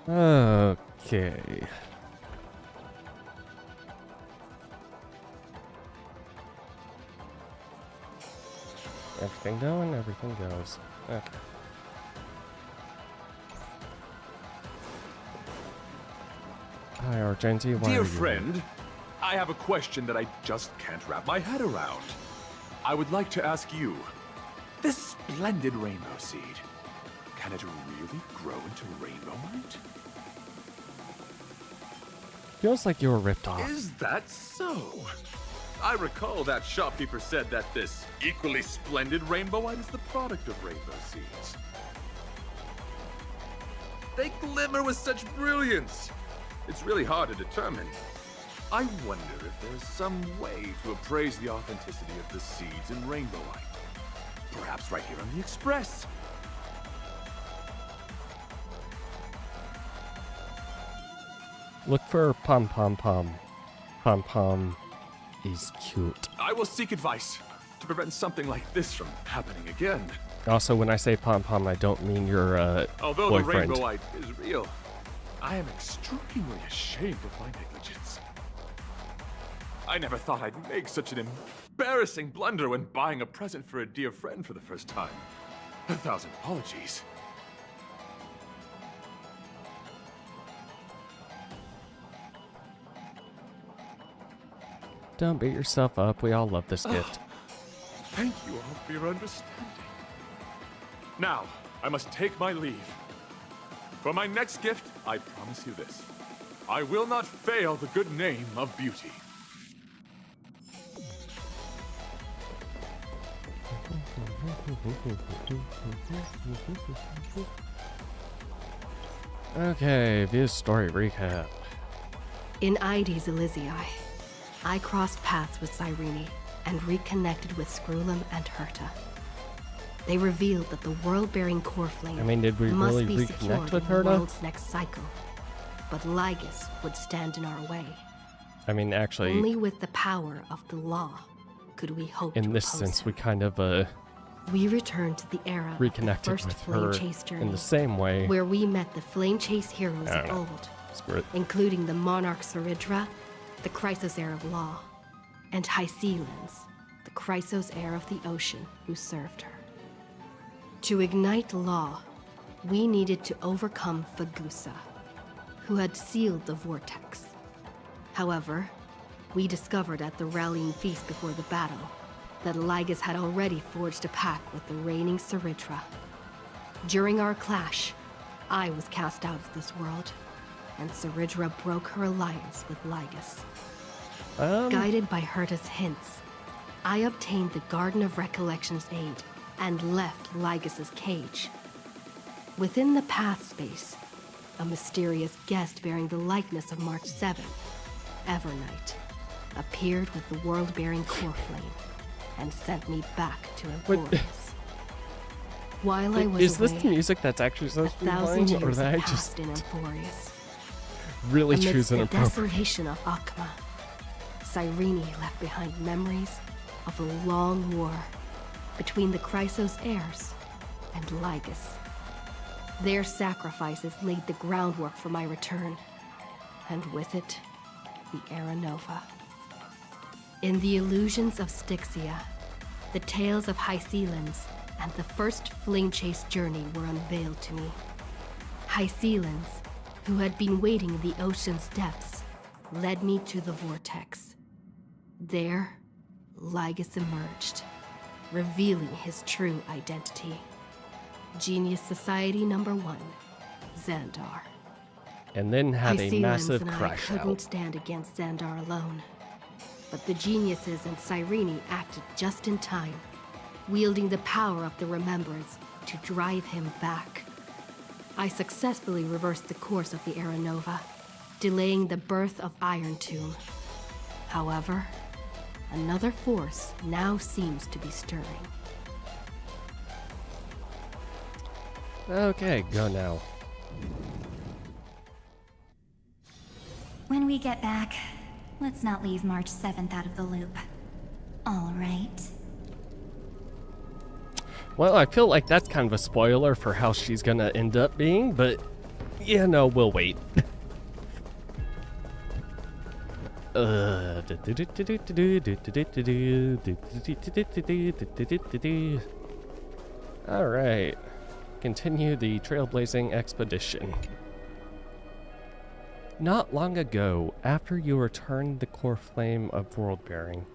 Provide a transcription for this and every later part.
Okay. Everything going, everything goes. Okay. Hi, Argenti. Why Dear are you friend, I have a question that I just can't wrap my head around. I would like to ask you, this splendid rainbow seed, can it really grow into rainbowite? Feels like you were ripped off. Is that so? I recall that shopkeeper said that this equally splendid rainbowite is the product of rainbow seeds. They glimmer with such brilliance. It's really hard to determine. I wonder if there's some way to appraise the authenticity of the seeds in rainbowite. Perhaps right here on the Express. Look for Pom Pom Pom. Pom Pom is cute. I will seek advice to prevent something like this from happening again. Also, when I say Pom Pom, I don't mean your Although boyfriend. the rainbowite is real, I am extremely ashamed of my negligence. I never thought I'd make such an embarrassing blunder when buying a present for a dear friend for the first time. 1,000 apologies. Don't beat yourself up. We all love this gift. Thank you all for your understanding. Now, I must take my leave. For my next gift, I promise you this. I will not fail the good name of beauty. Okay, view story recap. In Ides Elysiae, I crossed paths with Cyrene and reconnected with Screwlum and Herta. They revealed that the world-bearing core flame I mean, did we must really be reconnect secured with in the Herta? world's next cycle. But Lygus would stand in our way. I mean, actually, Only with the power of the law could we hope to in this oppose sense, him. we kind of We returned to the era reconnected of the with first flame her chase journey, in the same way. where we met the flame chase heroes I don't of know. old, Screw it. including the monarch Saridra, the Chrysos heir of law, and Hycelens, the Chrysos heir of the ocean, who served her. To ignite law, we needed to overcome Fagusa, who had sealed the vortex. However, we discovered at the rallying feast before the battle that Lygus had already forged a pact with the reigning Saridra. During our clash, I was cast out of this world, and Saridra broke her alliance with Lygus. Guided by Herta's hints, I obtained the Garden of Recollection's aid and left Lygus's cage. Within the path space, a mysterious guest bearing the likeness of March 7th, Evernight, appeared with the world-bearing core flame and sent me back to Emporius. While I was Is this away, the music that's actually a supposed to be 1,000 playing, or years did I had just passed in Emporius. really Amidst choose an the appropriate? desolation of Akma, Cyrene left behind memories of a long war between the Chrysos heirs and Lygus. Their sacrifices laid the groundwork for my return, and with it, the Era Nova. In the illusions of Styxia, the tales of Hycelens and the first flame chase journey were unveiled to me. Hycelens, who had been waiting in the ocean's depths, led me to the vortex. There, Lygus emerged, revealing his true identity. Genius Society number 1, Xandar. And then had a Hycelens massive and I crash couldn't out. stand against Xandar alone. But the geniuses and Cyrene acted just in time, wielding the power of the Remembrance to drive him back. I successfully reversed the course of the Era Nova, delaying the birth of Iron Tomb. However, another force now seems to be stirring. Okay, go now. When we get back, let's not leave March 7th out of the loop. All right. Well, I feel like that's kind of a spoiler for how she's gonna end up being, but Yeah, no, we'll wait. Alright. Continue the trailblazing expedition. Not long ago, after you returned the core flame of world-bearing,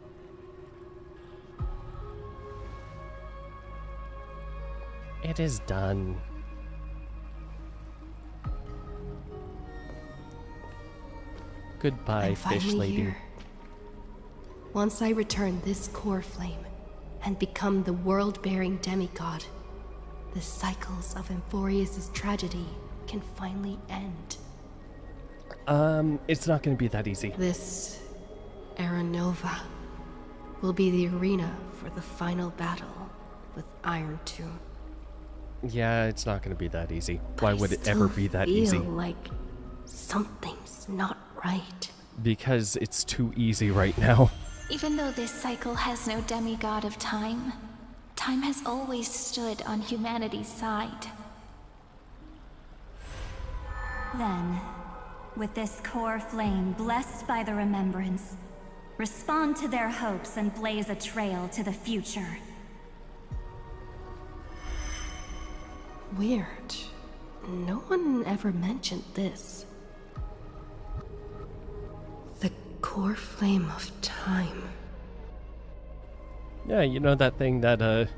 it is done. Goodbye, I'm fish finally lady. here. Once I return this core flame and become the world-bearing demigod, the cycles of Amphorius' tragedy can finally end. It's not gonna be that easy. This Era Nova will be the arena for the final battle with Iron Tomb. Yeah, it's not gonna be that easy. Why I would it still ever be that easy? feel like something's not right. Because it's too easy right now. Even though this cycle has no demigod of time, time has always stood on humanity's side. Then, with this core flame blessed by the remembrance, respond to their hopes and blaze a trail to the future. Weird. No one ever mentioned this. The core flame of time. Yeah, you know that thing that,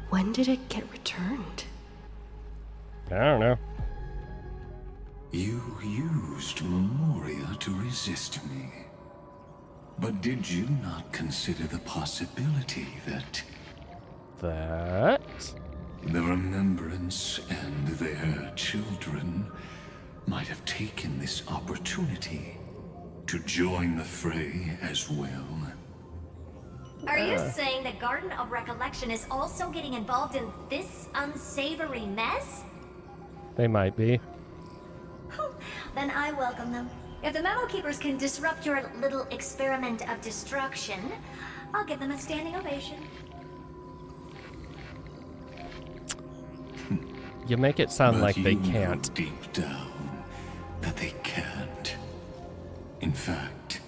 When did it get returned? I don't know. You used Memoria to resist me. But did you not consider the possibility that That? the Remembrance and their children might have taken this opportunity to join the fray as well? Are you saying the Garden of Recollection is also getting involved in this unsavory mess? They might be. Then I welcome them. If the Memo Keepers can disrupt your little experiment of destruction, I'll give them a standing ovation. You make it sound But like they you know can't. deep down that they can't. In fact,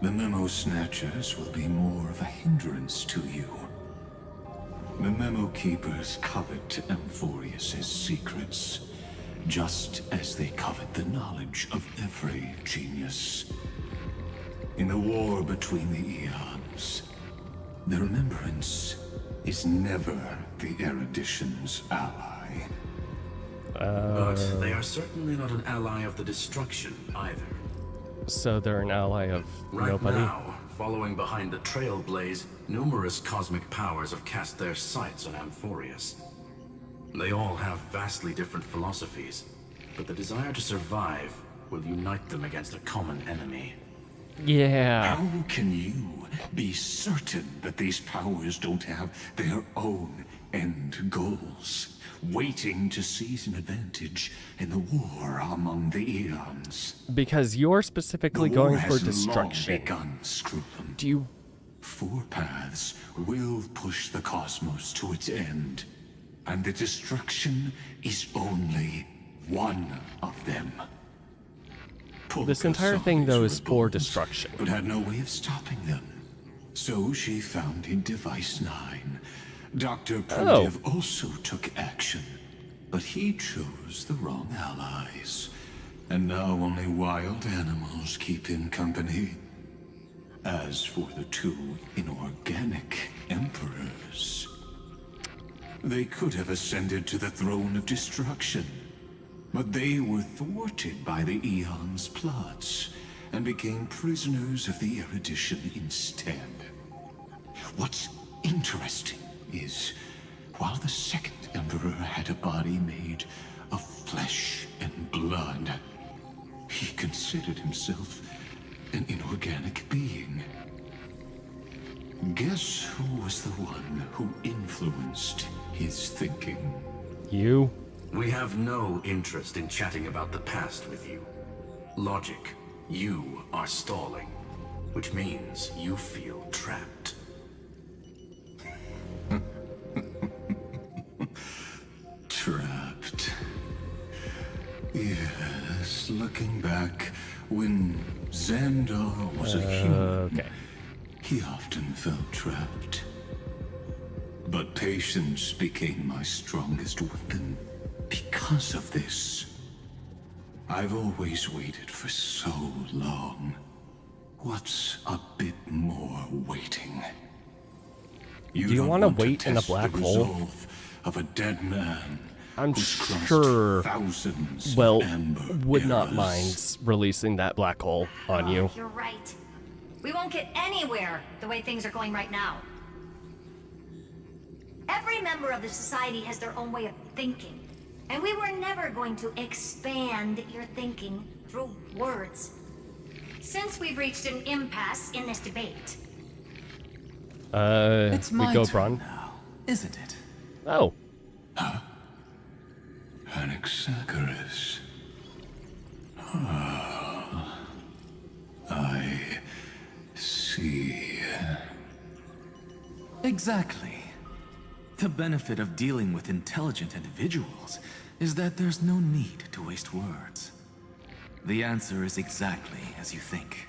the Memo Snatchers will be more of a hindrance to you. The Memo Keepers covet Amphorius' secrets, just as they covet the knowledge of every genius. In the war between the eons, the Remembrance is never the erudition's ally. But they are certainly not an ally of the destruction either. So they're an ally of Right nobody? now, following behind the Trailblaze, numerous cosmic powers have cast their sights on Amphorius. They all have vastly different philosophies, but the desire to survive will unite them against a common enemy. Yeah. How can you be certain that these powers don't have their own end goals, waiting to seize an advantage in the war among the eons? Because you're specifically The war going for has destruction. long begun, Scrutum. Do you... Four paths will push the cosmos to its end, and the destruction is only one of them. This Polka entire saw thing, these though, is for rebels, destruction. but had no way of stopping them. So she founded Device 9. Dr. Primitive also took action, but he chose the wrong allies. And now only wild animals keep him company. As for the two inorganic emperors, they could have ascended to the throne of destruction, but they were thwarted by the Eon's plots and became prisoners of the erudition instead. What's interesting is, while the second emperor had a body made of flesh and blood, he considered himself an inorganic being. Guess who was the one who influenced his thinking? You? We have no interest in chatting about the past with you. Logic, you are stalling. which means you feel trapped. Trapped. Yes, looking back, when Xandar was a human, Okay. he often felt trapped. But patience became my strongest weapon because of this. I've always waited for so long. What's a bit more waiting? Do you don't want to want wait in a test black the hole? resolve of a dead man. I'm who's crossed sure, thousands of well, amber would not eras. mind releasing that black hole on you. You're right. We won't get anywhere the way things are going right now. Every member of the society has their own way of thinking, and we were never going to expand your thinking through words. Since we've reached an impasse in this debate. It's we my go turn Bron. now, isn't it? Oh, Anaxagoras. Ah, I see. Exactly. The benefit of dealing with intelligent individuals is that there's no need to waste words. The answer is exactly as you think.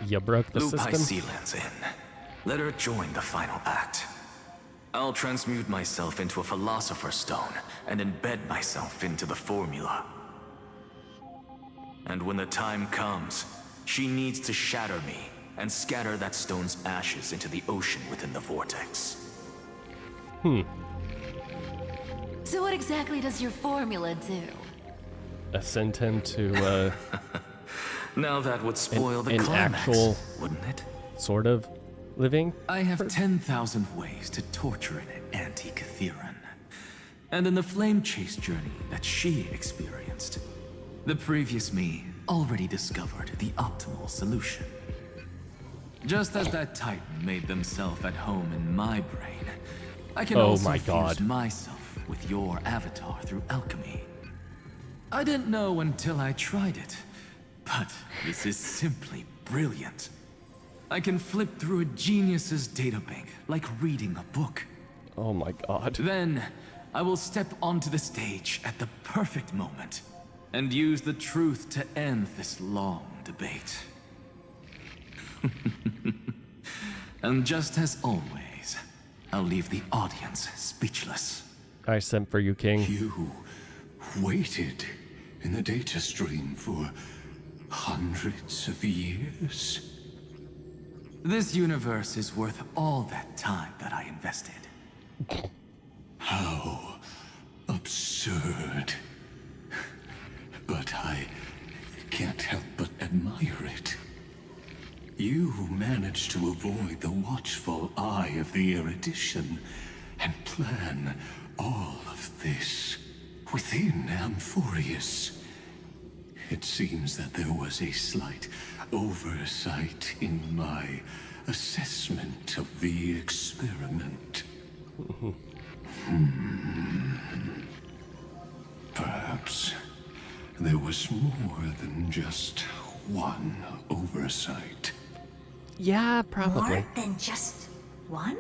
you broke the Loop system? Sealands in. Let her join the final act. I'll transmute myself into a philosopher's stone and embed myself into the formula. And when the time comes, she needs to shatter me and scatter that stone's ashes into the ocean within the vortex. So what exactly does your formula do? Send him to, Now that would spoil the an climax, actual- wouldn't it? sort of living? I have 10,000 ways to torture an anti-Catheran. And in the flame chase journey that she experienced, the previous me already discovered the optimal solution. Just as that Titan made themselves at home in my brain, I can Oh also my fuse God. myself with your avatar through alchemy. I didn't know until I tried it, but this is simply brilliant. I can flip through a genius's databank like reading a book. Oh my god. Then, I will step onto the stage at the perfect moment and use the truth to end this long debate. And just as always, I'll leave the audience speechless. I sent for you, King. You waited in the data stream for hundreds of years? This universe is worth all that time that I invested. How absurd. But I can't help but admire it. You managed to avoid the watchful eye of the erudition and plan all of this within Amphorius. It seems that there was a slight oversight in my assessment of the experiment. Perhaps there was more than just one oversight. Yeah, probably. More than just one?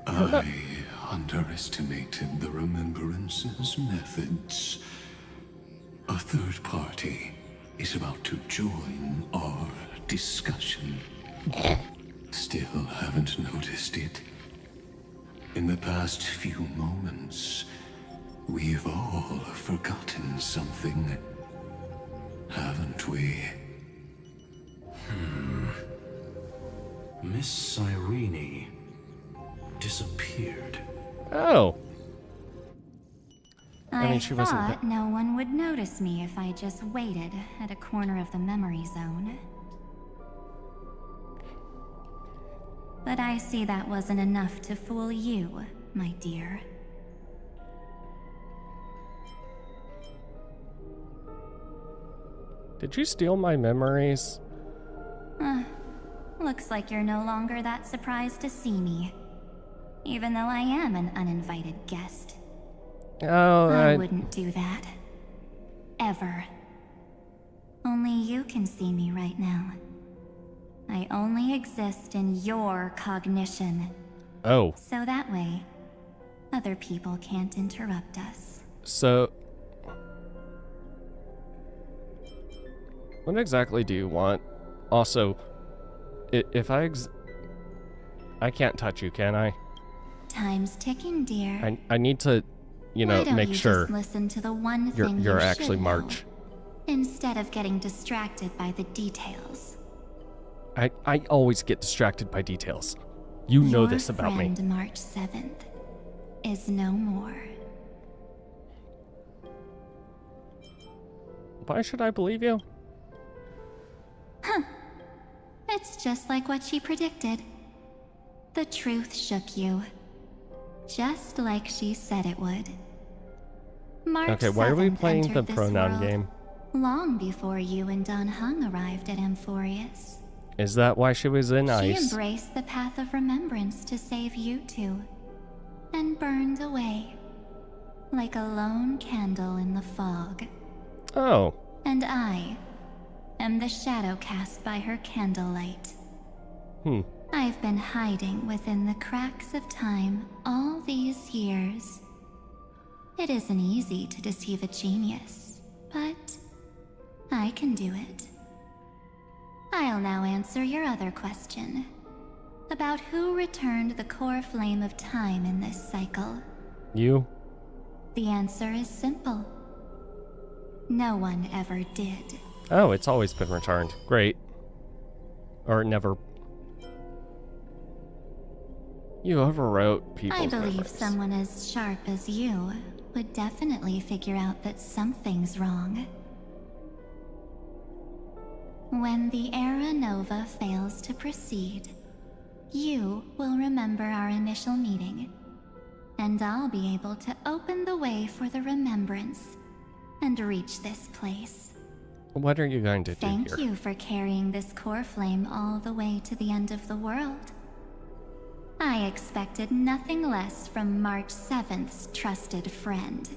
I underestimated the Remembrance's methods. A third party is about to join our discussion. Still haven't noticed it. In the past few moments, we've all forgotten something, haven't we? Miss Cyrene disappeared. Oh, I mean, she wasn't thought no one would notice me if I just waited at a corner of the memory zone. But I see that wasn't enough to fool you, my dear. did you steal my memories? Looks like you're no longer that surprised to see me. Even though I am an uninvited guest. Oh, I wouldn't do that. Ever. Only you can see me right now. I only exist in your cognition. Oh. So that way, other people can't interrupt us. So... what exactly do you want? Also, if I can't touch you, can I? Time's ticking, dear. I need to, you know, Why don't make you sure just listen to the one thing you're you actually should March. know, instead of getting distracted by the details. I always get distracted by details. You know this about me. Your friend March 7th is no more. Why should I believe you? Huh. It's just like what she predicted. The truth shook you. Just like she said it would. March Okay, why are we 7th playing the entered this pronoun world game? long before you and Don Hung arrived at Amphorius. Is that why she was in She ice? embraced the path of remembrance to save you two, and burned away, like a lone candle in the fog. Oh. And I am the shadow cast by her candlelight. I've been hiding within the cracks of time all these years. It isn't easy to deceive a genius, but I can do it. I'll now answer your other question, about who returned the core flame of time in this cycle. You? The answer is simple. No one ever did. Oh, it's always been returned. Great. Or never. You overwrote people's I believe memories. someone as sharp as you would definitely figure out that something's wrong. When the Era Nova fails to proceed, you will remember our initial meeting, and I'll be able to open the way for the remembrance and reach this place. What are you going to do Thank here? you for carrying this core flame all the way to the end of the world. I expected nothing less from March 7th's trusted friend.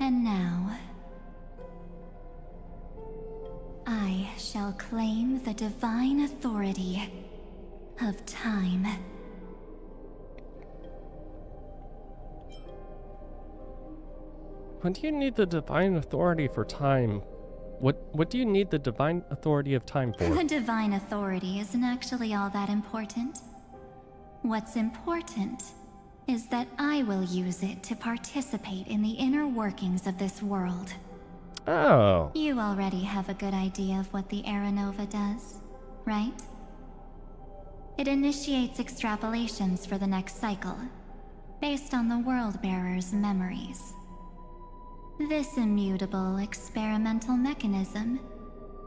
And now, I shall claim the divine authority of time. When do you need the divine authority for time? What do you need the divine authority of time for? The divine authority isn't actually all that important. What's important is that I will use it to participate in the inner workings of this world. Oh. You already have a good idea of what the Era Nova does, right? It initiates extrapolations for the next cycle, based on the World Bearer's memories. This immutable experimental mechanism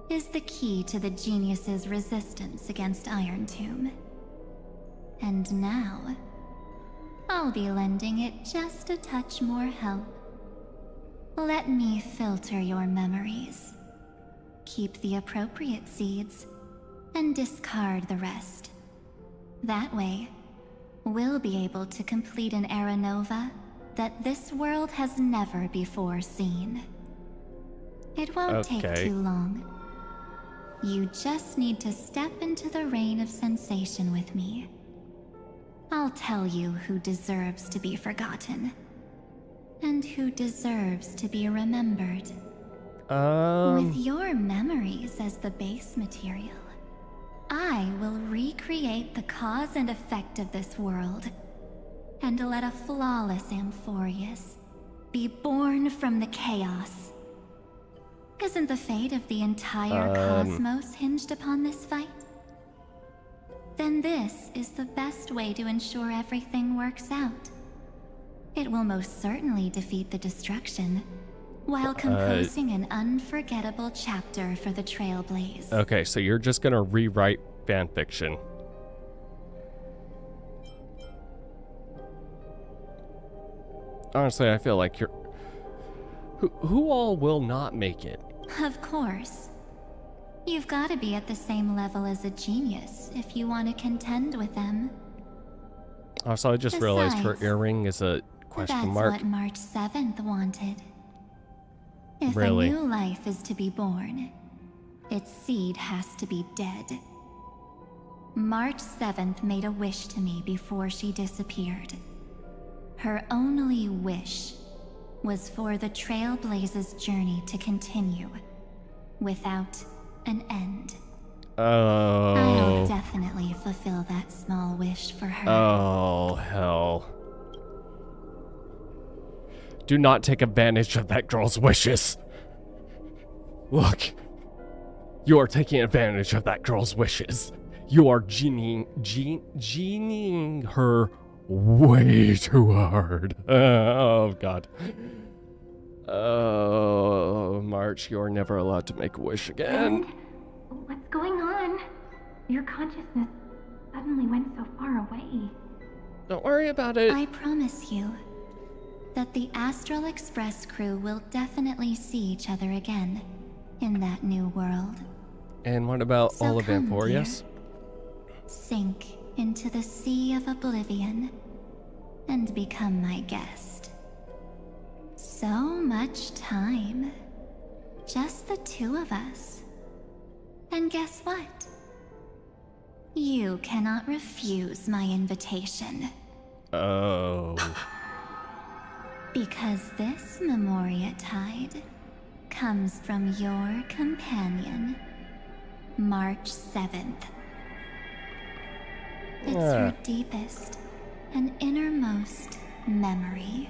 is the key to the genius's resistance against Iron Tomb. And now, I'll be lending it just a touch more help. Let me filter your memories. Keep the appropriate seeds, and discard the rest. That way, we'll be able to complete an Era Nova that this world has never before seen. It won't take too long. You just need to step into the reign of sensation with me. I'll tell you who deserves to be forgotten, and who deserves to be remembered. With your memories as the base material, I will recreate the cause and effect of this world, and let a flawless Amphorius be born from the chaos. Isn't the fate of the entire cosmos hinged upon this fight? Then this is the best way to ensure everything works out. It will most certainly defeat the destruction, while composing an unforgettable chapter for the Trailblaze. Okay, so you're just gonna rewrite fanfiction. Honestly, I feel like you're... Who all will not make it? Of course. You've got to be at the same level as a genius if you want to contend with them. Also, I just realized her earring is a question mark. That's what March 7th wanted. If Really? a new life is to be born, Its seed has to be dead. March 7th made a wish to me before she disappeared. Her only wish was for the Trailblaze's journey to continue without an end. Oh. I'll definitely fulfill that small wish for her. Oh, hell. Do not take advantage of that girl's wishes. Look. You are taking advantage of that girl's wishes. You are genieing her way too hard. Oh, God. Oh, March, you're never allowed to make a wish again. What's going on? Your consciousness suddenly went so far away. Don't worry about it. I promise you that the Astral Express crew will definitely see each other again in that new world. And what about So all of come, Amphorius? dear. Sink into the sea of oblivion and become my guest. So much time. Just the two of us. And guess what? You cannot refuse my invitation. Oh. Because this Memoria Tide comes from your companion, March 7th. It's her deepest and innermost memory.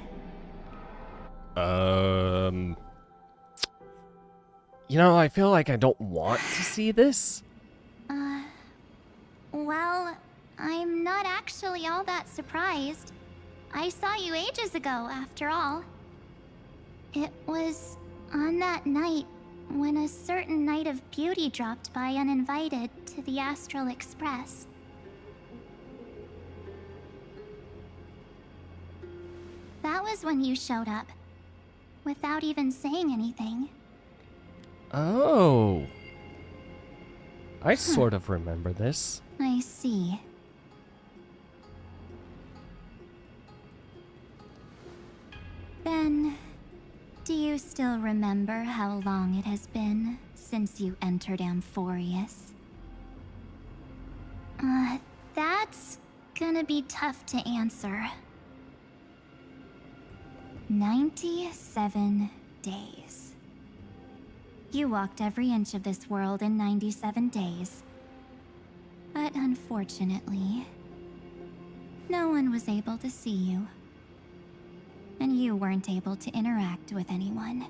You know, I feel like I don't want to see this. Well, I'm not actually all that surprised. I saw you ages ago, after all. It was on that night when a certain Knight of Beauty dropped by uninvited to the Astral Express. That was when you showed up, without even saying anything. Oh. I sort of remember this. I see. Then, do you still remember how long it has been since you entered Amphorius? That's gonna be tough to answer. 97 days. You walked every inch of this world in 97 days. But unfortunately, no one was able to see you. And you weren't able to interact with anyone.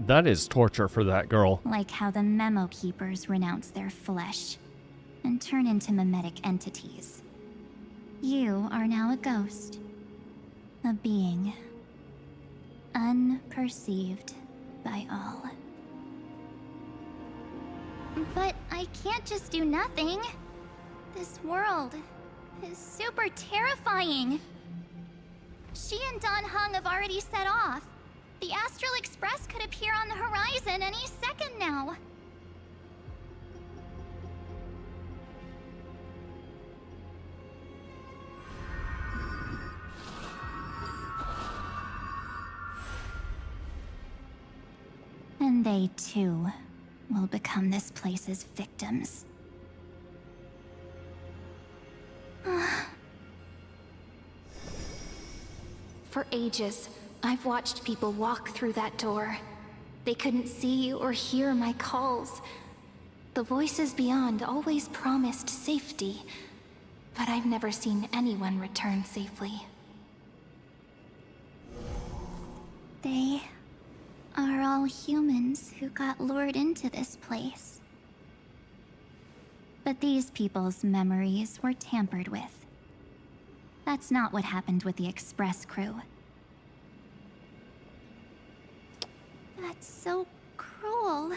That is torture for that girl. Like how the Memo Keepers renounce their flesh and turn into mimetic entities. You are now a ghost. A being. Unperceived by all. But I can't just do nothing. This world is super terrifying. She and Don Hung have already set off. The Astral Express could appear on the horizon any second now. And they too will become this place's victims. For ages, I've watched people walk through that door. They couldn't see or hear my calls. The voices beyond always promised safety, but I've never seen anyone return safely. They are all humans who got lured into this place. But these people's memories were tampered with. That's not what happened with the Express crew. That's so cruel.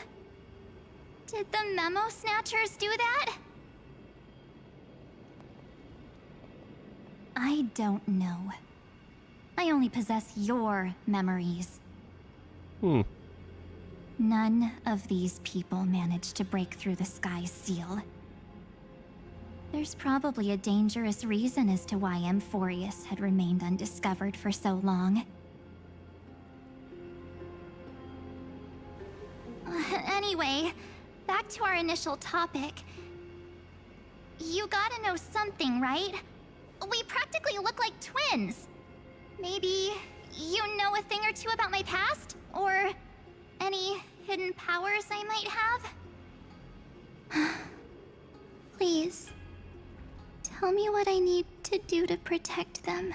Did the Memo Snatchers do that? I don't know. I only possess your memories. None of these people managed to break through the sky's seal. There's probably a dangerous reason as to why Amphorius had remained undiscovered for so long. Anyway, to our initial topic, you gotta know something, right? We practically look like twins. Maybe you know a thing or two about my past? Or any hidden powers I might have? Please, tell me what I need to do to protect them.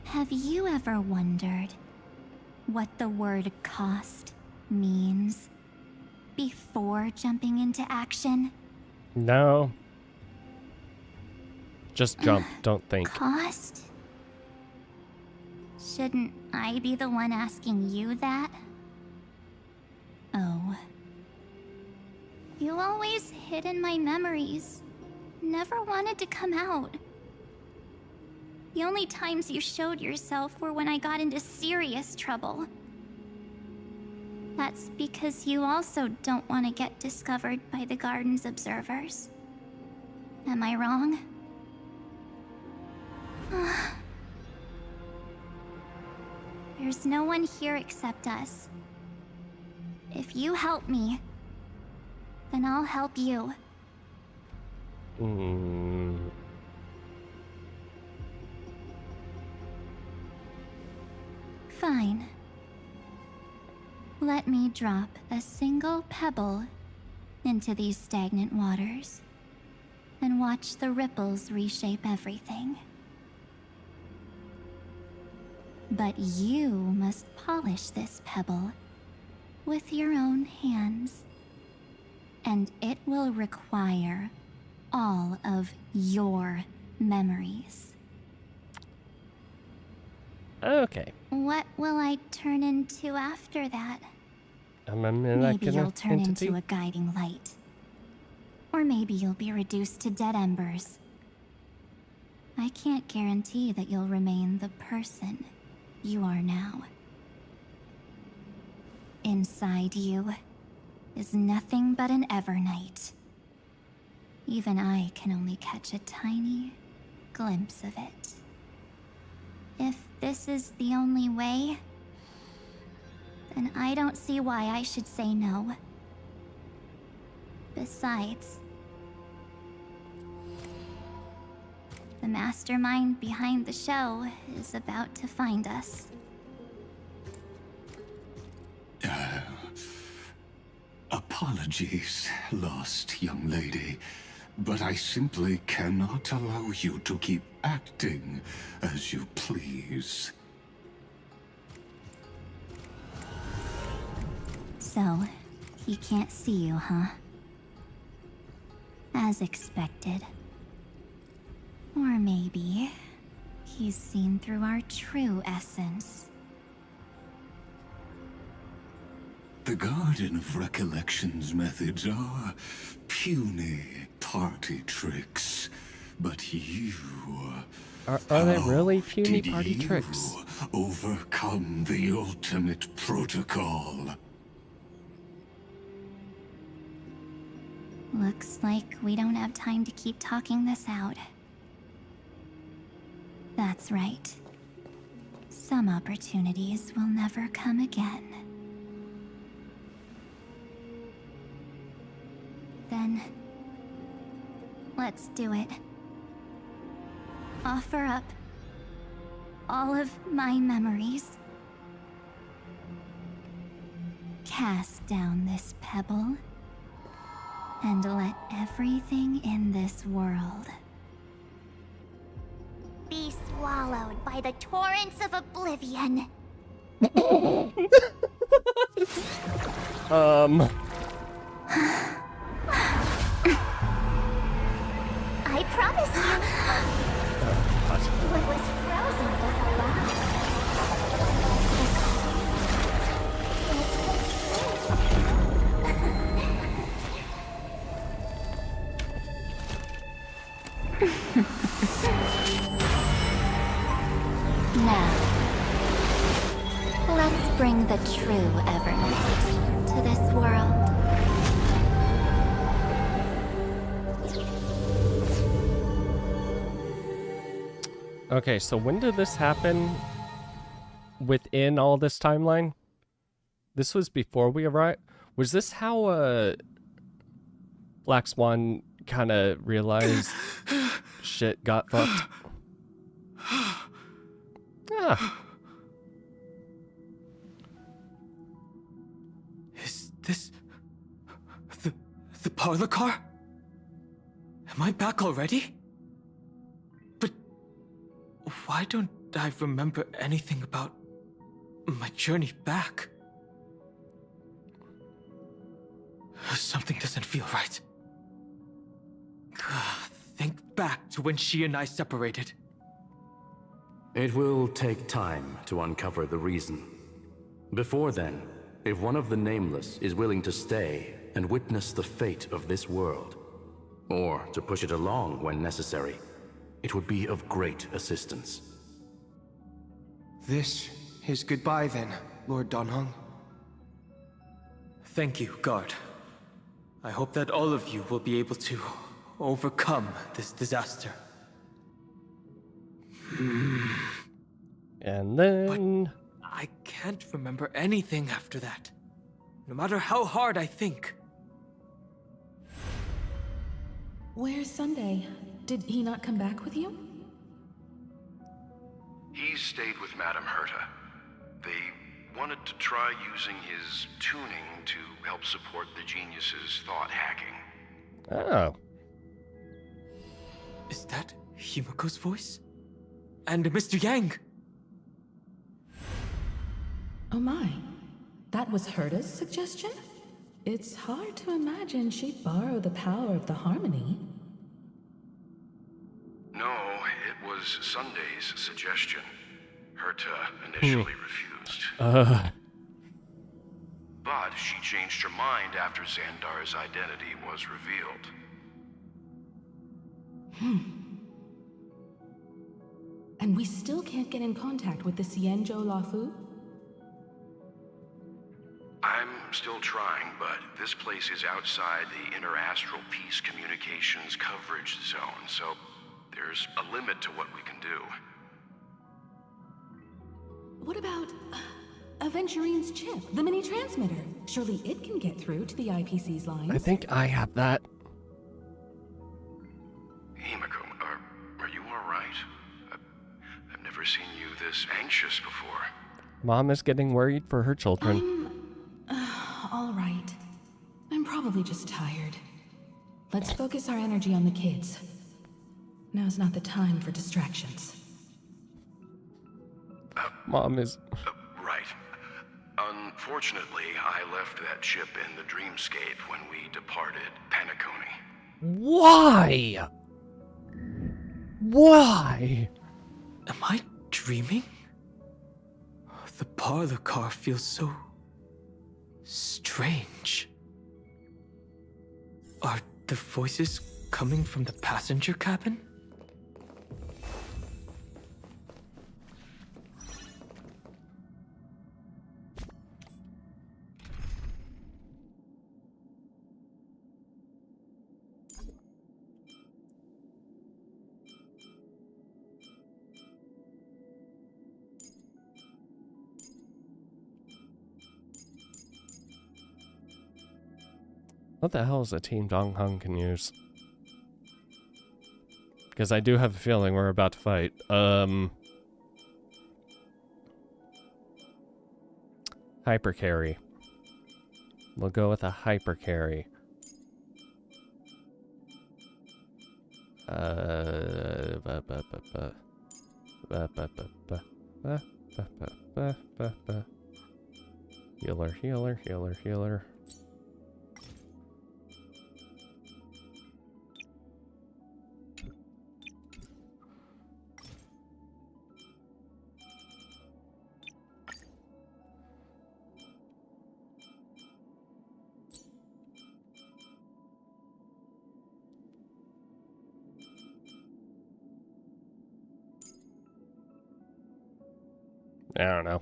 Have you ever wondered what the word cost means before jumping into action? No. Just jump, don't think. Cost? Shouldn't I be the one asking you that? Oh. You always hid in my memories. Never wanted to come out. The only times you showed yourself were when I got into serious trouble. That's because you also don't want to get discovered by the garden's observers. Am I wrong? There's no one here except us. If you help me, then I'll help you. Fine. Let me drop a single pebble into these stagnant waters and watch the ripples reshape everything. But you must polish this pebble with your own hands, and it will require all of your memories. Okay. What will I turn into after that? Maybe you'll turn into a guiding light. Or maybe you'll be reduced to dead embers. I can't guarantee that you'll remain the person you are now. Inside you is nothing but an Evernight. Even I can only catch a tiny glimpse of it. If this is the only way, then I don't see why I should say no. Besides, the mastermind behind the show is about to find us. Apologies, lost young lady, but I simply cannot allow you to keep acting as you please. So, he can't see you, huh? As expected. Or maybe he's seen through our true essence. The Garden of Recollection's methods are puny party tricks, but you... Are they really puny party tricks? Overcome the ultimate protocol. Looks like we don't have time to keep talking this out. That's right. Some opportunities will never come again. Then, let's do it. Offer up all of my memories. Cast down this pebble, and let everything in this world be swallowed by the torrents of oblivion. I promise you, what was frozen was alive. Now, let's bring the true Evernight to this world. Okay, so when did this happen within all this timeline? This was before we arrived. Was this how Black Swan kind of realized shit got fucked? Ah. Is this the parlor car? Am I back already? But why don't I remember anything about my journey back? Something doesn't feel right. Think back to when she and I separated. It will take time to uncover the reason. Before then, if one of the Nameless is willing to stay and witness the fate of this world, or to push it along when necessary, it would be of great assistance. This is goodbye then, Lord Donhong. Thank you, Guard. I hope that all of you will be able to overcome this disaster. And then... But I can't remember anything after that. No matter how hard I think. Where's Sunday? Did he not come back with you? He stayed with Madame Herta. They wanted to try using his tuning to help support the genius's thought hacking. Oh. Is that Himiko's voice? And Mr. Yang? Oh my. That was Herta's suggestion? It's hard to imagine she'd borrow the power of the harmony. No, it was Sunday's suggestion. Herta initially refused. But she changed her mind after Xandar's identity was revealed. And we still can't get in contact with the Xianzhou Lafu? I'm still trying, but this place is outside the interastral peace communications coverage zone, so there's a limit to what we can do. What about Aventurine's chip, the mini transmitter? Surely it can get through to the IPC's lines. I think I have that. Himiko, are you alright? I've never seen you this anxious before. Mom is getting worried for her children. All right. I'm probably just tired. Let's focus our energy on the kids. Now's not the time for distractions. Mom is... Right. Unfortunately, I left that chip in the dreamscape when we departed Penacony. Why? Why? Am I dreaming? The parlor car feels so... strange. Are the voices coming from the passenger cabin? What the hell is a Team Dong Hung can use? Because I do have a feeling we're about to fight. Hyper carry. We'll go with a hyper carry. Healer, healer, healer, healer. I don't know.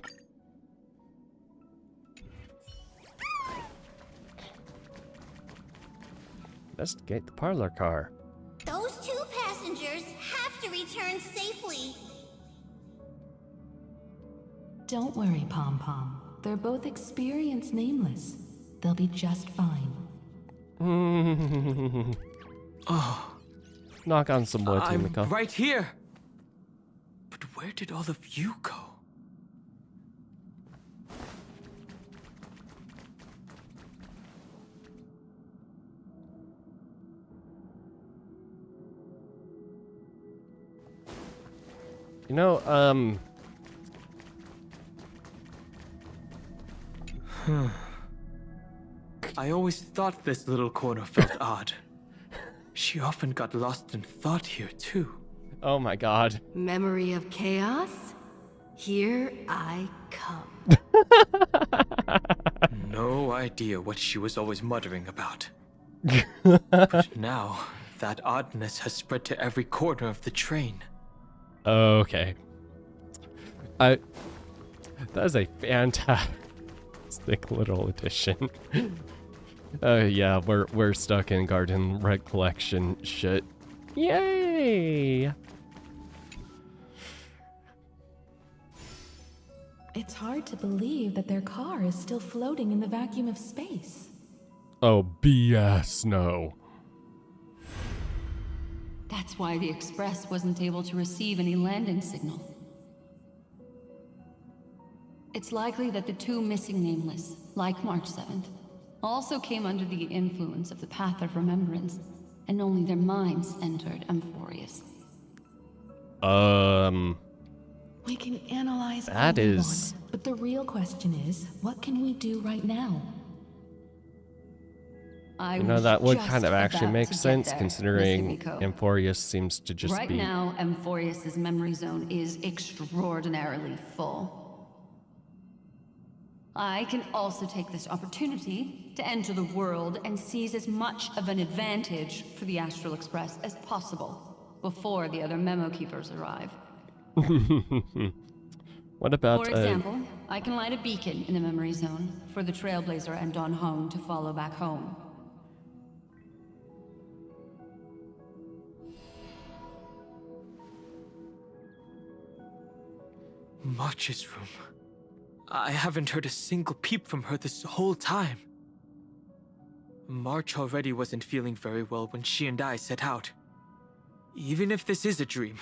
Investigate the parlor car. Those two passengers have to return safely. Don't worry, Pom Pom. They're both experienced nameless. They'll be just fine. Oh. Knock on some wood, I'm Himiko. right here. But where did all of you go? You know, I always thought this little corner felt odd. She often got lost in thought here, too. oh my god. Memory of chaos? Here I come. No idea what she was always muttering about. But now, that oddness has spread to every corner of the train. Okay. That is a fantastic little addition. Yeah, we're stuck in garden recollection shit. Yay! It's hard to believe that their car is still floating in the vacuum of space. Oh, BS, no. That's why the Express wasn't able to receive any landing signal. It's likely that the two missing nameless, like March 7th, also came under the influence of the Path of Remembrance, and only their minds entered Amphorius. We can analyze That all we is- want, but the real question is, what can we do right now? You know, that would kind of actually about make to get sense, there, considering Miss Himiko. Amphorius seems to just Right be... now, Amphorius's memory zone is extraordinarily full. I can also take this opportunity to enter the world and seize as much of an advantage for the Astral Express as possible before the other memo keepers arrive. What about... For example, I can light a beacon in the memory zone for the Trailblazer and Don Hong to follow back home. March's room. I haven't heard a single peep from her this whole time. March already wasn't feeling very well when she and I set out. Even if this is a dream,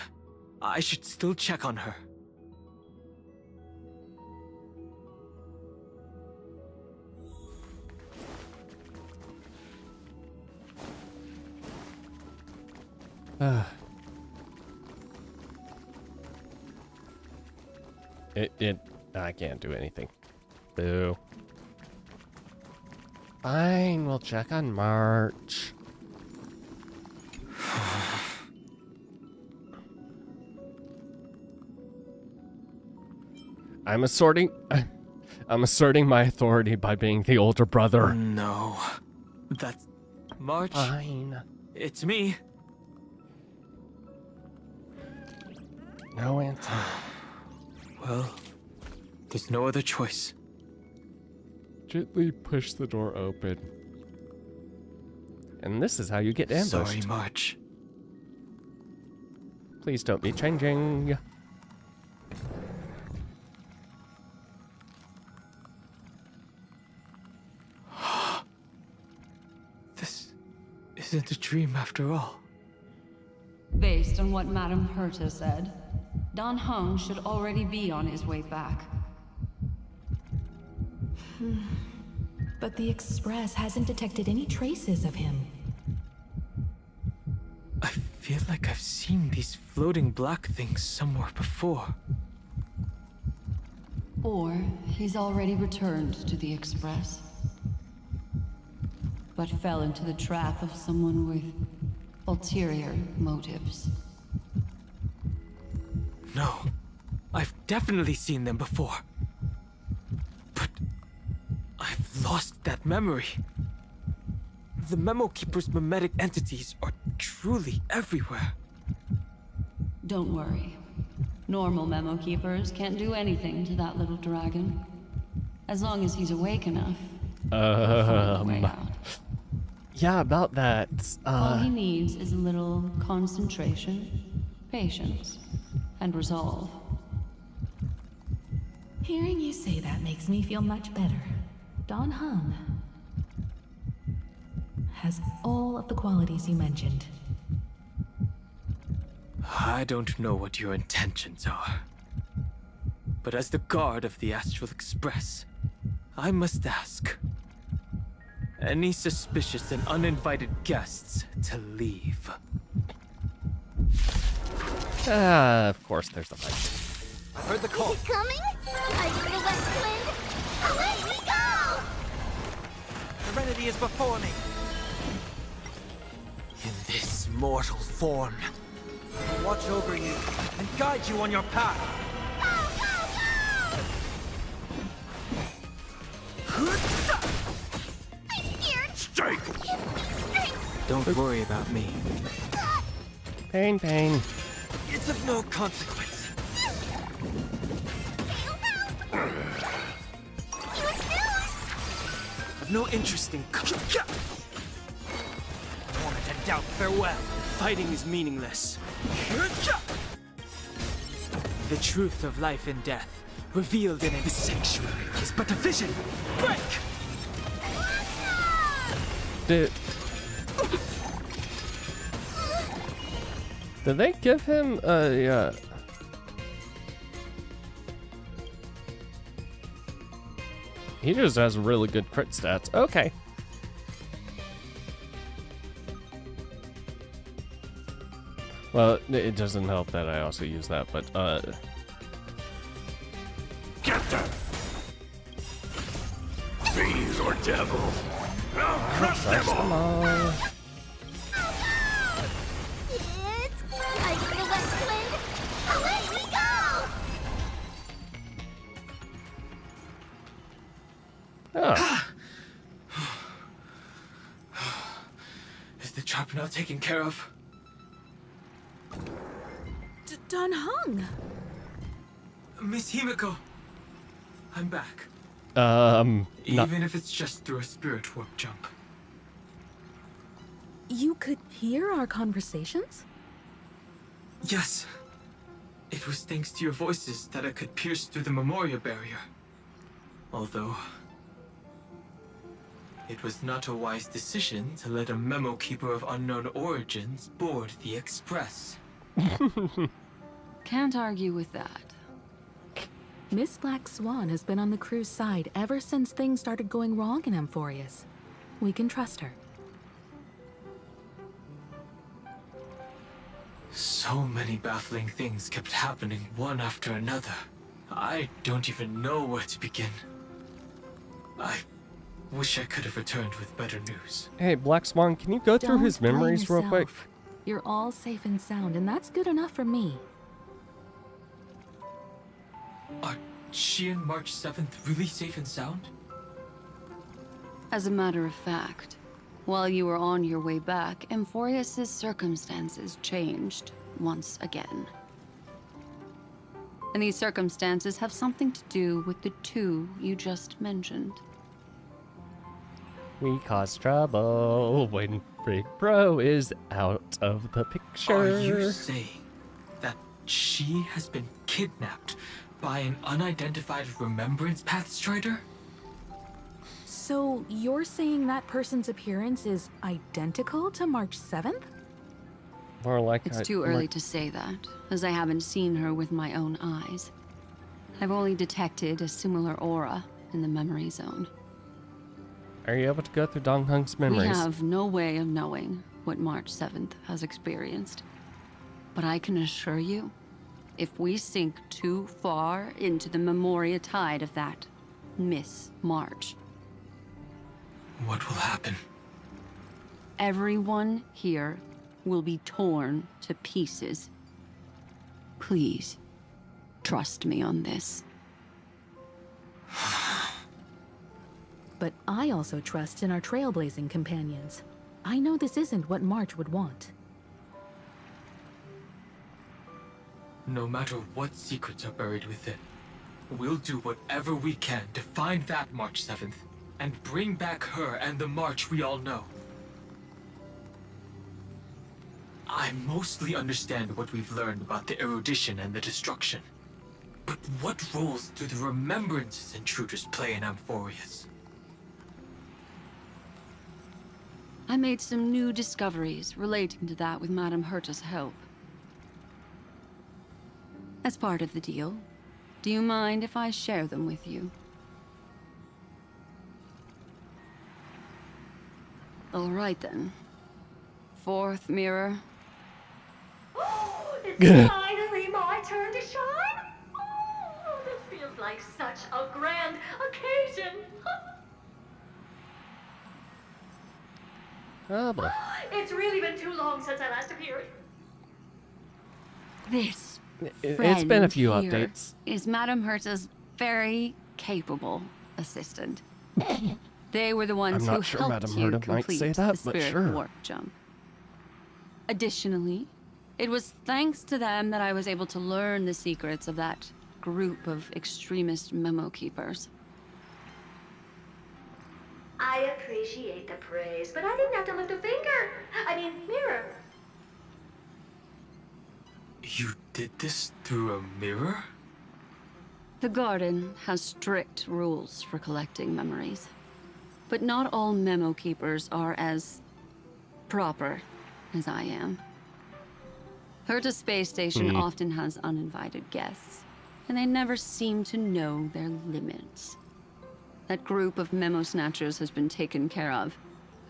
I should still check on her. I can't do anything. Boo. Fine, we'll check on March. I'm asserting my authority by being the older brother. No. That's... March? Fine. It's me. No answer. Well, there's no other choice. Gently push the door open. And this is how you get ambushed. Sorry, March. Please don't be changing. This isn't a dream after all. Based on what Madame Herta said, Don Hung should already be on his way back. But the Express hasn't detected any traces of him. I feel like I've seen these floating black things somewhere before. Or he's already returned to the Express, but fell into the trap of someone with ulterior motives. No, I've definitely seen them before. But I've lost that memory. The Memo Keeper's mimetic entities are truly everywhere. Don't worry. Normal Memo Keepers can't do anything to that little dragon. As long as he's awake enough. He'll find a way out. Yeah, about that. All he needs is a little concentration, patience, and resolve. Hearing you say that makes me feel much better. Don Hung has all of the qualities you mentioned. I don't know what your intentions are. But as the guard of the Astral Express, I must ask. Any suspicious and uninvited guests to leave. Of course there's a fight. I heard the call. Is it coming? Are you the West Wind? Away we go! Serenity is before me. In this mortal form. I'll watch over you and guide you on your path. I'm scared! Strike! Don't worry about me. Pain, pain. It's of no consequence. I've no interest in moment and doubt farewell. Fighting is meaningless. The truth of life and death, revealed in the sanctuary, is but a vision. Break! Did they give him a He just has really good crit stats. Okay. Well, it doesn't help that I also use that, but Get them! Fiend or devil! I'll crush them all! It's... Are you the West Wind? Away we go! oh. Is the trap now taken care of? Don Hung! Miss Himiko, I'm back. Even if it's just through a spirit warp jump. You could hear our conversations? Yes. It was thanks to your voices that I could pierce through the Memoria barrier. Although... it was not a wise decision to let a memo keeper of unknown origins board the Express. Can't argue with that. Miss Black Swan has been on the crew's side ever since things started going wrong in Amphorius. We can trust her. So many baffling things kept happening one after another. I don't even know where to begin. I wish I could have returned with better news. Hey, Black Swan, can you go through his Don't blame memories real quick? yourself. You're all safe and sound, and that's good enough for me. Are she and March 7th really safe and sound? As a matter of fact, while you were on your way back, Amphorius's circumstances changed once again. And these circumstances have something to do with the two you just mentioned. We cause trouble when Big Bro is out of the picture. Are you saying that she has been kidnapped by an unidentified Remembrance Pathstrider? So you're saying that person's appearance is identical to March 7th? More like It's too early to say that, as I haven't seen her with my own eyes. I've only detected a similar aura in the memory zone. Are you able to go through Dong Hung's memories? We have no way of knowing what March 7th has experienced. But I can assure you, if we sink too far into the Memoria tide of that Miss March, what will happen? everyone here will be torn to pieces. Please, trust me on this. But I also trust in our trailblazing companions. I know this isn't what March would want. No matter what secrets are buried within, we'll do whatever we can to find that March 7th and bring back her and the March we all know. I mostly understand what we've learned about the erudition and the destruction. But what roles do the remembrances intruders play in Amphorius? I made some new discoveries relating to that with Madame Herta's help. As part of the deal, do you mind if I share them with you? All right then. Fourth mirror. Oh, it's finally my turn to shine. Oh, this feels like such a grand occasion. Oh boy. It's really been too long since I last appeared. This It's been a few friend here updates. is Madame Herta's very capable assistant. They were the ones I'm not who sure helped Madame you Herta might complete say that, the but spirit sure. warp jump. Additionally, it was thanks to them that I was able to learn the secrets of that group of extremist memo keepers. I appreciate the praise, but I didn't have to lift a finger. I mean, mirror. You did this through a mirror? The garden has strict rules for collecting memories. But not all memo keepers are as proper as I am. Herta Space Station often has uninvited guests, and they never seem to know their limits. That group of memo snatchers has been taken care of,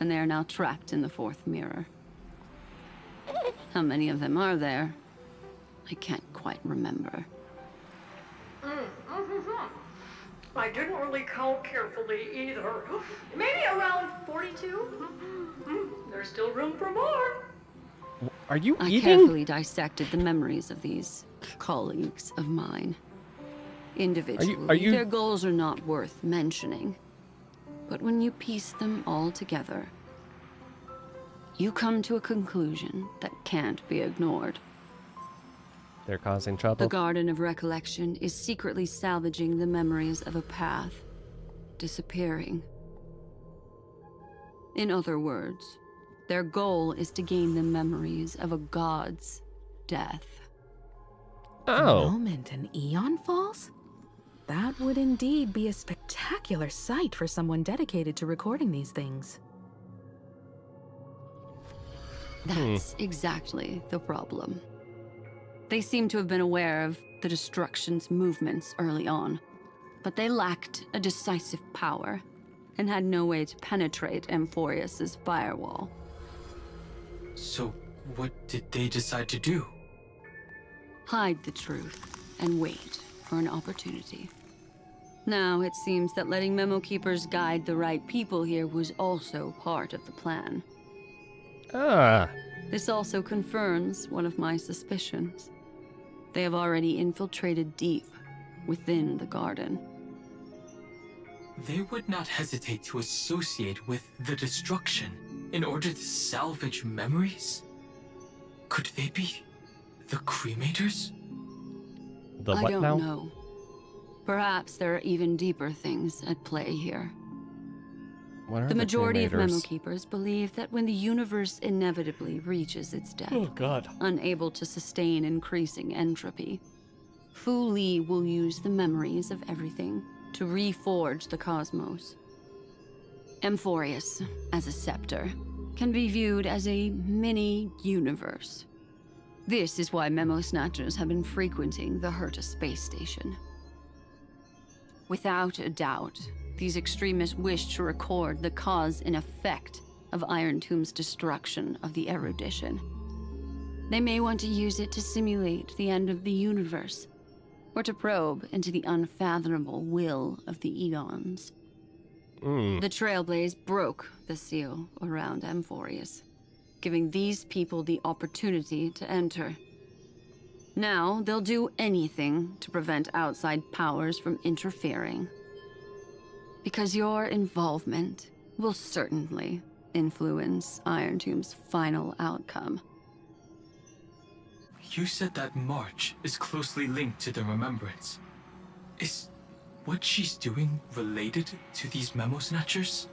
and they are now trapped in the fourth mirror. How many of them are there? I can't quite remember. I didn't really count carefully either. Maybe around 42? There's still room for more. Are you I eating? carefully dissected the memories of these colleagues of mine. Individually, their goals are not worth mentioning. But when you piece them all together, you come to a conclusion that can't be ignored. They're causing trouble. The Garden of Recollection is secretly salvaging the memories of a path disappearing. In other words, their goal is to gain the memories of a god's death. The moment an eon falls? That would indeed be a spectacular sight for someone dedicated to recording these things. That's exactly the problem. They seem to have been aware of the Destruction's movements early on, but they lacked a decisive power and had no way to penetrate Amphorius's firewall. So, what did they decide to do? Hide the truth and wait for an opportunity. Now, it seems that letting memo keepers guide the right people here was also part of the plan. This also confirms one of my suspicions. They have already infiltrated deep within the garden. They would not hesitate to associate with the Destruction in order to salvage memories? Could they be the Cremators? I don't know. Perhaps there are even deeper things at play here. What are The majority of Cremators? memo keepers believe that when the universe inevitably reaches its death, unable to sustain increasing entropy, Fu Li will use the memories of everything to reforge the cosmos. Amphorius, as a scepter, can be viewed as a mini-universe. This is why memo snatchers have been frequenting the Herta space station. Without a doubt, these extremists wish to record the cause and effect of Iron Tomb's destruction of the erudition. They may want to use it to simulate the end of the universe, or to probe into the unfathomable will of the eons. The Trailblaze broke the seal around Amphorius, giving these people the opportunity to enter. Now, they'll do anything to prevent outside powers from interfering. Because your involvement will certainly influence Iron Tomb's final outcome. You said that March is closely linked to the Remembrance. Is what she's doing related to these memo snatchers?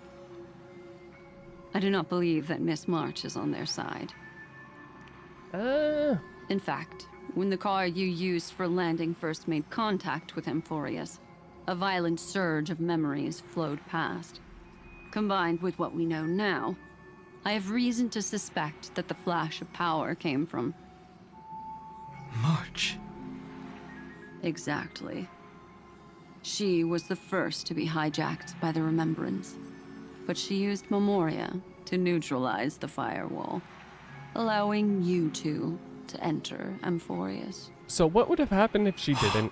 I do not believe that Miss March is on their side. In fact, When the car you used for landing first made contact with Amphorius, a violent surge of memories flowed past. Combined with what we know now, I have reason to suspect that the flash of power came from... March. Exactly. She was the first to be hijacked by the Remembrance, but she used Memoria to neutralize the firewall, allowing you two to enter Amphorius. So what would have happened if she didn't?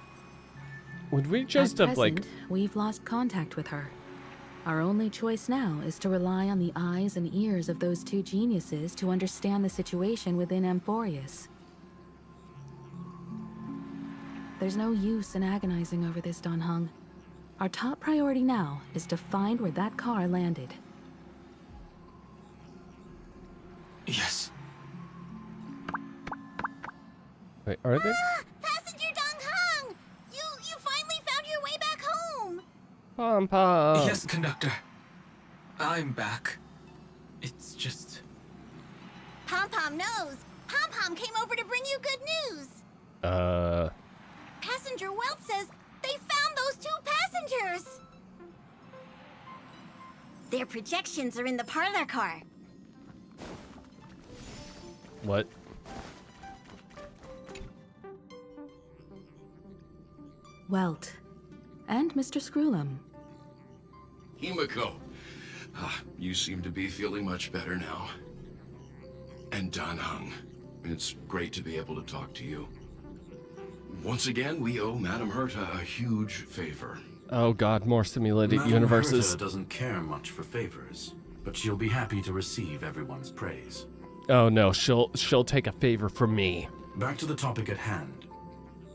Would we just At have, like... present, we've lost contact with her. Our only choice now is to rely on the eyes and ears of those two geniuses to understand the situation within Amphorius. There's no use in agonizing over this, Dan Heng. Our top priority now is to find where that car landed. Yes. Wait, are they? Passenger Dong Hung! You finally found your way back home! Pom Pom. Yes, conductor. I'm back. It's just... Pom Pom knows. Pom Pom came over to bring you good news. Passenger Wealth says they found those two passengers. Their projections are in the parlor car. What? Welt. And Mr. Screwlum. Himiko. You seem to be feeling much better now. And Dan Heng. It's great to be able to talk to you. Once again, we owe Madame Herta a huge favor. Oh god, more simulated Madame universes. Herta doesn't care much for favors, but she'll be happy to receive everyone's praise. Oh no, she'll take a favor from me. Back to the topic at hand.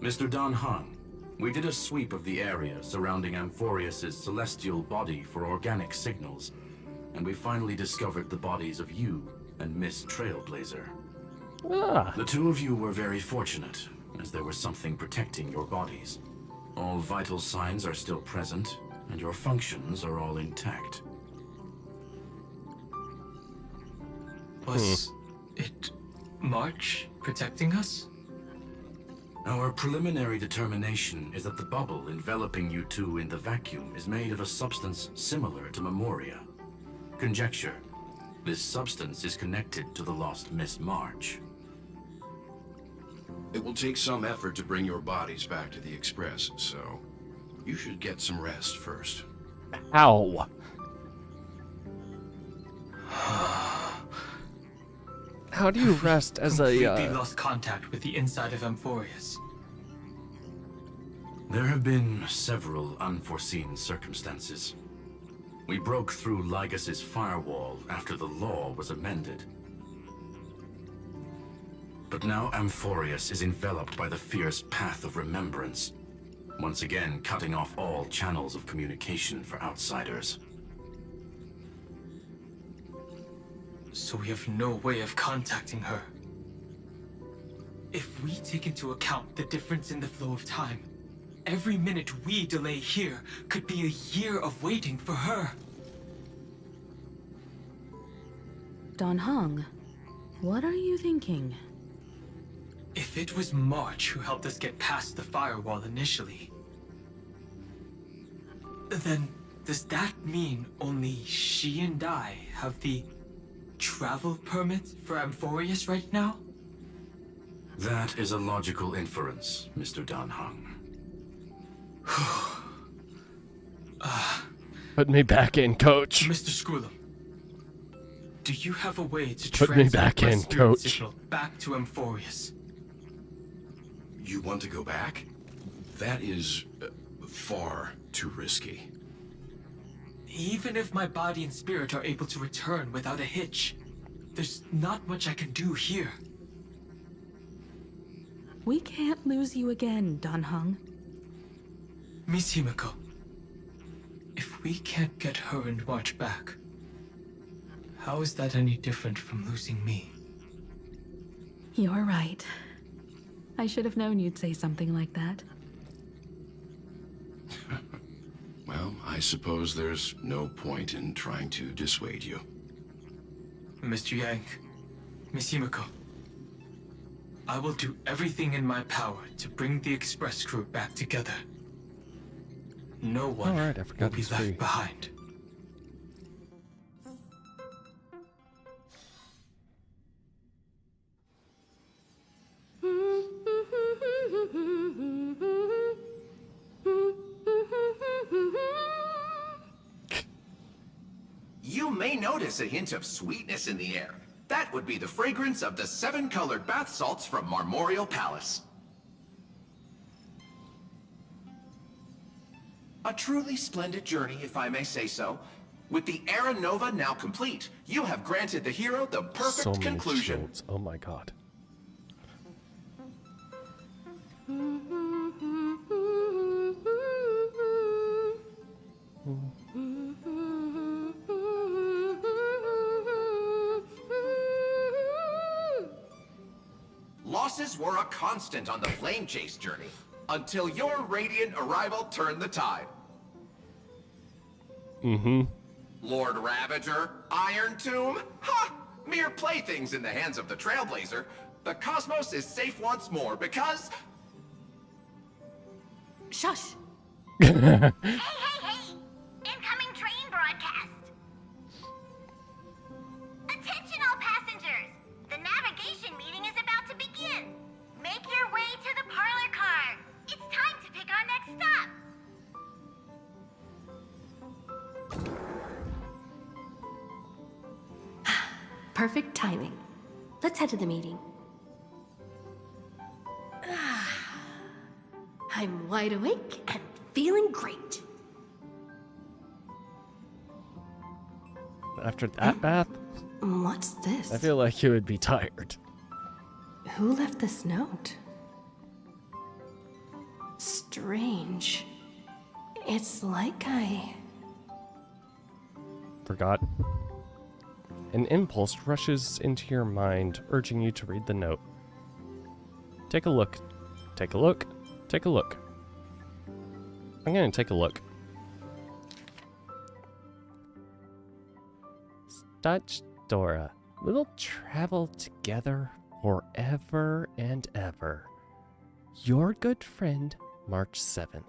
Mr. Dan Heng, we did a sweep of the area surrounding Amphorius' celestial body for organic signals, and we finally discovered the bodies of you and Miss Trailblazer. Ah. The two of you were very fortunate, as there was something protecting your bodies. All vital signs are still present, and your functions are all intact. Was it March protecting us? Our preliminary determination is that the bubble enveloping you two in the vacuum is made of a substance similar to Memoria. Conjecture. This substance is connected to the lost Miss March. It will take some effort to bring your bodies back to the Express, so you should get some rest first. How? How do you rest as a, Completely lost contact with the inside of Amphorius. There have been several unforeseen circumstances. We broke through Lygas's firewall after the law was amended. But now Amphorius is enveloped by the fierce path of remembrance, once again cutting off all channels of communication for outsiders. So we have no way of contacting her. If we take into account the difference in the flow of time, every minute we delay here could be a year of waiting for her. Dan Heng, what are you thinking? If it was March who helped us get past the firewall initially, then does that mean only she and I have the travel permit for Amphorius right now? That is a logical inference, Mr. Dan Heng. Put me back in, coach. Mr. Screwlum, do you have a way to Put me back transmit my in, spirit coach. signal back to Amphorius? You want to go back? That is far too risky. Even if my body and spirit are able to return without a hitch, there's not much I can do here. We can't lose you again, Dan Heng. Miss Himiko, if we can't get her and March back, how is that any different from losing me? You're right. I should have known you'd say something like that. Well, I suppose there's no point in trying to dissuade you. Mr. Yang, Miss Himiko, I will do everything in my power to bring the Express crew back together. No one Alright, I forgot will be it's left free. behind. You may notice a hint of sweetness in the air. That would be the fragrance of the 7-colored bath salts from Marmorial Palace. A truly splendid journey, if I may say so. With the Era Nova now complete, you have granted the hero the perfect So many conclusion. shields. Oh my god. Losses were a constant on the flame chase journey, until your radiant arrival turned the tide. Mm-hmm. Lord Ravager, Iron Tomb, ha! Mere playthings in the hands of the Trailblazer. The cosmos is safe once more because... Shush! Hey, hey, hey! Incoming train broadcast! Attention all passengers! The navigation meeting is about to begin! Make your way to the parlor car! It's time to pick our next stop! Perfect timing. Let's head to the meeting. I'm wide awake and feeling great. After that bath, What's this? I feel like you would be tired. Who left this note? Strange. It's like I... Forgot. An impulse rushes into your mind, urging you to read the note. Take a look. Take a look. Take a look. I'm gonna take a look. Dutch Dora, we'll travel together forever and ever. Your good friend, March 7th.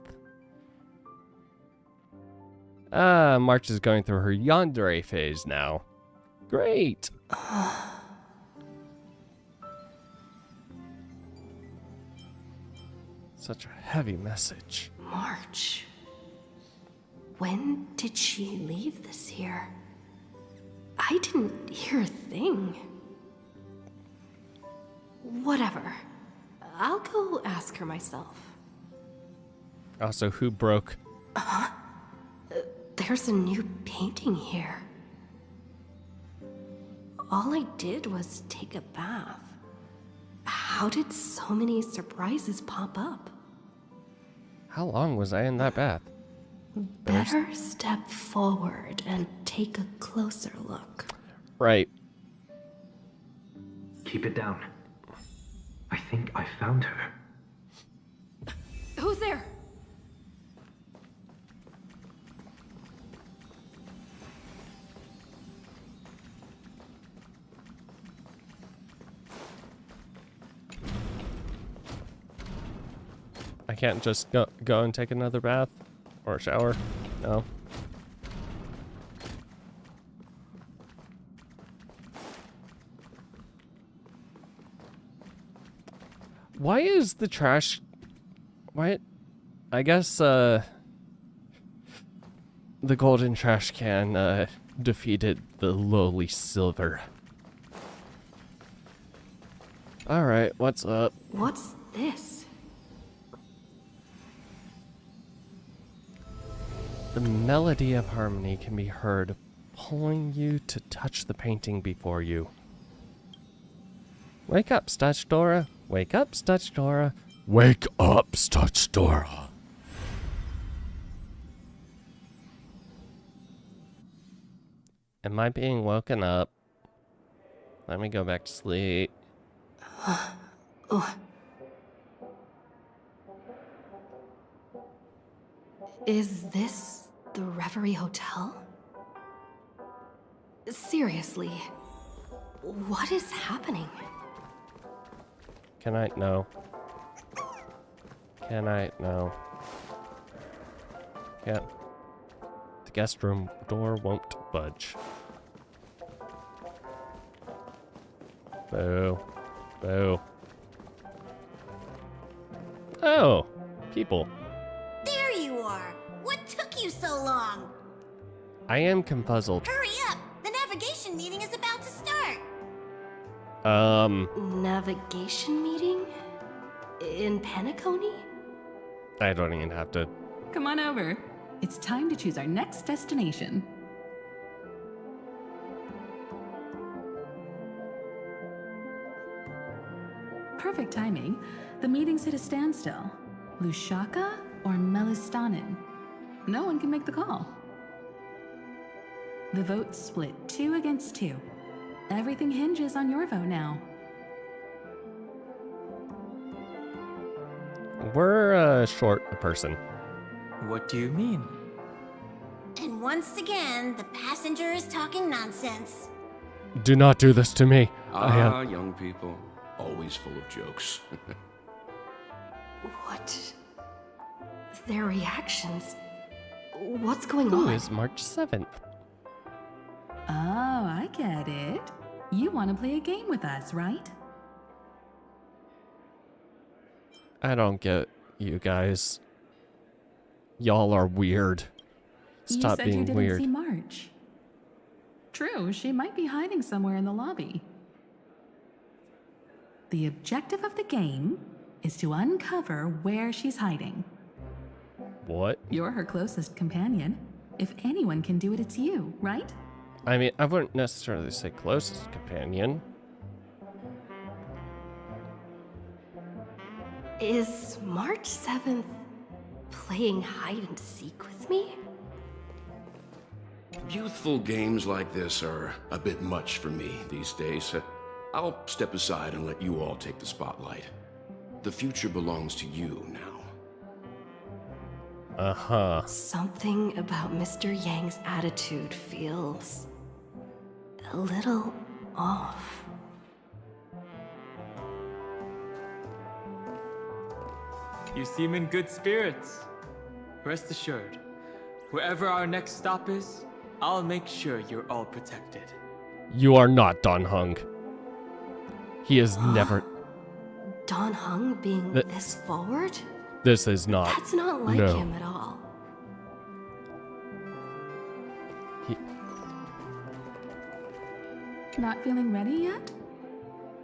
March is going through her yandere phase now. Great! Such a heavy message. March. When did she leave this year? I didn't hear a thing. Whatever. I'll go ask her myself. Also, who broke? There's a new painting here. All I did was take a bath. How did so many surprises pop up? How long was I in that bath? Better step forward and take a closer look. Right. Keep it down. I think I found her. Who's there? I can't just go and take another bath or shower. No. Why is the trash... Why... I guess, the golden trash can, defeated the lowly silver. Alright, what's up? What's this? The melody of harmony can be heard, pulling you to touch the painting before you. Wake up, Stutch Dora. Wake up, Stutch Dora. Wake up, Stutch Dora. Am I being woken up? Let me go back to sleep. Is this the Reverie Hotel? Seriously, what is happening? Can I? No. Can I? No. Can't. The guest room door won't budge. Boo. Boo. Oh! People. There you are! What took you so long? I am confuzzled. Hurry up! The navigation meeting is about to start! Navigation meeting? In Penacony? I don't even have to. Come on over. It's time to choose our next destination. Perfect timing. The meeting's at a standstill. Lushaka or Melistanin? No one can make the call. The vote's split 2 against 2. Everything hinges on your vote now. We're short a person. What do you mean? And once again, the passenger is talking nonsense. Do not do this to me. Young people. Always full of jokes. What? Their reactions? What's going Who on? is March 7th? Oh, I get it. You want to play a game with us, right? I don't get you guys. Y'all are weird. Stop you said being you didn't weird. see March. True, she might be hiding somewhere in the lobby. The objective of the game is to uncover where she's hiding. What? You're her closest companion. If anyone can do it, it's you, right? I mean, I wouldn't necessarily say closest companion. Is March 7th playing hide and seek with me? Youthful games like this are a bit much for me these days. I'll step aside and let you all take the spotlight. The future belongs to you now. Uh-huh. Something about Mr. Yang's attitude feels a little off. You seem in good spirits. Rest assured, wherever our next stop is, I'll make sure you're all protected. You are not Don Hung. He is never... Don Hung being this forward? This is not... That's not like no. him at all. Not feeling ready yet?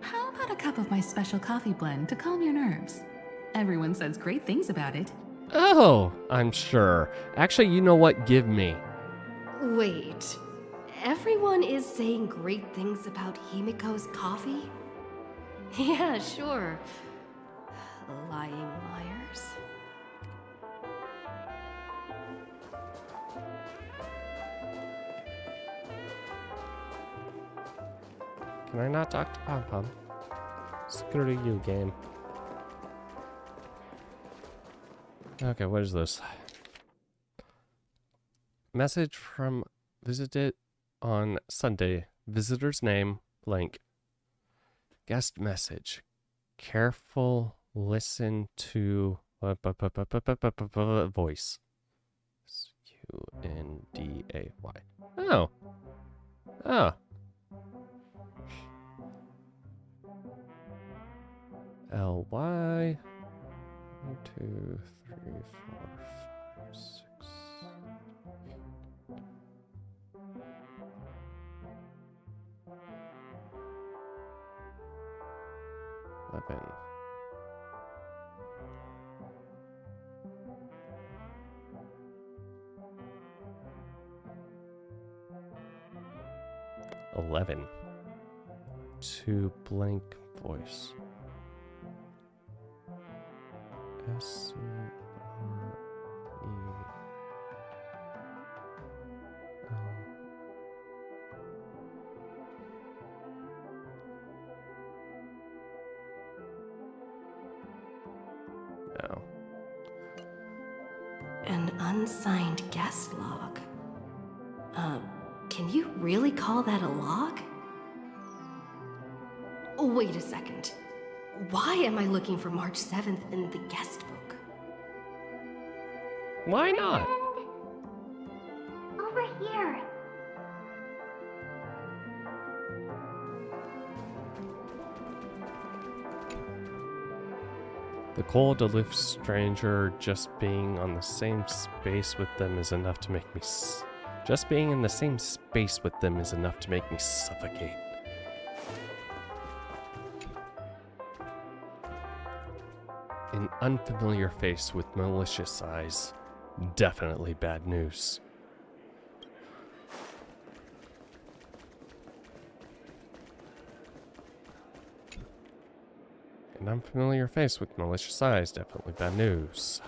How about a cup of my special coffee blend to calm your nerves? Everyone says great things about it. Oh, I'm sure. Actually, you know what? Give me. Wait, everyone is saying great things about Himiko's coffee? Yeah, sure. Lying liars. Can I not talk to Pom Pom? Screw you, game. Okay, what is this? Message from visited on Sunday. Visitor's name, blank. Guest message. Careful listen to voice. U-N-D-A-Y. Oh. Oh. L-Y. 1, 2, 3, 4, 5, 6. 11. To blank voice. No. An unsigned guest log. Can you really call that a log? Wait a second. Why am I looking for March 7th in the guest book? Why not? Over here. The cold, aloof stranger, just being on the same space with them is enough to make me just being in the same space with them is enough to make me suffocate. An unfamiliar face with malicious eyes. Definitely bad news. An unfamiliar face with malicious eyes. Definitely bad news.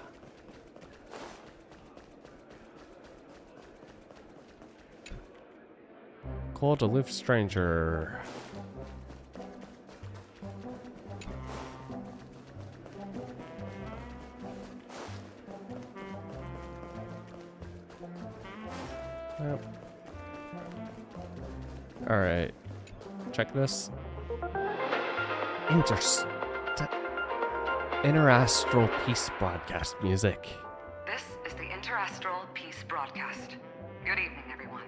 Cold, aloof stranger. Yep. Alright. Check this. Interastral peace broadcast music. This is the Interastral Peace Broadcast. Good evening, everyone.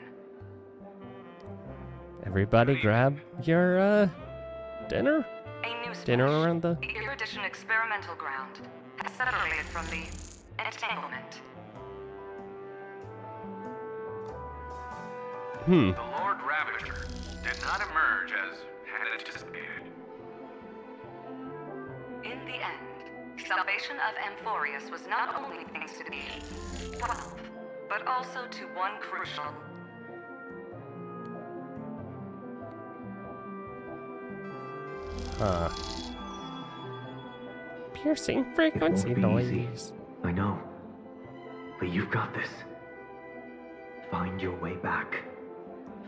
Everybody grab your, dinner? A news Dinner flash. around the... The Erudition experimental ground has separated from the entanglement. The Lord Ravager did not emerge as had anticipated. In the end, salvation of Amphorius was not only thanks to the 12, but also to one crucial... Piercing frequency noise. I know. But you've got this. Find your way back.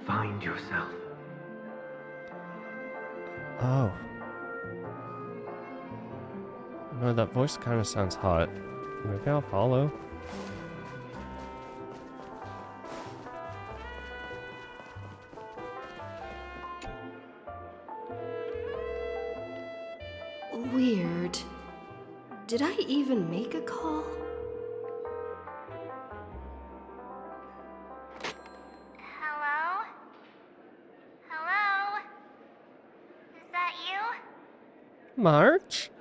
Find yourself. Oh. No, that voice kind of sounds hot. Maybe I'll follow. Weird. Did I even make a call? Hello? Hello? Is that you? March?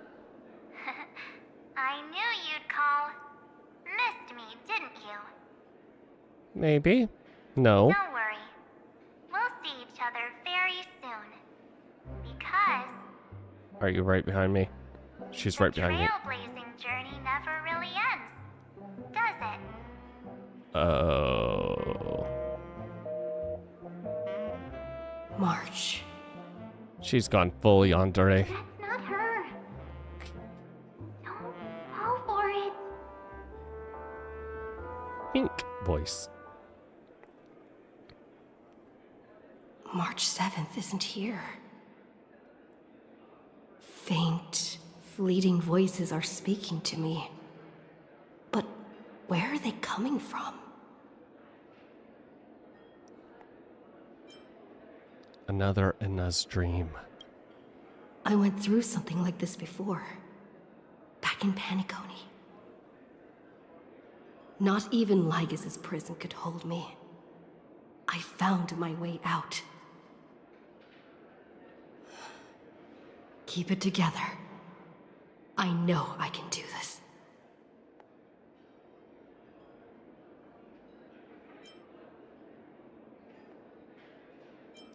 I knew you'd call. Missed me, didn't you? Maybe. No. Don't worry. We'll see each other very soon. Because Are you right behind me? She's right behind me. trailblazing journey never really ends, does it? Oh. March. She's gone full yandere. That's not her. Don't fall for it. Pink voice. March 7th isn't here. Faint, fleeting voices are speaking to me. But where are they coming from? Another Ina's dream. I went through something like this before. Back in Paniconi. Not even Lygus' prison could hold me. I found my way out. Keep it together. I know I can do this.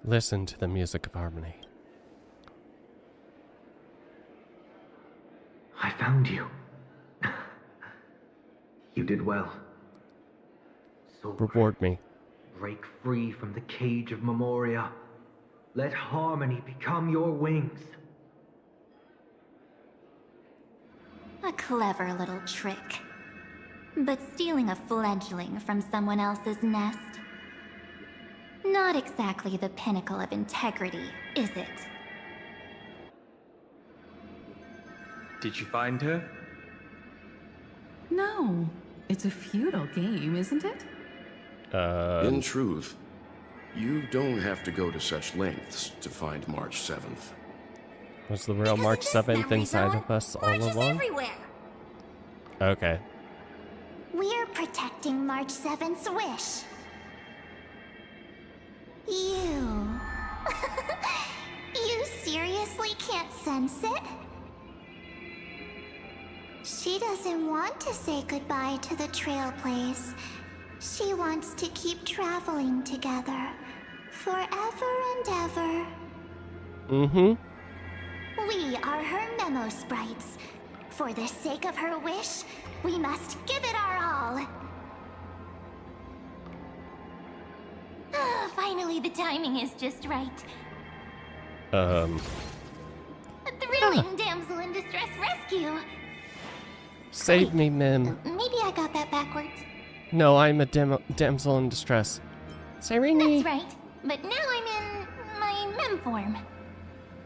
Listen to the music of harmony. I found you. You did well. So Reward me. break free from the cage of Memoria. Let harmony become your wings. A clever little trick. But stealing a fledgling from someone else's nest? Not exactly the pinnacle of integrity, is it? Did you find her? No. It's a futile game, isn't it? In truth, you don't have to go to such lengths to find March 7th. Was the real March 7th inside of us all along? Everywhere. Okay. We're protecting March 7th's wish. You... You seriously can't sense it? She doesn't want to say goodbye to the trail place. She wants to keep traveling together. Forever and ever. Mm-hmm. We are her memo sprites. For the sake of her wish, we must give it our all. Finally, the timing is just right. A thrilling damsel in distress rescue. Save me, Mim. Maybe I got that backwards. No, I'm a damsel in distress. Cyrene! That's right. But now I'm in my mem form.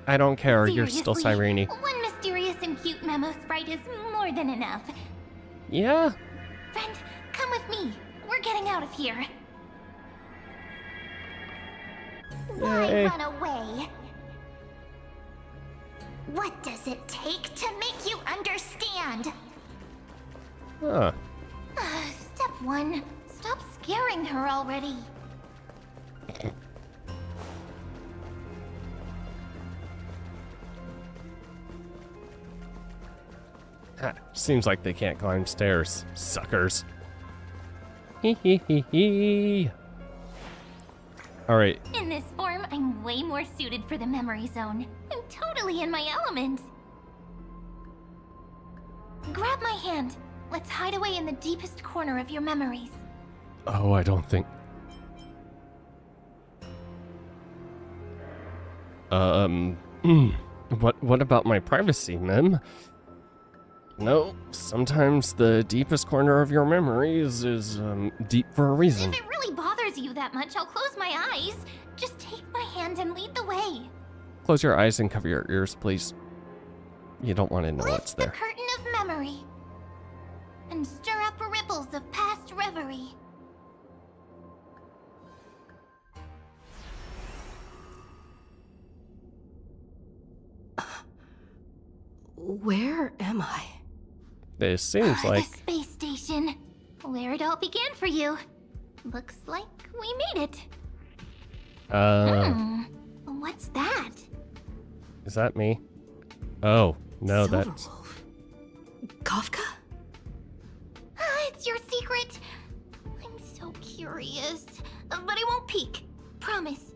I don't care, you're still Seriously, Cyrene. One mysterious and cute memo sprite is more than enough. Yeah? Friend, come with me. We're getting out of here. Why Yay. run away? What does it take to make you understand? Huh. Step 1. Stop scaring her already. Seems like they can't climb stairs. Suckers. Hee hee hee hee. Alright. In this form, I'm way more suited for the memory zone. I'm totally in my element. Grab my hand. Let's hide away in the deepest corner of your memories. Oh, I don't think... What about my privacy, Mem? No, sometimes the deepest corner of your memories is deep for a reason. If it really bothers you that much, I'll close my eyes. Just take my hand and lead the way. Close your eyes and cover your ears, please. You don't want to know what's there. The curtain of memory. And stir up ripples of past reverie. Where am I? This seems like... The space station. Where it all began for you. Looks like we made it. What's that? Is that me? Oh, no, that's... Kafka? It's your secret. I'm so curious. But I won't peek. Promise.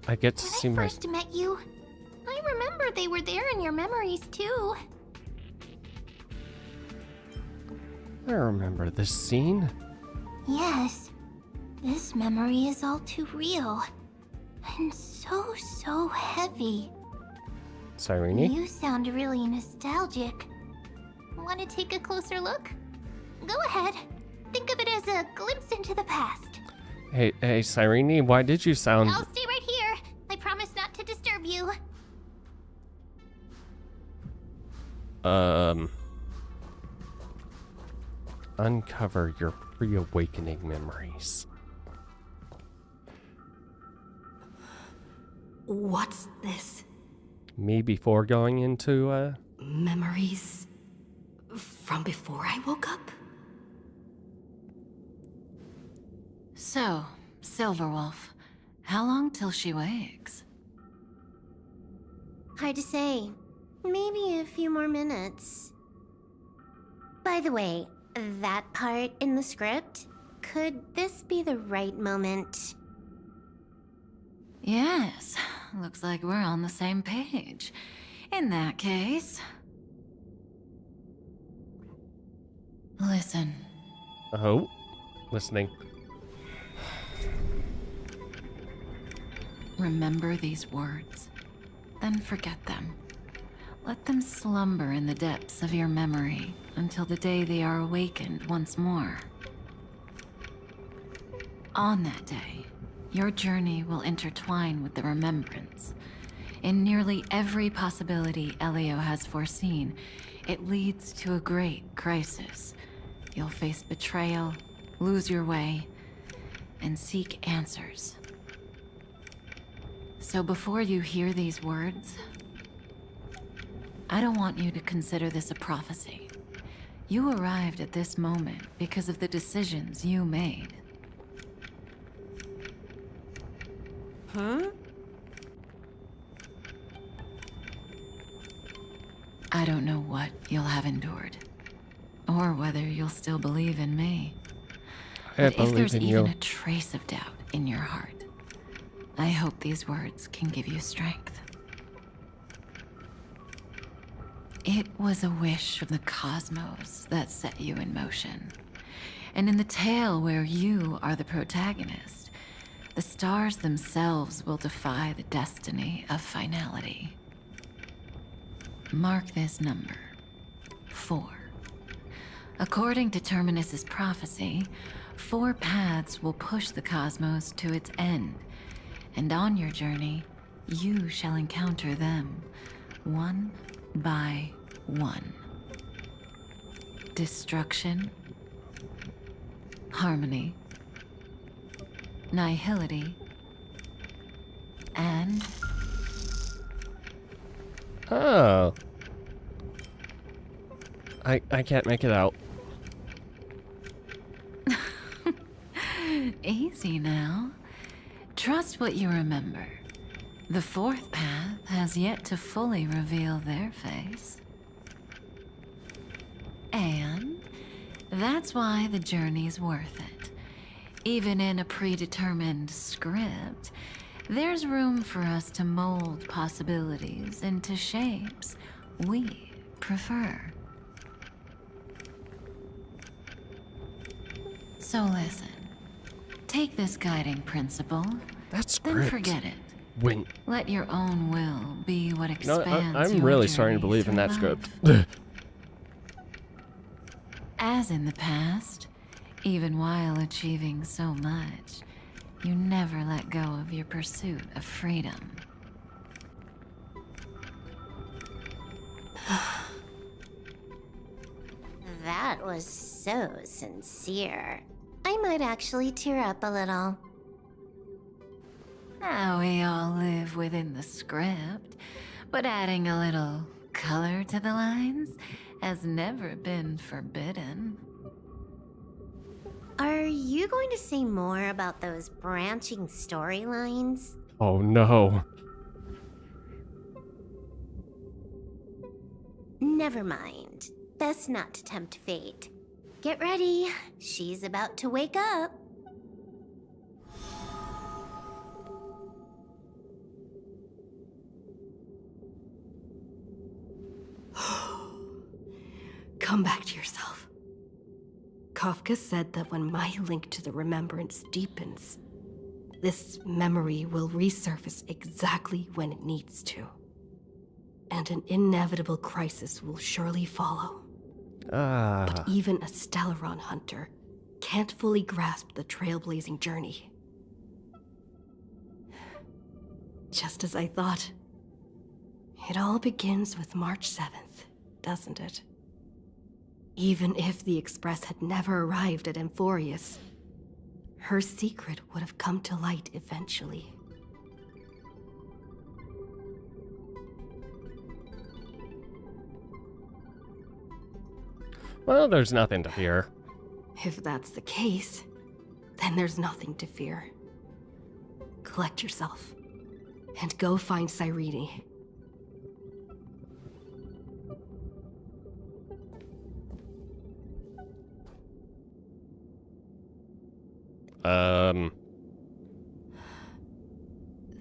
I get to see my... First met you. I remember they were there in your memories too. I remember this scene. Yes. This memory is all too real. And so heavy. Cyrene? You sound really nostalgic. Want to take a closer look? Go ahead. Think of it as a glimpse into the past. Hey, Cyrene, why did you sound... I'll stay right here. I promise not to disturb you. Uncover your pre-awakening memories. What's this? Me before going into, Memories from before I woke up? So, Silverwolf, how long till she wakes? Hard to say. Maybe a few more minutes. By the way, that part in the script, could this be the right moment? Yes, looks like we're on the same page. In that case... Listen. Oh, listening. Remember these words, then forget them. Let them slumber in the depths of your memory until the day they are awakened once more. On that day, your journey will intertwine with the remembrance. In nearly every possibility Elio has foreseen, it leads to a great crisis. You'll face betrayal, lose your way, and seek answers. So before you hear these words, I don't want you to consider this a prophecy. You arrived at this moment because of the decisions you made. Huh? I don't know what you'll have endured, or whether you'll still believe in me. But if there's even a trace of doubt in your heart, I hope these words can give you strength. It was a wish from the cosmos that set you in motion. And in the tale where you are the protagonist, the stars themselves will defy the destiny of finality. Mark this number, 4. According to Terminus's prophecy, 4 paths will push the cosmos to its end, and on your journey, you shall encounter them, one by one. Destruction, harmony, nihility, and... Oh. I can't make it out. Easy now. Trust what you remember. The 4th path has yet to fully reveal their face. And that's why the journey's worth it. Even in a predetermined script, there's room for us to mold possibilities into shapes we prefer. So listen. Take this guiding principle, then forget it. When? Let your own will be what expands I'm your really starting to believe in that journey script. As in the past, even while achieving so much, you never let go of your pursuit of freedom. That was so sincere. I might actually tear up a little. We all live within the script, but adding a little color to the lines has never been forbidden. Are you going to say more about those branching storylines? Oh no. Never mind. Best not to tempt fate. Get ready. She's about to wake up. Come back to yourself. Kafka said that when my link to the remembrance deepens, this memory will resurface exactly when it needs to. And an inevitable crisis will surely follow. But even a Stellaron hunter can't fully grasp the trailblazing journey. Just as I thought. It all begins with March 7th, doesn't it? Even if the Express had never arrived at Amphorius, her secret would have come to light eventually. Well, there's nothing to fear. If that's the case, then there's nothing to fear. Collect yourself, and go find Cyrene.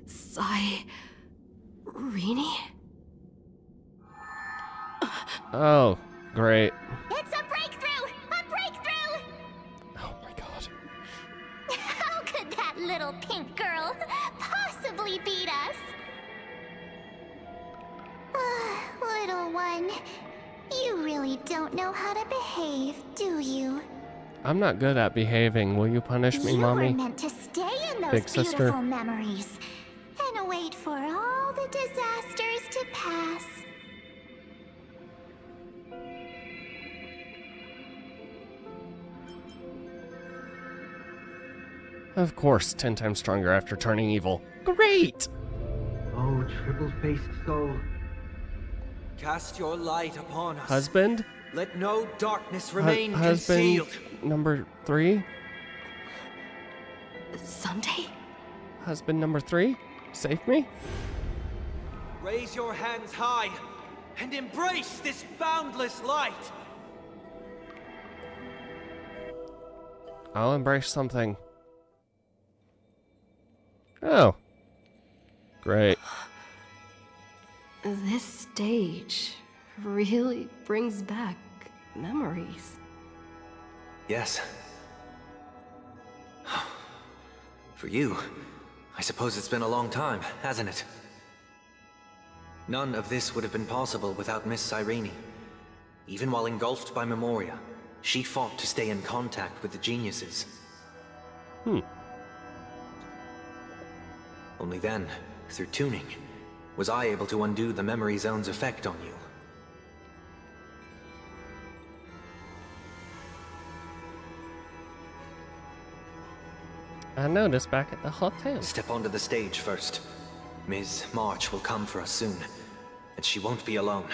Cyrene? Oh, great. It's a breakthrough! A breakthrough! Oh my god. How could that little pink girl possibly beat us? Little one, you really don't know how to behave, do you? I'm not good at behaving. Will you punish me, Mommy? You were meant to stay in those Big sister. beautiful memories and wait for all the disasters to pass. Of course, 10 times stronger after turning evil. Great! Oh, triple-faced soul. Cast your light upon us. Husband? Let no darkness remain husband concealed. number 3? Sunday? Husband number 3? Save me? Raise your hands high and embrace this boundless light. I'll embrace something. Oh. Great. This stage really brings back memories. Yes. For you, I suppose it's been a long time, hasn't it? None of this would have been possible without Miss Cyrene. Even while engulfed by Memoria, she fought to stay in contact with the geniuses. Only then, through tuning, was I able to undo the memory zone's effect on you. I noticed back at the hotel. Step onto the stage first. Ms. March will come for us soon, and she won't be alone.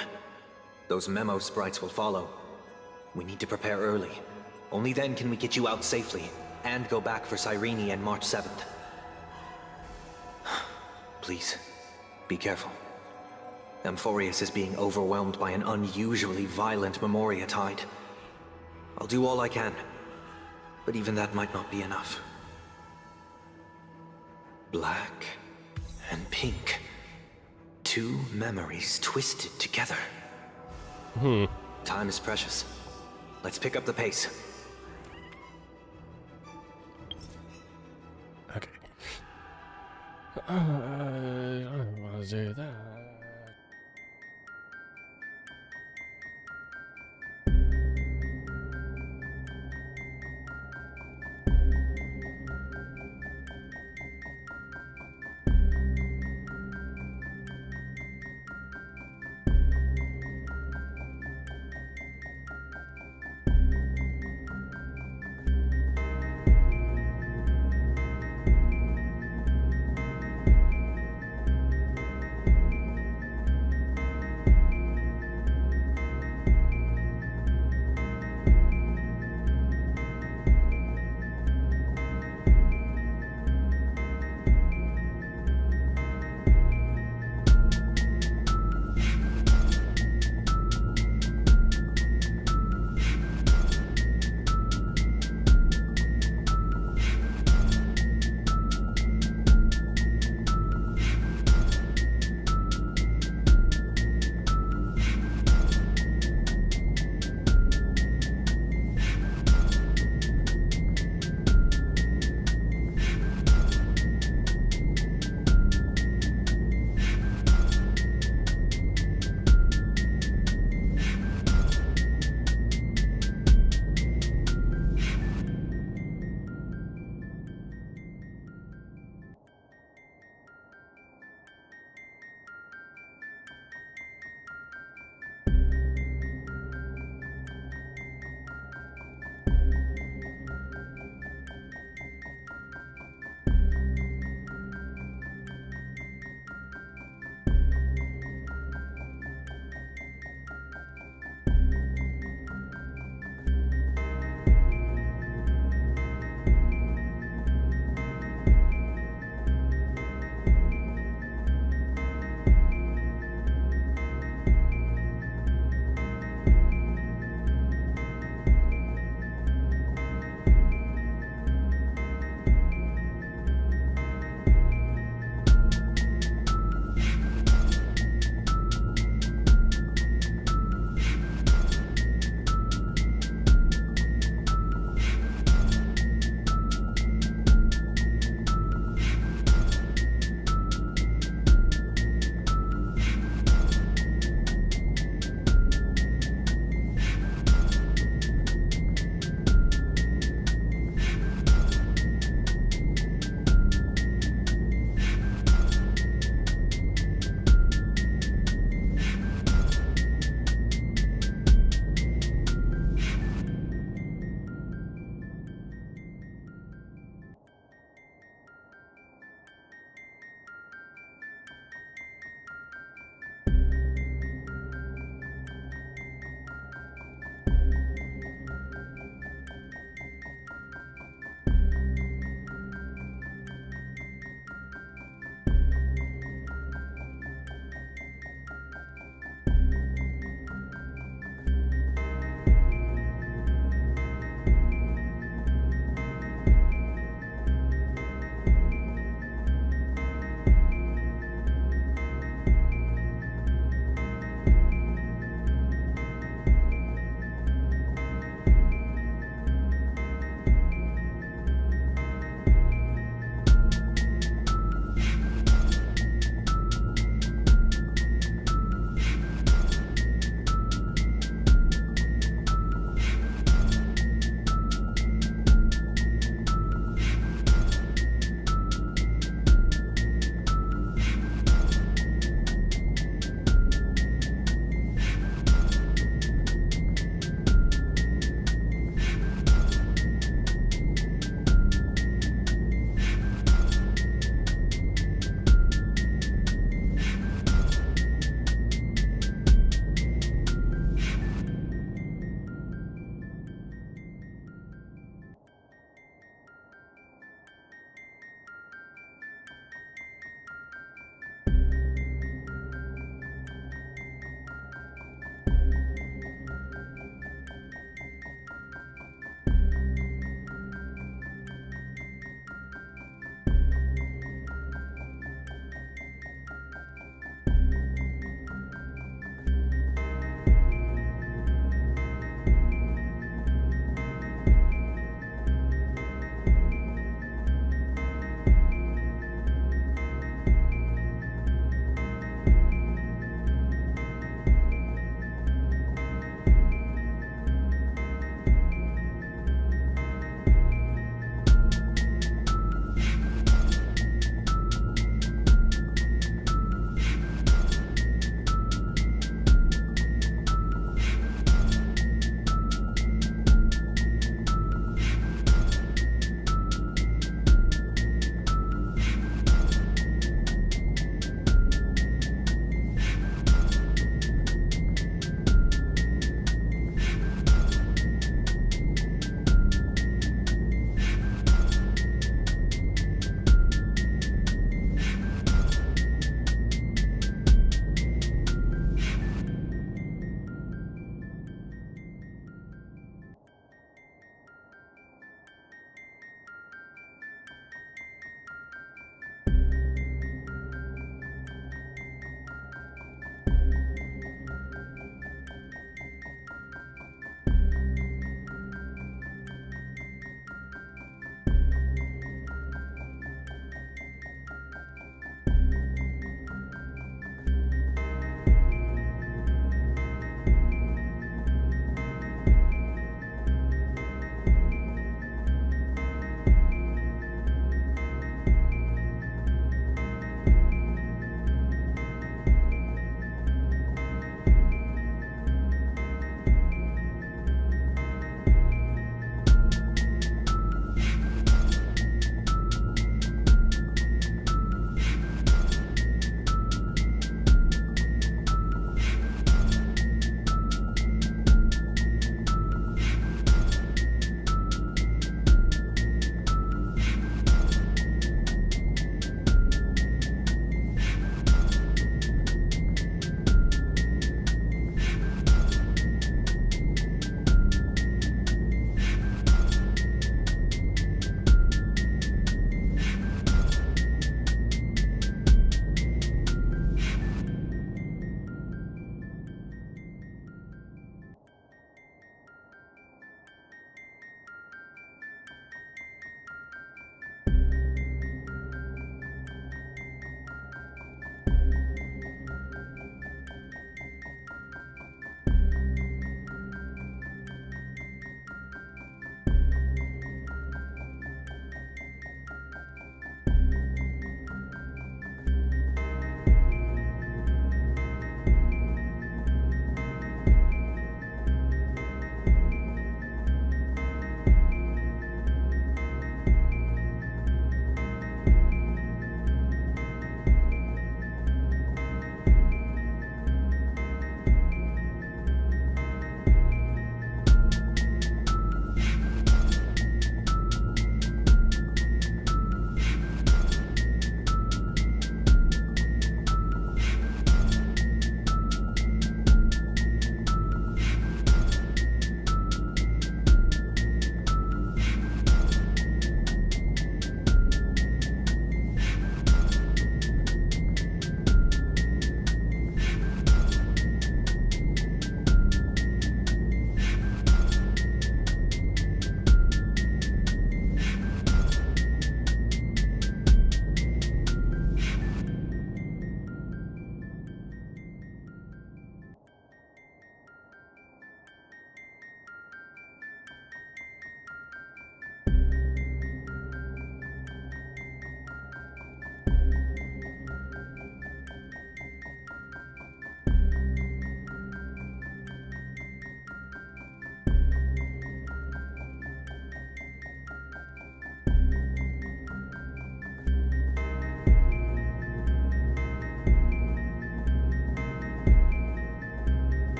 Those memo sprites will follow. We need to prepare early. Only then can we get you out safely, and go back for Cyrene and March 7th. Please, be careful. Amphorius is being overwhelmed by an unusually violent Memoria tide. I'll do all I can, but even that might not be enough. Black and pink. Two memories twisted together. Time is precious. Let's pick up the pace. Okay. I don't want to do that.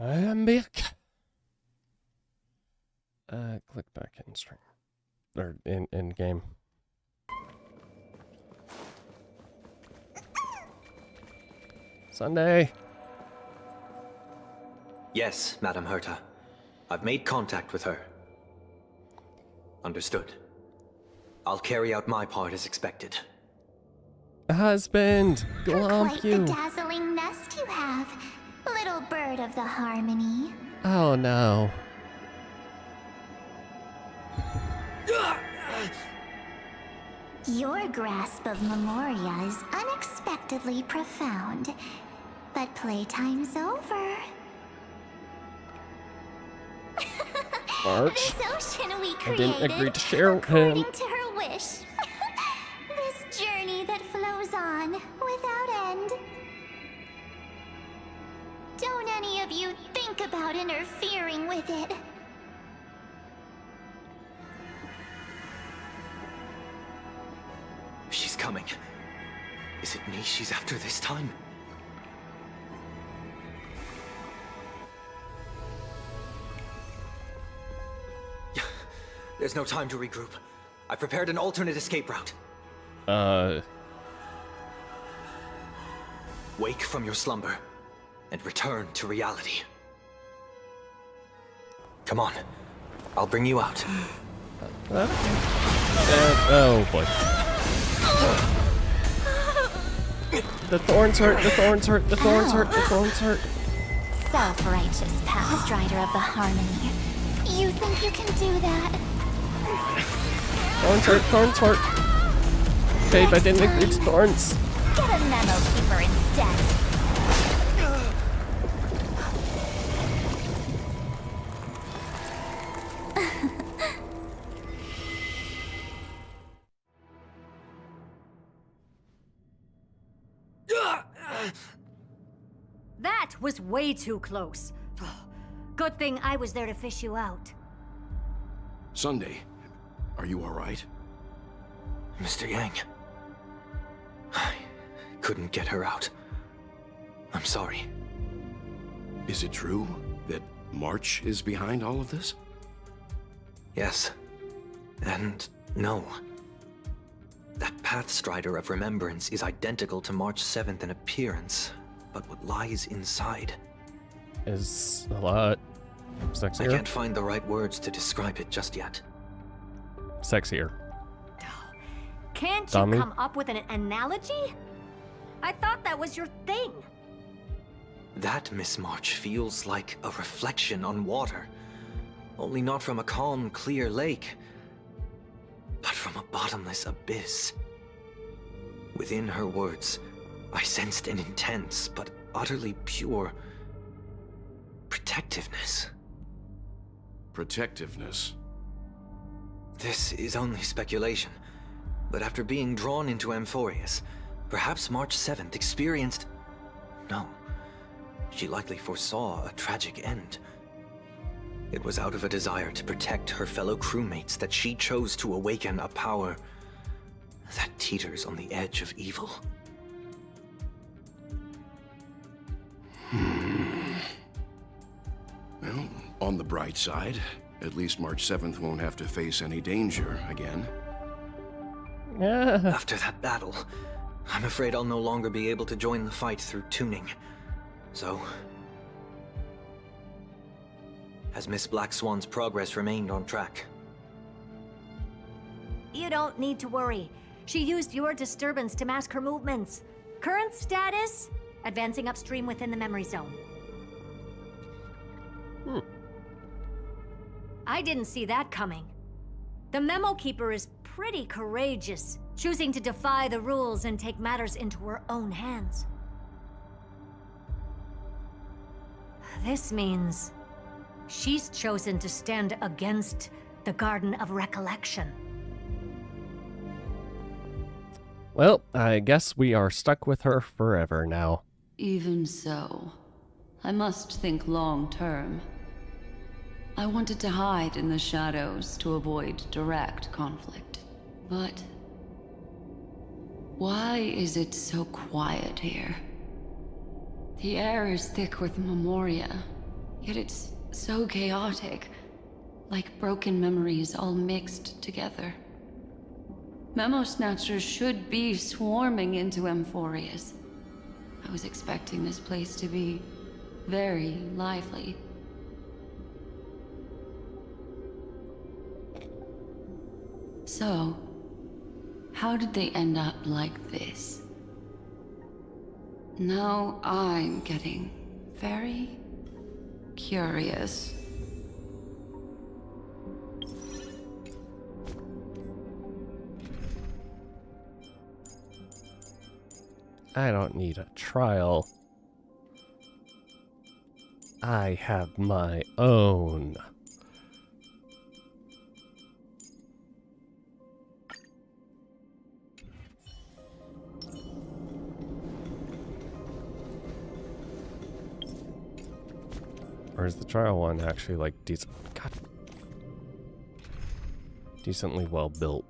I am back. Click back in stream. Or in game. Sunday. Yes, Madam Herta. I've made contact with her. Understood. I'll carry out my part as expected. Husband, Quite glomp you. the dazzling nest you have, little bird of the harmony. Oh no. Your grasp of Memoria is unexpectedly profound, but playtime's over. March. This ocean we I created, didn't agree to share according him. to her wish. This journey that flows on without end. Don't any of you think about interfering with it. She's coming. Is it me she's after this time? There's no time to regroup. I prepared an alternate escape route. Wake from your slumber and return to reality. Come on. I'll bring you out. Oh boy. The thorns hurt, the thorns hurt, the thorns hurt, the thorns hurt. Self-righteous past rider of the harmony. You think you can do that? Thorns hurt, thorns hurt. Babe, I didn't agree to thorns. Get a memo keeper instead. That was way too close. Good thing I was there to fish you out. Sunday, are you alright? Mr. Yang. I couldn't get her out. I'm sorry. Is it true that March is behind all of this? Yes. And no. That Pathstrider of Remembrance is identical to March 7th in appearance, but what lies inside is a lot sexier. I can't find the right words to describe it just yet. Sexier. Can't you Tommy? come up with an analogy? I thought that was your thing. That, Miss March, feels like a reflection on water. Only not from a calm, clear lake, but from a bottomless abyss. Within her words, I sensed an intense but utterly pure protectiveness. Protectiveness? This is only speculation, but after being drawn into Amphorius, perhaps March 7th experienced... No, she likely foresaw a tragic end. It was out of a desire to protect her fellow crewmates that she chose to awaken a power that teeters on the edge of evil. Well, on the bright side, at least March 7th won't have to face any danger again. After that battle, I'm afraid I'll no longer be able to join the fight through tuning. So... has Miss Black Swan's progress remained on track? You don't need to worry. She used your disturbance to mask her movements. Current status? Advancing upstream within the memory zone. I didn't see that coming. The Memo Keeper is pretty courageous, choosing to defy the rules and take matters into her own hands. This means she's chosen to stand against the Garden of Recollection. Well, I guess we are stuck with her forever now. Even so, I must think long term. I wanted to hide in the shadows to avoid direct conflict. But why is it so quiet here? The air is thick with Memoria, Yet it's so chaotic, like broken memories all mixed together. Memo snatchers should be swarming into Amphorius. I was expecting this place to be very lively. So, how did they end up like this? Now I'm getting very curious. I don't need a trial. I have my own. Or is the trial one actually like decently well built?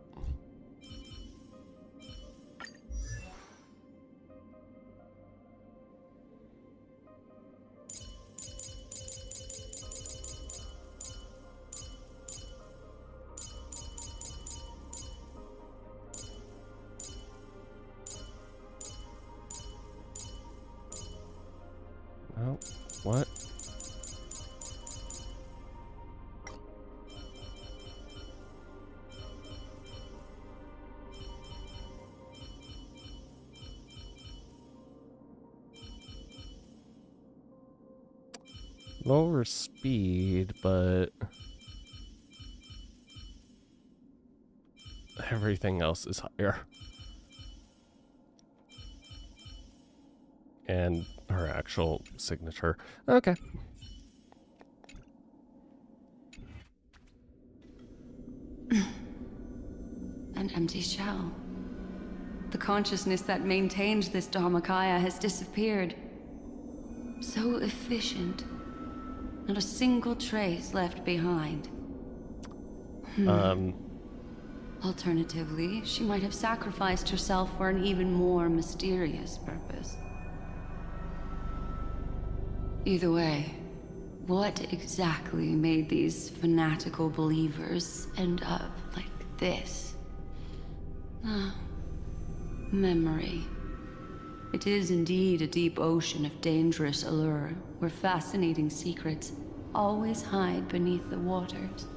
Oh, what? Lower speed, but everything else is higher. And her actual signature. Okay. An empty shell. The consciousness that maintained this Dharmakaya has disappeared. So efficient. Not a single trace left behind. Alternatively, she might have sacrificed herself for an even more mysterious purpose. Either way, what exactly made these fanatical believers end up like this? Memory. It is indeed a deep ocean of dangerous allure, where fascinating secrets always hide beneath the waters.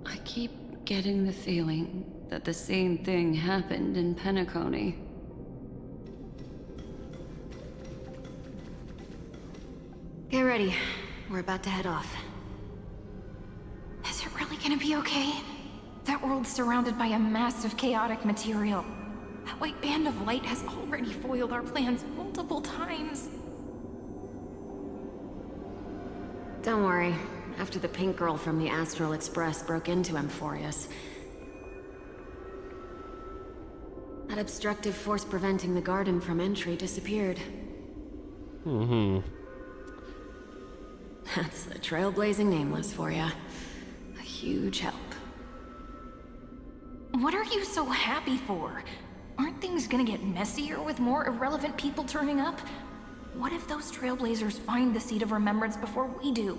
I keep getting the feeling that the same thing happened in Penacony. Get ready. We're about to head off. Is it really gonna be okay? That world's surrounded by a massive chaotic material. That white band of light has already foiled our plans multiple times. Don't worry. After the pink girl from the Astral Express broke into Amphorius, that obstructive force preventing the garden from entry disappeared. That's the trailblazing nameless for ya. A huge help. What are you so happy for? Aren't things gonna get messier with more irrelevant people turning up? What if those trailblazers find the Seat of Remembrance before we do?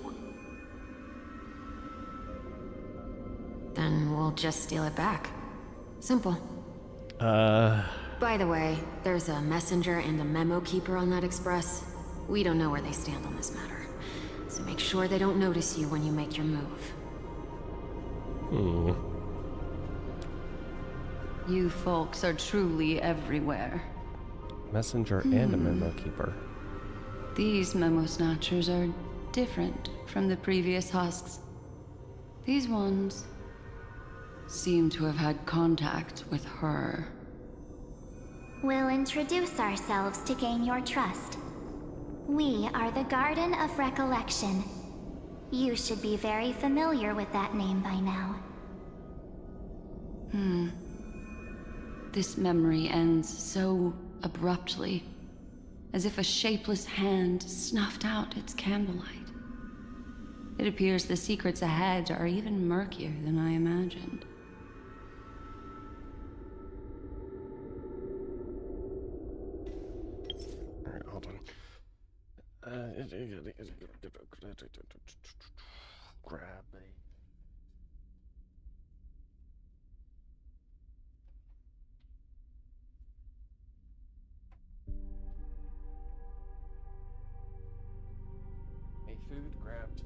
Then we'll just steal it back. Simple. By the way, there's a messenger and a memo keeper on that express. We don't know where they stand on this matter. So make sure they don't notice you when you make your move. You folks are truly everywhere. Messenger and a memo keeper. These memo snatchers are different from the previous husks. These ones seem to have had contact with her. We'll introduce ourselves to gain your trust. We are the Garden of Recollection. You should be very familiar with that name by now. This memory ends so abruptly, as if a shapeless hand snuffed out its candlelight. It appears the secrets ahead are even murkier than I imagined. Alright, hold on. Grab me. A food grabbed.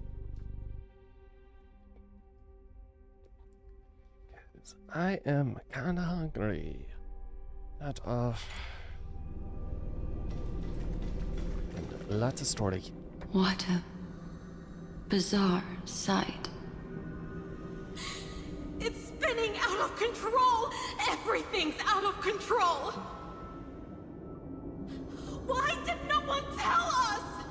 'Cause I am kinda hungry. Not off. And lots of story. What a bizarre sight. It's spinning out of control! Everything's out of control! Why did no one tell us?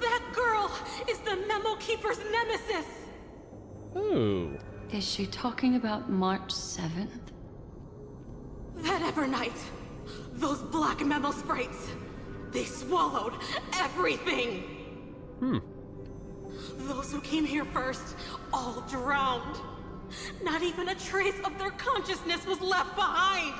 That girl is the Memo Keeper's nemesis! Ooh. Is she talking about March 7th? That Evernight! Those black Memo sprites! They swallowed everything! Those who came here first, all drowned. Not even a trace of their consciousness was left behind!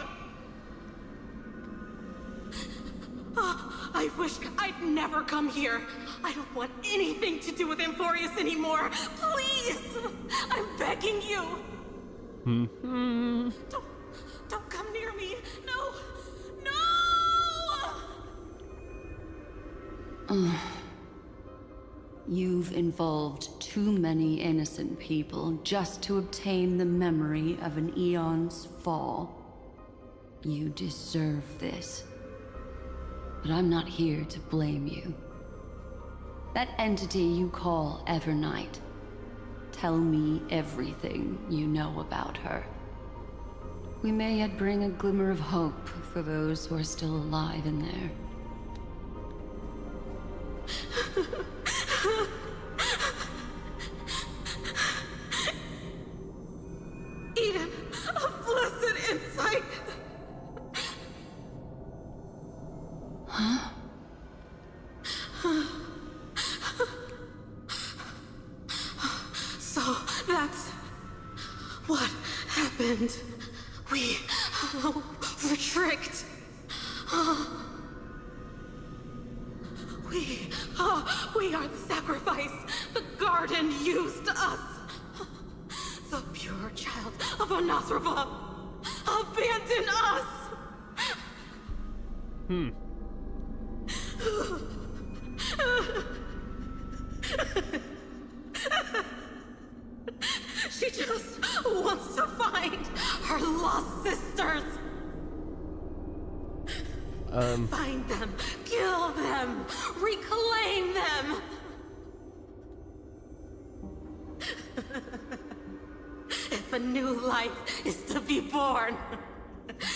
I wish I'd never come here. I don't want anything to do with Amphorius anymore. Please! I'm begging you! Don't come near me! No! No! You've involved too many innocent people just to obtain the memory of an eon's fall. You deserve this. But I'm not here to blame you. That entity you call Evernight. Tell me everything you know about her. We may yet bring a glimmer of hope for those who are still alive in there. Eden, a blessed insight! Huh? So that's what happened. We were tricked. We are the sacrifice. The garden used us. The pure child of Anathrava abandoned us. She just wants to find her lost sisters. Find them, kill them, reclaim them. If a new life is to be born,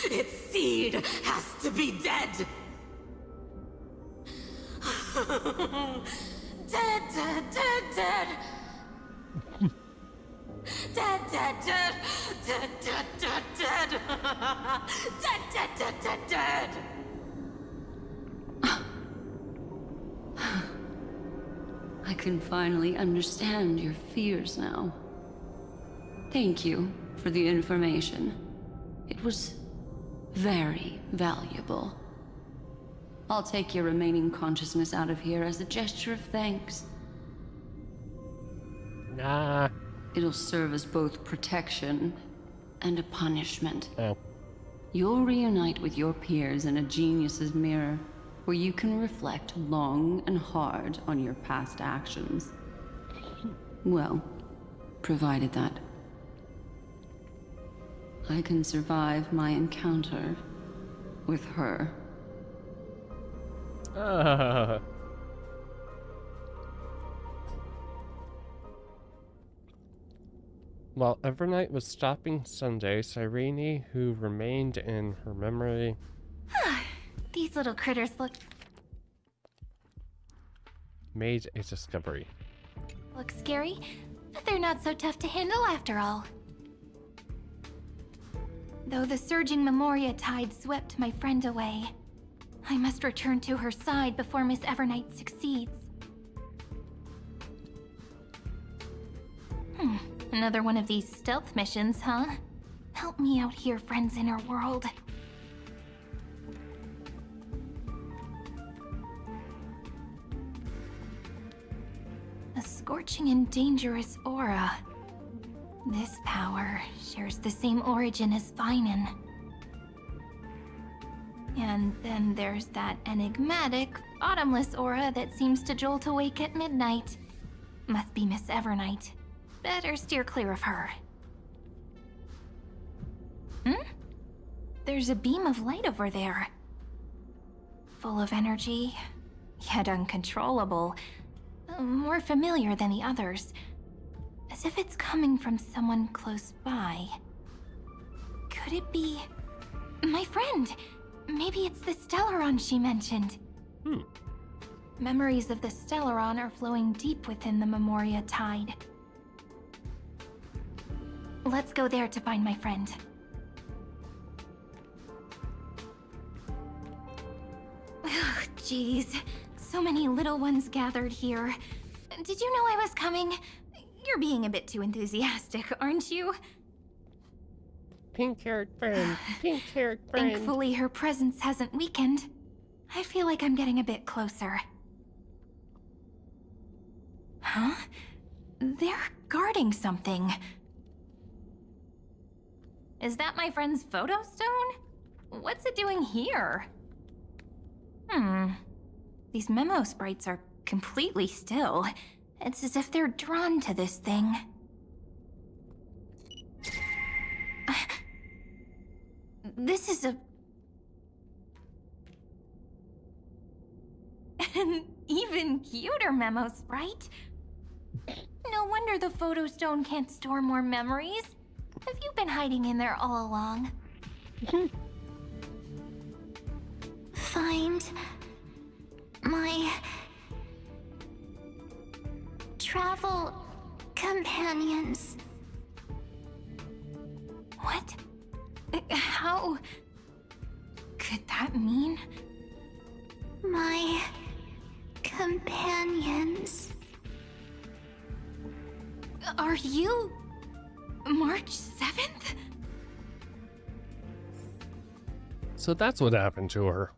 its seed has to be dead. Dead, dead, dead, dead. Dead, dead, dead, dead, dead, dead, dead. Dead, dead, dead, dead, dead. I can finally understand your fears now. Thank you for the information. It was very valuable. I'll take your remaining consciousness out of here as a gesture of thanks. Nah. It'll serve as both protection and a punishment. Oh. You'll reunite with your peers in a genius's mirror, where you can reflect long and hard on your past actions. Well, provided that I can survive my encounter with her. While Evernight was stopping Sunday, Cyrene, who remained in her memory... These little critters look a discovery. scary, but they're not so tough to handle after all. Though the surging Memoria tide swept my friend away, I must return to her side before Miss Evernight succeeds. Another one of these stealth missions, huh? Help me out here, friends in her world. touching and dangerous aura. This power shares the same origin as Finan. And then there's that enigmatic, bottomless aura that seems to jolt awake at midnight. Must be Miss Evernight. Better steer clear of her. There's a beam of light over there. Full of energy, yet uncontrollable. More familiar than the others. As if it's coming from someone close by. Could it be... my friend? Maybe it's the Stellaron she mentioned. Memories of the Stellaron are flowing deep within the Memoria Tide. Let's go there to find my friend. Jeez, so many little ones gathered here. Did you know I was coming? You're being a bit too enthusiastic, aren't you? Pink-haired friend, pink-haired friend. Thankfully, her presence hasn't weakened. I feel like I'm getting a bit closer. Huh? They're guarding something. Is that my friend's photo stone? What's it doing here? These memo sprites are completely still. It's as if they're drawn to this thing. This is an even cuter memo sprite. No wonder the photo stone can't store more memories. Have you been hiding in there all along? Find my travel companions. What? How could that mean? My companions. Are you March 7th? So that's what happened to her.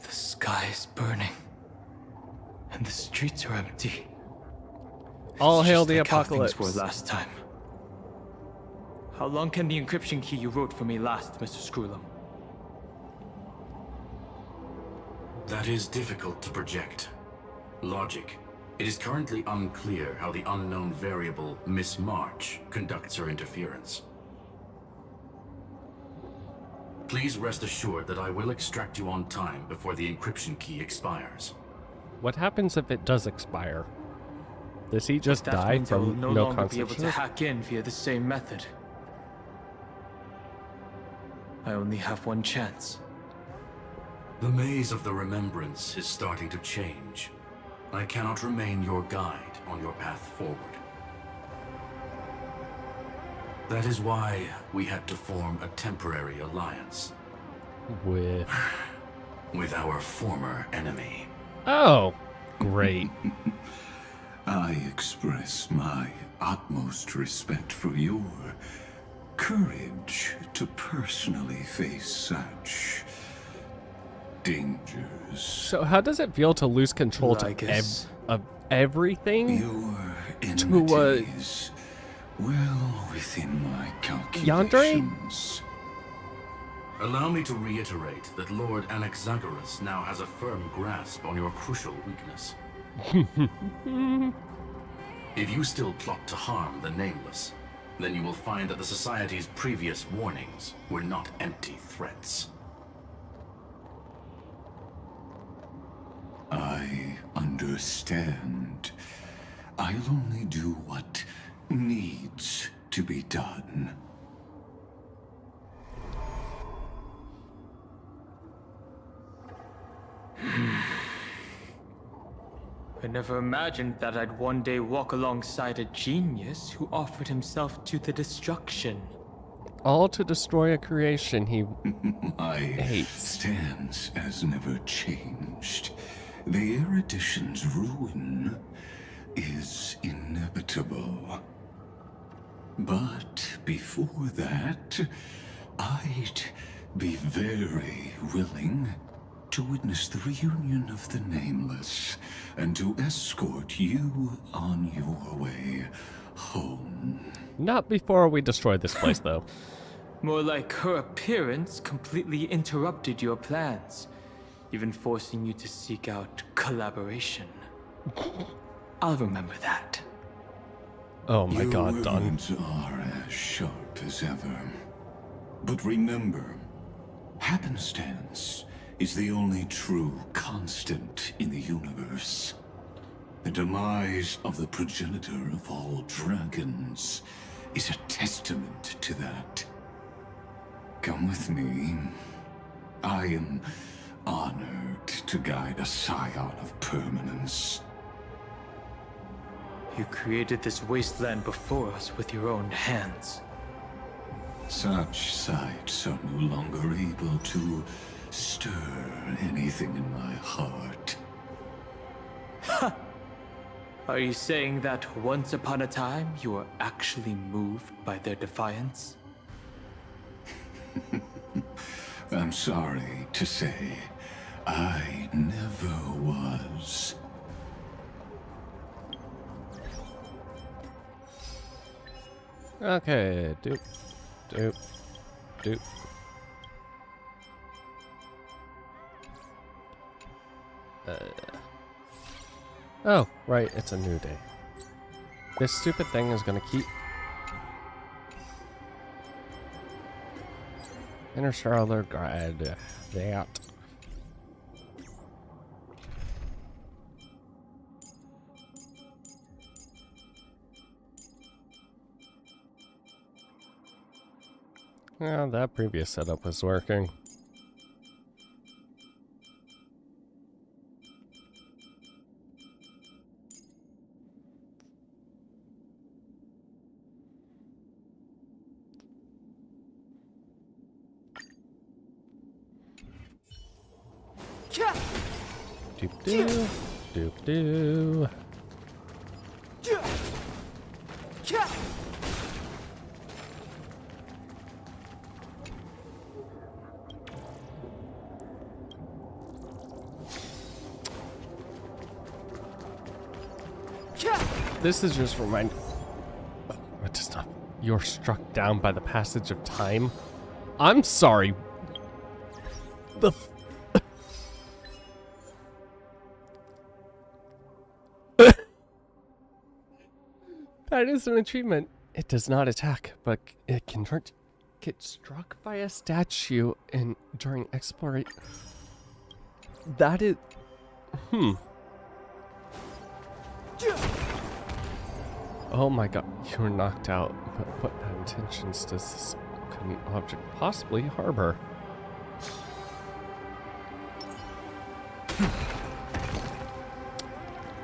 The sky is burning, and the streets are empty. All hail the Just like how apocalypse. things were last time. How long can the encryption key you wrote for me last, Mr. Screwlam? That is difficult to project. Logic. It is currently unclear how the unknown variable, Miss March, conducts her interference. Please rest assured that I will extract you on time before the encryption key expires. What happens if it does expire? Does he just That die means I will from no no longer be able to consciousness? hack in via the same method. I only have one chance. The maze of the remembrance is starting to change. I cannot remain your guide on your path forward. That is why we had to form a temporary alliance. With our former enemy. Oh, great. I express my utmost respect for your courage to personally face such dangers. So how does it feel to lose control of everything? Your To enmities, well within my calculations. Allow me to reiterate that Lord Anaxagoras now has a firm grasp on your crucial weakness. If you still plot to harm the Nameless, then you will find that the Society's previous warnings were not empty threats. I understand. I'll only do what needs to be done. I never imagined that I'd one day walk alongside a genius who offered himself to the destruction. All to destroy a creation he My hates. stance has never changed. The erudition's ruin is inevitable. But before that, I'd be very willing to witness the reunion of the Nameless, and to escort you on your way home. Not before we destroy this place, though. More like her appearance completely interrupted your plans, even forcing you to seek out collaboration. I'll remember that. Oh my god, Don. Your words are as sharp as ever. But remember, happenstance is the only true constant in the universe. The demise of the progenitor of all dragons is a testament to that. Come with me. I am honored to guide a scion of permanence. You created this wasteland before us with your own hands. Such sights are no longer able to stir anything in my heart. Ha! Are you saying that once upon a time you were actually moved by their defiance? I'm sorry to say, I never was. Okay, doop, doop, doop. Oh, right, it's a new day. This stupid thing is gonna keep... Interstellar grad. That. Yeah, that previous setup was working. Doop doo, doop doo. This is just remind. What does not? You're struck down by the passage of time. I'm sorry. The. That is an achievement. It does not attack, but it can get struck by a statue and during exploration. That is. Oh my god, you were knocked out. But what intentions does this object possibly harbor?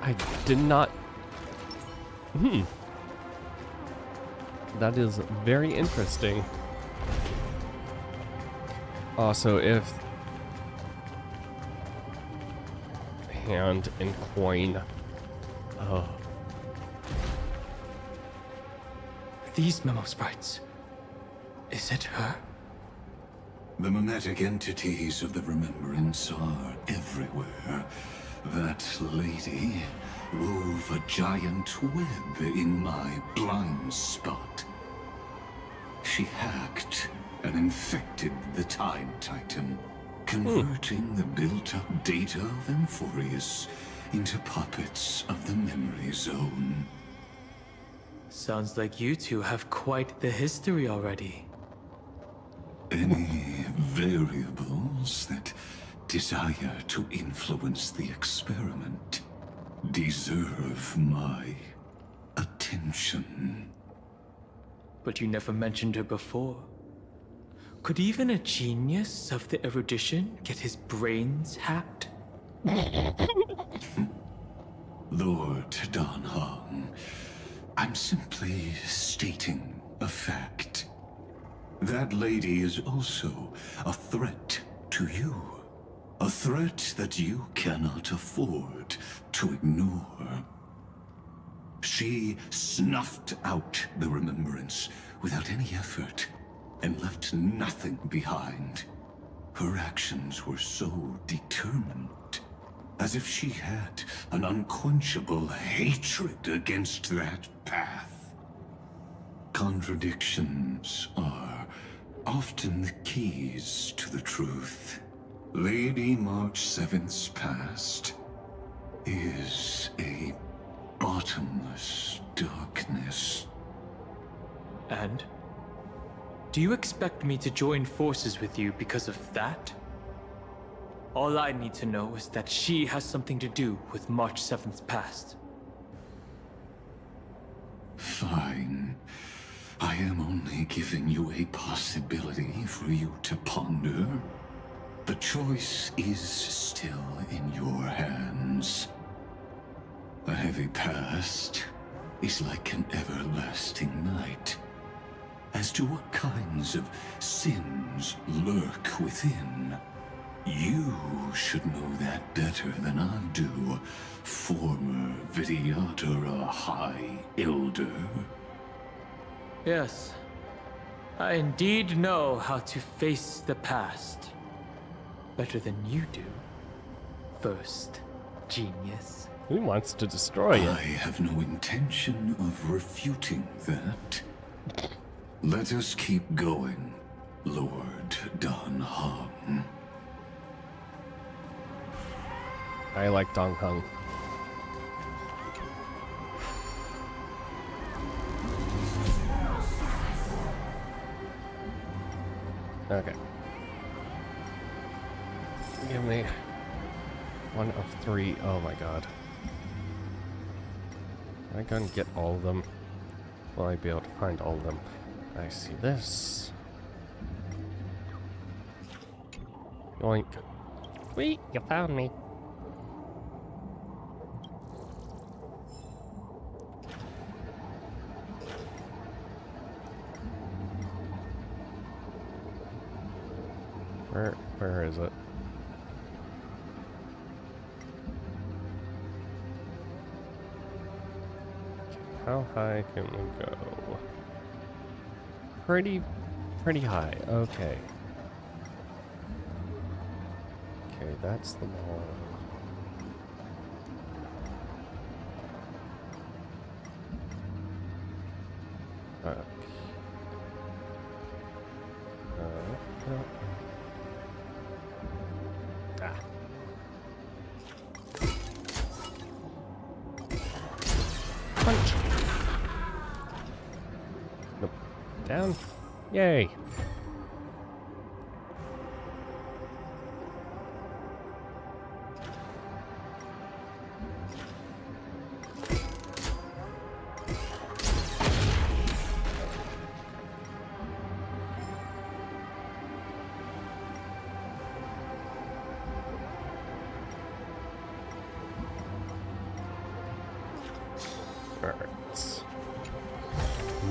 I did not. That is very interesting. Also, if hand and coin. Oh. These memo sprites. Is it her? The mimetic entities of the remembrance are everywhere. That lady wove a giant web in my blind spot. She hacked and infected the Time Titan, converting the built-up data of Amphorius into puppets of the memory zone. Sounds like you two have quite the history already. Any variables that desire to influence the experiment deserve my attention. But you never mentioned her before. Could even a genius of the erudition get his brains hacked? Lord Dan Heng, I'm simply stating a fact. That lady is also a threat to you. A threat that you cannot afford to ignore. She snuffed out the remembrance without any effort and left nothing behind. Her actions were so determined, as if she had an unquenchable hatred against that path. Contradictions are often the keys to the truth. Lady March 7th's past is a bottomless darkness. And? Do you expect me to join forces with you because of that? All I need to know is that she has something to do with March 7th's past. Fine. I am only giving you a possibility for you to ponder. The choice is still in your hands. A heavy past is like an everlasting night. As to what kinds of sins lurk within, you should know that better than I do, former Vtiber High Elder. Yes, I indeed know how to face the past. Better than you do, first genius. Who wants to destroy it? I have no intention of refuting that. Let us keep going, Lord Dan Heng. I like Dong Hung. Okay. Give me one of 3. Oh my god. Am I gonna get all of them? Will I be able to find all of them? I see this. Yoink. Wait, you found me. Where is it? How high can we go? Pretty high. Okay. Okay, that's the wall. Punch. Nope. Down. Yay.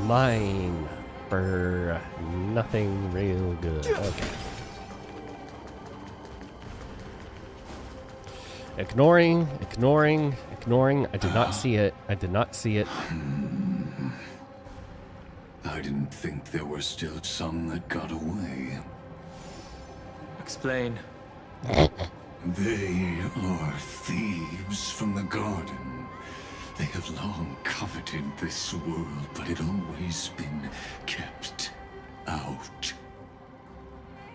Mine for nothing real good. Okay. Ignoring. I did not see it. I didn't think there were still some that got away. Explain. They are thieves from the garden. They have long coveted this world, but it always been kept out.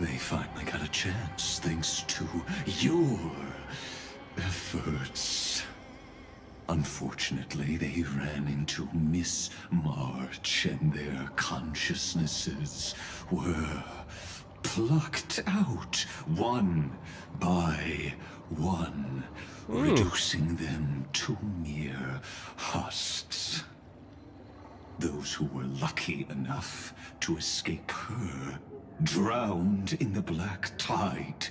They finally got a chance thanks to your efforts. Unfortunately, they ran into Miss March, and their consciousnesses were plucked out one by one, reducing them to mere husks. Those who were lucky enough to escape her drowned in the black tide,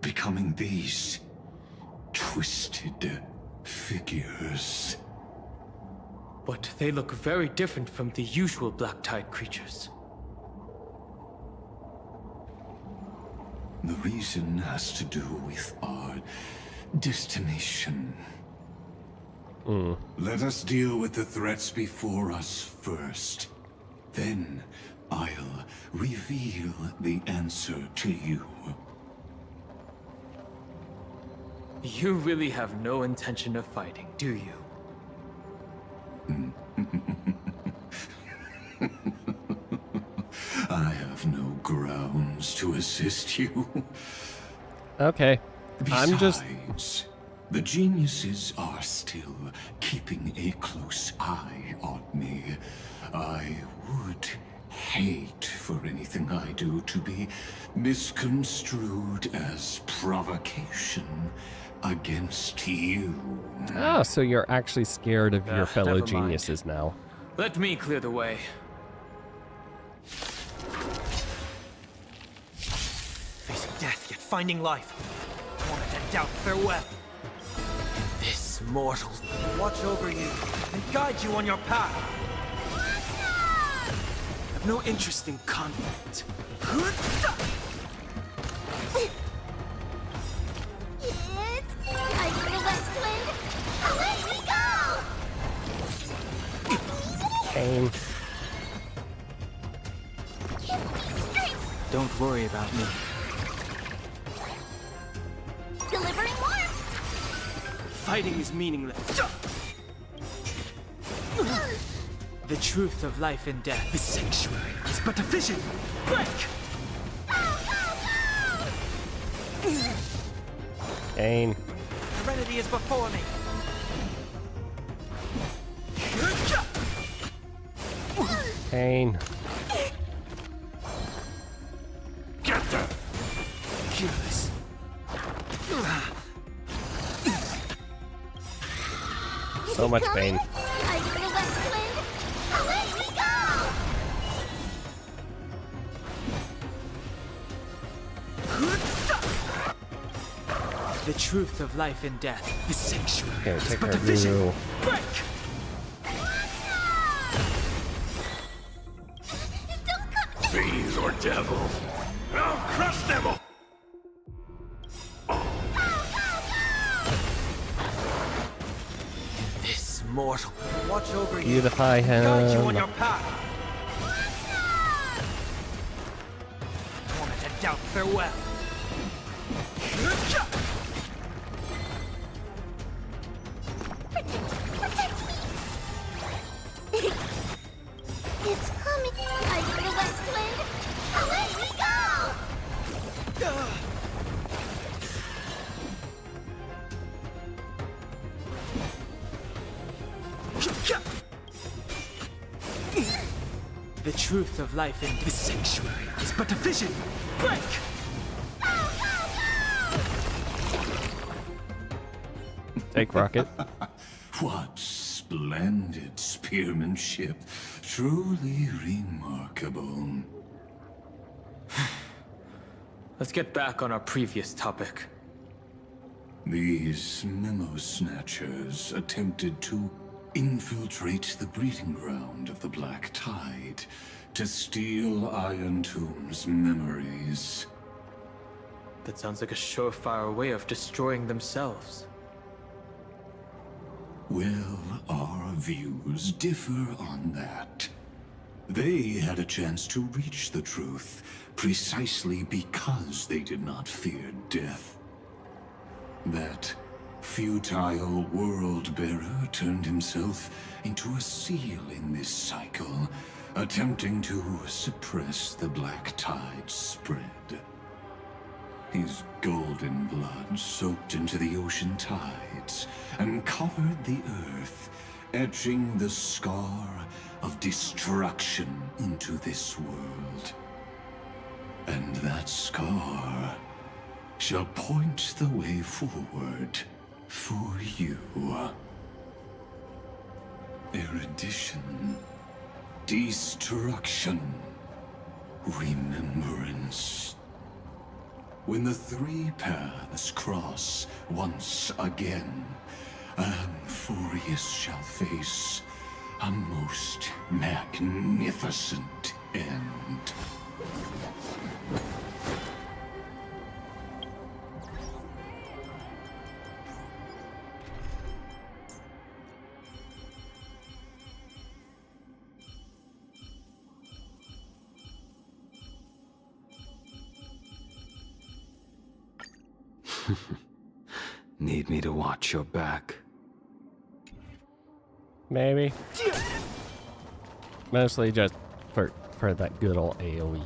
becoming these twisted figures. But they look very different from the usual black tide creatures. The reason has to do with our destination. Let us deal with the threats before us first. Then I'll reveal the answer to you. You really have no intention of fighting, do you? I have no grounds to assist you. Okay. Besides, the geniuses are still keeping a close eye on me. I would hate for anything I do to be misconstrued as provocation against you. Ah, so you're actually scared of your fellow never mind. geniuses now. Let me clear the way. Facing death, yet finding life. Torment and doubt, farewell. This mortal Watch over you and guide you on your path. have no interest in conflict. It's time for the West Wind. Away we go! Pain. Don't worry about me. Delivering warmth. Fighting is meaningless. The truth of life and death. The sanctuary is but a vision. Break! Pain. Serenity is before me. Pain. Get them! Careless. So much pain. Time for the West Wind. Away we go! The truth of life and death. The sanctuary Okay, is take but care a of vision. you. Break! Fiends or devil. I'll crush them all. This mortal. Watch over you. Beautify him. Guide you on your path. Torment and doubt, farewell. It's coming. Time for the West Wind. Away we go! The truth of life and the sanctuary is but a vision. Break! Take Rocket. What splendid spearmanship. Truly remarkable. Let's get back on our previous topic. These memo snatchers attempted to infiltrate the breeding ground of the Black Tide to steal Iron Tomb's memories. That sounds like a surefire way of destroying themselves. Well, our views differ on that. They had a chance to reach the truth precisely because they did not fear death. That futile world-bearer turned himself into a seal in this cycle, attempting to suppress the Black Tide's spread. His golden blood soaked into the ocean tides and covered the earth, etching the scar of destruction into this world. And that scar shall point the way forward for you. Erudition, destruction, remembrance. When the three paths cross once again, Amphorius shall face a most magnificent end. Need me to watch your back? Maybe. Mostly just for that good old AoE.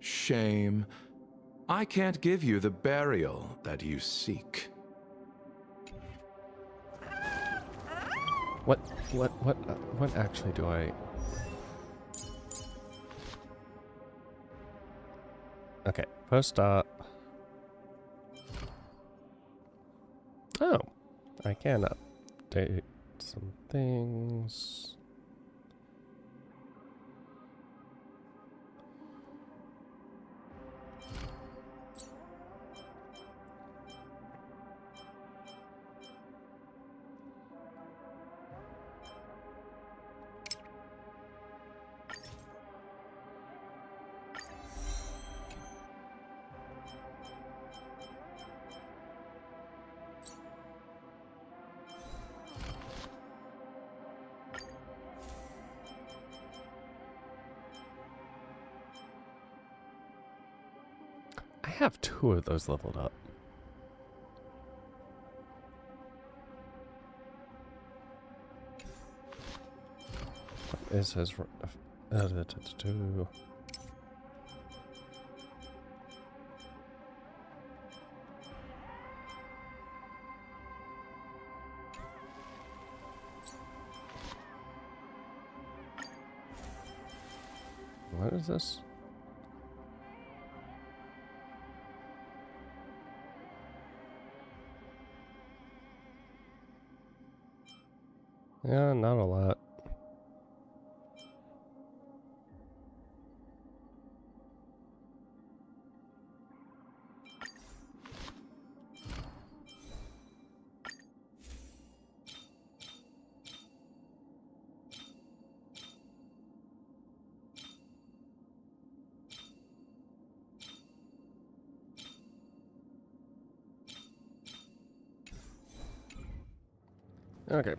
Shame. I can't give you the burial that you seek. What actually do I... Okay, post-op. Oh, I can update some things. I have 2 of those leveled up. What is his... What is this? Yeah, not a lot. Okay.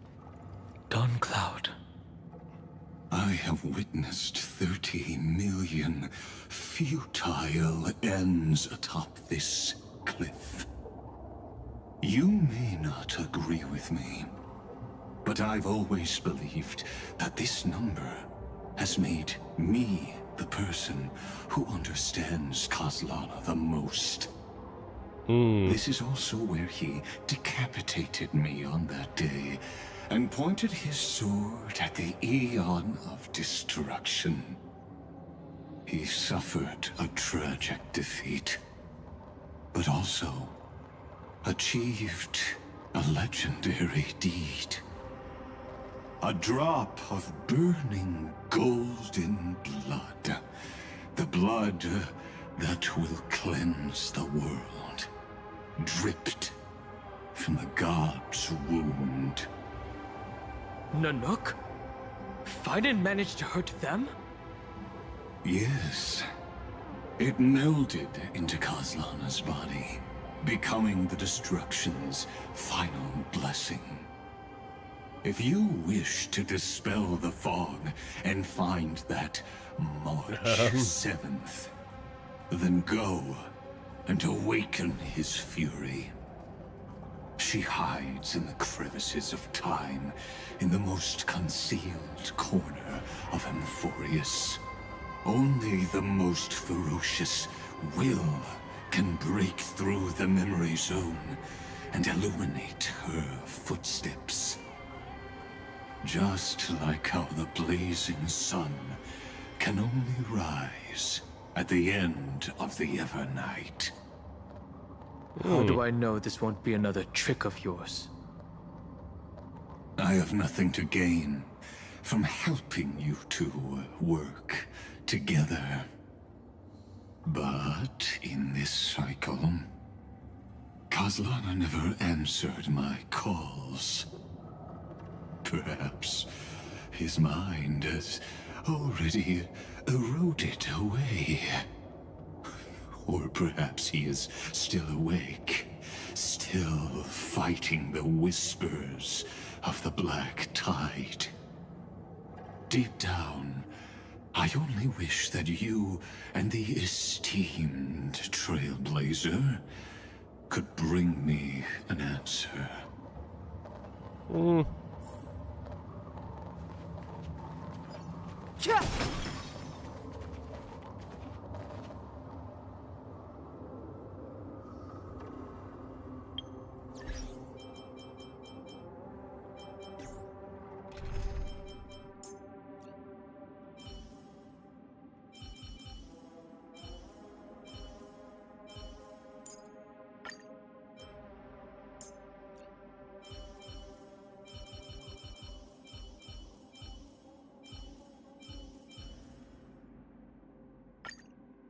Cloud. I have witnessed 30 million futile ends atop this cliff. You may not agree with me, but I've always believed that this number has made me the person who understands Kozlana the most. This is also where he decapitated me on that day and pointed his sword at the Eon of Destruction. He suffered a tragic defeat, but also achieved a legendary deed. A drop of burning golden blood. The blood that will cleanse the world. Dripped from the god's wound. Nanook? I didn't manage to hurt them? Yes. It melded into Kozlana's body, becoming the Destruction's final blessing. If you wish to dispel the fog and find that March 7th, then go and awaken his fury. She hides in the crevices of time, in the most concealed corner of Amphorius. Only the most ferocious will can break through the memory zone and illuminate her footsteps. Just like how the blazing sun can only rise at the end of the Evernight. How do I know this won't be another trick of yours? I have nothing to gain from helping you two work together. But in this cycle, Kaslana never answered my calls. Perhaps his mind has already eroded away. Or perhaps he is still awake, still fighting the whispers of the Black Tide. Deep down, I only wish that you and the esteemed Trailblazer could bring me an answer.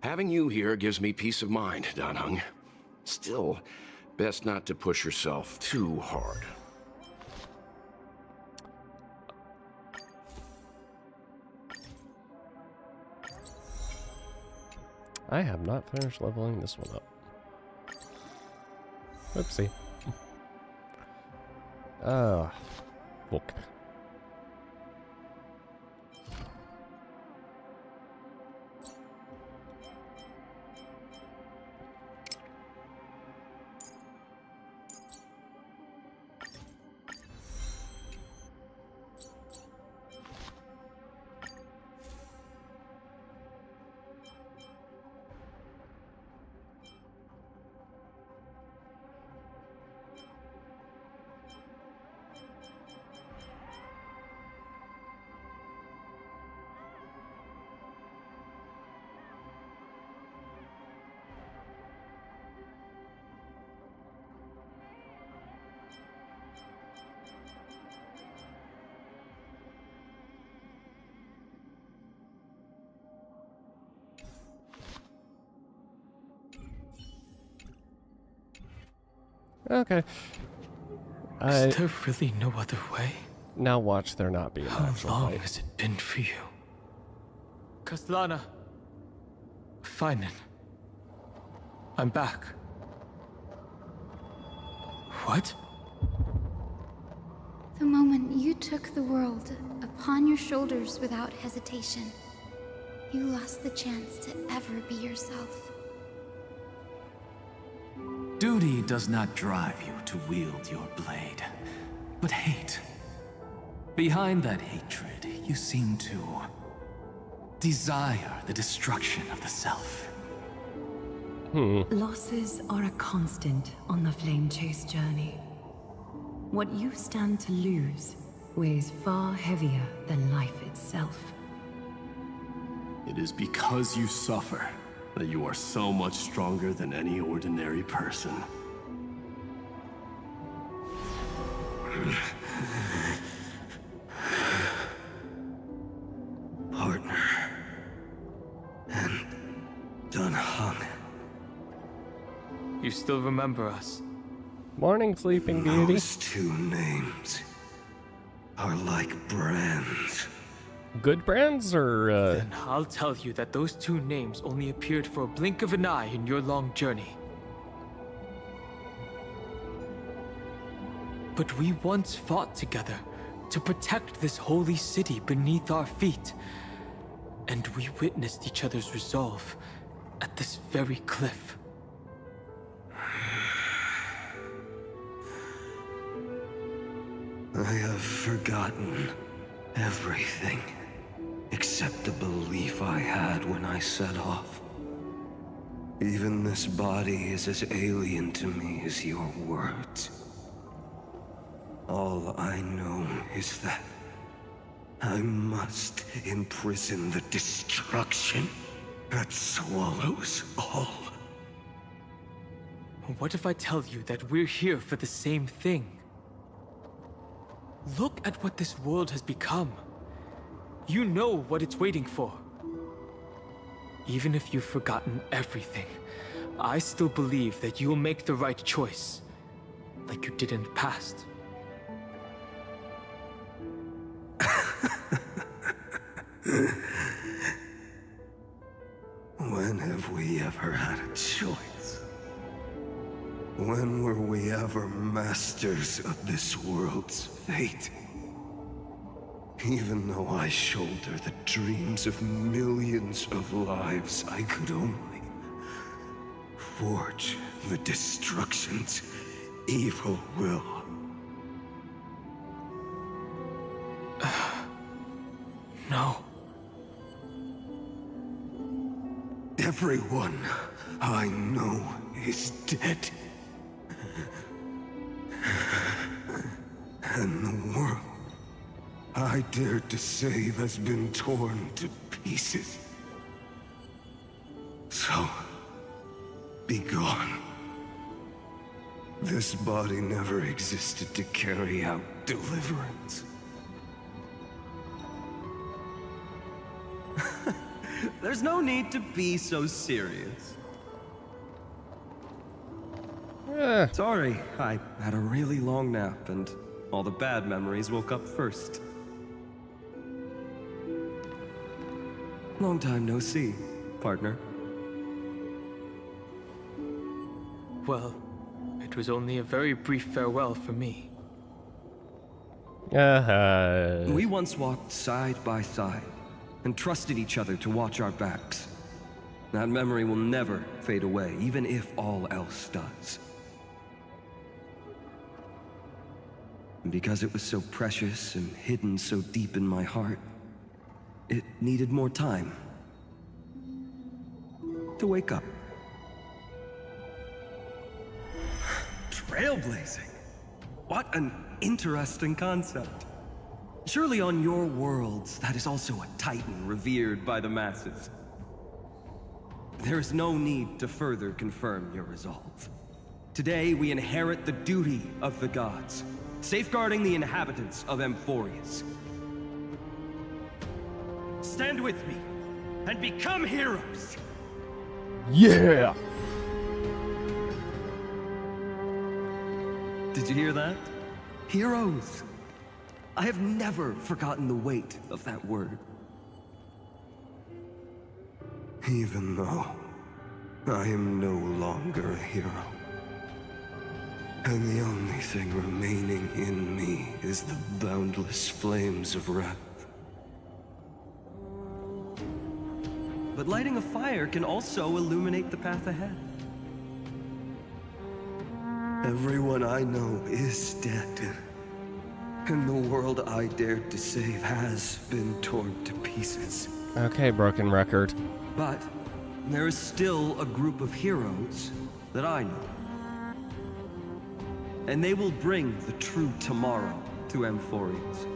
Having you here gives me peace of mind, Dan Heng. Still, best not to push yourself too hard. I have not finished leveling this one up. Oopsie. Look. Okay. Is there really no other way? Now watch there not be an How actual long fight. has it been for you? Kaslana. Fine then. I'm back. What? The moment you took the world upon your shoulders without hesitation, you lost the chance to ever be yourself. Duty does not drive you to wield your blade, but hate. Behind that hatred, you seem to desire the destruction of the self. Losses are a constant on the Flame Chase journey. What you stand to lose weighs far heavier than life itself. It is because you suffer that you are so much stronger than any ordinary person. Partner. And Dan Heng. You still remember us? Morning, Sleeping Beauty. Those two names are like brands. Good brands or Then I'll tell you that those two names only appeared for a blink of an eye in your long journey. But we once fought together to protect this holy city beneath our feet. And we witnessed each other's resolve at this very cliff. I have forgotten everything except the belief I had when I set off. Even this body is as alien to me as your words. All I know is that I must imprison the destruction that swallows all. What if I tell you that we're here for the same thing? Look at what this world has become. You know what it's waiting for. Even if you've forgotten everything, I still believe that you'll make the right choice, like you did in the past. When have we ever had a choice? When were we ever masters of this world's fate? Even though I shoulder the dreams of millions of lives, I could only forge the destruction's evil will. No. Everyone I know is dead. And the world I dared to save has been torn to pieces. So, be gone. This body never existed to carry out deliverance. There's no need to be so serious. Sorry, I had a really long nap and all the bad memories woke up first. Long time no see, partner. Well, it was only a very brief farewell for me. We once walked side by side and trusted each other to watch our backs. That memory will never fade away, even if all else does. And because it was so precious and hidden so deep in my heart, it needed more time to wake up. Trailblazing? What an interesting concept. Surely on your worlds, that is also a titan revered by the masses. There is no need to further confirm your resolve. Today, we inherit the duty of the gods, safeguarding the inhabitants of Amphorius. Stand with me, and become heroes! Yeah! Did you hear that? Heroes! I have never forgotten the weight of that word. Even though I am no longer a hero. And the only thing remaining in me is the boundless flames of wrath. But lighting a fire can also illuminate the path ahead. Everyone I know is dead. And the world I dared to save has been torn to pieces. Okay, broken record. But there is still a group of heroes that I know. And they will bring the true tomorrow to Amphorius.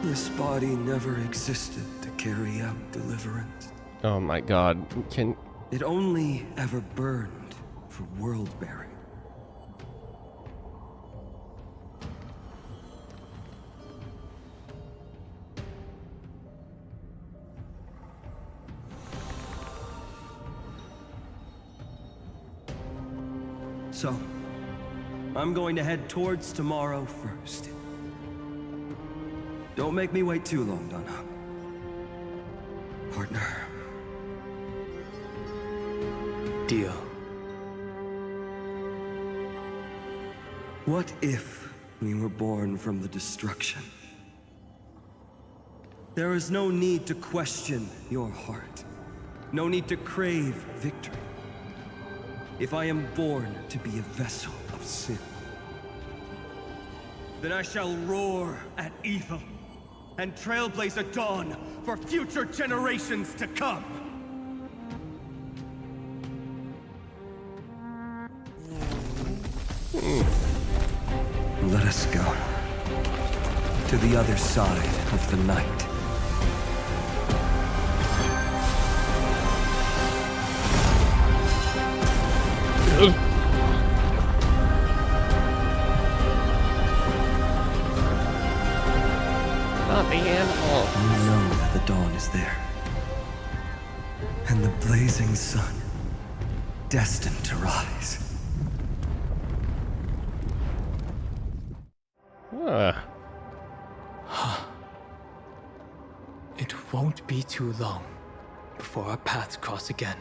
This body never existed to carry out deliverance. Oh my god, can... It only ever burned for world-bearing. So, I'm going to head towards tomorrow first. Don't make me wait too long, Donna. Partner. Deal. What if we were born from the destruction? There is no need to question your heart. No need to crave victory. If I am born to be a vessel of sin, then I shall roar at evil and trailblaze a dawn for future generations to come. Let us go to the other side of the night. Not the animal. You know that the dawn is there. And the blazing sun, destined to rise. It won't be too long before our paths cross again.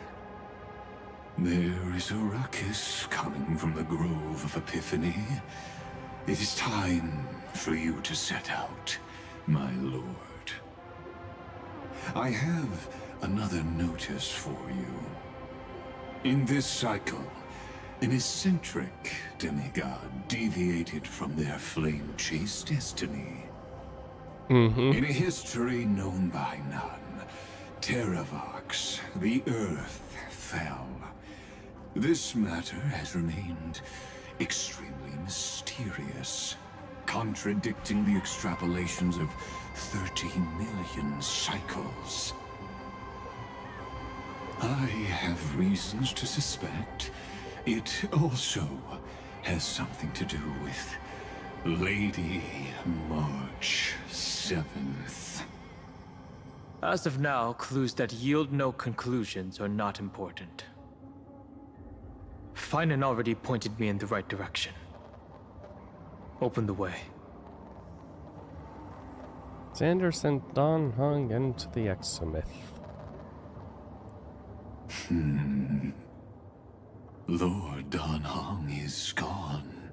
There is a ruckus coming from the Grove of Epiphany. It is time for you to set out, my lord. I have another notice for you. In this cycle, an eccentric demigod deviated from their flame-chased destiny. In a history known by none, Terravox, the Earth, fell. This matter has remained extremely mysterious, contradicting the extrapolations of 30 million cycles. I have reasons to suspect it also has something to do with Lady March 7th. As of now, clues that yield no conclusions are not important. Finan already pointed me in the right direction. Open the way. Xander sent Don Hung into the exomyth. Lord Don Hung is gone.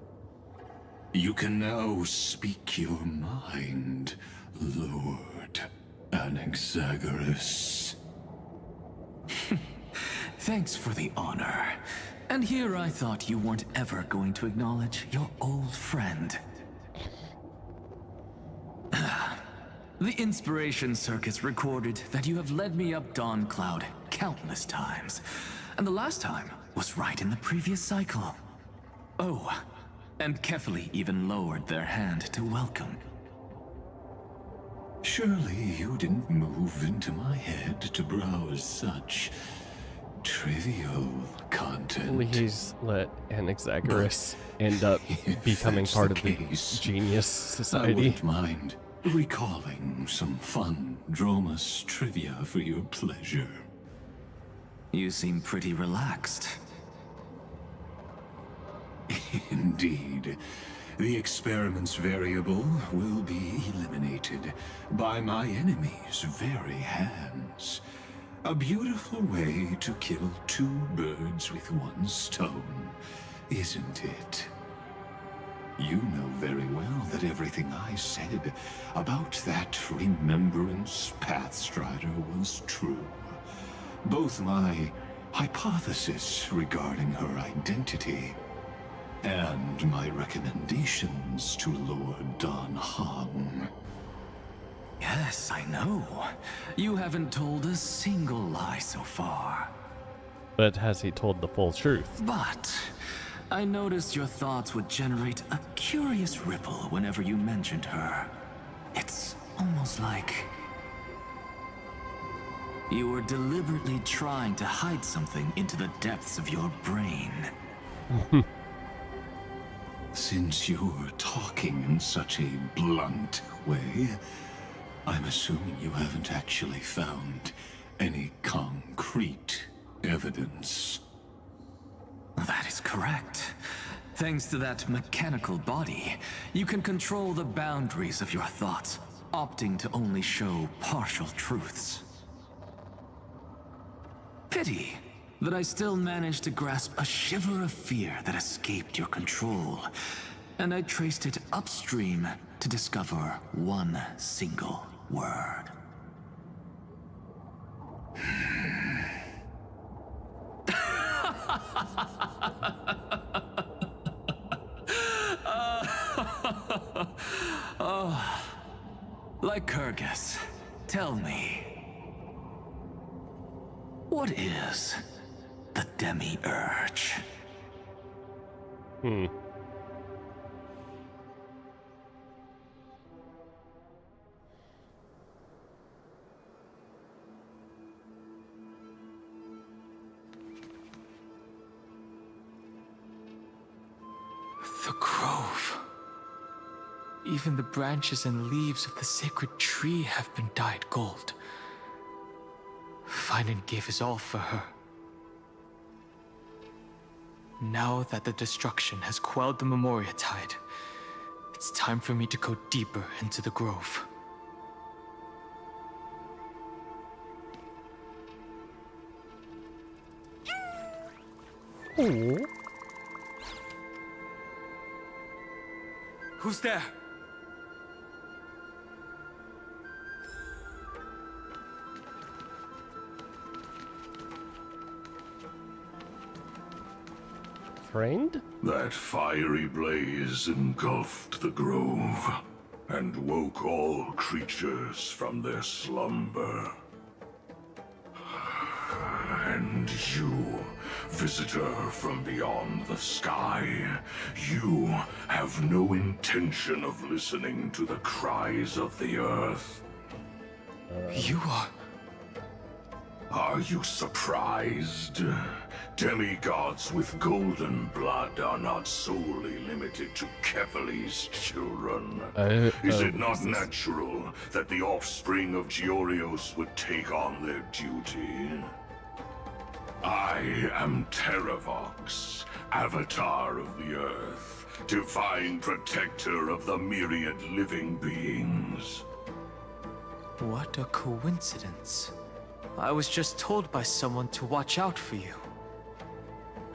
You can now speak your mind, Lord Anaxagoras. Thanks for the honor. And here I thought you weren't ever going to acknowledge your old friend. The Inspiration Circus recorded that you have led me up Dawn Cloud countless times. And the last time was right in the previous cycle. Oh, and Kefali even lowered their hand to welcome. Surely you didn't move into my head to browse such trivial content. Please let Anaxagoras end up becoming part of the genius I society. wouldn't mind recalling some fun Dromus trivia for your pleasure. You seem pretty relaxed. Indeed. The experiment's variable will be eliminated by my enemy's very hands. A beautiful way to kill two birds with one stone, isn't it? You know very well that everything I said about that Remembrance Pathstrider was true. Both my hypothesis regarding her identity and my recommendations to Lord Don Hung. Yes, I know. You haven't told a single lie so far. But has he told the full truth? But I noticed your thoughts would generate a curious ripple whenever you mentioned her. It's almost like you were deliberately trying to hide something into the depths of your brain. Since you're talking in such a blunt way, I'm assuming you haven't actually found any concrete evidence. That is correct. Thanks to that mechanical body, you can control the boundaries of your thoughts, opting to only show partial truths. Pity that I still managed to grasp a shiver of fear that escaped your control, and I traced it upstream to discover one single word. Oh, Lycurgus, tell me, what is the demi-urge? The grove. Even the branches and leaves of the sacred tree have been dyed gold. Finan gave his all for her. Now that the destruction has quelled the Memoria tide, it's time for me to go deeper into the grove. Ooh. Who's there? Friend? That fiery blaze engulfed the grove and woke all creatures from their slumber. And you, visitor from beyond the sky, you have no intention of listening to the cries of the earth. You are... Are you surprised? Demigods with golden blood are not solely limited to Kefali's children. Is it not natural that the offspring of Georios would take on their duty? I am Terravox, Avatar of the Earth, divine protector of the myriad living beings. What a coincidence. I was just told by someone to watch out for you.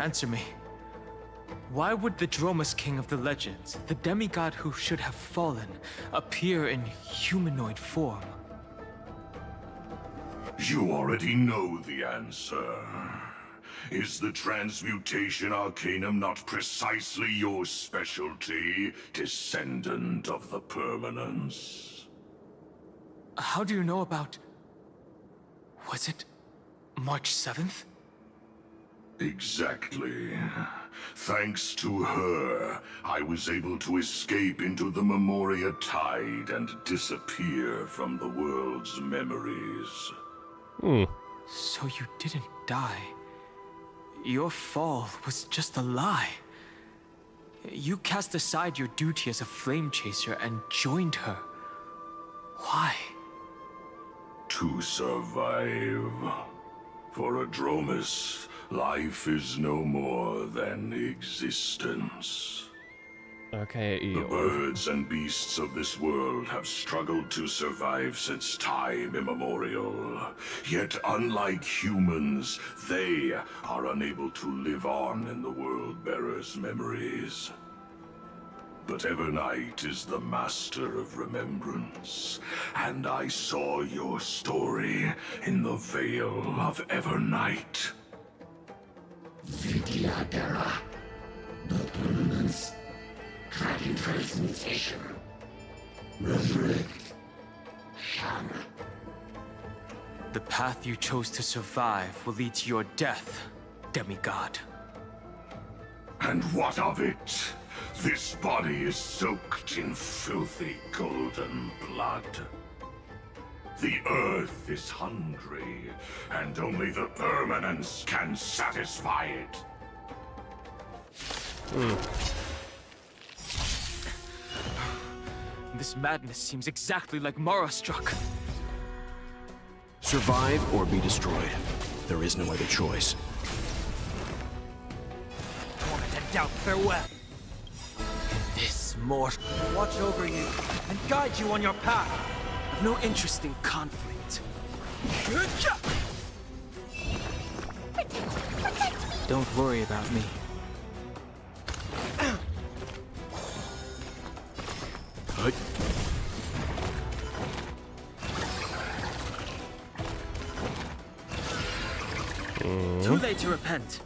Answer me. Why would the Dromus King of the legends, the demigod who should have fallen, appear in humanoid form? You already know the answer. Is the transmutation arcanum not precisely your specialty, descendant of the permanence? How do you know about... Was it March 7th? Exactly. Thanks to her, I was able to escape into the Memoria tide and disappear from the world's memories. So you didn't die. Your fall was just a lie. You cast aside your duty as a flame chaser and joined her. Why? To survive. For a Dromus, life is no more than existence. Okay, The birds and beasts of this world have struggled to survive since time immemorial. Yet unlike humans, they are unable to live on in the World-Bearer's memories. But Evernight is the master of remembrance, and I saw your story in the Veil of Evernight. Vidyadara, the permanence, tracking transmutation, resurrect, Shan. The path you chose to survive will lead to your death, demigod. And what of it? This body is soaked in filthy golden blood. The earth is hungry, and only the permanence can satisfy it. This madness seems exactly like Mara struck. Survive or be destroyed. There is no other choice. Torment and doubt, farewell. This mortal Watch over you and guide you on your path. have no interest in conflict. Don't worry about me. Too late to repent.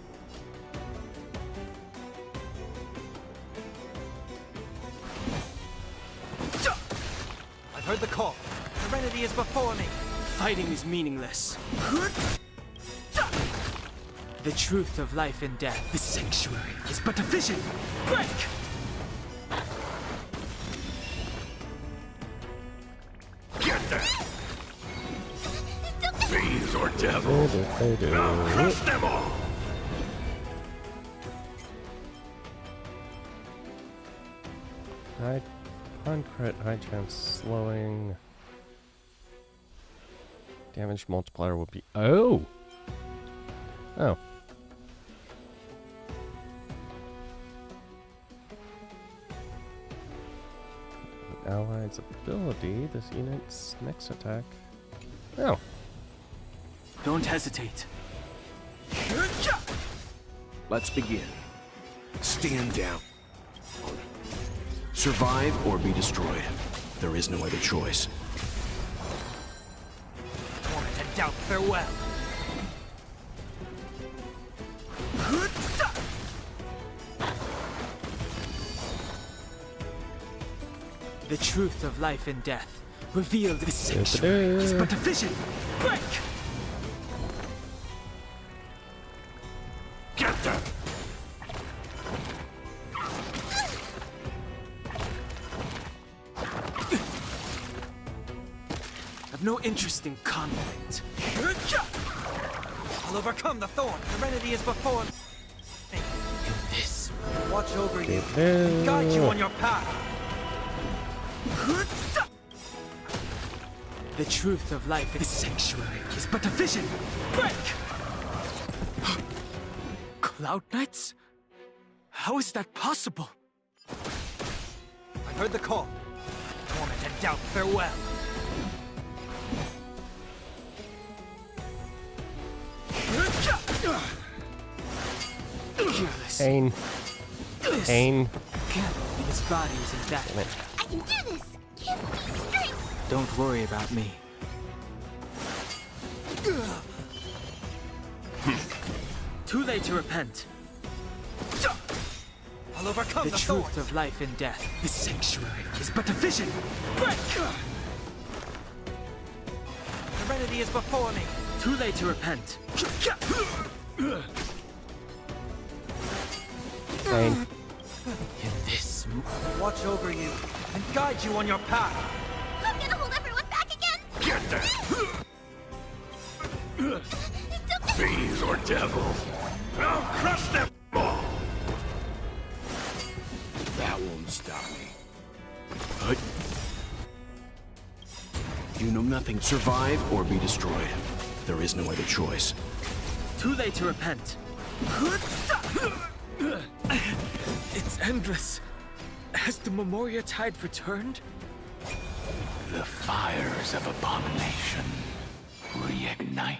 I've heard the call. Serenity is before me. Fighting is meaningless. The truth of life and death, the sanctuary, is but a vision. Break! Get there! Fiends or devils! Now crush them all! High on crit, high chance slowing. Damage multiplier will be. Oh! Oh. Allied's ability, this unit's next attack. Oh. Don't hesitate. Let's begin. Stand down. Survive or be destroyed. There is no other choice. Torment and doubt, farewell. The truth of life and death, revealed in the sanctuary, is but a vision. Break! Get them! I've no interest in conflict. I'll overcome the thorn. Serenity is before me. In this, watch over you and guide you on your path. The truth of life in the sanctuary is but a vision. Break! Cloud Knights? How is that possible? I heard the call. Torment and doubt, farewell. Pain. Pain. His body isn't that. I can do this! Give me strength! Don't worry about me. Too late to repent. I'll overcome the truth of life and death. The sanctuary is but a vision. Break! Serenity is before me. Too late to repent. Pain. In this, watch over you and guide you on your path. I'm gonna hold everyone back again! Get them! Fiends or devil, I'll crush them all! That won't stop me. You know nothing. Survive or be destroyed. There is no other choice. Too late to repent. It's endless. Has the Memoria Tide returned? The fires of abomination reignite.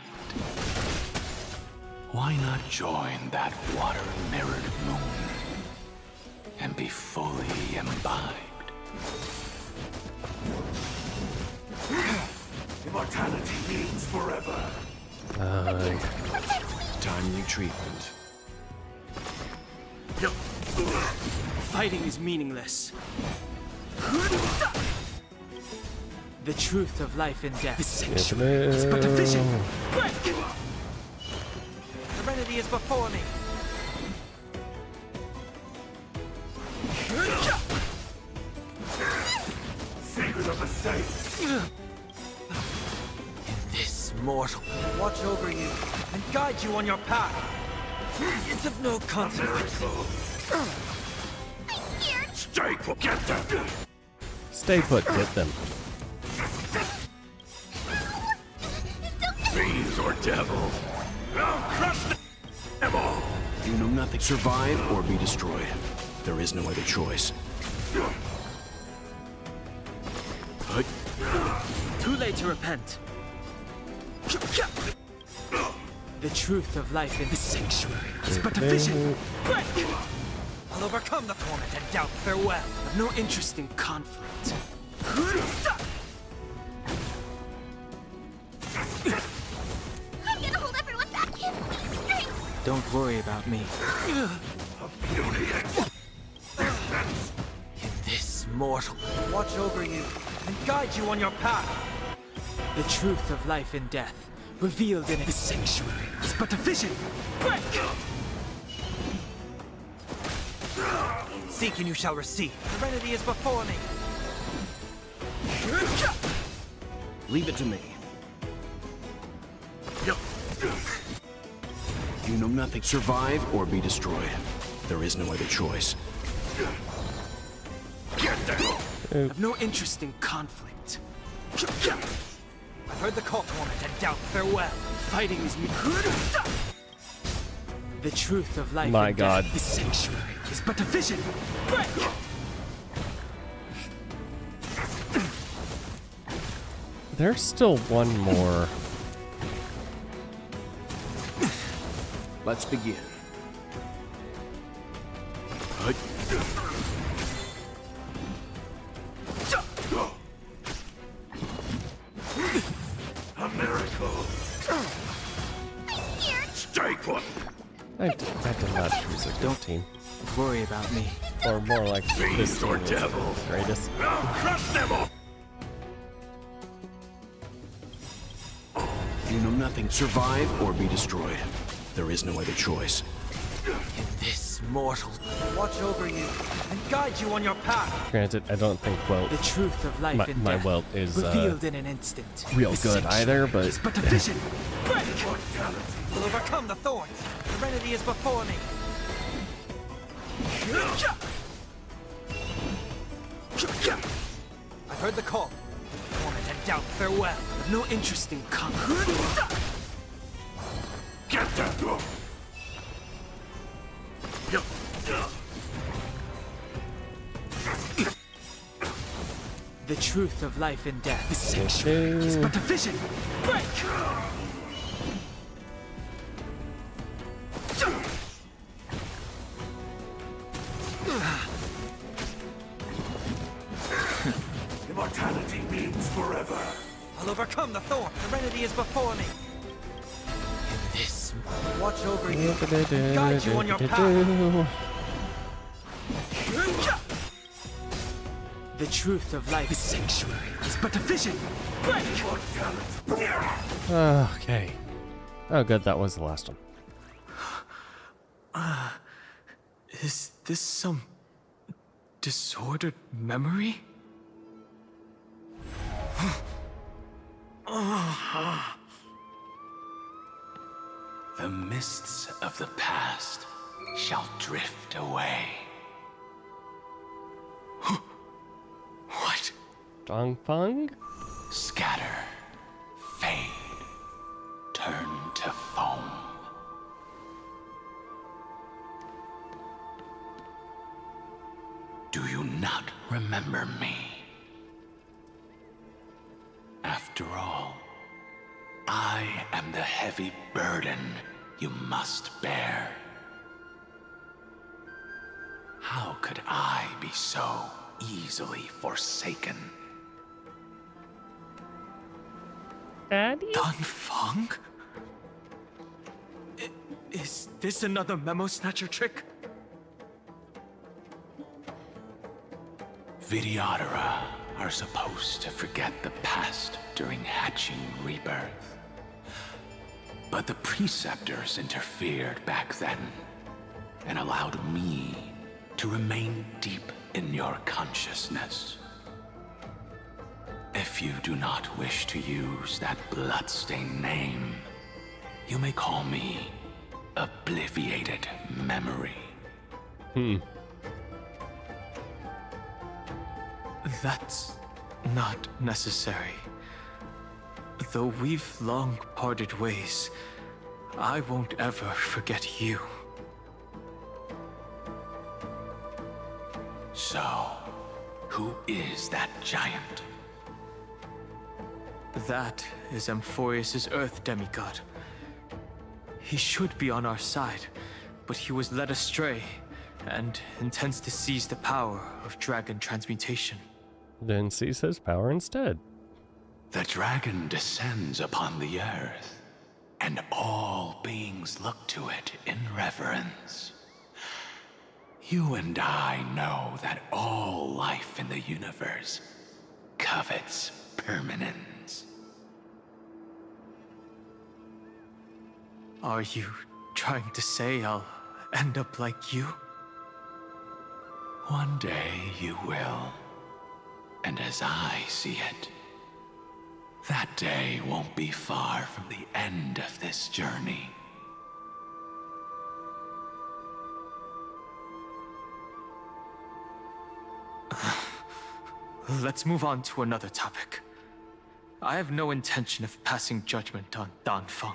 Why not join that water-mirrored moon and be fully imbibed? Immortality means forever. Timely treatment. Fighting is meaningless. The truth of life and death. The sanctuary is but a vision. Break! Serenity is before me. Secret of the saints. In this mortal, watch over you and guide you on your path. It's of no consequence. Stay put. Get them. Stay put. Get them. Fiends or devil, I'll crush them all. You know nothing. Survive or be destroyed. There is no other choice. too late to repent. The truth of life in the sanctuary is but a vision. Break! I'll overcome the torment and doubt, farewell. I've no interest in conflict. I'm gonna hold everyone back! Give me strength! Don't worry about me. In this mortal, watch over you and guide you on your path. The truth of life and death, revealed in the sanctuary, is but a vision. Break! Seek and you shall receive. Serenity is before me. Leave it to me. You know nothing. Survive or be destroyed. There is no other choice. I have no interest in conflict. I've heard the call, torment, and doubt farewell. Fighting is me. The truth of life My and God. death. The sanctuary is but a vision. Break! There's still one more. Let's begin. A miracle. Stay put. I did not choose a good team. Worry about me. Or more like this team or is devil. the greatest. I'll crush them all. You know nothing. Survive or be destroyed. There is no other choice. In this mortal. Watch over you and guide you on your path. Granted, I don't think The truth of life and my death. welt is revealed in an instant. real The good sanctuary either, but is but a vision. Break! Will overcome the thorns. Serenity is before me. I've heard the call. Torment and doubt farewell. I have no interest in conflict. Get that book. The truth of life and death. The sanctuary is but a vision. Break! Immortality means forever. I'll overcome the thorn. Serenity is before me. This. Watch over you and guide you on your path. The truth of life. The sanctuary is but a vision. Break! okay. Oh, good. That was the last one. Is this some disordered memory? The mists of the past shall drift away. What? Dongfeng? Scatter, fade, turn to foam. Do you not remember me? After all, I am the heavy burden you must bear. How could I be so easily forsaken? Daddy? Dongfeng? Is this another memo snatcher trick? Vidyadhara are supposed to forget the past during hatching rebirth. But the preceptors interfered back then and allowed me to remain deep in your consciousness. If you do not wish to use that bloodstained name, you may call me Obliviated Memory. That's not necessary. Though we've long parted ways, I won't ever forget you. So, who is that giant? That is Amphorius' Earth demigod. He should be on our side, but he was led astray and intends to seize the power of dragon transmutation. Then seize his power instead. The dragon descends upon the earth, and all beings look to it in reverence. You and I know that all life in the universe covets permanence. Are you trying to say I'll end up like you? One day you will. And as I see it, that day won't be far from the end of this journey. Let's move on to another topic. I have no intention of passing judgment on Dan Feng,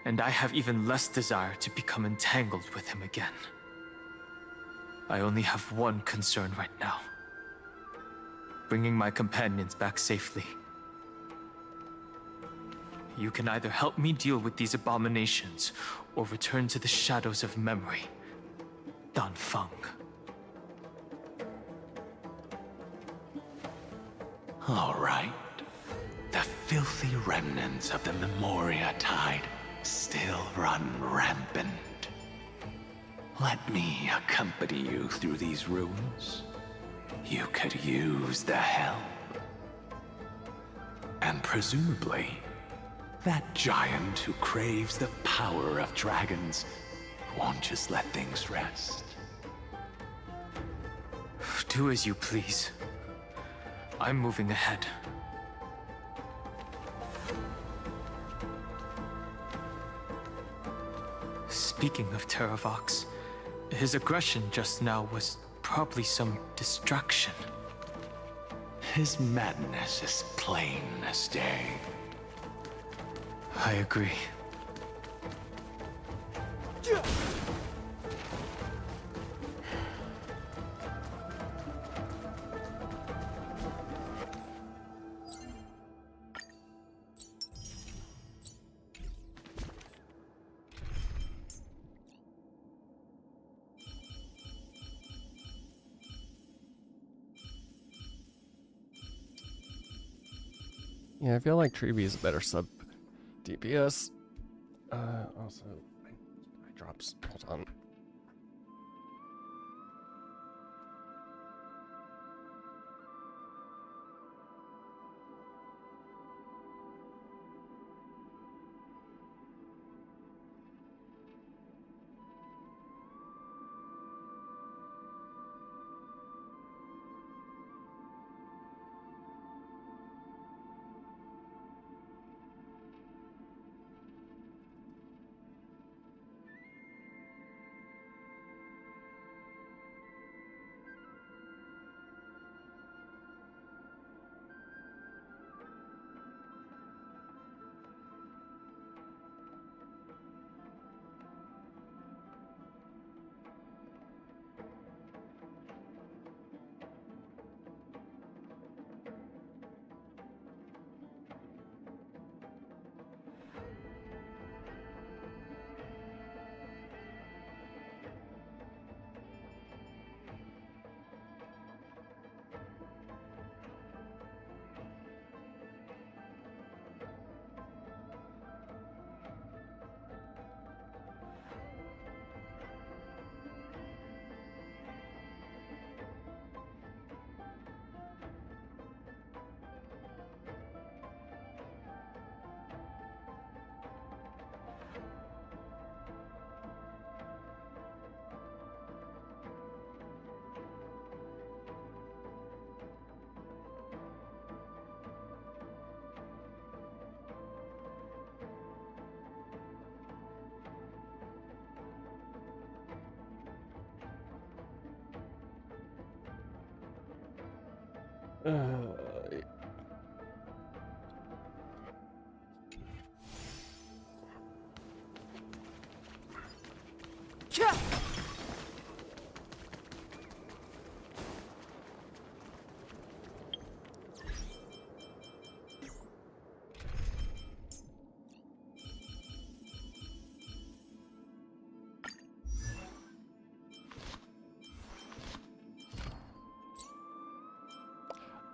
and I have even less desire to become entangled with him again. I only have one concern right now: bringing my companions back safely. You can either help me deal with these abominations, or return to the shadows of memory. Dan Feng. All right. The filthy remnants of the Memoria Tide still run rampant. Let me accompany you through these ruins. You could use the help. And presumably, that giant who craves the power of dragons won't just let things rest. Do as you please. I'm moving ahead. Speaking of Terravox, his aggression just now was probably some distraction. His madness is plain as day. I agree. Yeah, I feel like Treevee is a better sub DPS. Also, my drops. Hold on.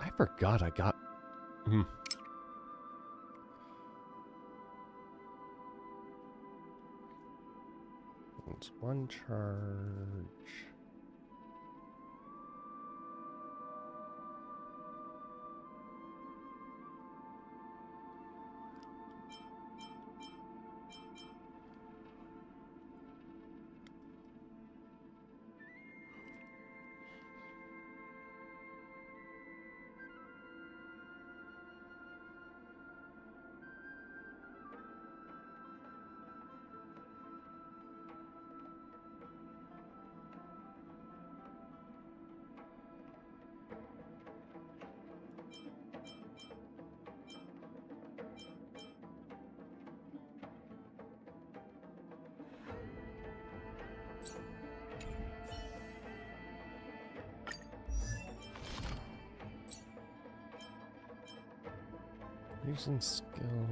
I forgot I got... It's one charge. Using skill.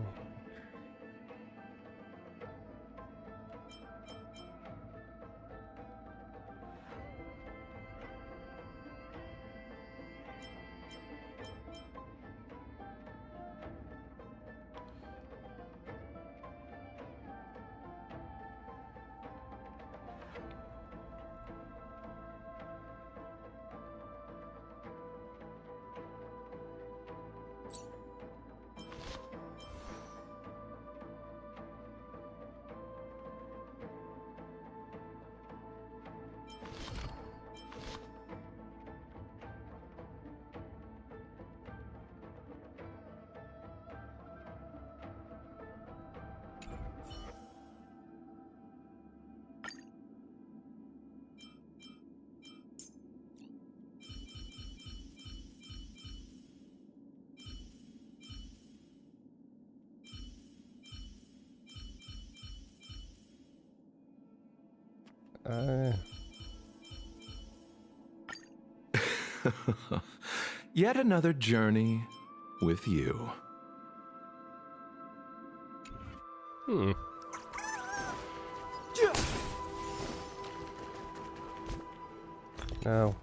Yet another journey with you. No.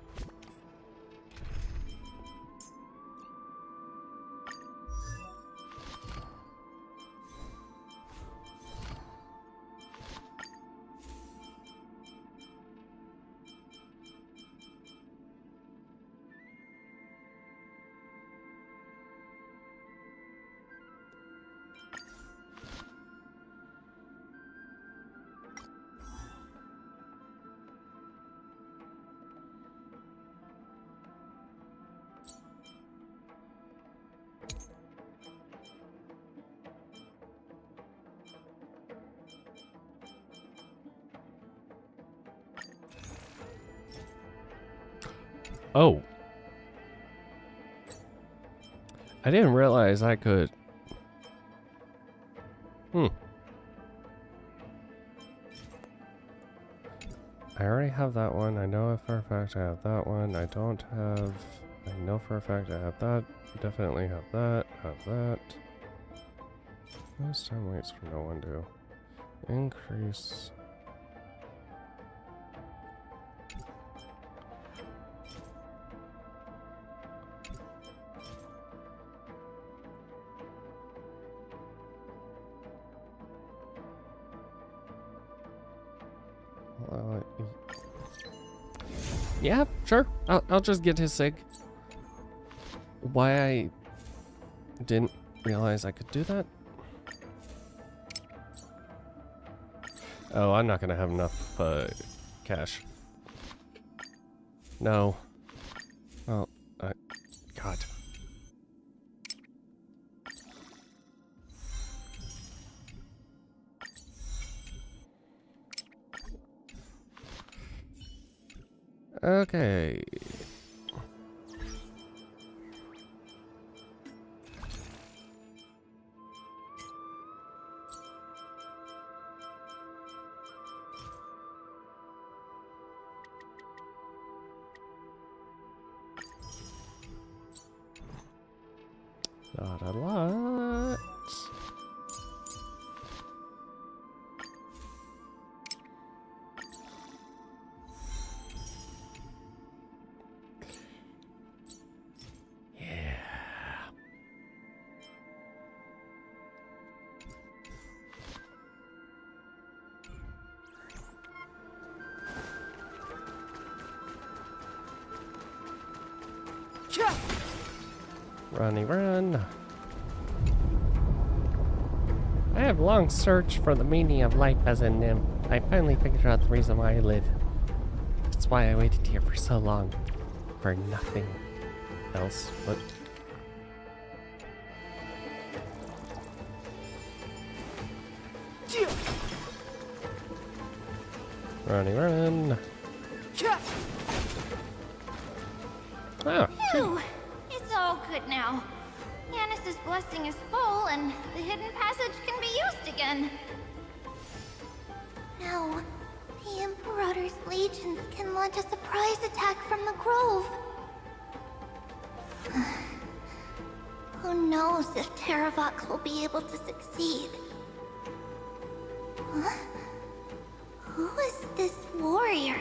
Oh. I didn't realize I could. I already have that one. I know for a fact I have that one. I don't have. I know for a fact I have that. Definitely have that. Have that. Most time waits for no one to increase. Yeah, sure. I'll just get his sig. Why I didn't realize I could do that? Oh, I'm not gonna have enough cash. No. Well, God. Okay. Not a lot. Runny run. I have long searched for the meaning of life as a nymph. I finally figured out the reason why I live. That's why I waited here for so long. For nothing else but... Runny run. Oh, Phew. It's all good now. Yanis's blessing is full, and the hidden passage can be used again. No. The Imperator's legions can launch a surprise attack from the grove. Who knows if Terravox will be able to succeed? Huh? Who is this warrior?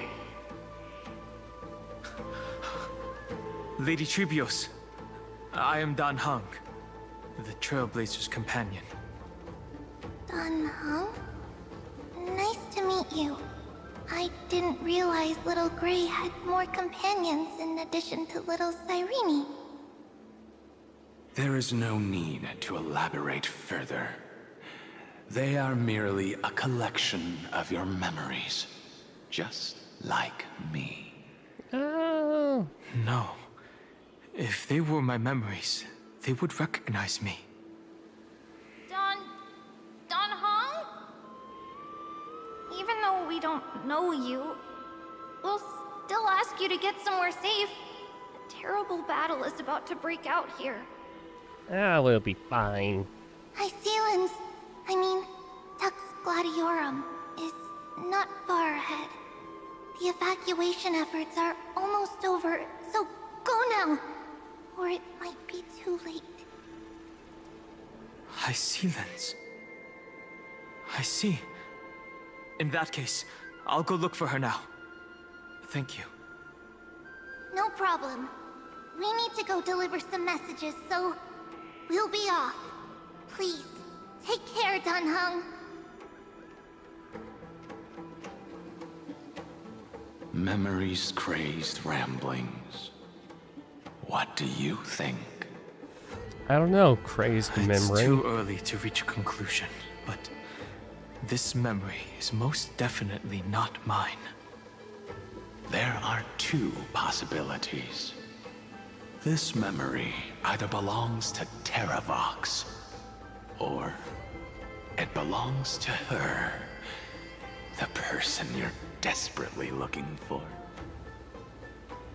Lady Trebios, I am Dan Heng, the Trailblazer's companion. Dan Heng? Nice to meet you. I didn't realize Little Gray had more companions in addition to Little Cyrene. There is no need to elaborate further. They are merely a collection of your memories, just like me. Oh. No. If they were my memories, they would recognize me. Dan Heng? Even though we don't know you, we'll still ask you to get somewhere safe. A terrible battle is about to break out here. Ah, we'll be fine. Icelands, I mean, Tux Gladiorum, is not far ahead. The evacuation efforts are almost over, so go now, or it might be too late. Icelands. I see. In that case, I'll go look for her now. Thank you. No problem. We need to go deliver some messages, so we'll be off. Please, take care, Dan Heng. Memories crazed ramblings. What do you think? I don't know, crazed memory. It's too early to reach a conclusion, but this memory is most definitely not mine. There are two possibilities. This memory either belongs to Terravox, or it belongs to her, the person you're desperately looking for.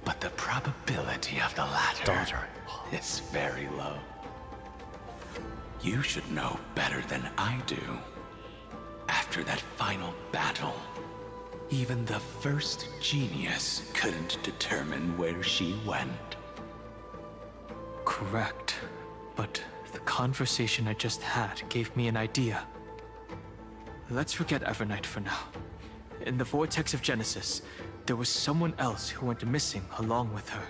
But the probability of the latter is very low. You should know better than I do. After that final battle, even the first genius couldn't determine where she went. Correct. But the conversation I just had gave me an idea. Let's forget Evernight for now. In the Vortex of Genesis, there was someone else who went missing along with her.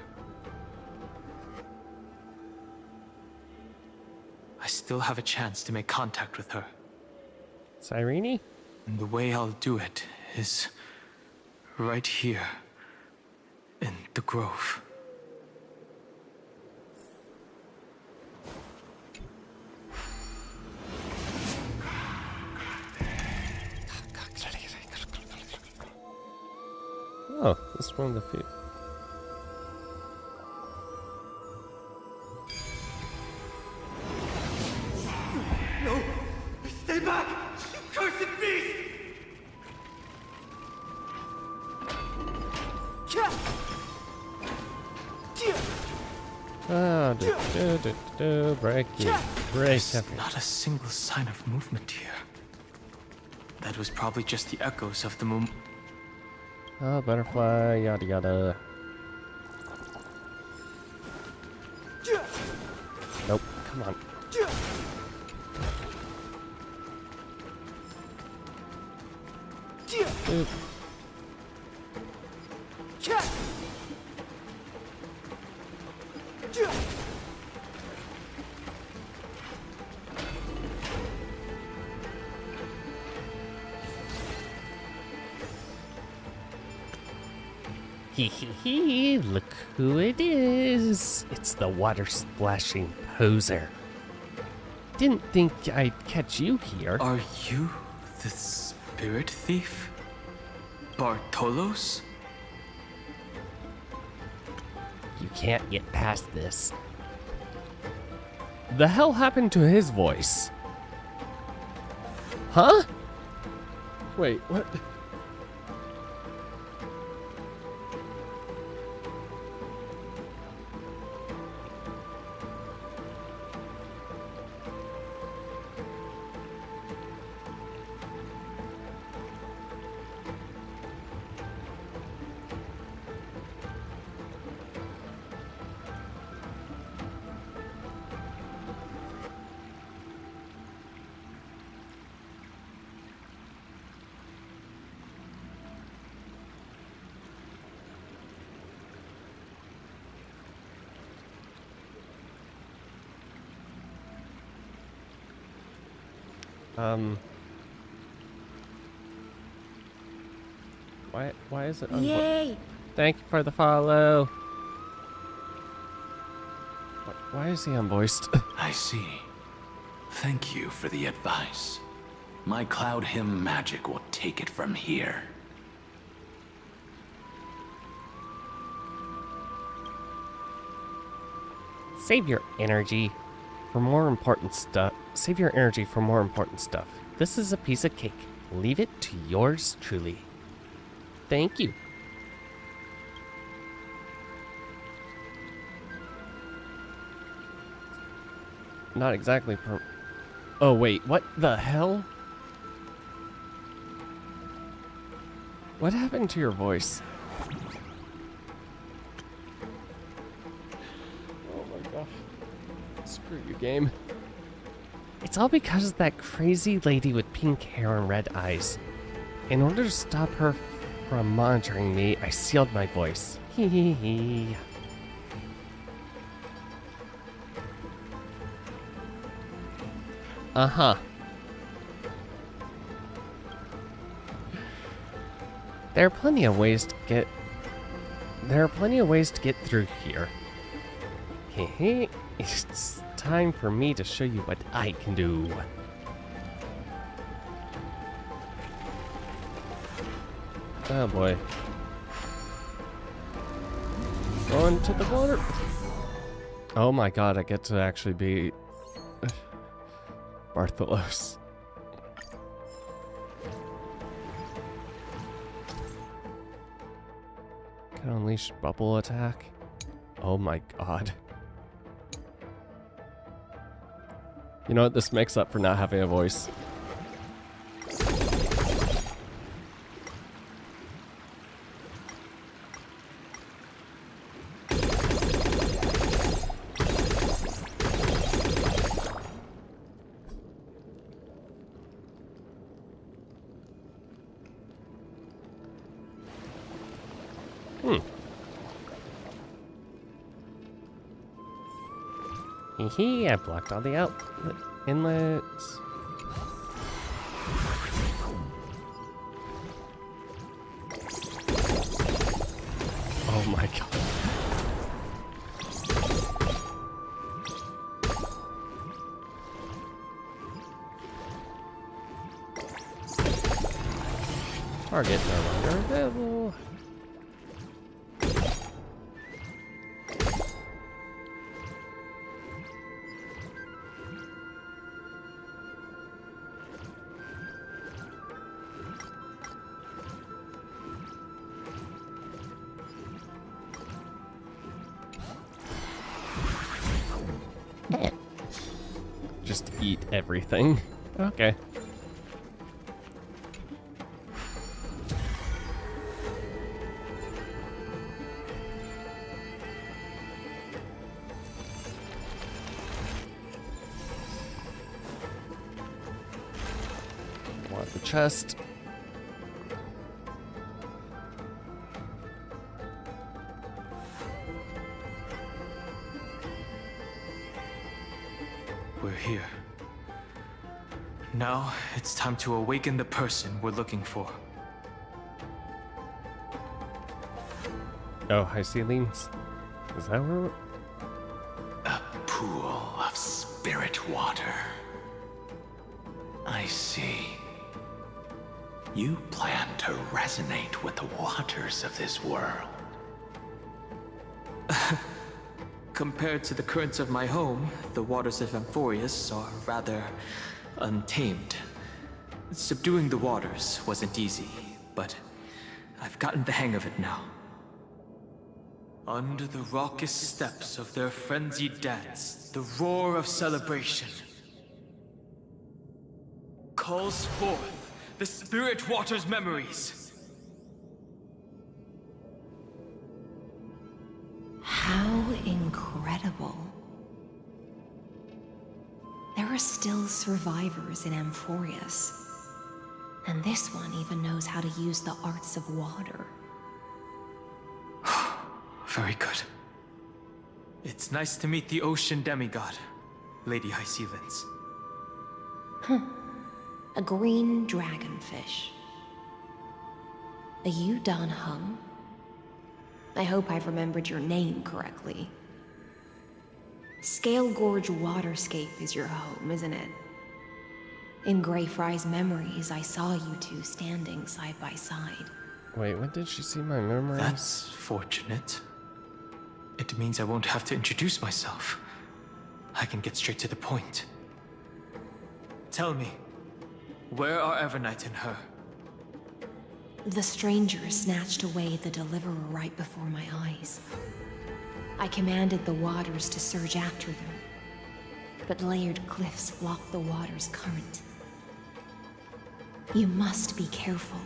I still have a chance to make contact with her. Cyrene? And the way I'll do it is right here in the grove. Oh, this is one of the few. No! Stay back! You cursed beast! Ah, break you. Break There's everything. not a single sign of movement here. That was probably just the echoes of the moon. Oh, butterfly, yada yada. Nope, come on. Oop. Hee hee hee, look who it is. It's the water splashing poser. Didn't think I'd catch you here. Are you the spirit thief? Bartolos? You can't get past this. The hell happened to his voice? Huh? Wait, what? Why is it Yay! Thank you for the follow. Why is he unvoiced? I see. Thank you for the advice. My Cloud Hymn magic will take it from here. Save your energy for more important stuff. Save your energy for more important stuff. This is a piece of cake. Leave it to yours truly. Thank you. Not exactly Oh wait, what the hell? What happened to your voice? Oh my gosh. Screw you, game. It's all because of that crazy lady with pink hair and red eyes. In order to stop her from monitoring me, I sealed my voice. Hee hee hee. Uh-huh. There are plenty of ways to get through here. Hehe. It's time for me to show you what I can do. Oh boy. Going to the water. Oh my god, I get to actually be Bartholos. Can unleash bubble attack? Oh my god. You know what? This makes up for not having a voice. Hee, I blocked all the inlets. Oh my god. Target no longer available. Just eat everything. Okay. Want the chest. We're here. Now, it's time to awaken the person we're looking for. Oh, high ceilings. Is that where A pool of spirit water. I see. You plan to resonate with the waters of this world. Compared to the currents of my home, the waters of Amphorius are rather untamed. Subduing the waters wasn't easy, but I've gotten the hang of it now. Under the raucous steps of their frenzied dance, the roar of celebration calls forth the spirit water's memories. How incredible. There are still survivors in Amphorius. And this one even knows how to use the arts of water. Very good. It's nice to meet the ocean demigod, Lady High Sealens. A green dragonfish. Are you Dan Hung? I hope I've remembered your name correctly. Scale Gorge Waterscape is your home, isn't it? In Greyfry's memories, I saw you two standing side by side. Wait, when did she see my memories? That's fortunate. It means I won't have to introduce myself. I can get straight to the point. Tell me, where are Evernight and her? The stranger snatched away the deliverer right before my eyes. I commanded the waters to surge after them, but layered cliffs blocked the water's current. You must be careful.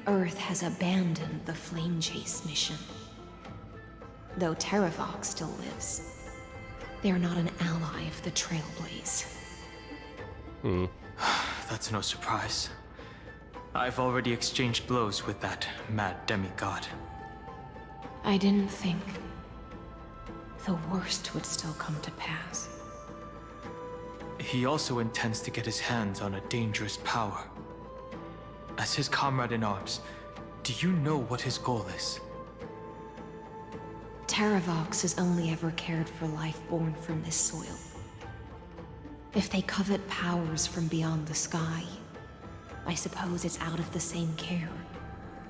Earth has abandoned the Flame Chase mission. Though Terravox still lives, they are not an ally of the Trailblaze. That's no surprise. I've already exchanged blows with that mad demigod. I didn't think the worst would still come to pass. He also intends to get his hands on a dangerous power. As his comrade in arms, do you know what his goal is? Terravox has only ever cared for life born from this soil. If they covet powers from beyond the sky, I suppose it's out of the same care.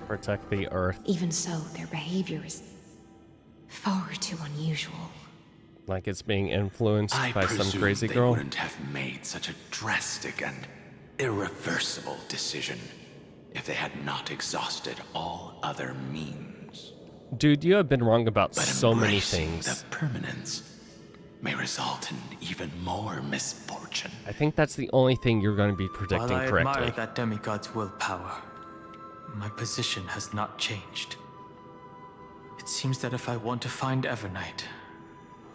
Protect the Earth. Even so, their behavior is far too unusual. Like it's being influenced by some crazy they girl? wouldn't have made such a drastic and irreversible decision if they had not exhausted all other means. Dude, you have been wrong about But so many embracing things. the permanence may result in even more misfortune. I think that's the only thing you're going to be predicting While I correctly. admire that demigod's willpower, my position has not changed. It seems that if I want to find Evernight,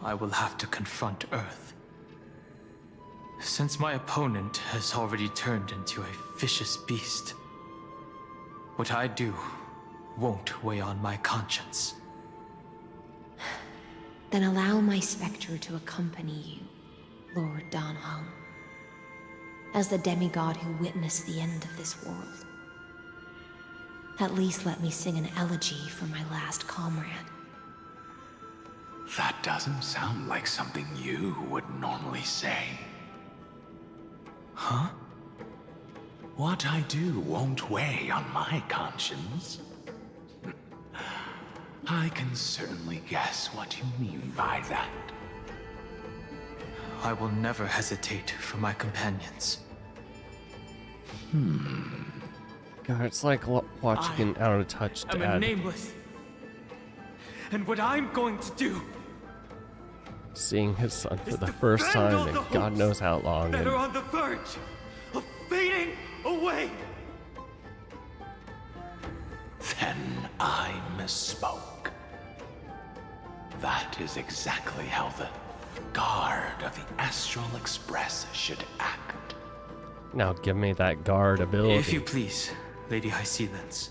I will have to confront Earth. Since my opponent has already turned into a vicious beast, what I do won't weigh on my conscience. Then allow my specter to accompany you, Lord Dan Hung, as the demigod who witnessed the end of this world. At least let me sing an elegy for my last comrade. That doesn't sound like something you would normally say. Huh? What I do won't weigh on my conscience. I can certainly guess what you mean by that. I will never hesitate for my companions. God, it's like watching an out of touch I'm a dad. nameless. And what I'm going to do Seeing his son for the first time in God knows how long. that And are on the verge of fading away. Then I misspoke. That is exactly how the guard of the Astral Express should act. now give me that guard ability. If you please, Lady High Sealands.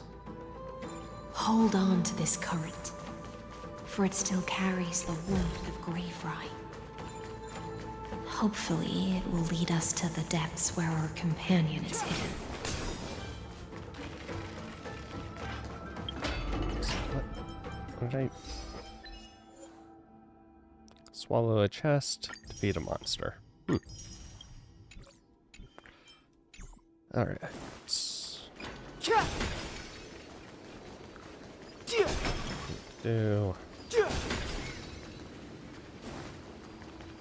Hold on to this current, for it still carries the warmth of Greyfry. Hopefully, it will lead us to the depths where our companion is hidden. What did I... Swallow a chest, defeat a monster. Alright. Do...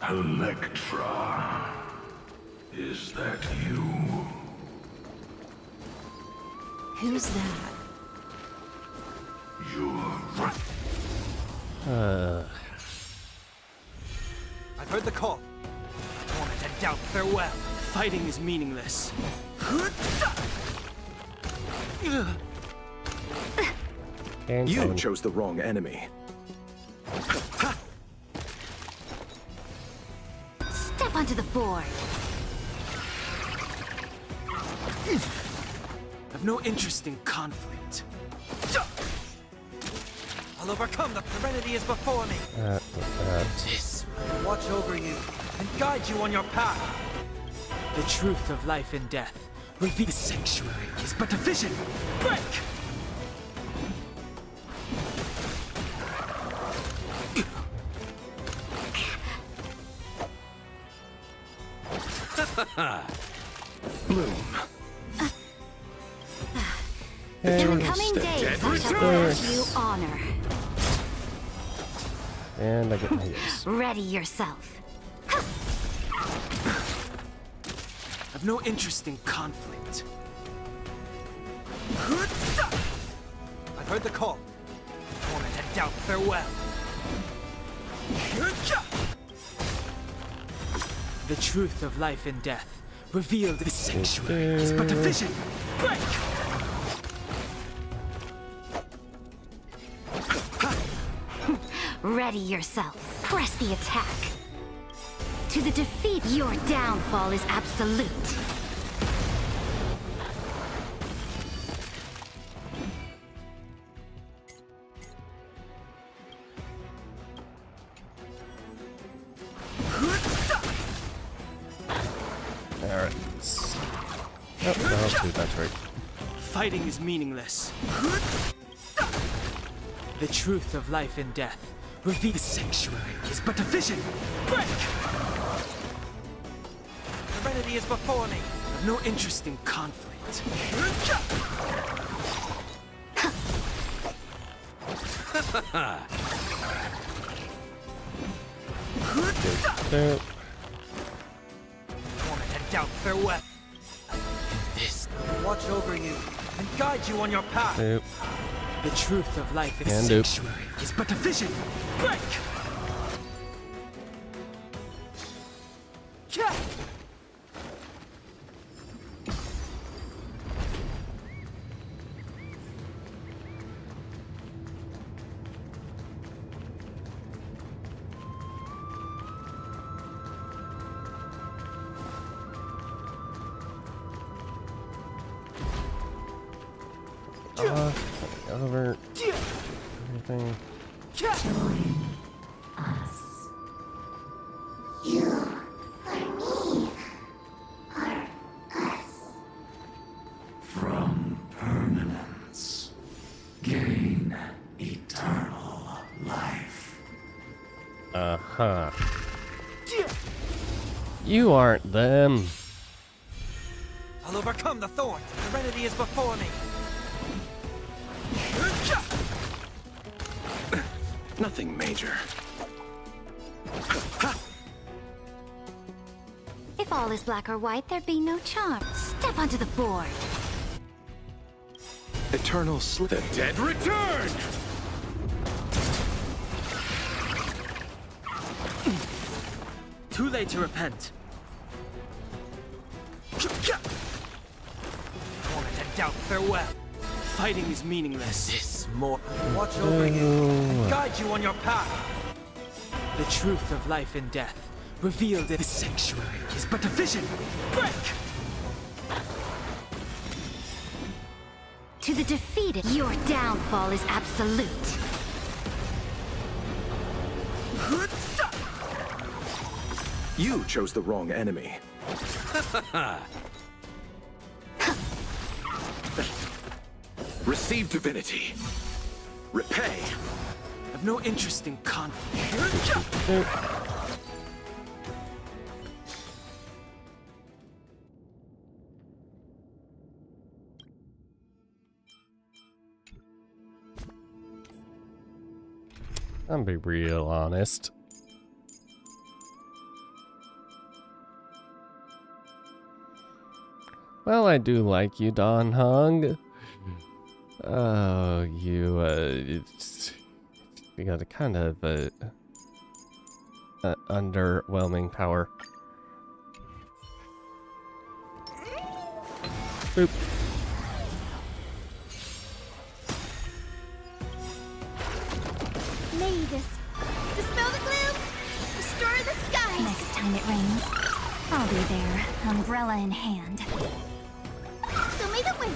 Electra, is that you? Who's that? You're right. I've heard the call. Torment and doubt, farewell. Fighting is meaningless. You chose the wrong enemy. Step onto the board. I've no interest in conflict. I'll overcome. The serenity is before me. This Watch over you and guide you on your path. The truth of life and death. Reveal the sanctuary is but a vision. Break! Bloom. In coming days, I shall grant you honor. And I get my use. Ready yourself. I've no interest in conflict. I've heard the call. Torment and doubt, farewell. The truth of life and death. Revealed the sanctuary is but a vision. Break! Ready yourself. Press the attack. To the defeat, your downfall is absolute. Alright. Oh, no, that's right. Fighting is meaningless. The truth of life and death. Reveal the sanctuary is but a vision. Break! Serenity is before me. I've no interest in conflict. Nope. Torment and doubt, farewell. This watch over you and guide you on your path. Nope. The truth of life and And sanctuary is but a vision. Break! Over everything. Join us. You are me. Are us. From permanence, gain eternal life. Uh-huh. You aren't them. I'll overcome the thorn. Serenity is before me. Nothing major. If all is black or white, there'd be no charm. Step onto the board. Eternal slip. The dead return! Too late to repent. Torment and doubt, farewell. Fighting is meaningless. This more. Watch over you and guide you on your path. The truth of life and death. Revealed in the sanctuary is but a vision. Break! To the defeated, your downfall is absolute. You chose the wrong enemy. Receive divinity. Repay. I've no interest in conflict. I'm be real honest. Well, I do like you, Don Hung. Oh, you got a kind of underwhelming power. Boop. May this dispel the gloom, restore the skies. Next time it rains, I'll be there, umbrella in hand. Show me the way.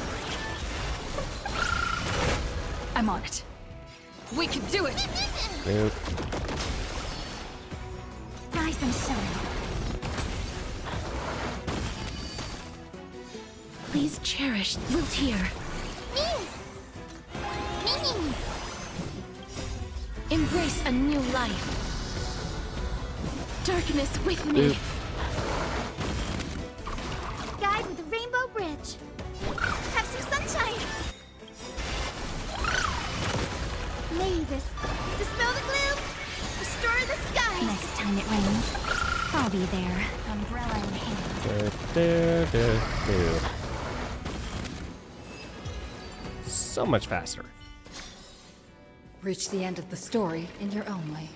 I'm on it. We can do it! Nope. Rise and shine. Please cherish Vtuber. Embrace a new life. Darkness with me. Guide with the rainbow bridge. Have some sunshine. Mavis, dispel the gloom. Restore the skies. Next time it rains, I'll be there, umbrella in hand. So much faster. Reach the end of the story in your own way.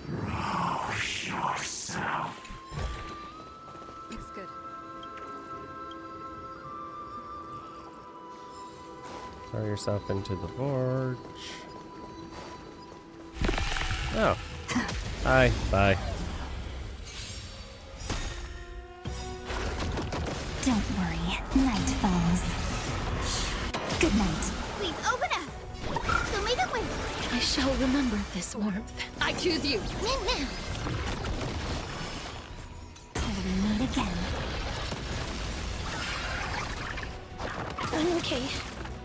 Rouse yourself. Looks good. Throw yourself into the forge. Oh. Hi. Bye. Don't worry, night falls. Good night. Please open up. So may the wind. I shall remember this warmth. I choose you. Till we meet again. I'm okay.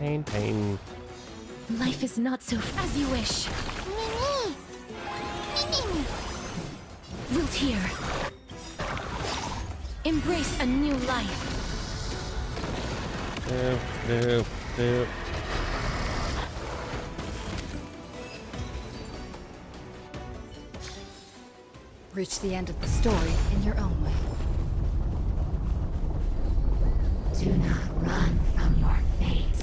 Pain. Life is not so as you wish. Vtuber. Embrace a new life. Do. Reach the end of the story in your own way. Do not run from your fate.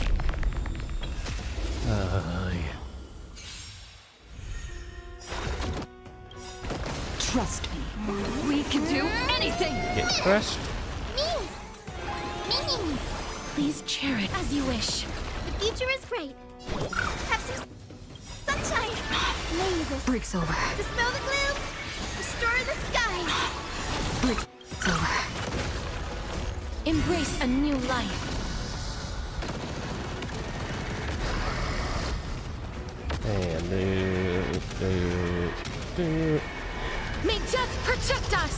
Trust me. We can do anything! Get crushed. Please cherish as you wish. The future is great. Have some sunshine. Mavis, Break's over. dispel the gloom. Restore the skies. Break's over. Embrace a new life. And do. May death protect us!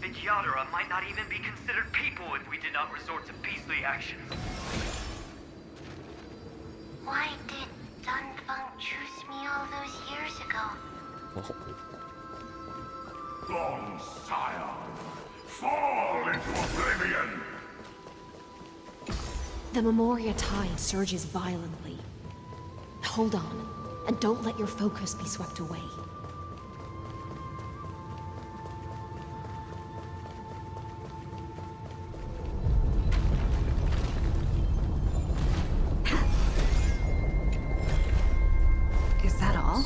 The yandere might not even be considered people if we did not resort to beastly actions. Why did Dunfeng choose me all those years ago? Gone, sire. Fall into oblivion. The Memoria tide surges violently. Hold on, and don't let your focus be swept away. Is that all?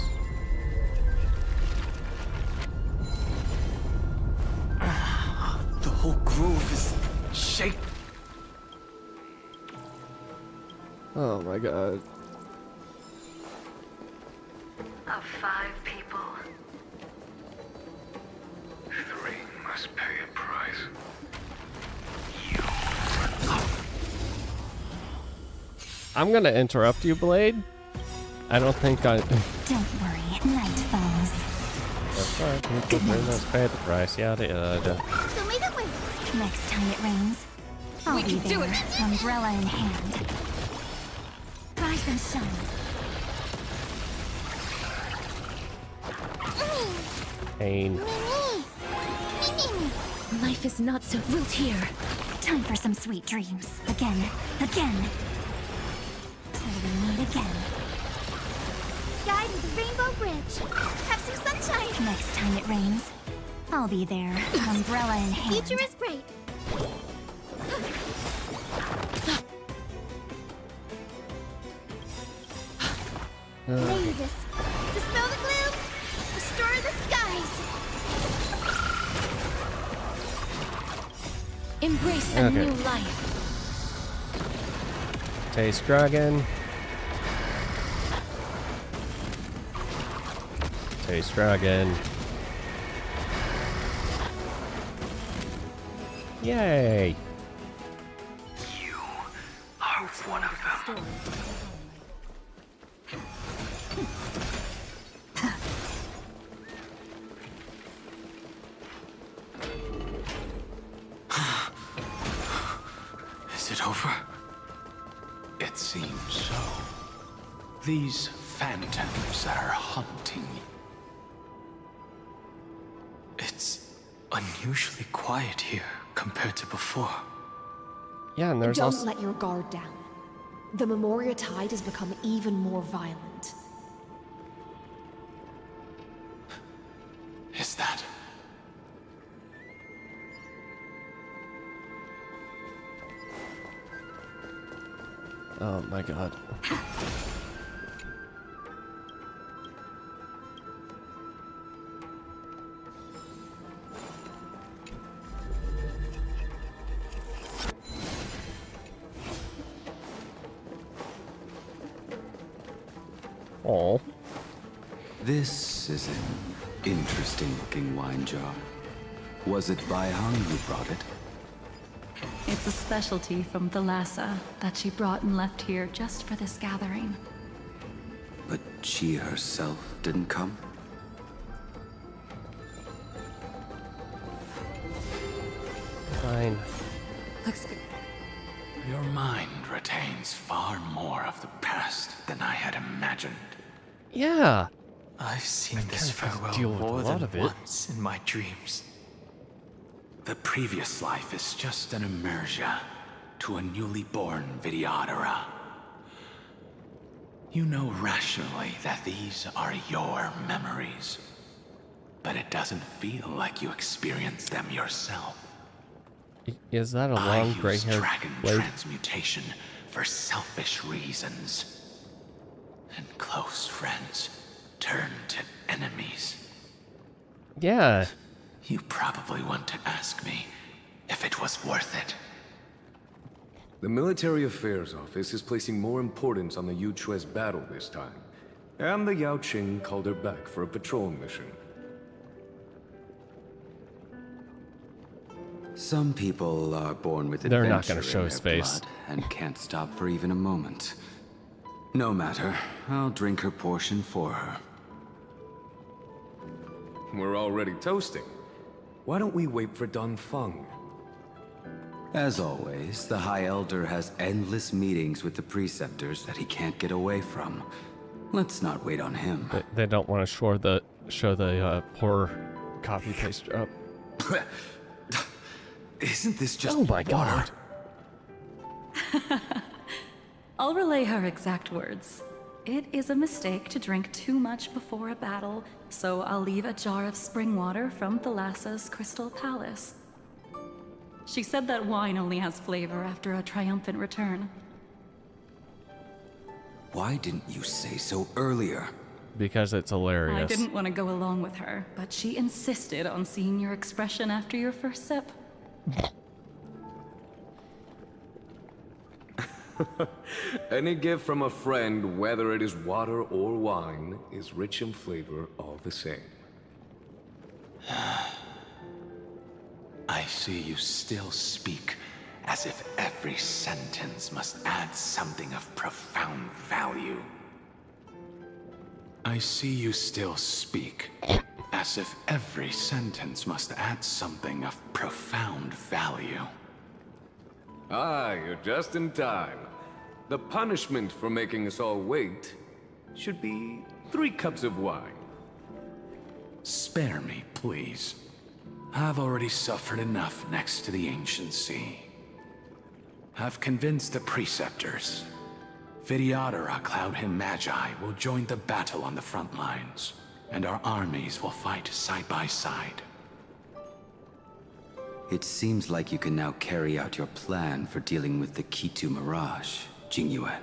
The whole grove is shaking. Oh my god. Of 5 people, 3 must pay a price. I'm gonna interrupt you, Blade. I don't think I... Don't worry, night falls. That's right, people must pay the price, yada yada. So may the wind. Next time it rains, I'll be there, umbrella in hand. Rise and shine. Pain. Life is not so Vtuber. Time for some sweet dreams. Again. Till we meet again. Guide with the rainbow bridge. Have some sunshine. Next time it rains, I'll be there, umbrella in hand. Future is great. Mavis, dispel the gloom. Restore the skies. Embrace a new life. Taste dragon. Taste dragon. Yay! You are one of them. Is it over? It seems so. These phantoms that are haunting you. It's unusually quiet here compared to before. Yeah, and there's Don't also... let your guard down. The Memoria Tide has become even more violent. Is that? Oh my god. Oh. This is an interesting-looking wine jar. Was it Baihang who brought it? It's a specialty from Thalassa that she brought and left here just for this gathering. But she herself didn't come? Fine. Looks good. Your mind retains far more of the past than I had imagined. Yeah. I've seen this deal farewell with a more lot than of it. once in my dreams. The previous life is just an immersia to a newly born Vidyadhara. You know rationally that these are your memories, but it doesn't feel like you experienced them yourself. Is that a long gray-haired dragon blade? transmutation for selfish reasons. And close friends turn to enemies. Yeah. You probably want to ask me if it was worth it. The Military Affairs Office is placing more importance on the Yuchue's battle this time. And the Yao Qing called her back for a patrol mission. Some people are born with They're adventure not gonna show in his their face. blood and can't stop for even a moment. No matter, I'll drink her portion for her. We're already toasting. Why don't we wait for Don Feng? As always, the High Elder has endless meetings with the Preceptors that he can't get away from. Let's not wait on him. They don't want to show the poor copy paste up. Isn't this just Oh my god. I'll relay her exact words. It is a mistake to drink too much before a battle, so I'll leave a jar of spring water from Thalassa's Crystal Palace. She said that wine only has flavor after a triumphant return. Why didn't you say so earlier? Because it's hilarious. I didn't want to go along with her, but she insisted on seeing your expression after your first sip. Any gift from a friend, whether it is water or wine, is rich in flavor all the same. I see you still speak as if every sentence must add something of profound value. I see you still speak as if every sentence must add something of profound value. Ah, you're just in time. The punishment for making us all wait should be 3 cups of wine. Spare me, please. I've already suffered enough next to the ancient sea. I've convinced the Preceptors. Vidyadhara Cloud Him Magi will join the battle on the front lines, and our armies will fight side by side. It seems like you can now carry out your plan for dealing with the Kitu Mirage, Jingyuan.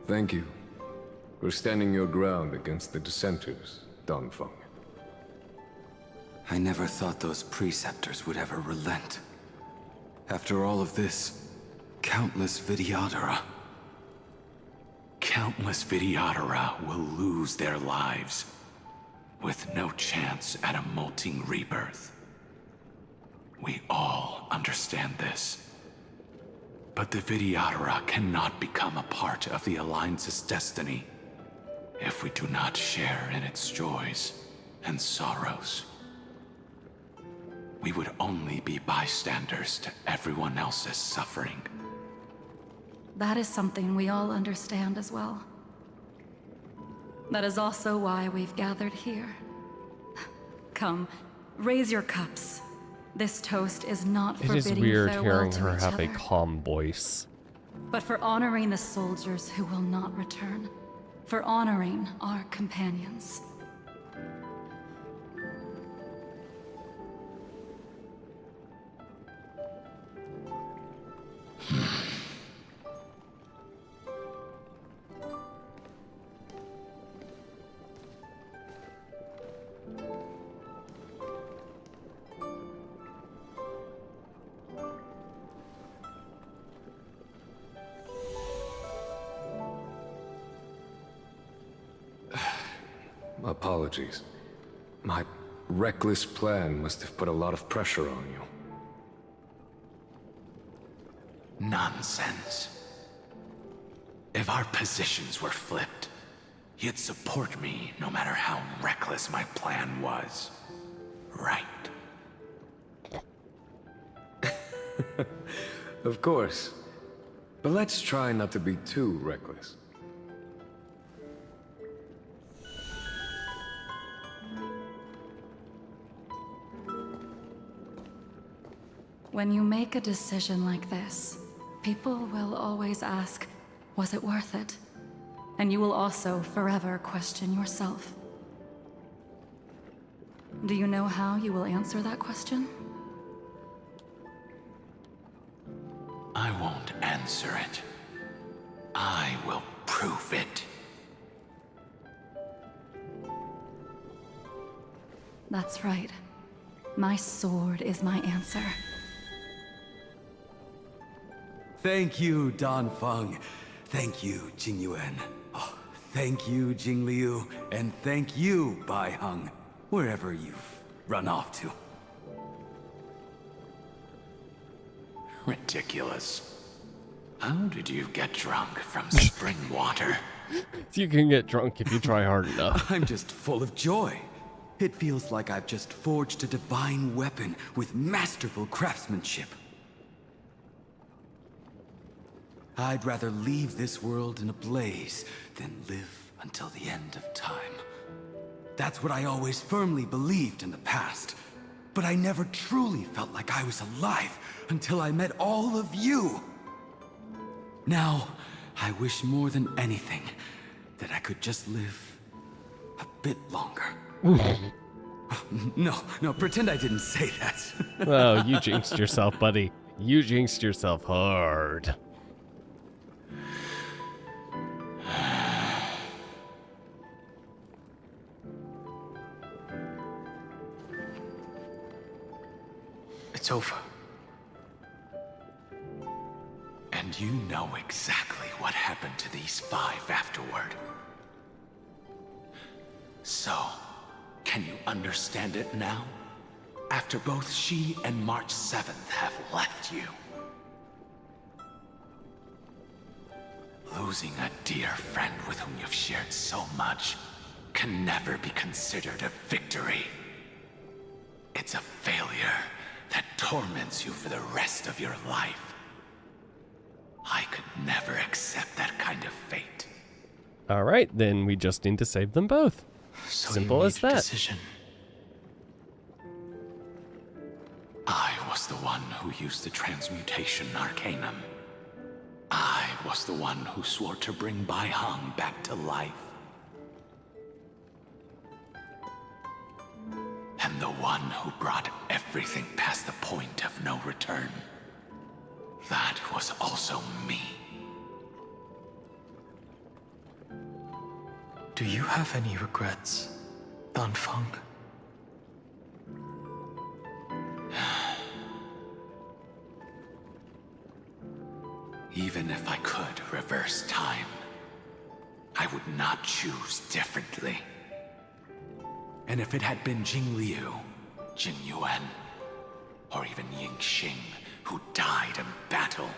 Thank you for standing your ground against the dissenters, Don Feng. I never thought those Preceptors would ever relent. After all of this, countless Vidyadhara. Countless Vidyadhara will lose their lives, with no chance at a molting rebirth. We all understand this. But the Vitiatara cannot become a part of the Alliance's destiny if we do not share in its joys and sorrows. We would only be bystanders to everyone else's suffering. That is something we all understand as well. That is also why we've gathered here. Come, raise your cups. This toast is not for It is bidding weird farewell hearing to her each have a other, calm voice. but for honoring the soldiers who will not return. For honoring our companions. Apologies. My reckless plan must have put a lot of pressure on you. Nonsense. If our positions were flipped, you'd support me no matter how reckless my plan was. Right? Of course. But let's try not to be too reckless. When you make a decision like this, people will always ask, was it worth it? And you will also forever question yourself. Do you know how you will answer that question? I won't answer it. I will prove it. That's right. My sword is my answer. Thank you, Dan Feng. Thank you, Jing Yuan. Oh, thank you, Jing Liu. And thank you, Bai Heng, wherever you've run off to. Ridiculous. How did you get drunk from spring water? You can get drunk if you try hard enough. I'm just full of joy. It feels like I've just forged a divine weapon with masterful craftsmanship. I'd rather leave this world in a blaze than live until the end of time. That's what I always firmly believed in the past. But I never truly felt like I was alive until I met all of you. Now, I wish more than anything that I could just live a bit longer. No, pretend I didn't say that. Oh, you jinxed yourself, buddy. You jinxed yourself hard. It's over. And you know exactly what happened to these 5 afterward. So, can you understand it now? After both she and March 7th have left you. Losing a dear friend with whom you've shared so much can never be considered a victory. It's a failure that torments you for the rest of your life. I could never accept that kind of fate. Alright, then we just need to save them both. So simple as that. Decision. I was the one who used the transmutation arcanum. I was the one who swore to bring Bai Heng back to life. And the one who brought everything past the point of no return. That was also me. Do you have any regrets, Dan Feng? Even if I could reverse time, I would not choose differently. And if it had been Jing Liu, Jing Yuan, or even Yingxing, who died in battle,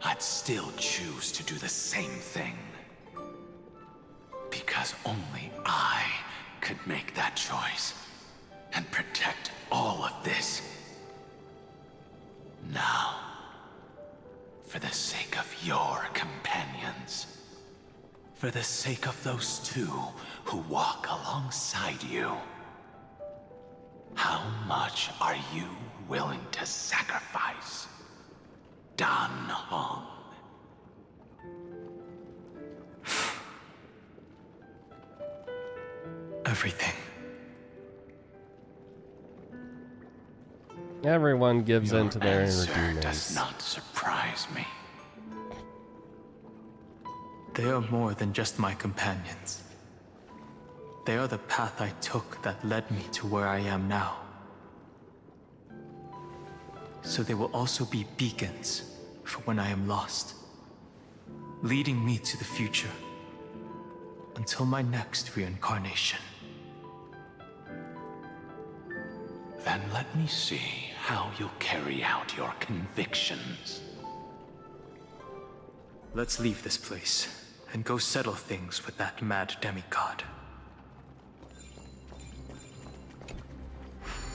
I'd still choose to do the same thing. Because only I could make that choice and protect all of this. Now, for the sake of your companions, for the sake of those two who walk alongside you, how much are you willing to sacrifice, Dan Hong? Everything. Everyone gives in to their inner Answer demons. does not surprise me. They are more than just my companions. They are the path I took that led me to where I am now. So they will also be beacons for when I am lost, leading me to the future until my next reincarnation. Then let me see how you'll carry out your convictions. Let's leave this place and go settle things with that mad demigod.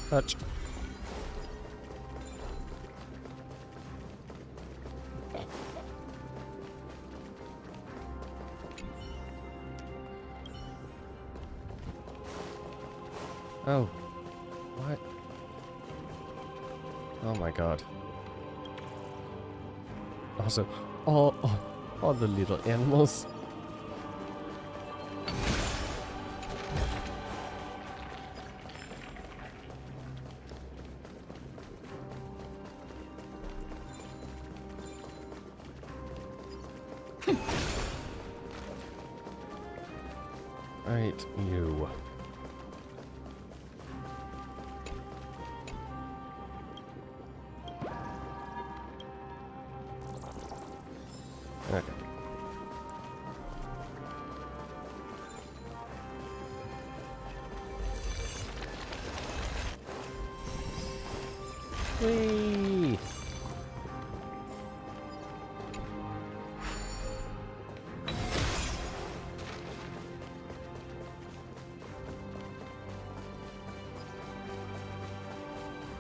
Touch. Oh. What? Oh my god. Also, all the little animals. Right, you. Okay. Whee!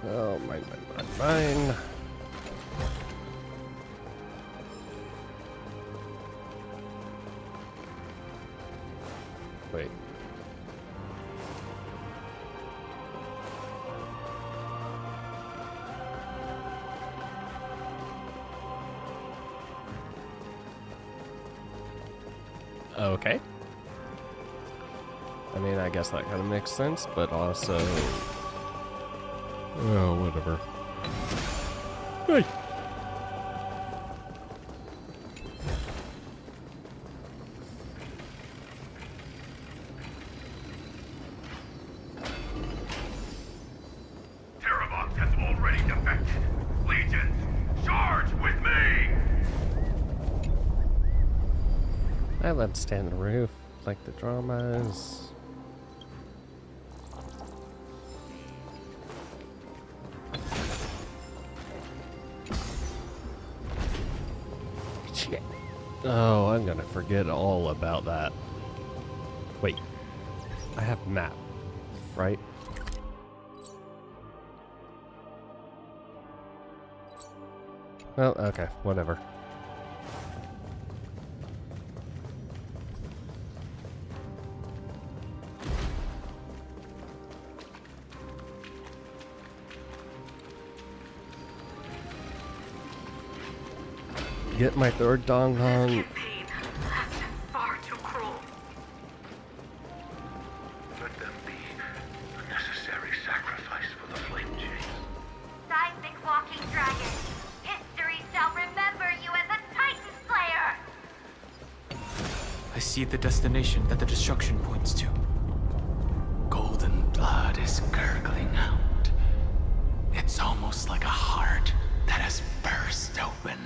Oh, mine. Wait. Okay. I mean, I guess that kind of makes sense, but also... Oh, whatever. Hey! Terravox has already defected. Legions, charge with me! I let him stand on the roof, like the dramas. Shit. Oh, I'm gonna forget all about that. Wait. I have map, right? Well, okay, whatever. Get my third dong hong. Far too cruel. Let them be a necessary sacrifice for the flame chase. Seismic walking dragon. History shall remember you as a Titan Slayer. I see the destination that the destruction points to. Golden blood is gurgling out. It's almost like a heart that has burst open.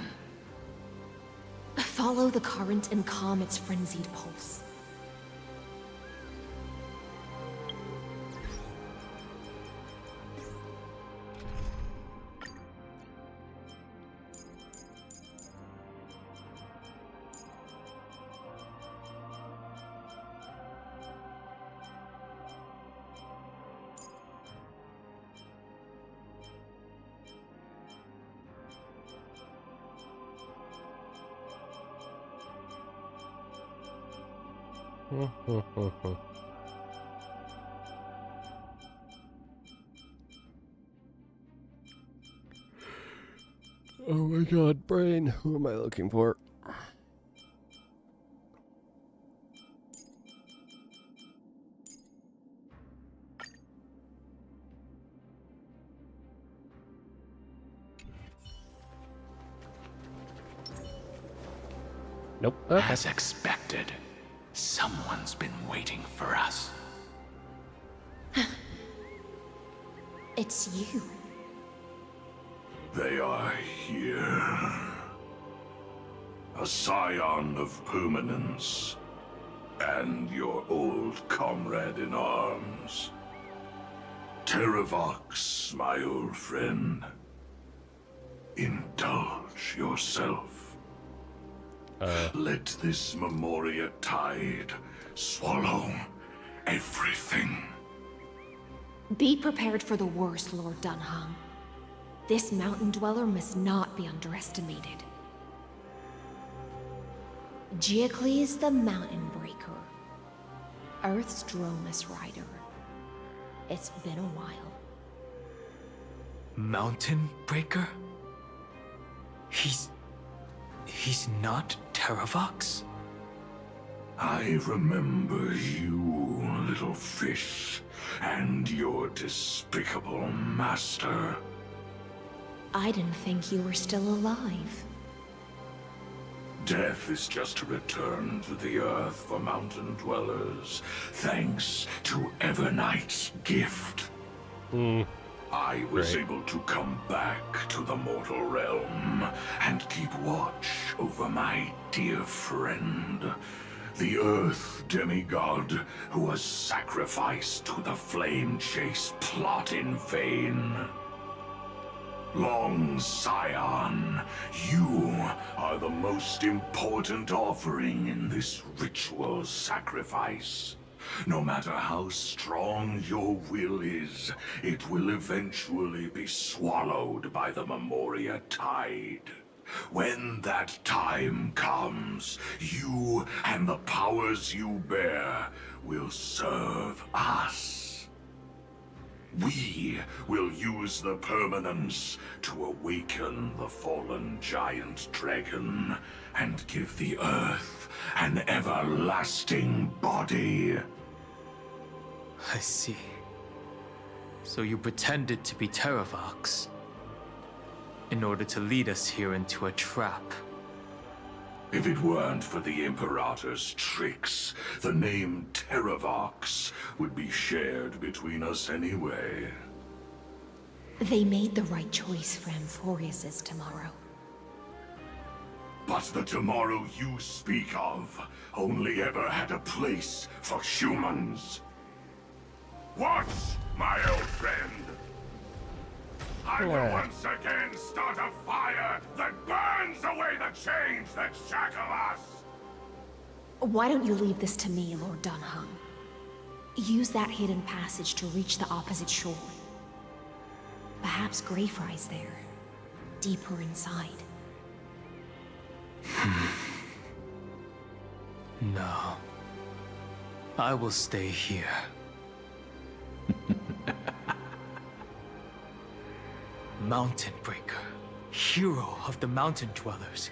Follow the current and calm its frenzied pulse. Oh my god, brain. Who am I looking for? Nope. Okay. As expected, someone's been waiting for us. It's you. They are here. A scion of permanence, and your old comrade in arms. Terravox, my old friend. Indulge yourself. Let this Memoria tide swallow everything. Be prepared for the worst, Lord Dunham. This mountain dweller must not be underestimated. Geocles the Mountain Breaker. Earth's Dromus Rider. It's been a while. Mountain Breaker? He's not Terravox? I remember you, little fish, and your despicable master. I didn't think you were still alive. Death is just a return to the earth for mountain dwellers, thanks to Evernight's gift. I was able to come back to the mortal realm and keep watch over my dear friend, the Earth demigod who was sacrificed to the flame chase plot in vain. Long Scion, you are the most important offering in this ritual sacrifice. No matter how strong your will is, it will eventually be swallowed by the Memoria tide. When that time comes, you and the powers you bear will serve us. We will use the permanence to awaken the fallen giant dragon and give the earth an everlasting body. I see. So you pretended to be Terravox in order to lead us here into a trap. If it weren't for the Imperator's tricks, the name Terravox would be shared between us anyway. They made the right choice for Amphorius's tomorrow. But the tomorrow you speak of only ever had a place for humans. What, my old friend? I will once again start a fire that burns away the chains that shackle us! Why don't you leave this to me, Lord Dunham? Use that hidden passage to reach the opposite shore. Perhaps Greyfry's there, deeper inside. No. I will stay here. Mountain Breaker, hero of the mountain dwellers.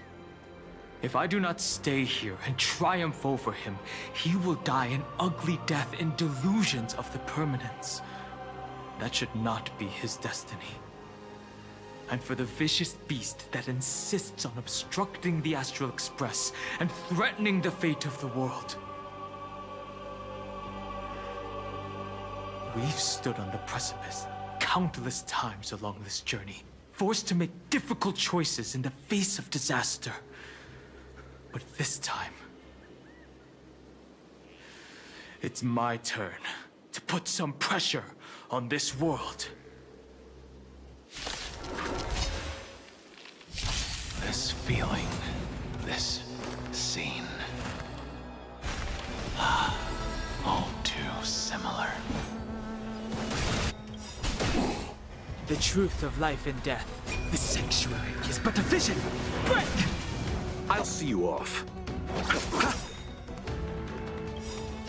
If I do not stay here and triumph over him, he will die an ugly death in delusions of the permanence. That should not be his destiny. And for the vicious beast that insists on obstructing the Astral Express and threatening the fate of the world. We've stood on the precipice countless times along this journey, forced to make difficult choices in the face of disaster. But this time, it's my turn to put some pressure on this world. This feeling, this scene. All too similar. The truth of life and death. The sanctuary is but a vision. Break! I'll see you off.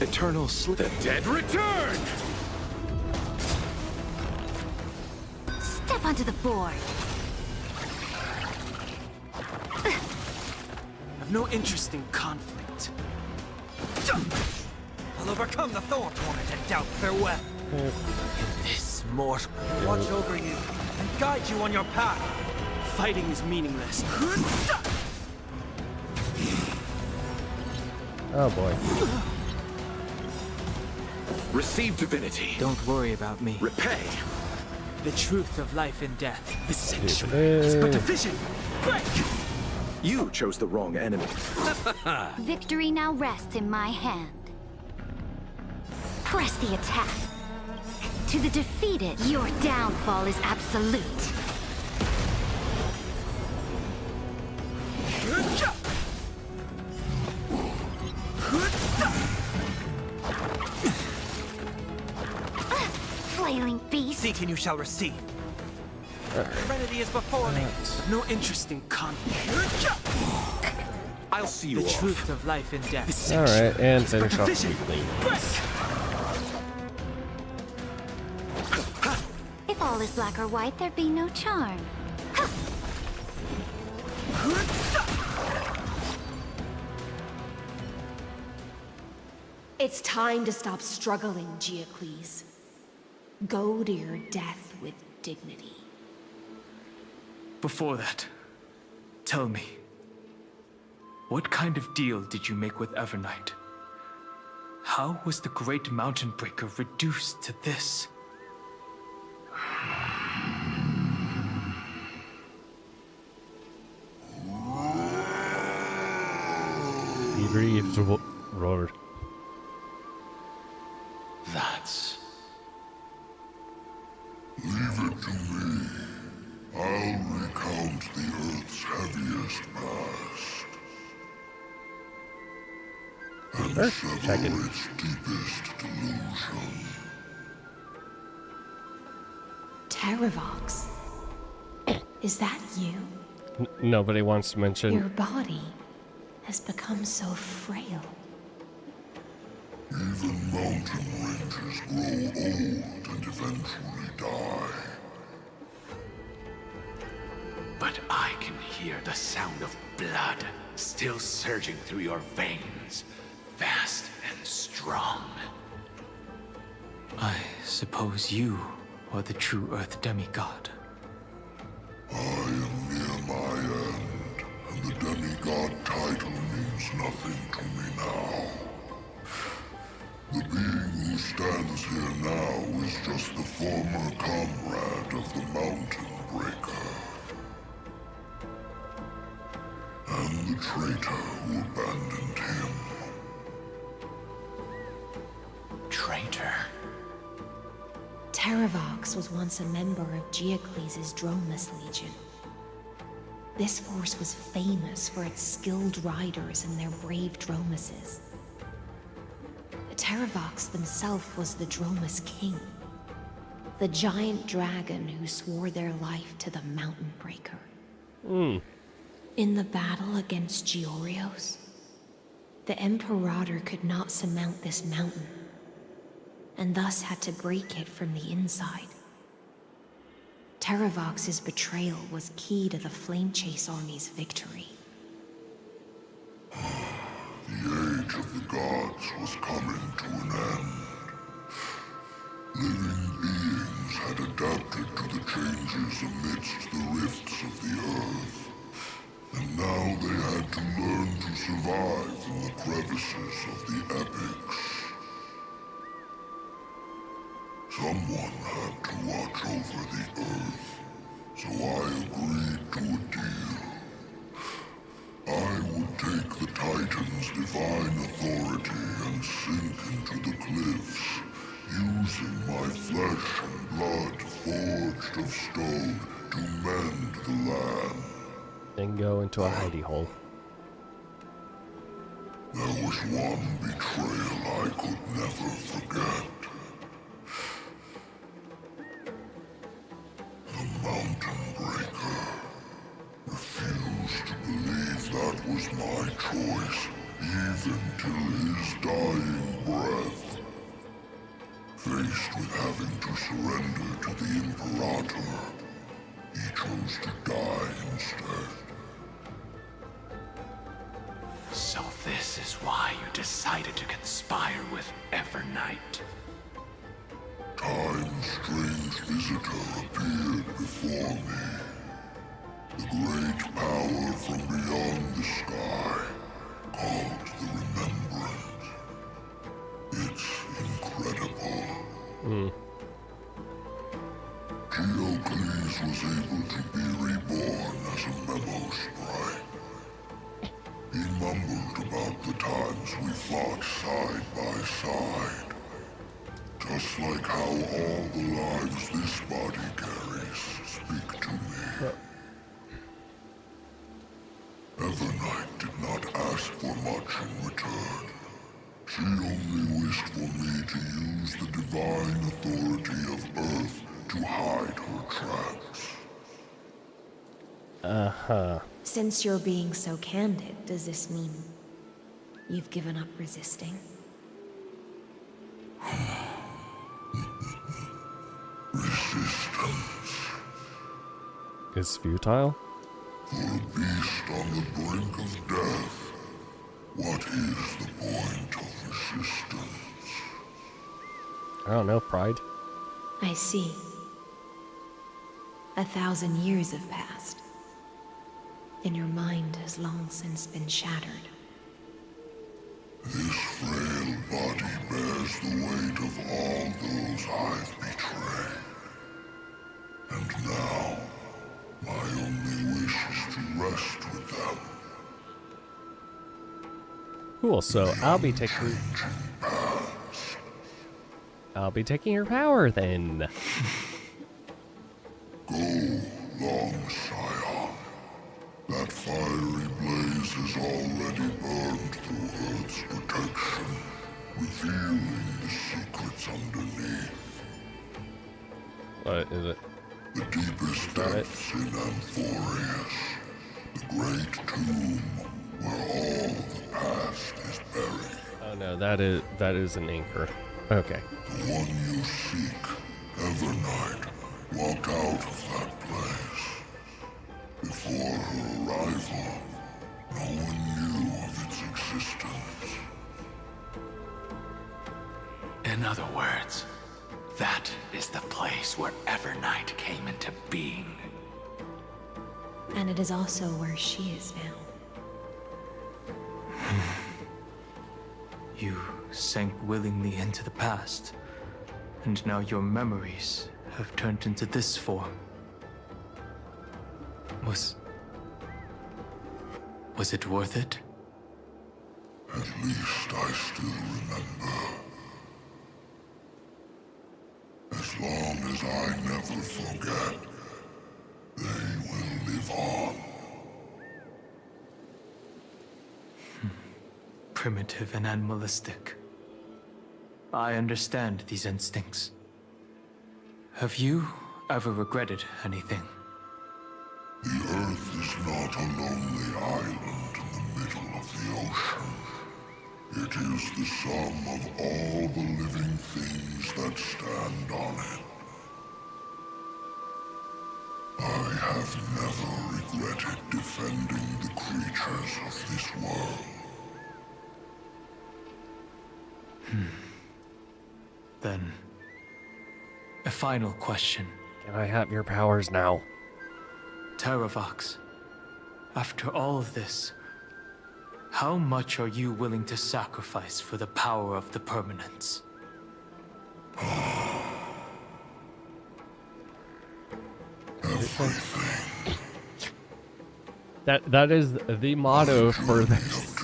Eternal sleep. The dead return! Step onto the board. I've no interest in conflict. I'll overcome the thought torment and doubt farewell. This mortal. Watch over you and guide you on your path. Fighting is meaningless. Oh boy. Receive divinity. Don't worry about me. Repay. The truth of life and death. The sanctuary is but a vision. Break! You chose the wrong enemy. Victory now rests in my hand. Press the attack. To the defeated, your downfall is absolute. Flailing beast. Seek and you shall receive. Serenity is before me. No interest in conflict. I'll see you The off. truth of life and death. Alright, and finish off Vision. weekly. If all is black or white, there'd be no charm. It's time to stop struggling, Geocles. Go to your death with dignity. Before that, tell me, what kind of deal did you make with Evernight? How was the Great Mountain Breaker reduced to this? He breathed, roared. That's... Leave it to me. I'll recount the Earth's heaviest past. And sever its deepest delusion. Terravox? Is that you? Nobody wants to mention. Your body has become so frail. Even mountain rangers grow old and eventually die. But I can hear the sound of blood still surging through your veins, fast and strong. I suppose you are the true Earth demigod. I am near my end, and the demigod title means nothing to me now. The being who stands here now is just the former comrade of the Mountain Breaker. And the traitor who abandoned him. Traitor? Terravox was once a member of Geocles' Dromus Legion. This force was famous for its skilled riders and their brave Dromuses. Terravox himself was the Dromus King, the giant dragon who swore their life to the Mountain Breaker. In the battle against Georios, the Imperator could not surmount this mountain, and thus had to break it from the inside. Terravox's betrayal was key to the Flame Chase Army's victory. The age of the gods was coming to an end. Living beings had adapted to the changes amidst the rifts of the earth, and now they had to learn to survive in the crevices of the epics. Someone had to watch over the earth, so I agreed to a deal. I would take the Titan's divine authority and sink into the cliffs, using my flesh and blood forged of stone to mend the land. Then go into a hidey hole. There was one betrayal I could never forget. The Mountain Breaker refused to believe that was my choice, even till his dying breath. Faced with having to surrender to the Imperator, he chose to die instead. So this is why you decided to conspire with Evernight. Time's strange visitor appeared before me. The great power from beyond the sky, called the Remembrance. It's incredible. Geocles was able to be reborn as a memo sprite. He mumbled about the times we fought side by side. Just like how all the lives this body carries speak to me. Evernight did not ask for much in return. She only wished for me to use the divine authority of Earth to hide her tracks. Uh-huh. Since you're being so candid, does this mean you've given up resisting? Resistance is futile? For a beast on the brink of death, what is the point of resistance? I don't know, pride. I see. 1,000 years have passed, and your mind has long since been shattered. This frail body bears the weight of all those I've betrayed. And now, my only wish is to rest with them. Cool, so I'll be taking your power then. Go, long Scion. That fiery blaze has already burned through Earth's protection, revealing the secrets underneath. What is it? The deepest depths in Amphorius, the great tomb where all the past is buried. Oh no, that is an anchor. Okay. The one you seek, Evernight, walked out of that place. Before her arrival, no one knew of its existence. In other words, that is the place where Evernight came into being. And it is also where she is now. You sank willingly into the past, and now your memories have turned into this form. Was it worth it? At least I still remember. As long as I never forget, they will live on. Primitive and animalistic. I understand these instincts. Have you ever regretted anything? The Earth is not a lonely island in the middle of the ocean. It is the sum of all the living things that stand on it. I have never regretted defending the creatures of this world. Then, a final question. Can I have your powers now? Terravox, after all of this, how much are you willing to sacrifice for the power of the Permanence? Everything. That is the motto for this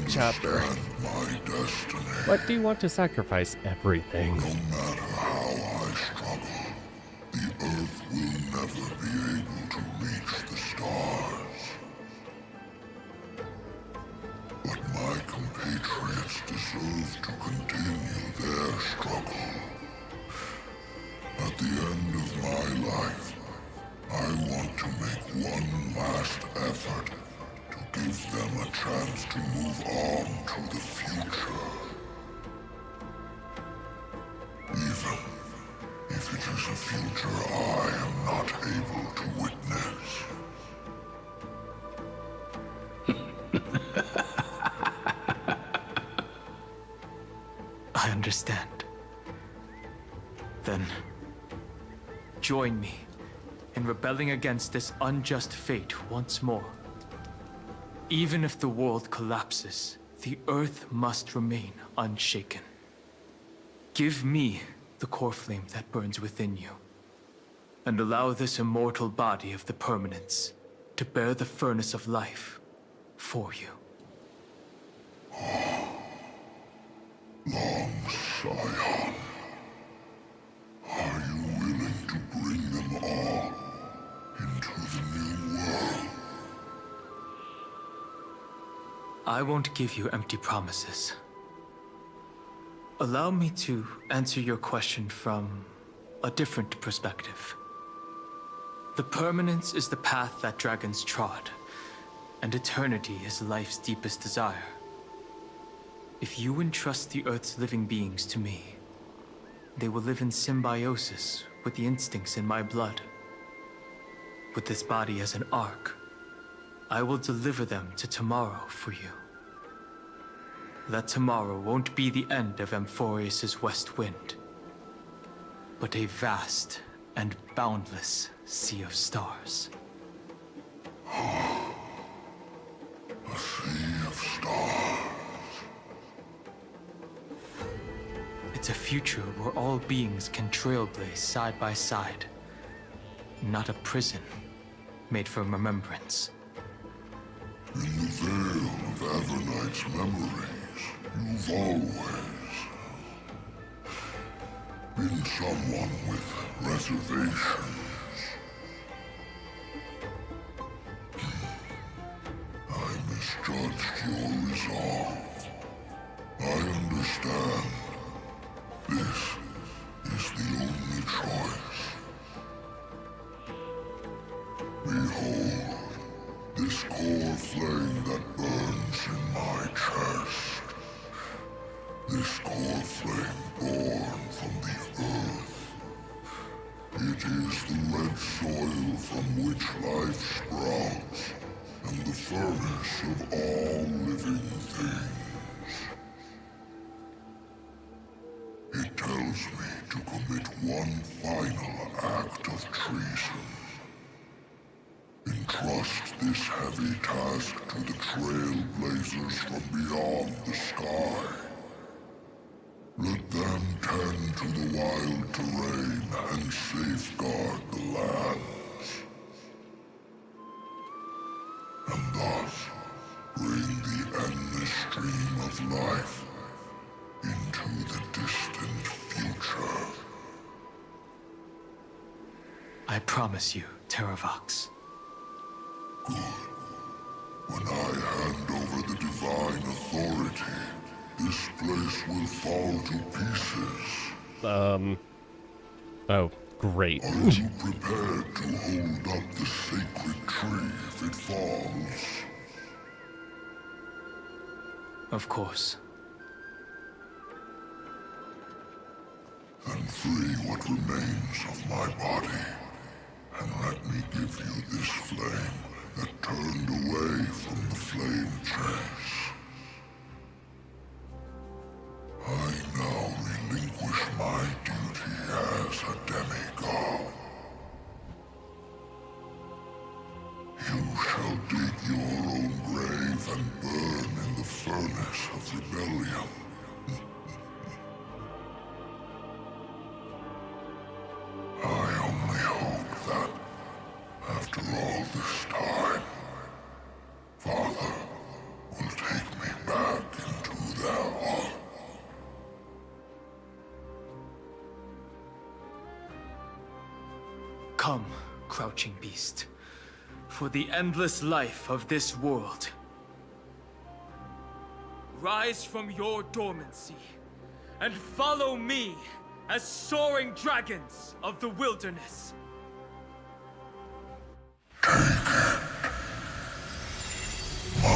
chapter. My destiny. What do you want to sacrifice? Everything. No matter how I struggle, the Earth will never be able to reach the stars. But my compatriots deserve to continue their struggle. At the end of my life, I want to make one last effort to Give them a chance to move on to the future. Even if it is a future I am not able to witness. I understand. Then, join me in rebelling against this unjust fate once more. Even if the world collapses, the Earth must remain unshaken. Give me the core flame that burns within you, and allow this immortal body of the Permanence to bear the furnace of life for you. Long Scion, are you willing to bring them all into the new world? I won't give you empty promises. Allow me to answer your question from a different perspective. The Permanence is the path that dragons trod, and eternity is life's deepest desire. If you entrust the Earth's living beings to me, they will live in symbiosis with the instincts in my blood. With this body as an ark, I will deliver them to tomorrow for you. That tomorrow won't be the end of Amphorius' West Wind, but a vast and boundless sea of stars. A sea of stars. It's a future where all beings can trailblaze side by side, not a prison made for remembrance. In the veil of Avernight's memories, you've always been someone with reservations. I misjudged your resolve. I understand. This is the only choice. Behold, this core flame that burns in my chest. This core flame born from the earth. It is the red soil from which life sprouts, and the furnace of all living things. It tells me to commit one final act of treason. Entrust this heavy task to the trailblazers from beyond the sky. Let them tend to the wild terrain and safeguard the lands. And thus, bring the endless stream of life into the distant future. I promise you, Terravox. Good. When I hand over the divine authority, this place will fall to pieces. Oh, great. Are you prepared to hold up the sacred tree if it falls? Of course. Then free what remains of my body, and let me give you this flame that turned away from the flame chase. I now relinquish my duty as a demigod. You shall dig your own grave and burn in the furnace of rebellion. I only hope that, after all this time, Father will take me back into their heart. Come, crouching beast, for the endless life of this world. Rise from your dormancy, and follow me as soaring dragons of the wilderness. My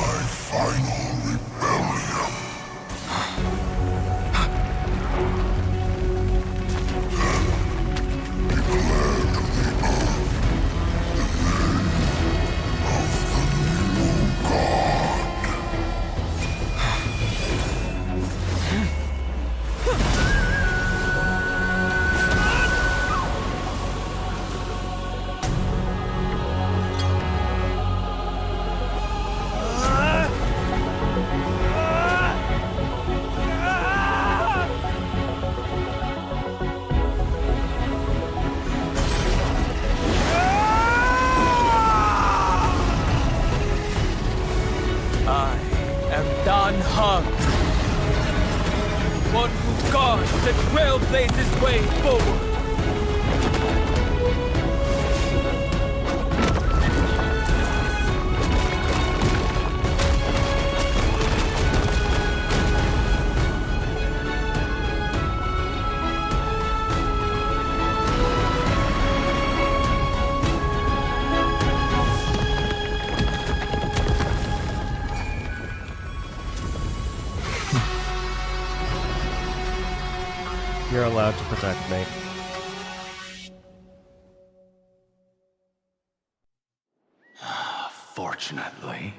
charge that trailblazes its way forward. You're allowed to protect me. Fortunately,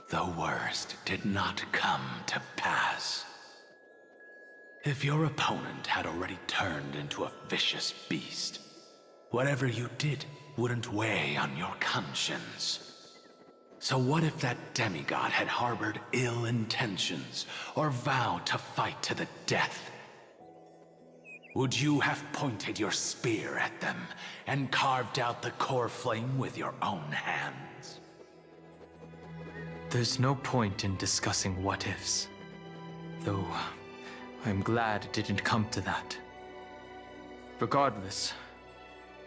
the worst did not come to pass. If your opponent had already turned into a vicious beast, whatever you did wouldn't weigh on your conscience. So what if that demigod had harbored ill intentions or vowed to fight to the death? Would you have pointed your spear at them and carved out the core flame with your own hands? There's no point in discussing what-ifs. Though, I'm glad it didn't come to that. Regardless,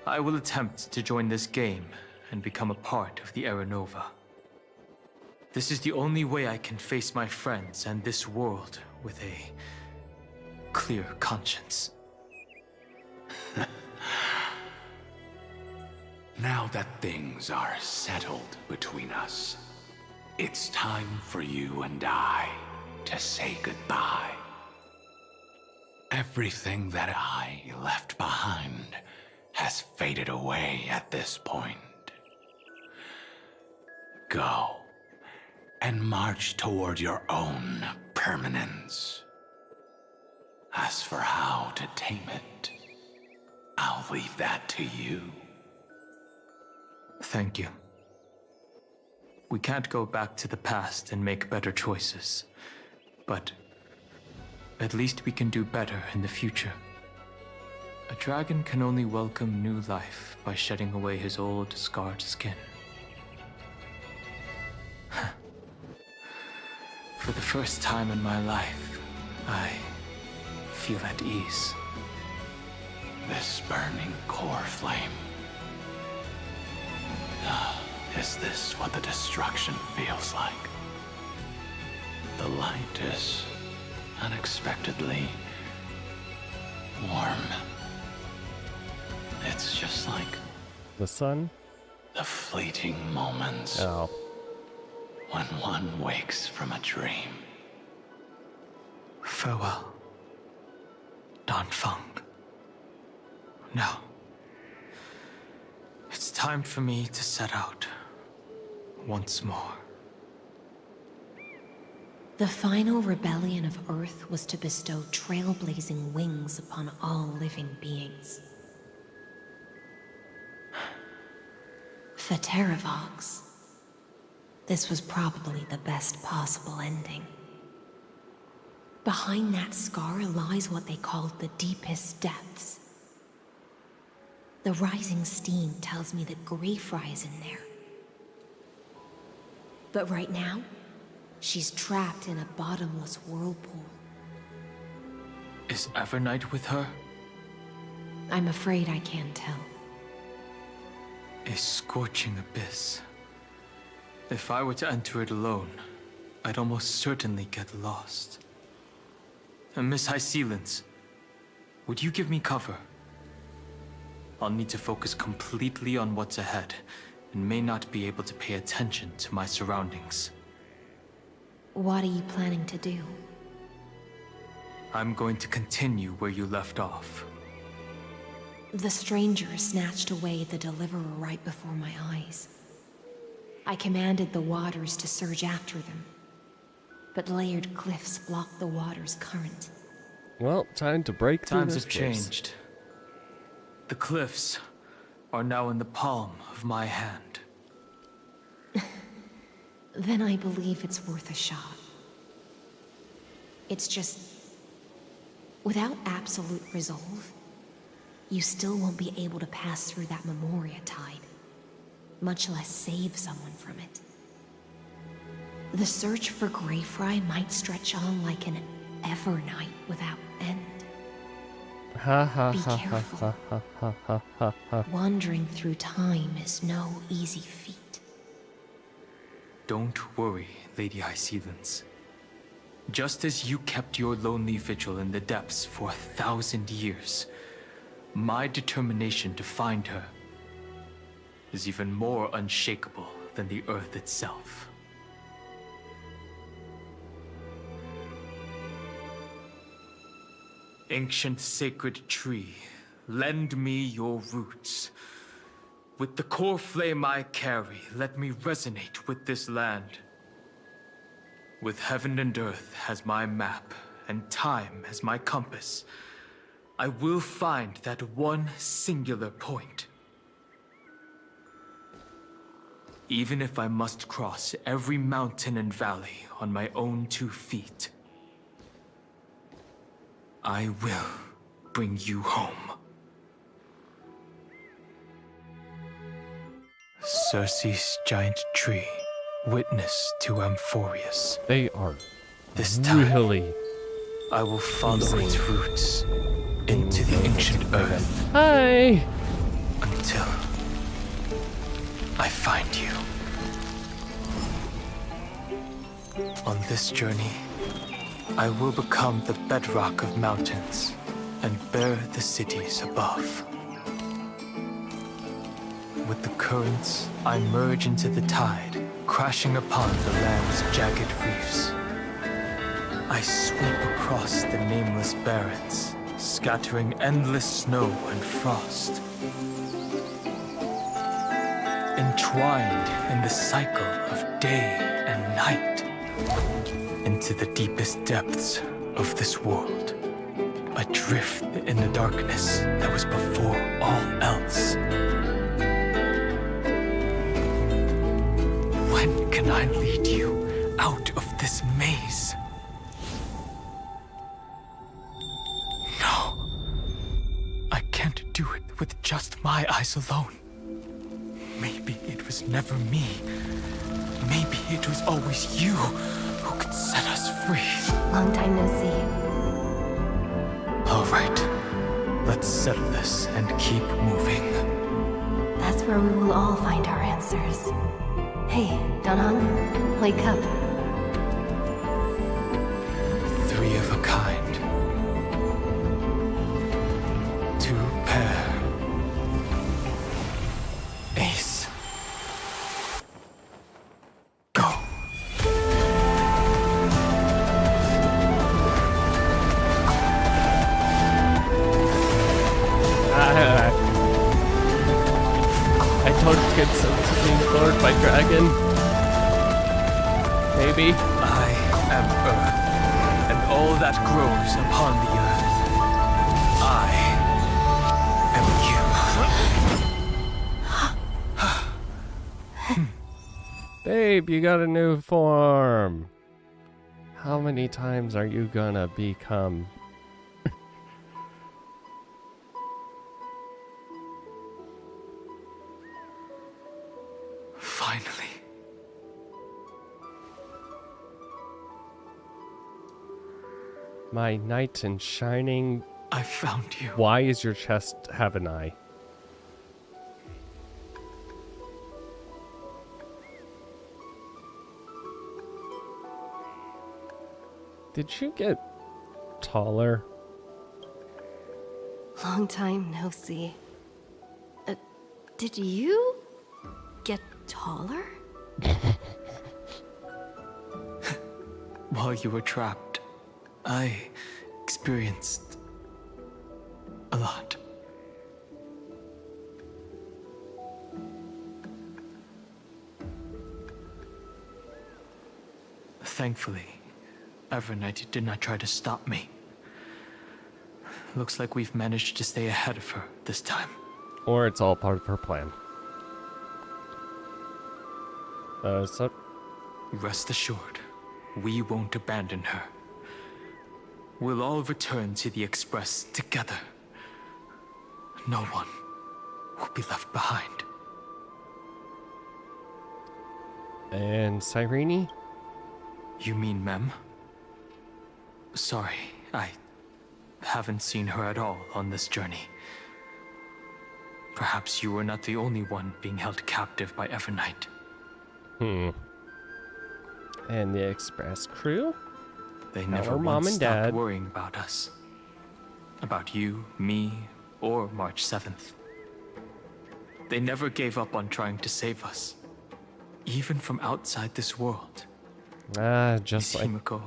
I will attempt to join this game and become a part of the Era Nova. This is the only way I can face my friends and this world with a clear conscience. Now that things are settled between us, it's time for you and I to say goodbye. Everything that I left behind has faded away at this point. Go and march toward your own permanence. As for how to tame it, I'll leave that to you. Thank you. We can't go back to the past and make better choices, but at least we can do better in the future. A dragon can only welcome new life by shedding away his old, scarred skin. For the first time in my life, I feel at ease. This burning core flame. Is this what the destruction feels like? The light is unexpectedly warm. It's just like the sun? The fleeting moments when one wakes from a dream. Farewell, Danfeng. Now, it's time for me to set out once more. The final rebellion of Earth was to bestow trailblazing wings upon all living beings. Fateravox. This was probably the best possible ending. Behind that scar lies what they called the deepest depths. The rising steam tells me that Greyfry is in there. But right now, she's trapped in a bottomless whirlpool. Is Evernight with her? I'm afraid I can't tell. A scorching abyss. If I were to enter it alone, I'd almost certainly get lost. And Miss High Sealants, would you give me cover? I'll need to focus completely on what's ahead, and may not be able to pay attention to my surroundings. What are you planning to do? I'm going to continue where you left off. The stranger snatched away the deliverer right before my eyes. I commanded the waters to surge after them, but layered cliffs blocked the water's current. Well, time to break through Times this have place. changed. The cliffs are now in the palm of my hand. Then I believe it's worth a shot. It's just, without absolute resolve, you still won't be able to pass through that Memoria tide, much less save someone from it. The search for Greyfry might stretch on like an Evernight without end. Ha ha Be ha ha careful. ha ha ha ha ha ha. Wandering through time is no easy feat. Don't worry, Lady Hyacinths. Just as you kept your lonely vigil in the depths for 1,000 years, my determination to find her is even more unshakable than the earth itself. Ancient sacred tree, lend me your roots. With the core flame I carry, let me resonate with this land. With heaven and earth as my map, and time as my compass, I will find that one singular point. Even if I must cross every mountain and valley on my own 2 feet, I will bring you home. Circe's giant tree, witness to Amphorius. They are This time, really I will follow its roots into the ancient earth. Hi! Until I find you. On this journey, I will become the bedrock of mountains and bear the cities above. With the currents, I merge into the tide, crashing upon the land's jagged reefs. I sweep across the nameless barrens, scattering endless snow and frost. Entwined in the cycle of day and night, into the deepest depths of this world, adrift in the darkness that was before all else. When can I lead you out of this maze? No. I can't do it with just my eyes alone. Maybe it was never me. Maybe it was always you who could set us free. Long time no see. All right. Let's settle this and keep moving. That's where we will all find our answers. Hey, Danhong, wake up. 3 of a kind. 2 pair. Ace. Go. I don't get sent to being lured by dragon. Maybe. I am Earth, and all that grows upon the earth. I am you. Babe, you got a new form. How many times are you gonna become? Finally. My knight in shining. I found you. Why is your chest have an eye? Did you get taller? Long time no see. Did you get taller? While you were trapped, I experienced a lot. Thankfully, Evernight did not try to stop me. Looks like we've managed to stay ahead of her this time. Or it's all part of her plan. So... Rest assured, we won't abandon her. We'll all return to the Express together. No one will be left behind. And Cyrene? You mean Mem? Sorry, I haven't seen her at all on this journey. Perhaps you were not the only one being held captive by Evernight. And the express crew? They Now never our mom once and stopped dad. worrying about us. About you, me, or March 7th. They never gave up on trying to save us. Even from outside this world. Just like... Himiko,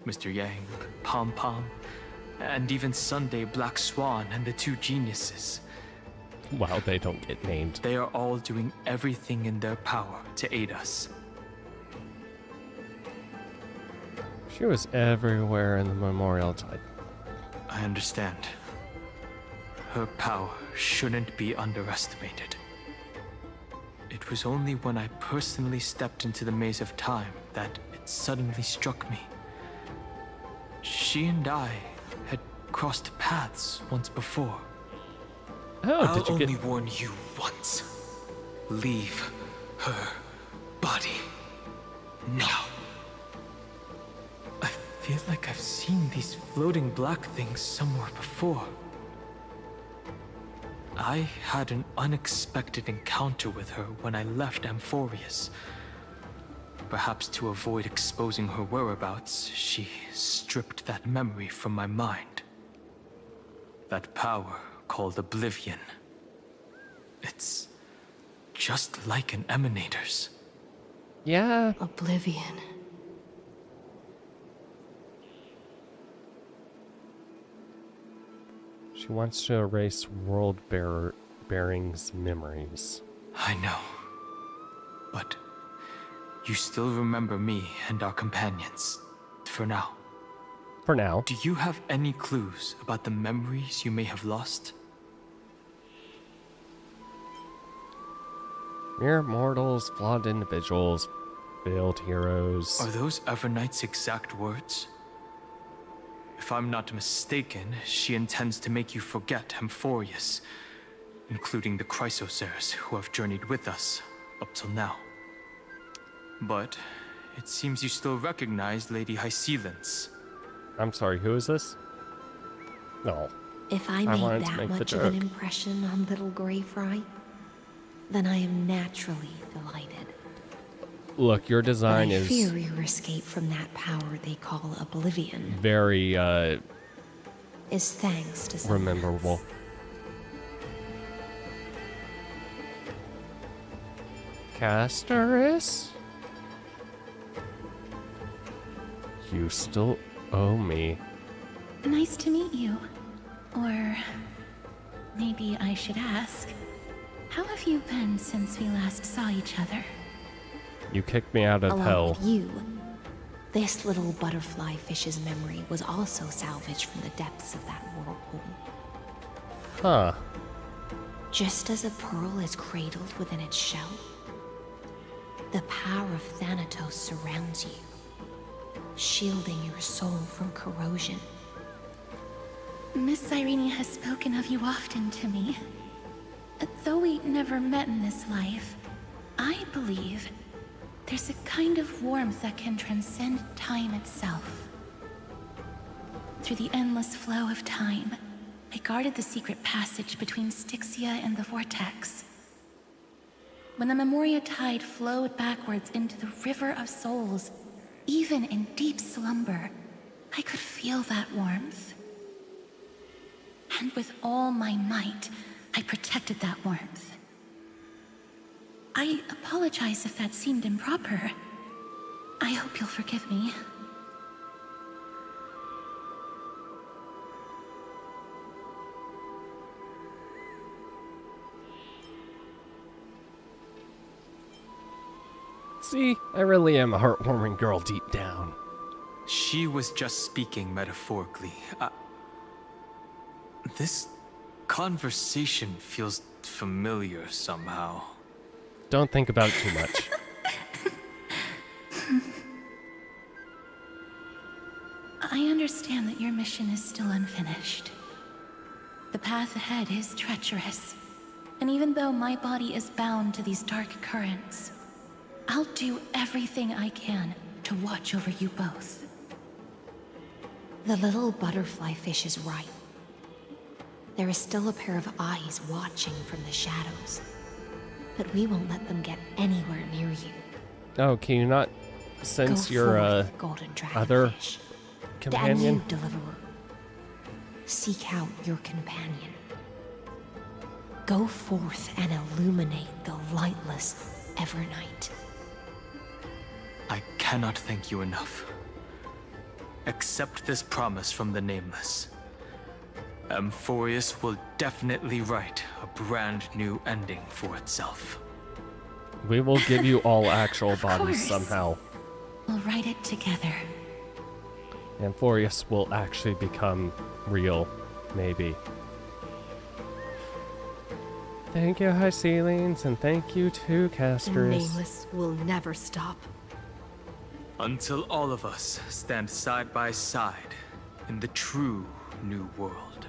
Mr. Yang, Pom Pom, and even Sunday Black Swan and the two geniuses. Wow, they don't get named. They are all doing everything in their power to aid us. She was everywhere in the Memorial Tide. I understand. Her power shouldn't be underestimated. It was only when I personally stepped into the maze of time that it suddenly struck me. She and I had crossed paths once before. Oh, did you I'll only warn you once. Leave her body now. I feel like I've seen these floating black things somewhere before. I had an unexpected encounter with her when I left Amphorius. Perhaps to avoid exposing her whereabouts, she stripped that memory from my mind. That power called Oblivion. It's just like an emanator's. Yeah. Oblivion. She wants to erase World-Bearing's memories. I know. But you still remember me and our companions. For now. For now. Do you have any clues about the memories you may have lost? Mere mortals, flawed individuals, failed heroes. Are those Evernight's exact words? If I'm not mistaken, she intends to make you forget Amphorius, including the Chrysosaurs who have journeyed with us up till now. But it seems you still recognize Lady Hycelens. I'm sorry, who is this? No. If I made that much of an impression on little Greyfry, then I am naturally delighted. Look, your design is... I fear your escape from that power they call Oblivion. Very, is thanks to someone rememberable. else. Castoris? You still owe me. Nice to meet you. Or maybe I should ask, how have you been since we last saw each other? You kicked me out of Along hell. with you, this little butterfly fish's memory was also salvaged from the depths of that whirlpool. Huh. Just as a pearl is cradled within its shell, the power of Thanatos surrounds you, shielding your soul from corrosion. Miss Irene has spoken of you often to me. Though we never met in this life, I believe there's a kind of warmth that can transcend time itself. Through the endless flow of time, I guarded the secret passage between Styxia and the Vortex. When the Memoria Tide flowed backwards into the River of Souls, even in deep slumber, I could feel that warmth. And with all my might, I protected that warmth. I apologize if that seemed improper. I hope you'll forgive me. See, I really am a heartwarming girl deep down. She was just speaking metaphorically. This conversation feels familiar somehow. Don't think about it too much. I understand that your mission is still unfinished. The path ahead is treacherous, and even though my body is bound to these dark currents, I'll do everything I can to watch over you both. The little butterfly fish is right. There is still a pair of eyes watching from the shadows. But we won't let them get anywhere near you. Oh, can you not sense Go your forth, golden other dragonfish. companion? Damn you, deliverer. Seek out your companion. Go forth and illuminate the lightless Evernight. I cannot thank you enough. Accept this promise from the Nameless. Amphorius will definitely write a brand new ending for itself. We will give you all actual Of bodies course. somehow. We'll write it together. Amphorius will actually become real, maybe. Thank you, High Ceilings, and thank you to The casters. Nameless will never stop. Until all of us stand side by side in the true new world.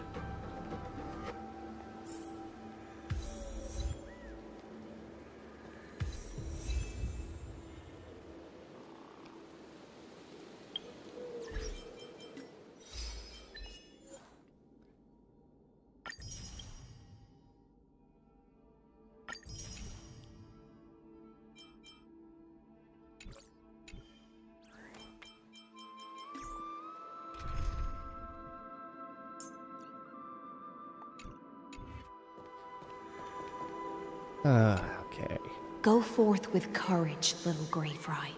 Okay. Go forth with courage, little gray fry.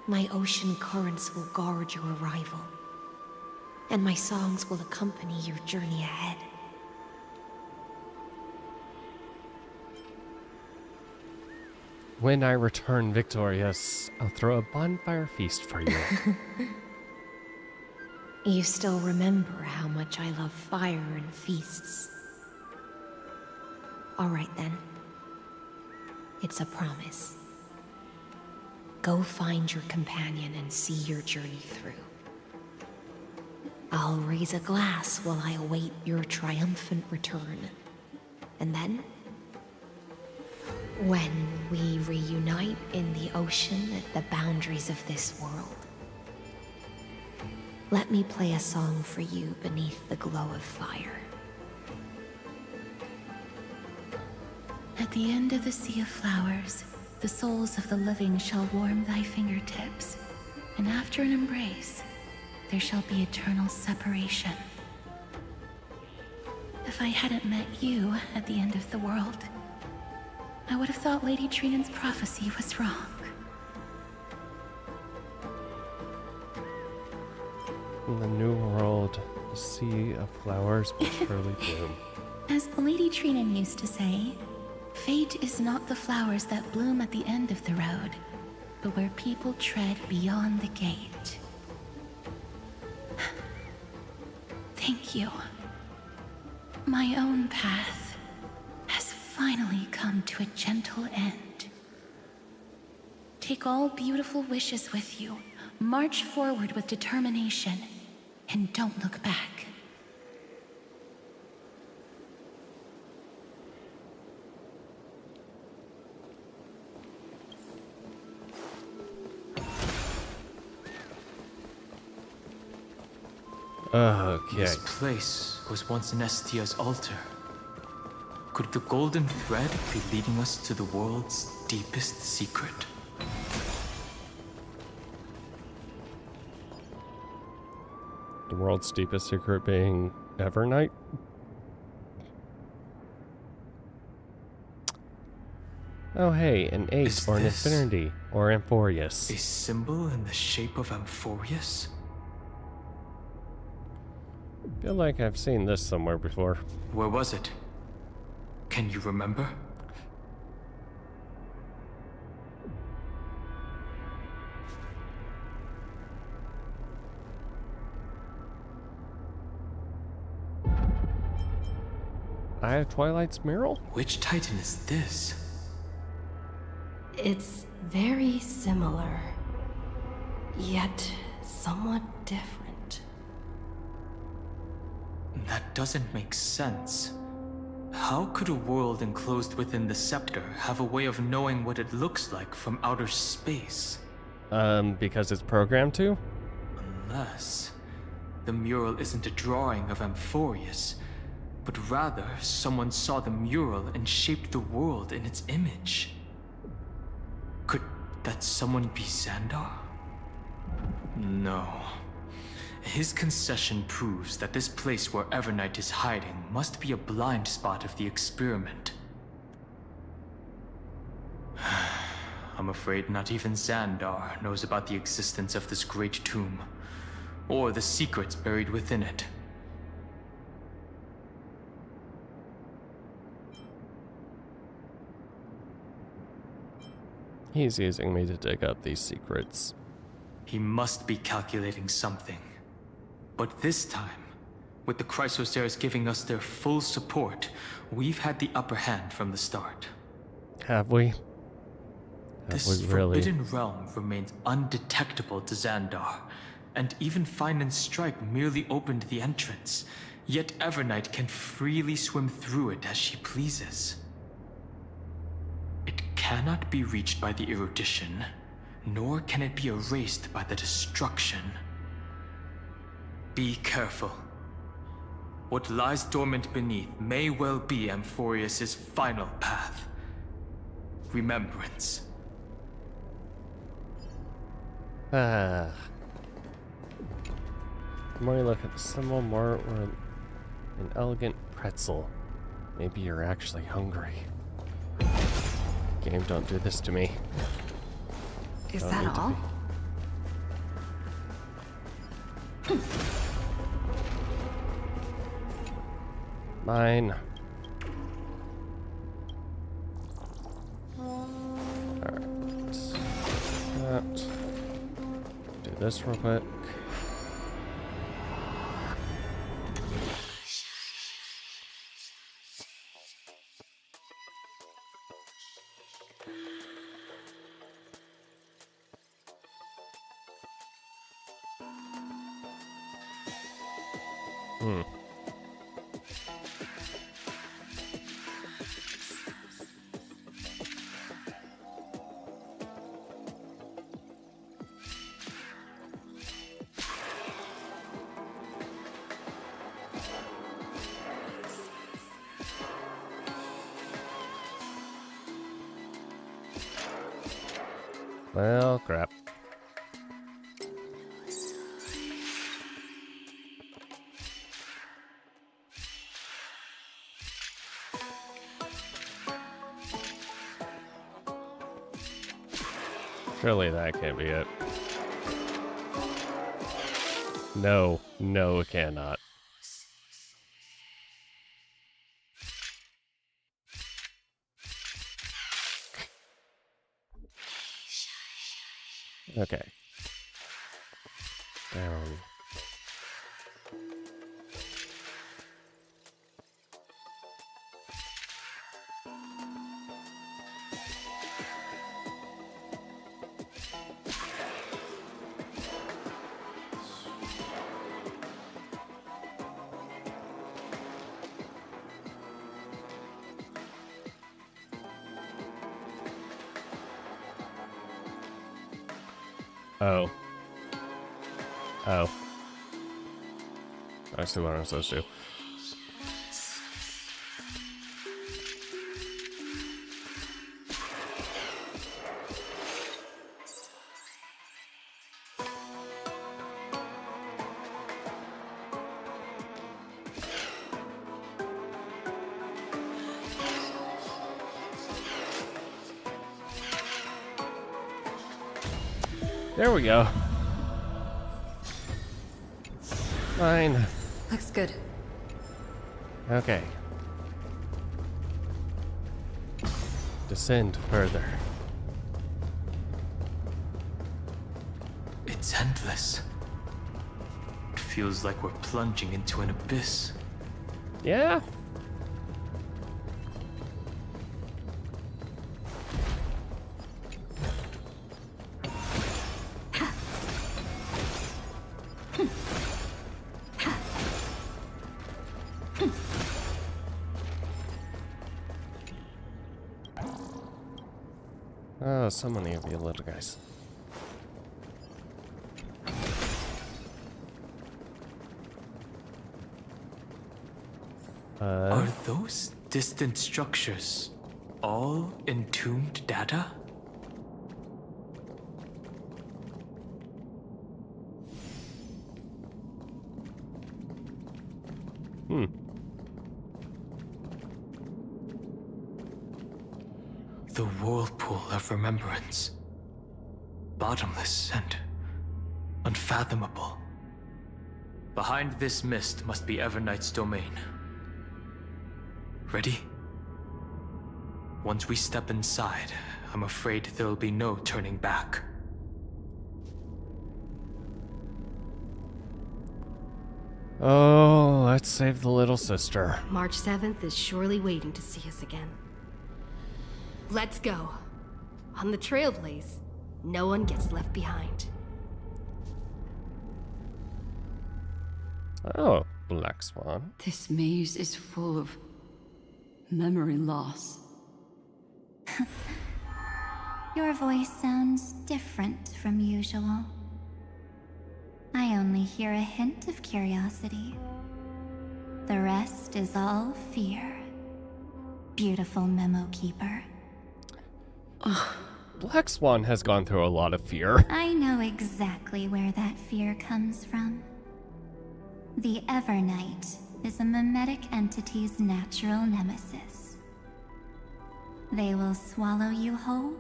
My ocean currents will guard your arrival, and my songs will accompany your journey ahead. When I return victorious, I'll throw a bonfire feast for you. You still remember how much I love fire and feasts. All right then. It's a promise. Go find your companion and see your journey through. I'll raise a glass while I await your triumphant return. And then, when we reunite in the ocean at the boundaries of this world, let me play a song for you beneath the glow of fire. At the end of the sea of flowers, the souls of the living shall warm thy fingertips, and after an embrace, there shall be eternal separation. If I hadn't met you at the end of the world, I would have thought Lady Trinan's prophecy was wrong. In the new world, the sea of flowers will surely bloom. As Lady Trinan used to say, fate is not the flowers that bloom at the end of the road, but where people tread beyond the gate. Thank you. My own path has finally come to a gentle end. Take all beautiful wishes with you, march forward with determination, and don't look back. Okay. This place was once Nestia's altar. Could the golden thread be leading us to the world's deepest secret? The world's deepest secret being Evernight? Oh hey, an 8 Is or an this infinity or Amphorius. A symbol in the shape of Amphorius? Feel like I've seen this somewhere before. Where was it? Can you remember? Eye of Twilight's mural? Which Titan is this? It's very similar, yet somewhat different. That doesn't make sense. How could a world enclosed within the scepter have a way of knowing what it looks like from outer space? Because it's programmed to? Unless the mural isn't a drawing of Amphorius, but rather someone saw the mural and shaped the world in its image. Could that someone be Xandar? No. His concession proves that this place where Evernight is hiding must be a blind spot of the experiment. I'm afraid not even Xandar knows about the existence of this great tomb, or the secrets buried within it. He's using me to dig up these secrets. He must be calculating something. But this time, with the Chrysoceres giving us their full support, we've had the upper hand from the start. Have we? This forbidden realm remains undetectable to Xandar, and even Fine and Strike merely opened the entrance, yet Evernight can freely swim through it as she pleases. It cannot be reached by the erudition, nor can it be erased by the destruction. Be careful. What lies dormant beneath may well be Amphorius' final path. Remembrance. The more you look at the symbol, more we're an elegant pretzel. Maybe you're actually hungry. Game, don't do this to me. Is that all? Mine. Alright. That. Do this real quick. Well, crap. Surely that can't be it. No, no, it cannot. Okay. Down. Oh. Oh. I see what I'm supposed to do. There we go. Fine. Looks good. Okay. Descend further. It's endless. It feels like we're plunging into an abyss. Yeah? Oh, so many of you little guys. Are those distant structures all entombed data? The whirlpool of remembrance. Bottomless and unfathomable. Behind this mist must be Everknight's domain. Ready? Once we step inside, I'm afraid there'll be no turning back. Oh, let's save the little sister. March 7th is surely waiting to see us again. Let's go. On the Trailblaze, no one gets left behind. Oh, Black Swan. This maze is full of memory loss. Your voice sounds different from usual. I only hear a hint of curiosity. The rest is all fear. Beautiful memo keeper. Black Swan has gone through a lot of fear. I know exactly where that fear comes from. The Everknight is a mimetic entity's natural nemesis. They will swallow you whole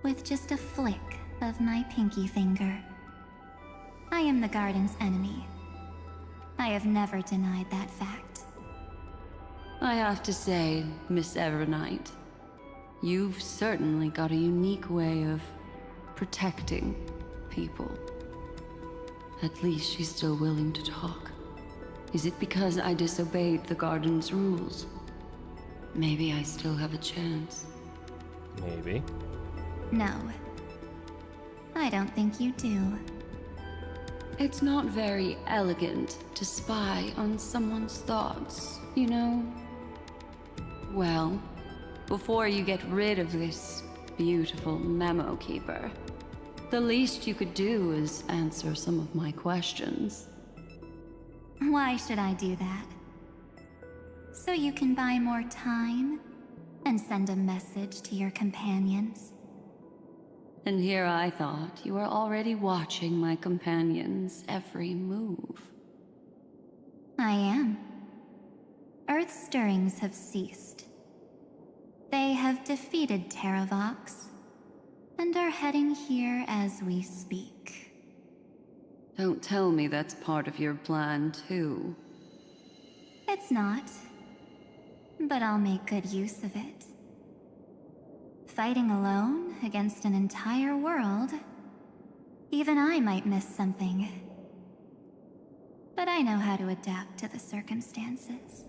with just a flick of my pinky finger. I am the Garden's enemy. I have never denied that fact. I have to say, Miss Everknight, you've certainly got a unique way of protecting people. At least she's still willing to talk. Is it because I disobeyed the Garden's rules? Maybe I still have a chance. Maybe. No. I don't think you do. It's not very elegant to spy on someone's thoughts, you know? Well, before you get rid of this beautiful memo keeper, the least you could do is answer some of my questions. Why should I do that? So you can buy more time and send a message to your companions? And here I thought you were already watching my companions' every move. I am. Earth's stirrings have ceased. They have defeated Terravox and are heading here as we speak. Don't tell me that's part of your plan, too. It's not. But I'll make good use of it. Fighting alone against an entire world, even I might miss something. But I know how to adapt to the circumstances.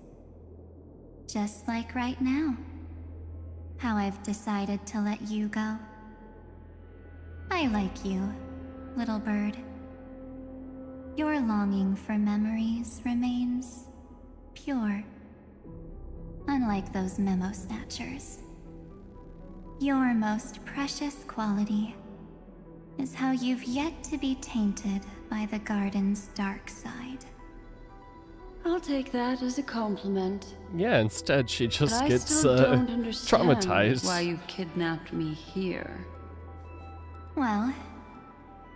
Just like right now. How I've decided to let you go. I like you, little bird. Your longing for memories remains pure. Unlike those memo snatchers. Your most precious quality is how you've yet to be tainted by the Garden's dark side. I'll take that as a compliment. Yeah, instead she just But gets I still don't understand traumatized. why you kidnapped me here. Well,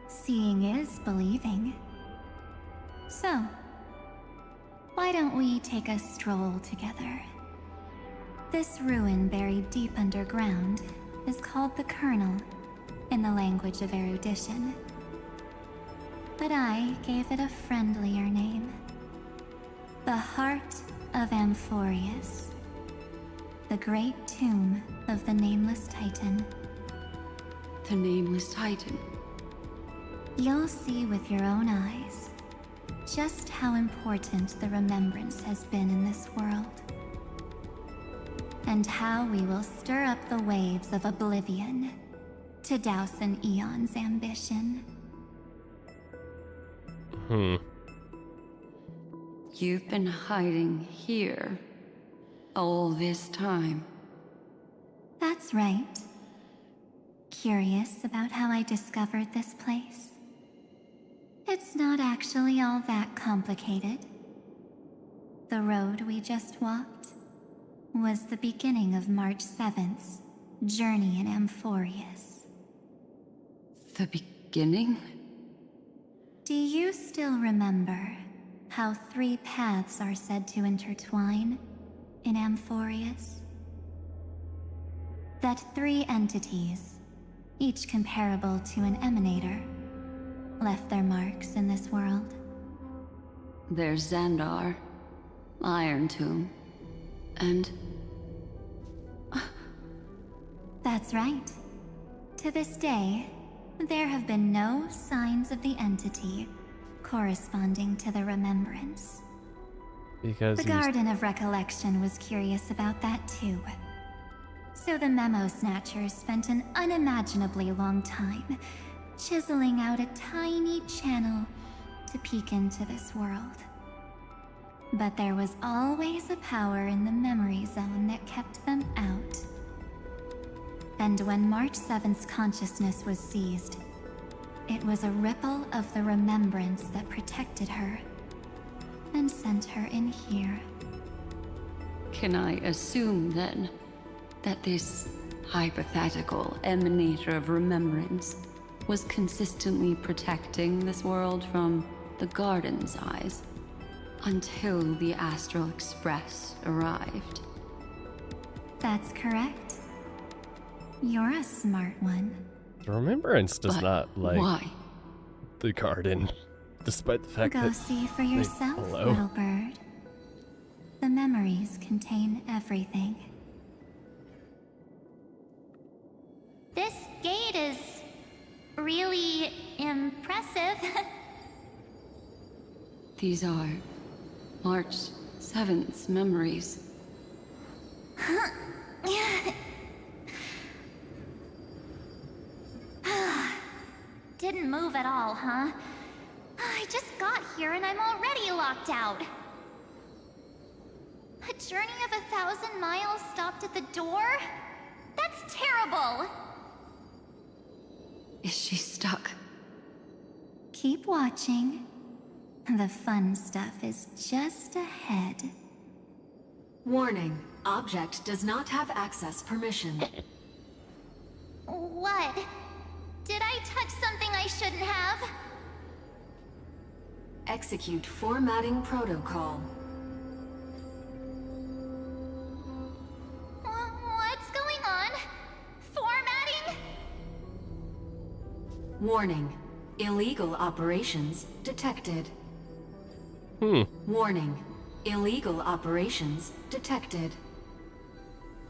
seeing is believing. So, why don't we take a stroll together? This ruin buried deep underground is called the Kernel in the language of erudition. But I gave it a friendlier name. The Heart of Amphorius. The great tomb of the Nameless Titan. The Nameless Titan? You'll see with your own eyes just how important the remembrance has been in this world. And how we will stir up the waves of oblivion to douse an eon's ambition. You've been hiding here all this time. That's right. Curious about how I discovered this place? It's not actually all that complicated. The road we just walked was the beginning of March 7th's journey in Amphorius. The beginning? Do you still remember how 3 paths are said to intertwine in Amphorius? That 3 entities, each comparable to an emanator, left their marks in this world. There's Xandar, Iron Tomb, and... That's right. To this day, there have been no signs of the entity corresponding to the remembrance. Because the Garden of Recollection was curious about that too. So the Memo Snatchers spent an unimaginably long time chiseling out a tiny channel to peek into this world. But there was always a power in the memory zone that kept them out. And when March 7th's consciousness was seized, it was a ripple of the remembrance that protected her and sent her in here. Can I assume, then, that this hypothetical emanator of remembrance was consistently protecting this world from the Garden's eyes until the Astral Express arrived? That's correct. You're a smart one. The remembrance does not like why? The Garden, despite the fact Go that see for yourself, hello. little bird. The memories contain everything. This gate is really impressive. These are March 7th's memories. Didn't move at all, huh? I just got here and I'm already locked out. A journey of 1,000 miles stopped at the door? That's terrible! Is she stuck? Keep watching. The fun stuff is just ahead. Warning. Object does not have access permission. What? Did I touch something I shouldn't have? Execute formatting protocol. What's going on? Formatting? Warning. Illegal operations detected. Warning. Illegal operations detected.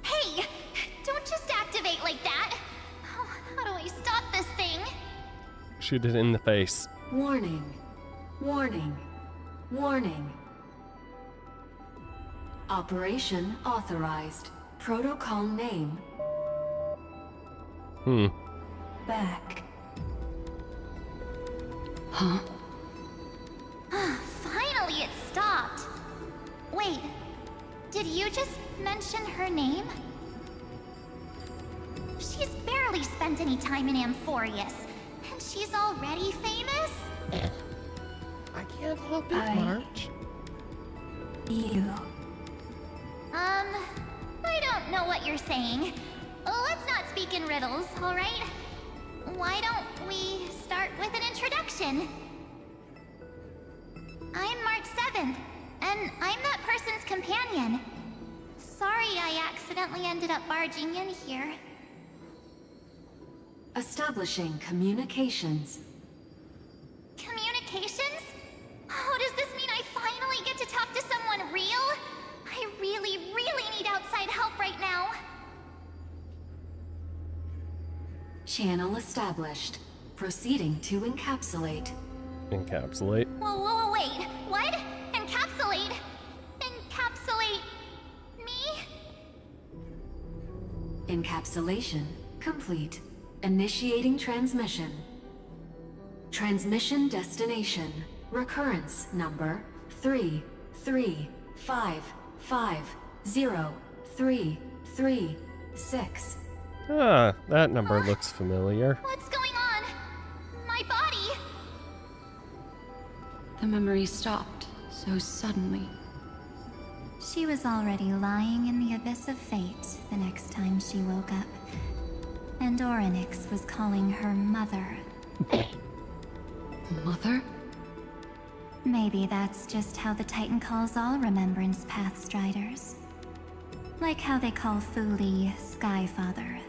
Hey! Don't just activate like that! Oh, how do I stop this thing? Shoot it in the face. Warning. Warning. Warning. Operation authorized. Protocol name. Back. Huh? Finally, it stopped. Wait, did you just mention her name? She's barely spent any time in Amphorius, and she's already famous? I can't help it, March. You. I don't know what you're saying. Let's not speak in riddles, alright? Why don't we start with an introduction? I'm March 7th, and I'm that person's companion. Sorry I accidentally ended up barging in here. Establishing communications. Communications? Oh, does this mean I finally get to talk to someone real? I really need outside help right now. Channel established. Proceeding to encapsulate. Encapsulate. Whoa, wait. What? Encapsulate? Encapsulate me? Encapsulation complete. Initiating transmission. Transmission destination. Recurrence number 335503336. Ah, that number looks familiar. What's going on? My body? The memory stopped so suddenly. She was already lying in the abyss of fate the next time she woke up. And Orynyx was calling her mother. Mother? Maybe that's just how the Titan calls all Remembrance Pathstriders. Like how they call Fuli Skyfather.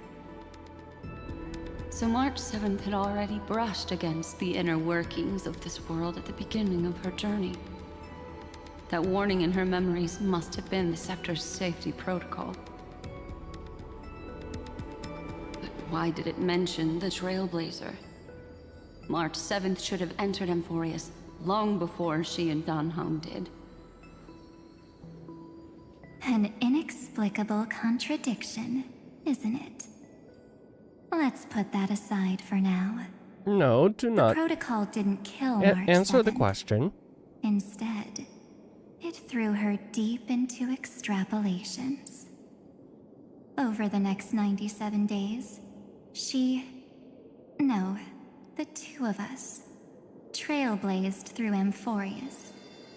So March 7th had already brushed against the inner workings of this world at the beginning of her journey. That warning in her memories must have been the Scepter's safety protocol. But why did it mention the Trailblazer? March 7th should have entered Amphorius long before she and Danhong did. An inexplicable contradiction, isn't it? Let's put that aside for now. No, do not. The protocol didn't kill March 7th. Answer the question. Instead, it threw her deep into extrapolations. Over the next 97 days, no, the two of us, trailblazed through Amphorius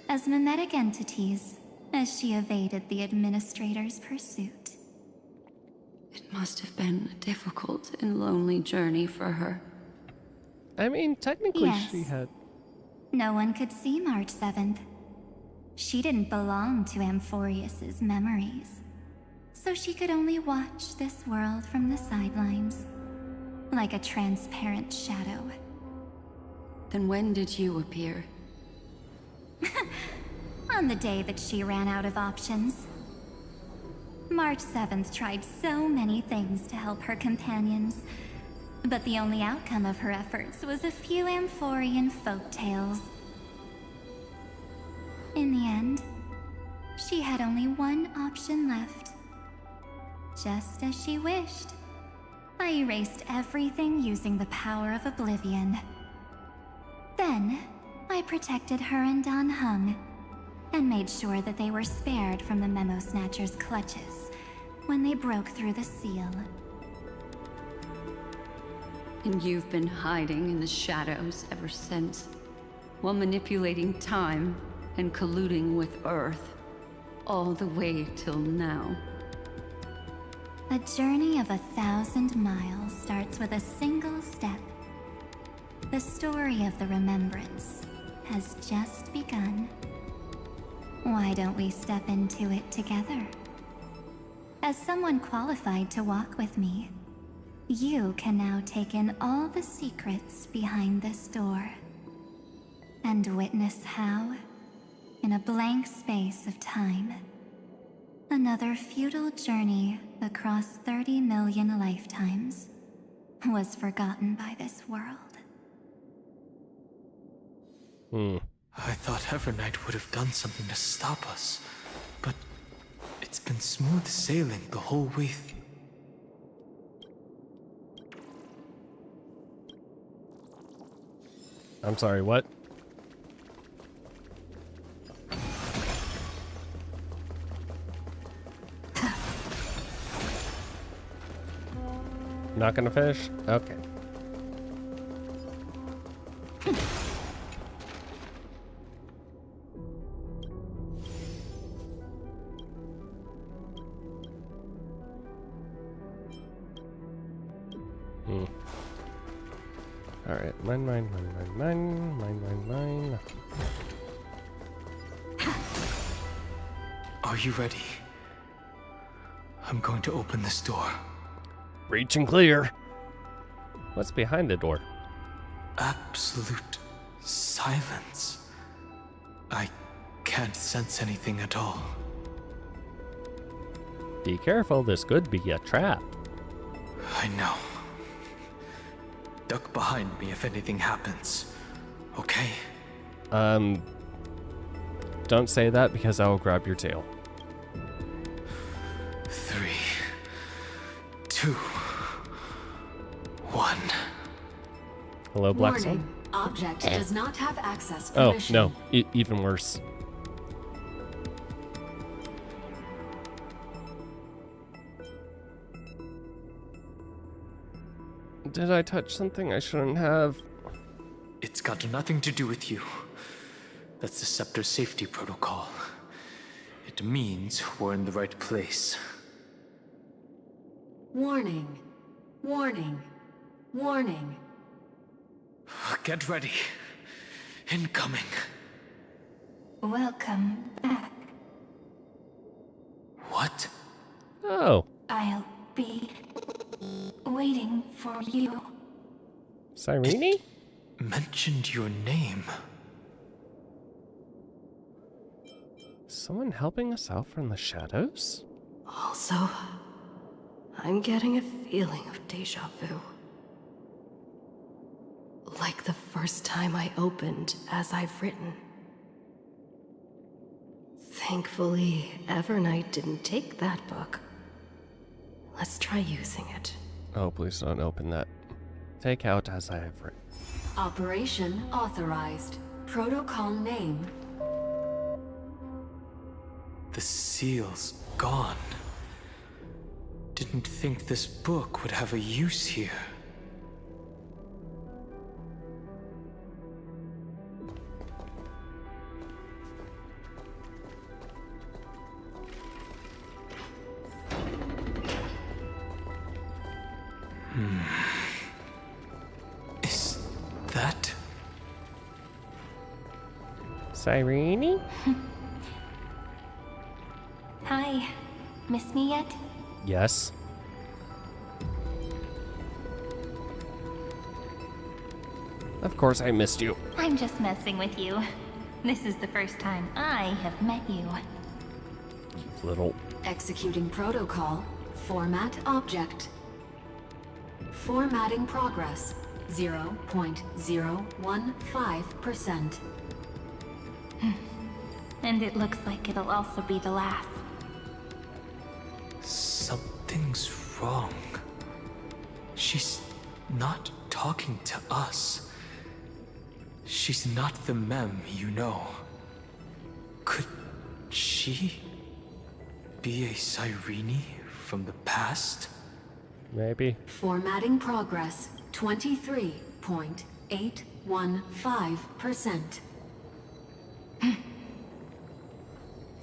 as mimetic entities as she evaded the Administrator's pursuit. It must have been a difficult and lonely journey for her. I mean, technically Yes. she had... No one could see March 7th. She didn't belong to Amphorius's memories, so she could only watch this world from the sidelines, like a transparent shadow. Then when did you appear? On the day that she ran out of options. March 7th tried so many things to help her companions, but the only outcome of her efforts was a few Amphorian folktales. In the end, she had only one option left. Just as she wished, I erased everything using the power of oblivion. Then, I protected her and Danhong, and made sure that they were spared from the Memo Snatcher's clutches when they broke through the seal. And you've been hiding in the shadows ever since, while manipulating time and colluding with Earth, all the way till now. A journey of 1,000 miles starts with a single step. The story of the Remembrance has just begun. Why don't we step into it together? As someone qualified to walk with me, you can now take in all the secrets behind this door, and witness how, in a blank space of time, another futile journey across 30 million lifetimes was forgotten by this world. I thought Evernight would have done something to stop us, but it's been smooth sailing the whole way through. I'm sorry, what? Not gonna fish? Okay. Alright, mine. Are you ready? I'm going to open this door. Reach and clear. What's behind the door? Absolute silence. I can't sense anything at all. Be careful, this could be a trap. I know. Duck behind me if anything happens, okay? Don't say that because I will grab your tail. 3, 2, 1. Hello, Black Sun? Warning. Object does not have access Oh, permission. no. Even worse. Did I touch something I shouldn't have? It's got nothing to do with you. That's the Scepter's safety protocol. It It means we're in the right place. Warning. Warning. Warning. Get ready. Incoming. Welcome back. What? Oh. I'll be waiting for you. Cyrene? Mentioned your name. Someone helping us out from the shadows? Also, I'm getting a feeling of deja vu. Like the first time I opened as I've written. Thankfully, Evernight didn't take that book. Let's try using it. Oh, please don't open that. Take out as I have written. Operation authorized. Protocol name. The seal's gone. Didn't think this book would have a use here. Is that... Cyrene? Hi. Miss me yet? Yes. Of course I missed you. I'm just messing with you. This is the first time I have met you. Little. Executing protocol. Format object. Formatting progress. 0.015%. And it looks like it'll also be the last. Something's wrong. She's not talking to us. She's not the mem, you know. Could she be a Cyrene from the past? Maybe. Formatting progress. 23.815%.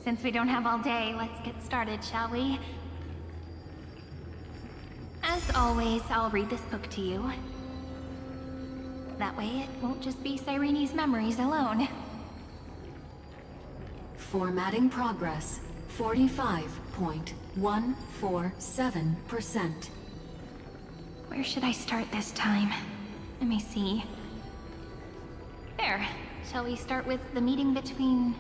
Since we don't have all day, let's get started, shall we? As always, I'll read this book to you. That way it won't just be Cyrene's memories alone. Formatting progress. 45.147%. Where should I start this time? Let me see. There. Shall we start with the meeting between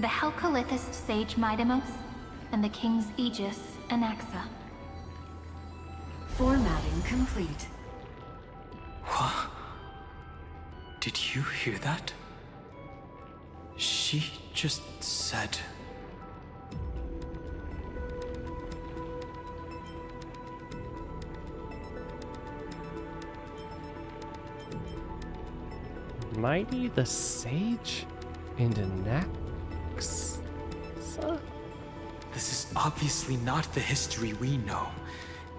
the Helcolithist sage Midamos and the King's Aegis Anaxa? Formatting complete. What? Did you hear that? She just said... Mighty the Sage and Anaxa? This is obviously not the history we know.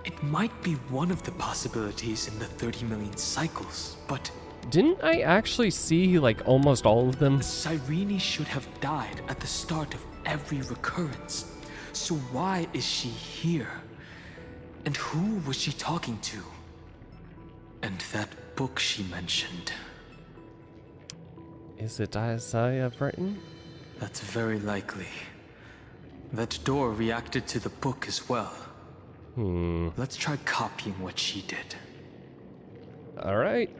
It might be one of the possibilities in the 30 million cycles, but... Didn't I actually see, like, almost all of them? Cyrene should have died at the start of every recurrence. So why is she here? And who was she talking to? And that book she mentioned. Is it as I have written? That's very likely. That door reacted to the book as well. Let's try copying what she did. Alright.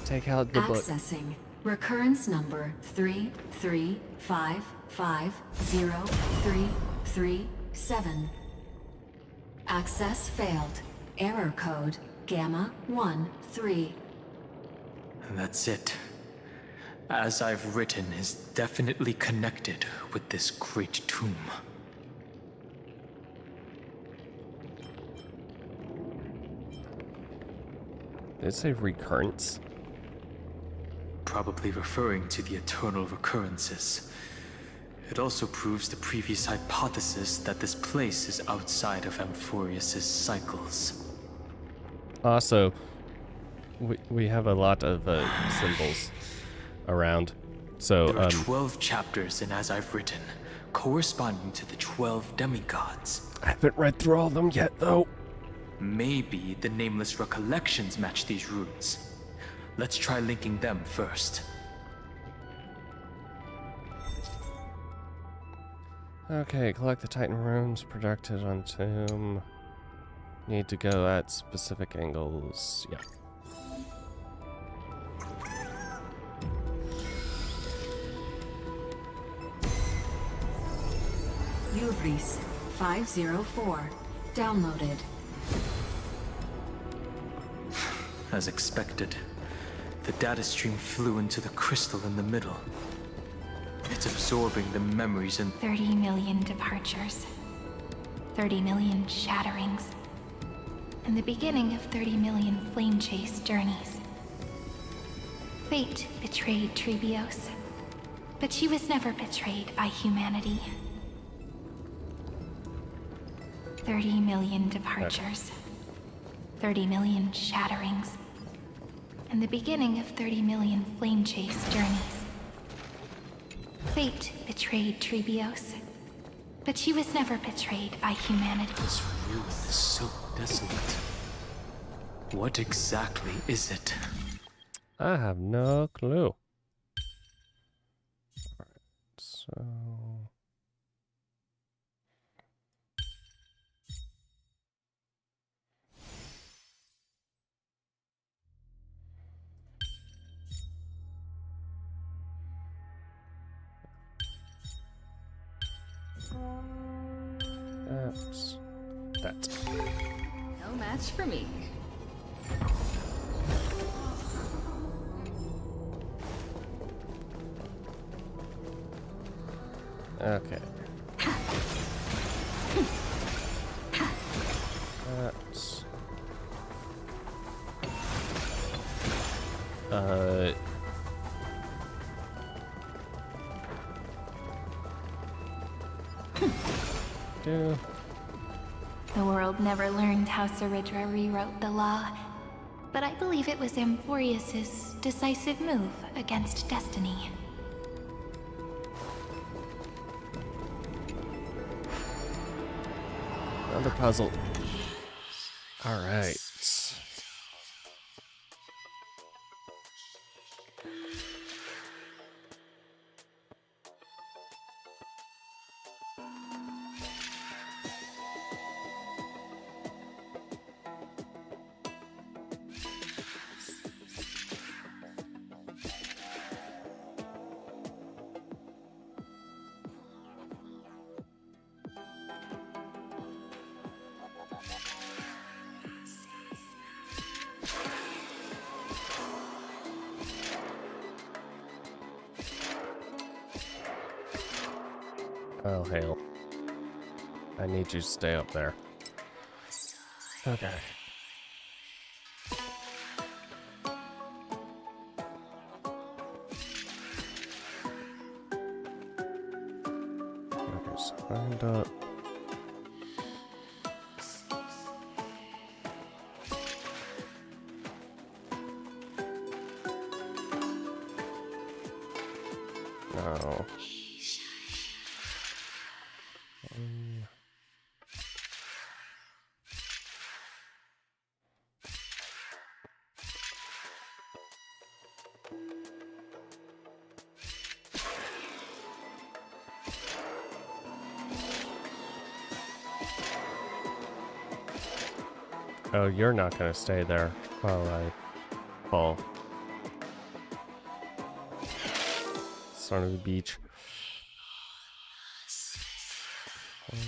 Take out the book. Accessing. Recurrence number 335503337. Access failed. Error code Gamma 13. And that's it. As I've written is definitely connected with this great tomb. Did it say recurrence? Probably referring to the eternal recurrences. It also proves the previous hypothesis that this place is outside of Amphorius's cycles. Also, we have a lot of symbols around. So, there are 12 chapters in As I've Written, corresponding to the 12 demigods. I haven't read through all of them yet, though. Maybe the Nameless Recollections match these runes. Let's try linking them first. Okay, collect the Titan runes projected on tomb. Need to go at specific angles. Yeah. Uvris 504. Downloaded. As expected, the data stream flew into the crystal in the middle. It's absorbing the memories and 30 million departures. 30 million shatterings. And the beginning of 30 million flame chase journeys. Fate betrayed Trebios, but she was never betrayed by humanity. 30 million departures. 30 million shatterings. And the beginning of 30 million flame chase journeys. Fate betrayed Trebios, but she was never betrayed by humanity. this ruin is so desolate. What exactly is it? I have no clue. Alright, so... That's that. No match for me. Okay. That's... do... The world never learned how Saridra rewrote the law, but I believe it was Amphorius's decisive move against destiny. Another puzzle. Alright. Oh, hail. I need you to stay up there. Okay. Just find up. No. Oh, you're not gonna stay there while I fall. Son of a beach. 1,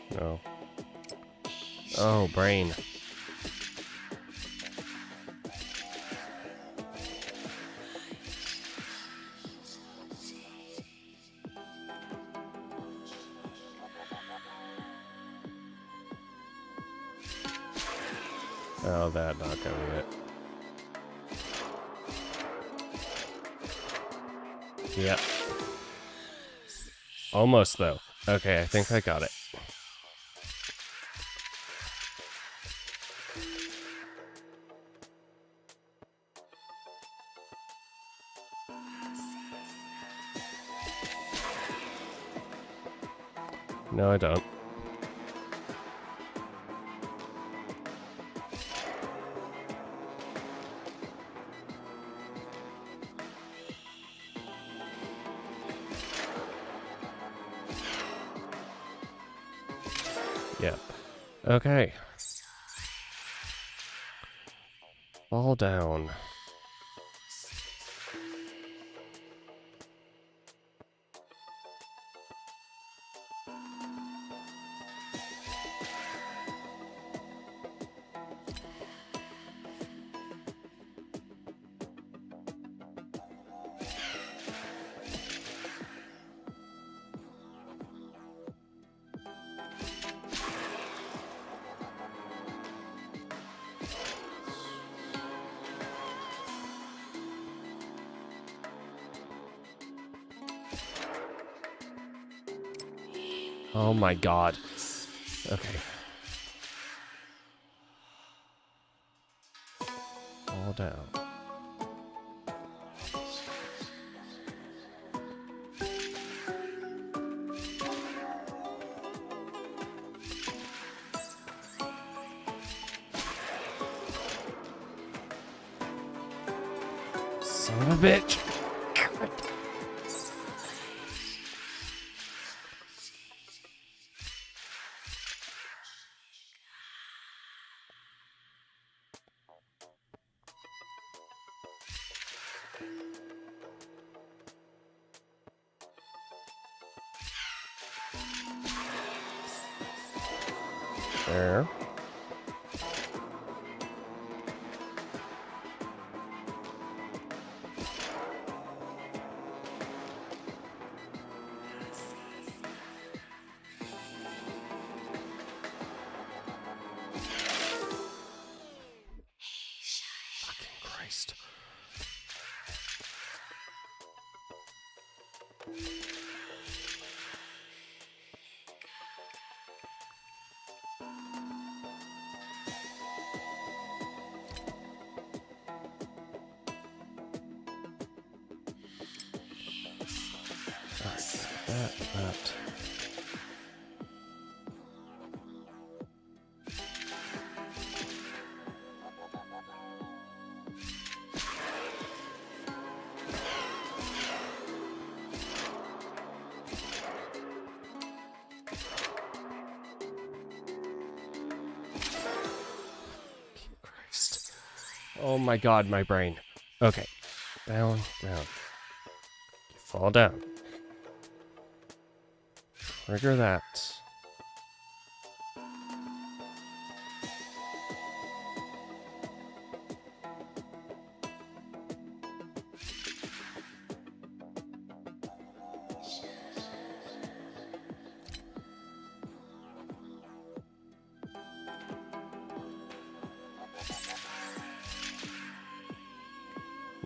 2. No. Oh, brain. Oh, that not gonna be it. Yep. Almost, though. Okay, I think I got it. No, I don't. Yep. Okay. Fall down. Oh my god. Okay. Fall down. Son of a bitch. There. Fucking Christ. That. Christ. Oh my god, my brain. Okay. Down, down. You fall down. Trigger that.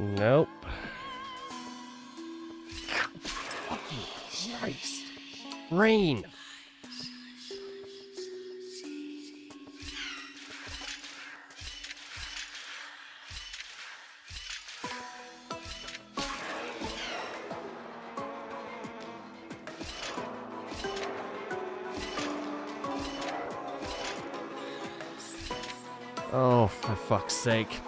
Nope. Christ. Rain. Oh, for fuck's sake.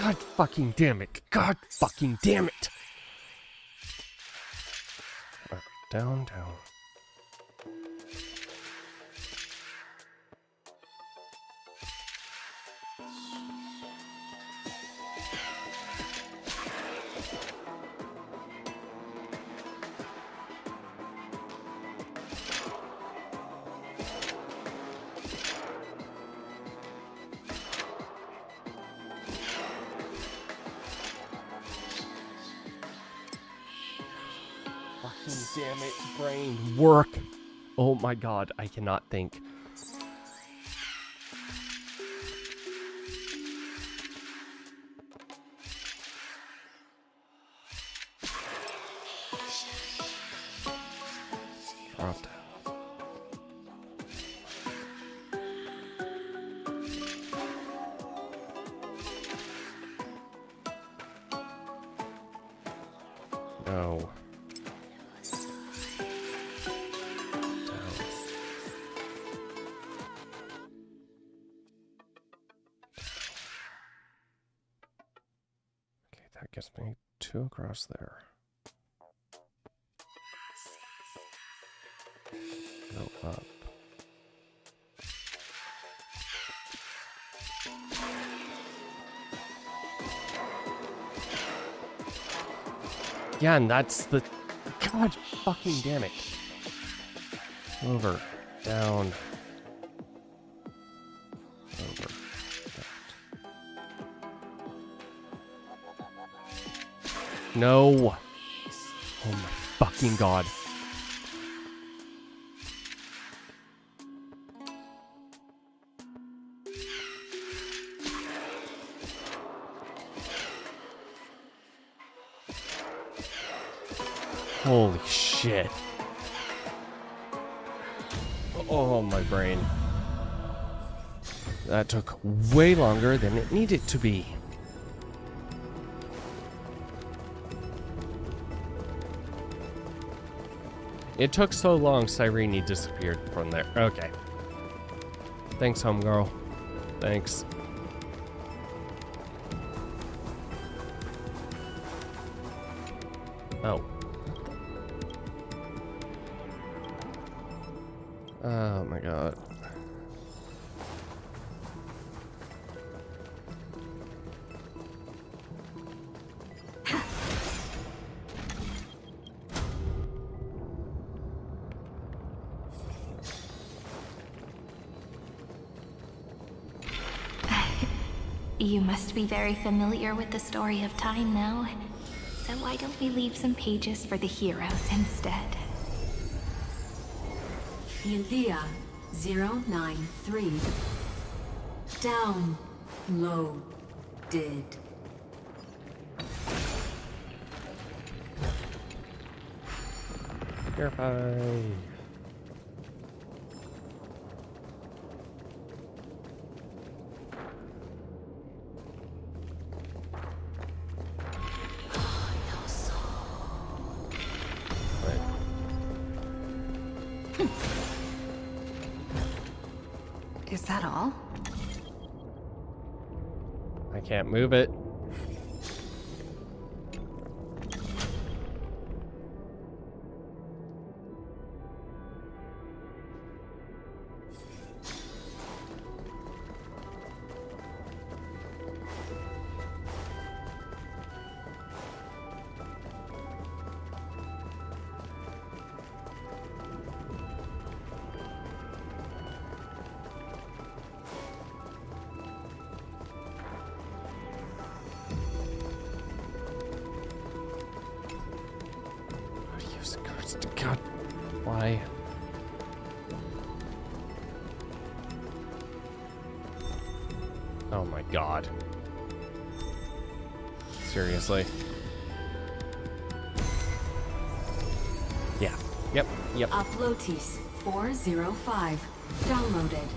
God fucking damn it. God fucking damn it. Alright, down, down. Damn it, brain, work. Oh my god, I cannot think. Dropped. No. Gets me 2 across there. Go up. Yeah, and that's the... God fucking damn it. Over. Down. Over. No. Oh my fucking god. Holy shit. Oh, my brain. That took way longer than it needed to be. It took so long, Cyrene disappeared from there. Okay. Thanks, homegirl. Thanks. Oh. Oh my god. You must be very familiar with the story of time now. So why don't we leave some pages for the heroes instead? India 093. Downloaded. Purify. Is that all? I can't move it. God, why? Oh my god. Seriously? Yeah. Yep. Uplotis 405. Downloaded.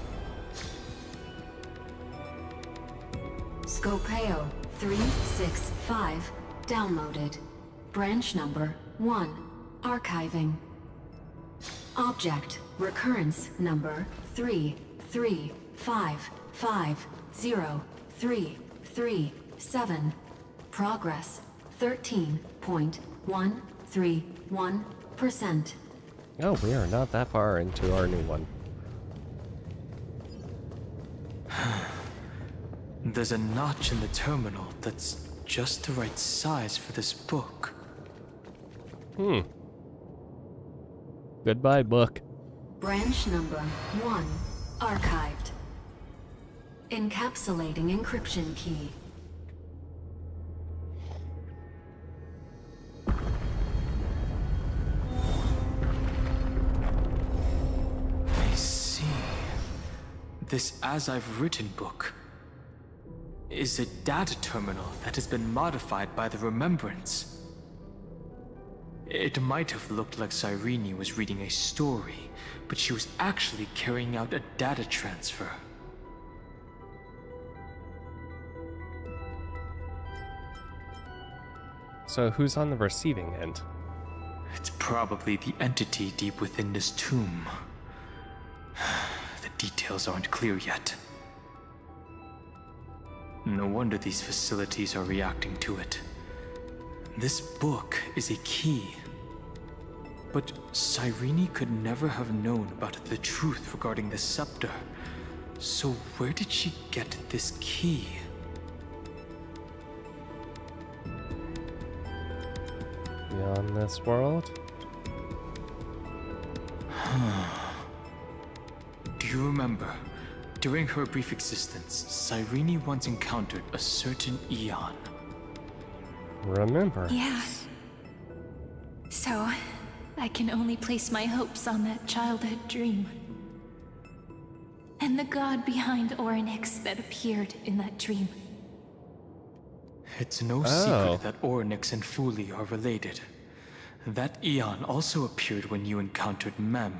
Scopeo 365. Downloaded. Branch number 1. Archiving. Object recurrence number 335503336. 7. Progress 13.131%. Oh, we are not that far into our new one. There's a notch in the terminal that's just the right size for this book. Goodbye, book. Branch number 1 archived. Encapsulating encryption key. I see. This As I've Written book is a data terminal that has been modified by the Remembrance. It might have looked like Cyrene was reading a story, but she was actually carrying out a data transfer. So who's on the receiving end? It's probably the entity deep within this tomb. The details aren't clear yet. No wonder these facilities are reacting to it. This book is a key. But Cyrene could never have known about the truth regarding the scepter. So where did she get this key? Beyond this world? Do you remember? During her brief existence, Cyrene once encountered a certain Eon. Remember? Yeah. So, I can only place my hopes on that childhood dream. And the god behind Orynyx that appeared in that dream. It's no secret that Orynyx and Fuli are related. That Eon also appeared when you encountered Mem.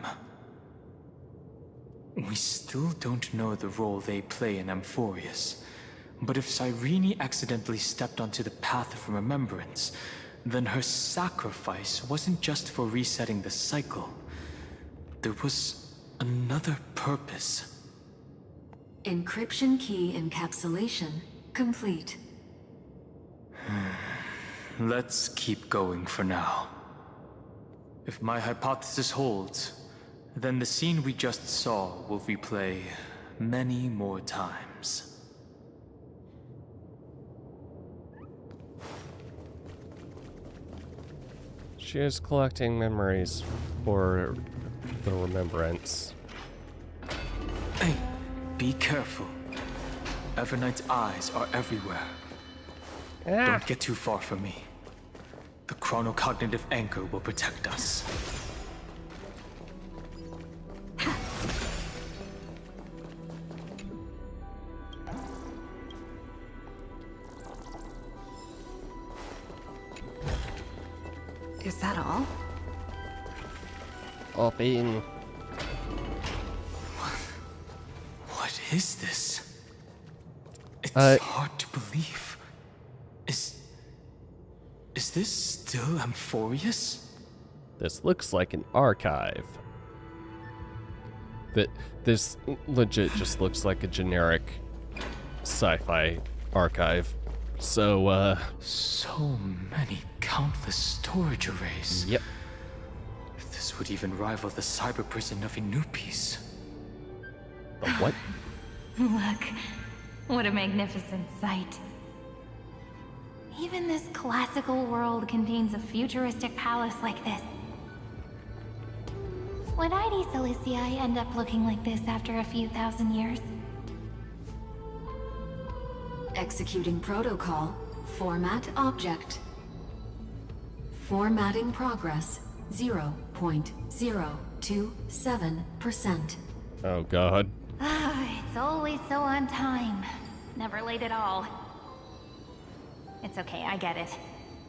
We still don't know the role they play in Amphorius. But if Cyrene accidentally stepped onto the path of remembrance, then her sacrifice wasn't just for resetting the cycle. There was another purpose. Encryption key encapsulation complete. Let's keep going for now. If my hypothesis holds, then the scene we just saw will replay many more times. She is collecting memories for the remembrance. Hey, be careful. Everknight's eyes are everywhere. Don't get too far from me. The chronocognitive anchor will protect us. Is that all? Open. What is this? It's hard to believe. Is this still Amphorius? This looks like an archive. This legit just looks like a generic sci-fi archive. So, So many countless storage arrays. Yep. This would even rival the cyber prison of Inupis. The what? Look, what a magnificent sight. Even this classical world contains a futuristic palace like this. Would ID Silicii end up looking like this after a few thousand years? Executing protocol. Format object. Formatting progress 0.027%. Oh god. It's always so on time. Never late at all. It's okay, I get it.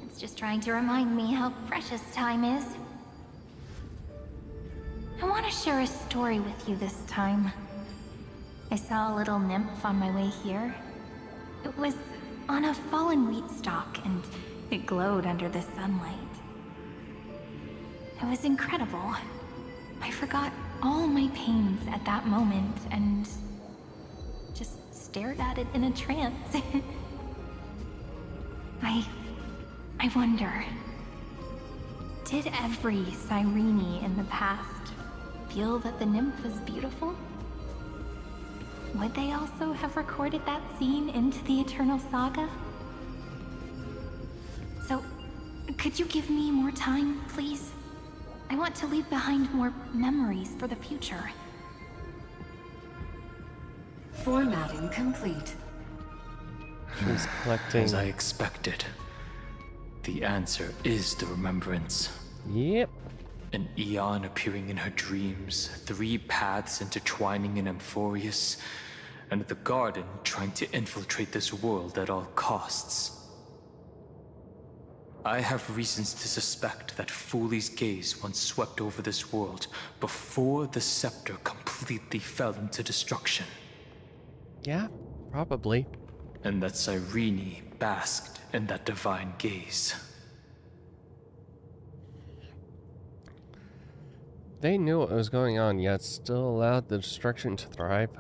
It's just trying to remind me how precious time is. I want to share a story with you this time. I saw a little nymph on my way here. It was on a fallen wheat stalk, and it glowed under the sunlight. It was incredible. I forgot all my pains at that moment, and just stared at it in a trance. I wonder, did every Cyrene in the past feel that the nymph was beautiful? Would they also have recorded that scene into the Eternal Saga? So, could you give me more time, please? I want to leave behind more memories for the future. Formatting complete. She's collecting. As I expected. The answer is the remembrance. Yep. An Eon appearing in her dreams, 3 paths intertwining in Amphorius, and the Garden trying to infiltrate this world at all costs. I have reasons to suspect that Fooley's gaze once swept over this world before the scepter completely fell into destruction. Yeah, probably. And that Cyrene basked in that divine gaze. They knew what was going on, yet still allowed the destruction to thrive.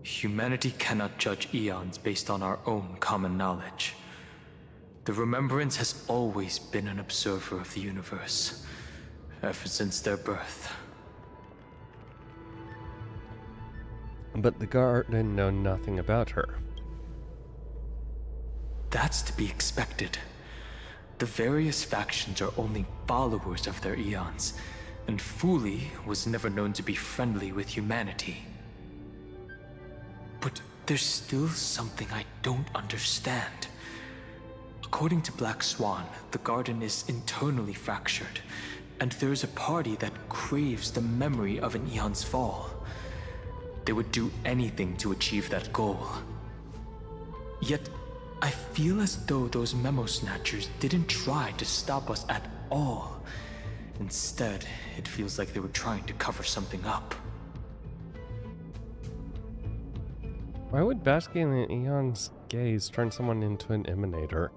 Humanity cannot judge eons based on our own common knowledge. The Remembrance has always been an observer of the universe, ever since their birth. But the Garden know nothing about her. That's to be expected. The various factions are only followers of their eons, and Fooley was never known to be friendly with humanity. But there's still something I don't understand. According to Black Swan, the Garden is internally fractured, and there is a party that craves the memory of an eon's fall. They would do anything to achieve that goal. Yet, I feel as though those memo snatchers didn't try to stop us at all. Instead, it feels like they were trying to cover something up. Why would basking in Eon's gaze turn someone into an emanator?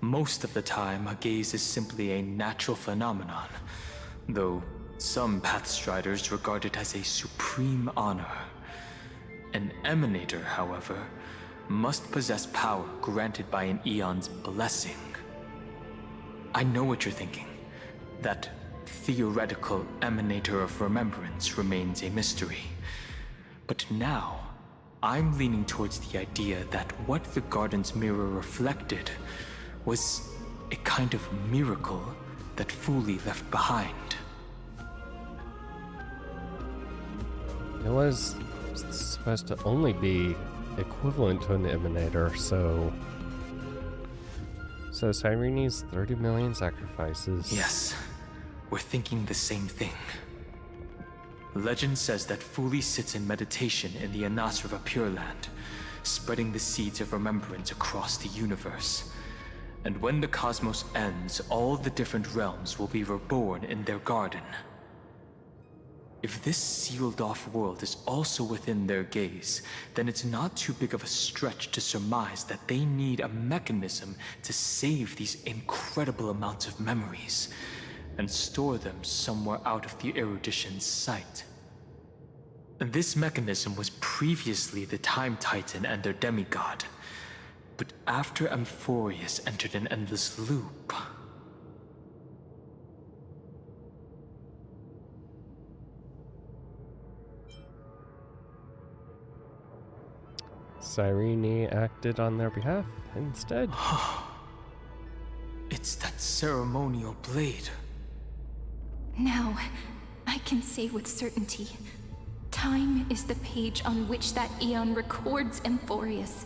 Most of the time, a gaze is simply a natural phenomenon, though some Pathstriders regard it as a supreme honor. An emanator, however, must possess power granted by an eon's blessing. I know what you're thinking. That theoretical emanator of remembrance remains a mystery. But now, I'm leaning towards the idea that what the Garden's mirror reflected was a kind of miracle that Fooley left behind. It was supposed to only be equivalent to an emanator, so Cyrene's 30 million sacrifices. Yes, we're thinking the same thing. Legend says that Fooley sits in meditation in the Anasrava Pure Land, spreading the seeds of remembrance across the universe. And when the cosmos ends, all the different realms will be reborn in their garden. If this sealed-off world is also within their gaze, then it's not too big of a stretch to surmise that they need a mechanism to save these incredible amounts of memories and store them somewhere out of the erudition's sight. This mechanism was previously the Time Titan and their demigod, but after Amphorius entered an endless loop, Cyrene acted on their behalf instead. It's that ceremonial blade. Now, I can say with certainty, time is the page on which that eon records Amphorius.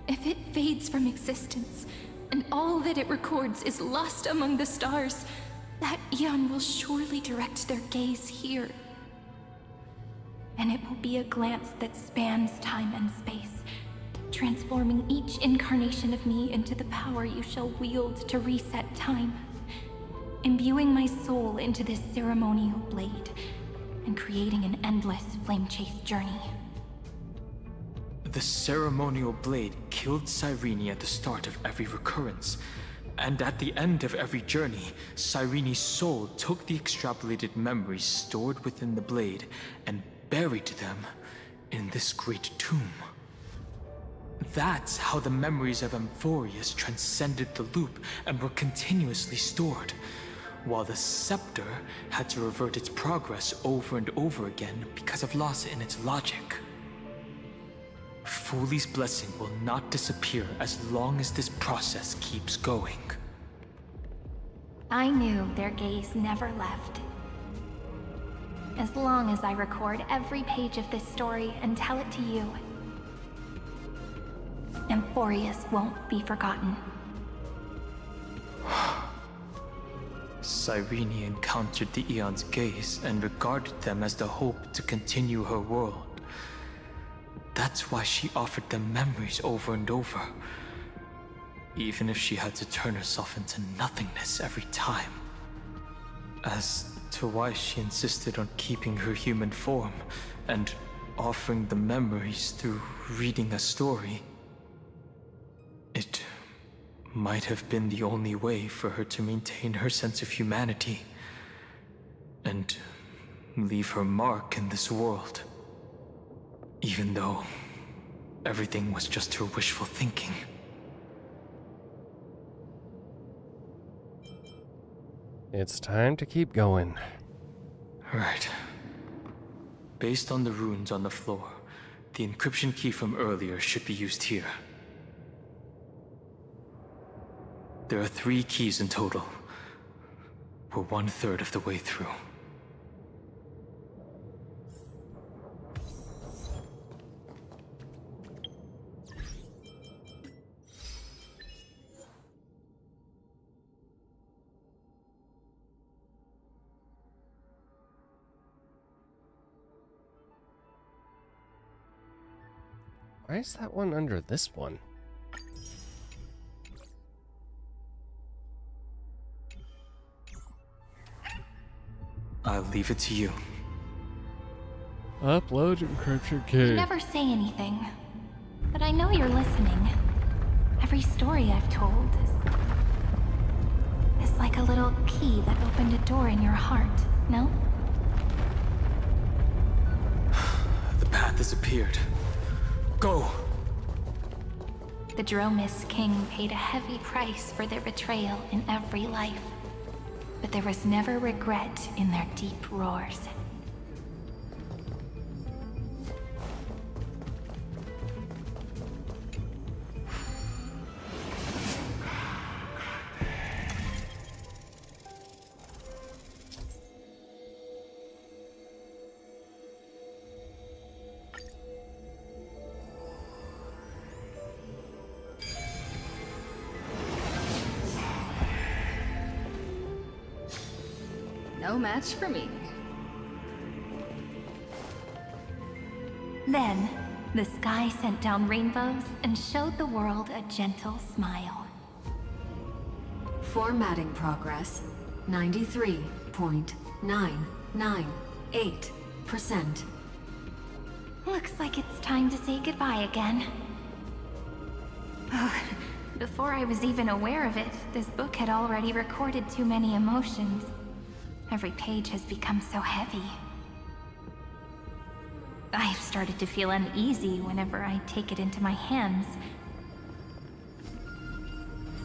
If it fades from existence, and all that it records is lost among the stars, that eon will surely direct their gaze here. And it will be a glance that spans time and space, transforming each incarnation of me into the power you shall wield to reset time, imbuing my soul into this ceremonial blade, and creating an endless flame-chased journey. The ceremonial blade killed Cyrene at the start of every recurrence, and at the end of every journey, Cyrene's soul took the extrapolated memories stored within the blade and buried them in this great tomb. That's how the memories of Amphorius transcended the loop and were continuously stored, while the scepter had to revert its progress over and over again because of loss in its logic. Fuli's blessing will not disappear as long as this process keeps going. I knew their gaze never left. As long as I record every page of this story and tell it to you, Amphorius won't be forgotten. Cyrene encountered the Eon's gaze and regarded them as the hope to continue her world. That's why she offered them memories over and over, even if she had to turn herself into nothingness every time. As to why she insisted on keeping her human form and offering the memories through reading a story, it might have been the only way for her to maintain her sense of humanity and leave her mark in this world. Even though everything was just her wishful thinking. It's time to keep going. Right. Based on the runes on the floor, the encryption key from earlier should be used here. There are 3 keys in total. We're 1/3 of the way through. Why is that one under this one? I'll leave it to you. Upload encryption key. You never say anything, but I know you're listening. Every story I've told is like a little key that opened a door in your heart, no? The path has appeared. Go! The Dromis King paid a heavy price for their betrayal in every life, but there was never regret in their deep roars. No match for me. Then, the sky sent down rainbows and showed the world a gentle smile. Formatting progress, 93.998%. Looks like it's time to say goodbye again. Before I was even aware of it, this book had already recorded too many emotions. Every page has become so heavy. I've started to feel uneasy whenever I take it into my hands.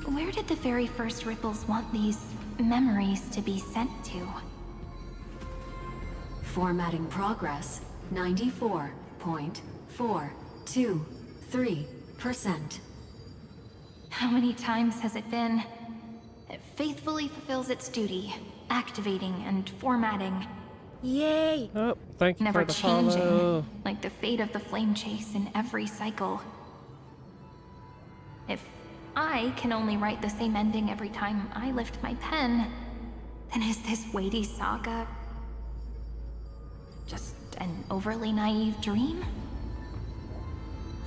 Where did the very first ripples want these memories to be sent to? Formatting progress, 94.423%. How many times has it been? It faithfully fulfills its duty, activating and formatting. Yay! Oh, thank you Never for the changing, follow. like the fate of the flame chase in every cycle. If I can only write the same ending every time I lift my pen, then is this weighty saga just an overly naive dream?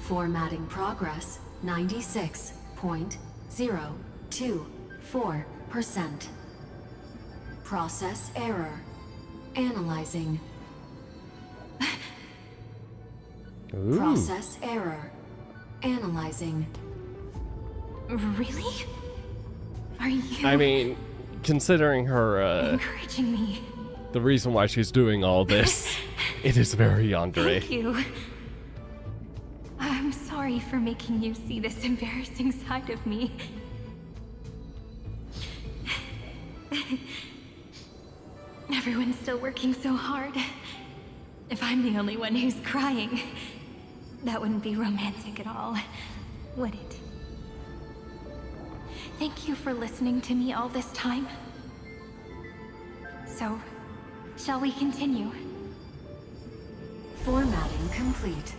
Formatting progress, 96.024%. Process error. Analyzing. Ooh. Process error. Analyzing. Really? Are you I mean, considering her, encouraging me? the reason why she's doing all this, it is very yandere. Thank you. I'm sorry. sorry for making you see this embarrassing side of me. Everyone's still working so hard. If I'm the only one who's crying, that wouldn't be romantic at all, would it? Thank you for listening to me all this time. So, shall we continue? Formatting complete.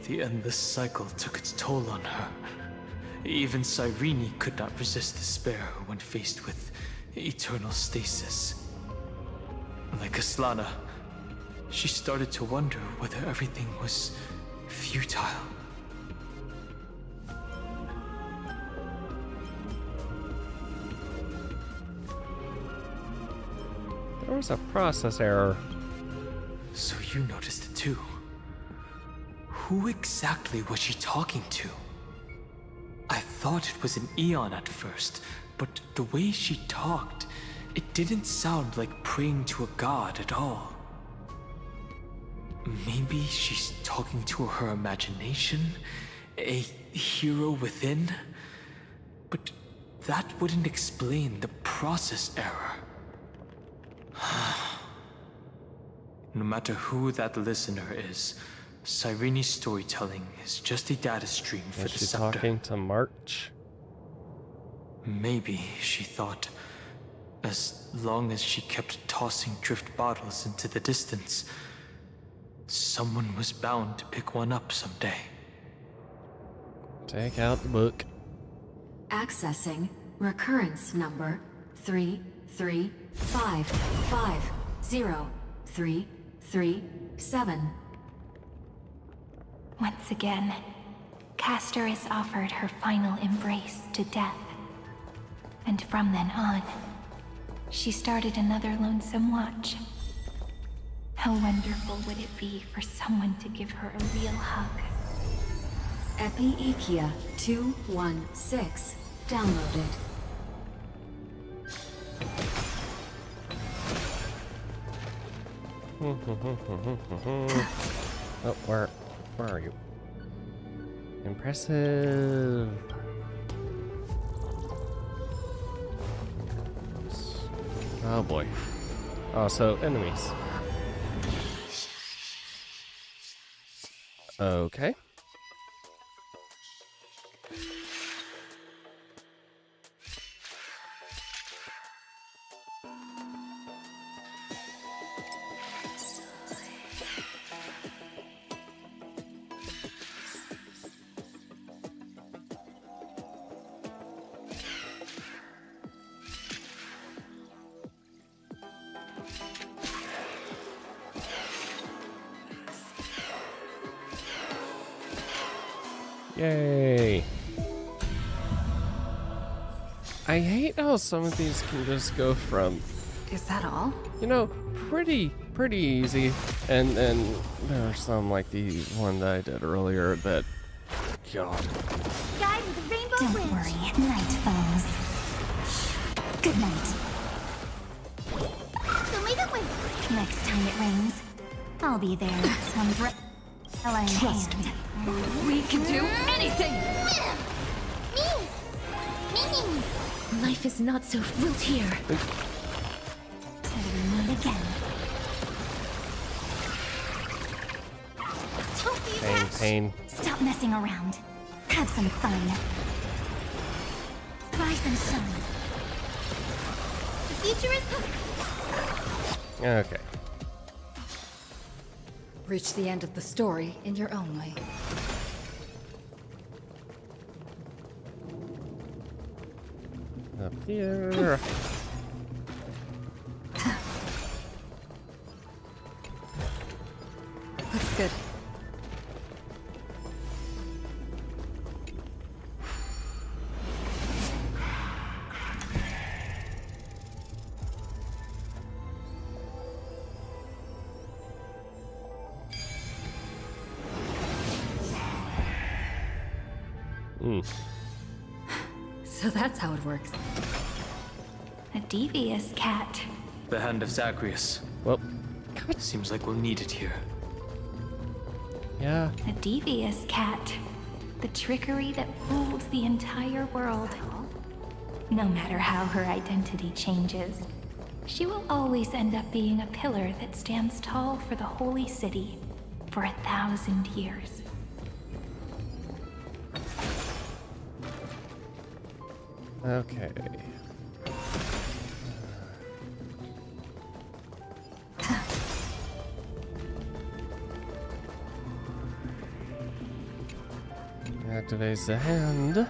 The endless cycle took its toll on her. Even Cyrene could not resist despair when faced with eternal stasis. Like Aslana, she started to wonder whether everything was futile. There was a process error. So you noticed it too. Who exactly was she talking to? I thought it was an Eon at first, but the way she talked, it didn't sound like praying to a god at all. Maybe she's talking to her imagination, a hero within? But that wouldn't explain the process error. No matter who that listener is, Cyrene's storytelling is just a data stream for the Is she scepter. talking to March? Maybe she thought, as long as she kept tossing drift bottles into the distance, someone was bound to pick one up someday. Take out the book. Accessing recurrence number 335503337. Once again, Castor is offered her final embrace to death. And from then on, she started another lonesome watch. How wonderful would it be for someone to give her a real hug? Epi-Ikia 216 downloaded. Oh, where are you? Impressive. Oh boy. Oh, so enemies. Okay. Yay! I hate how some of these can just go from, Is that all? you know, pretty easy, and then there are some like the one that I did earlier that, God. Guide with the rainbow Don't bridge. worry, night falls. Good night. Show me the way. Next time it rains, I'll be there. Umbrella in Trust hand. me. We can do anything! Me. Life is not so built here. Till we meet again. Don't be Pain, rash. pain. Stop messing around. Have some fun. Rise and shine. The future is... Okay. Reach the end of the story in your own way. Up here. Looks good. So that's how it works. A devious cat. The hand of Zagreus. Well, seems like we'll need it here. Yeah. A devious cat. The trickery that ruled the entire world. No matter how her identity changes, she will always end up being a pillar that stands tall for the holy city for 1,000 years. Okay. Activates the hand.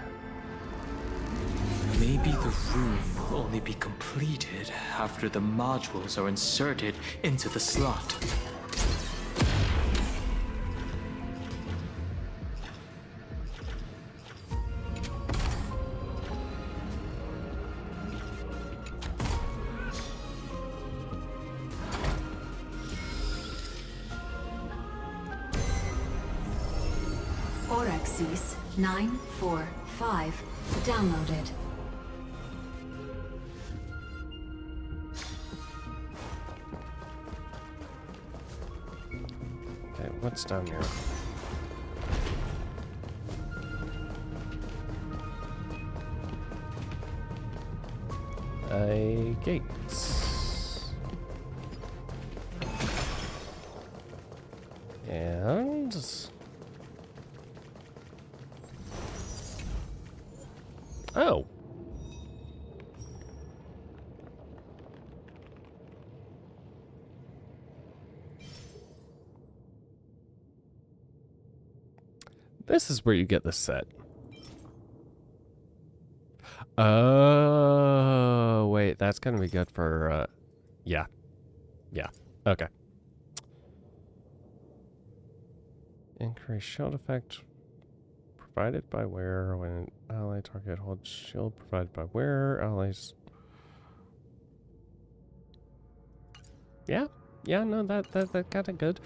Maybe the room will only be completed after the modules are inserted into the slot. Orexis 945 downloaded. Okay, what's down here? A gate. And oh. This is where you get the set. Oh, wait, that's gonna be good for, yeah. Yeah, okay. Increase shield effect provided by wearer when an ally target holds shield provided by wearer. Allies. Yeah, yeah, no, that kind of good.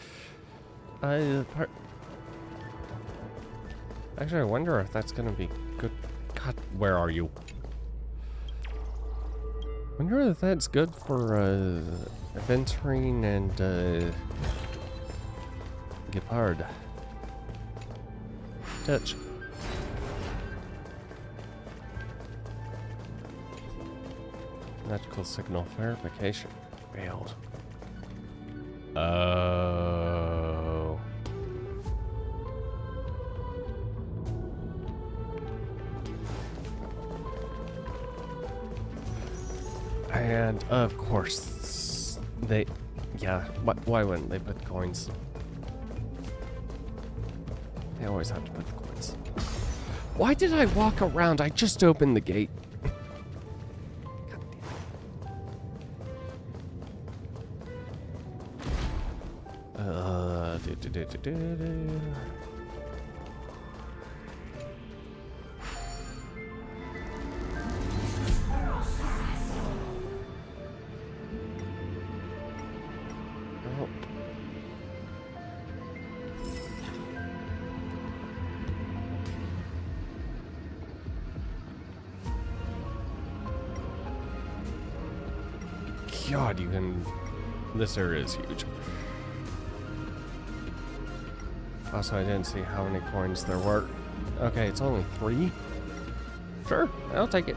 Actually, I wonder if that's gonna be good. God, where are you? Wonder if that's good for Venturine and Gepard. Touch. Magical signal verification failed. Oh. And of course, they, yeah, why wouldn't they put coins? They always have to put the coins. Why did I walk around? I just opened the gate. God, you can... This area is huge. Also, I didn't see how many coins there were. Okay, it's only 3? Sure, I'll take it.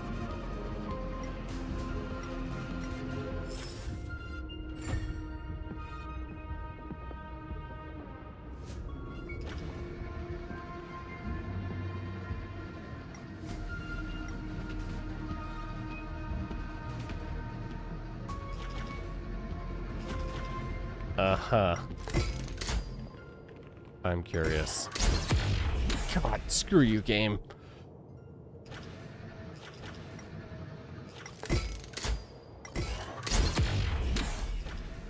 Uh-huh. I'm curious. God, screw you, game.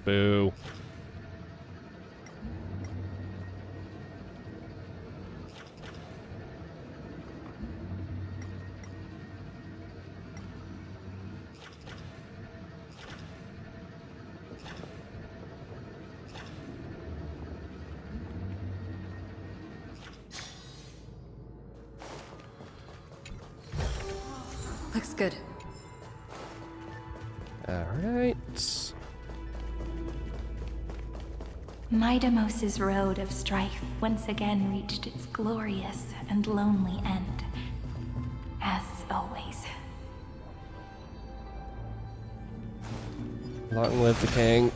Boo. Looks good. All right. My Demos's road of strife once again reached its glorious and lonely end. As always. Long live the king.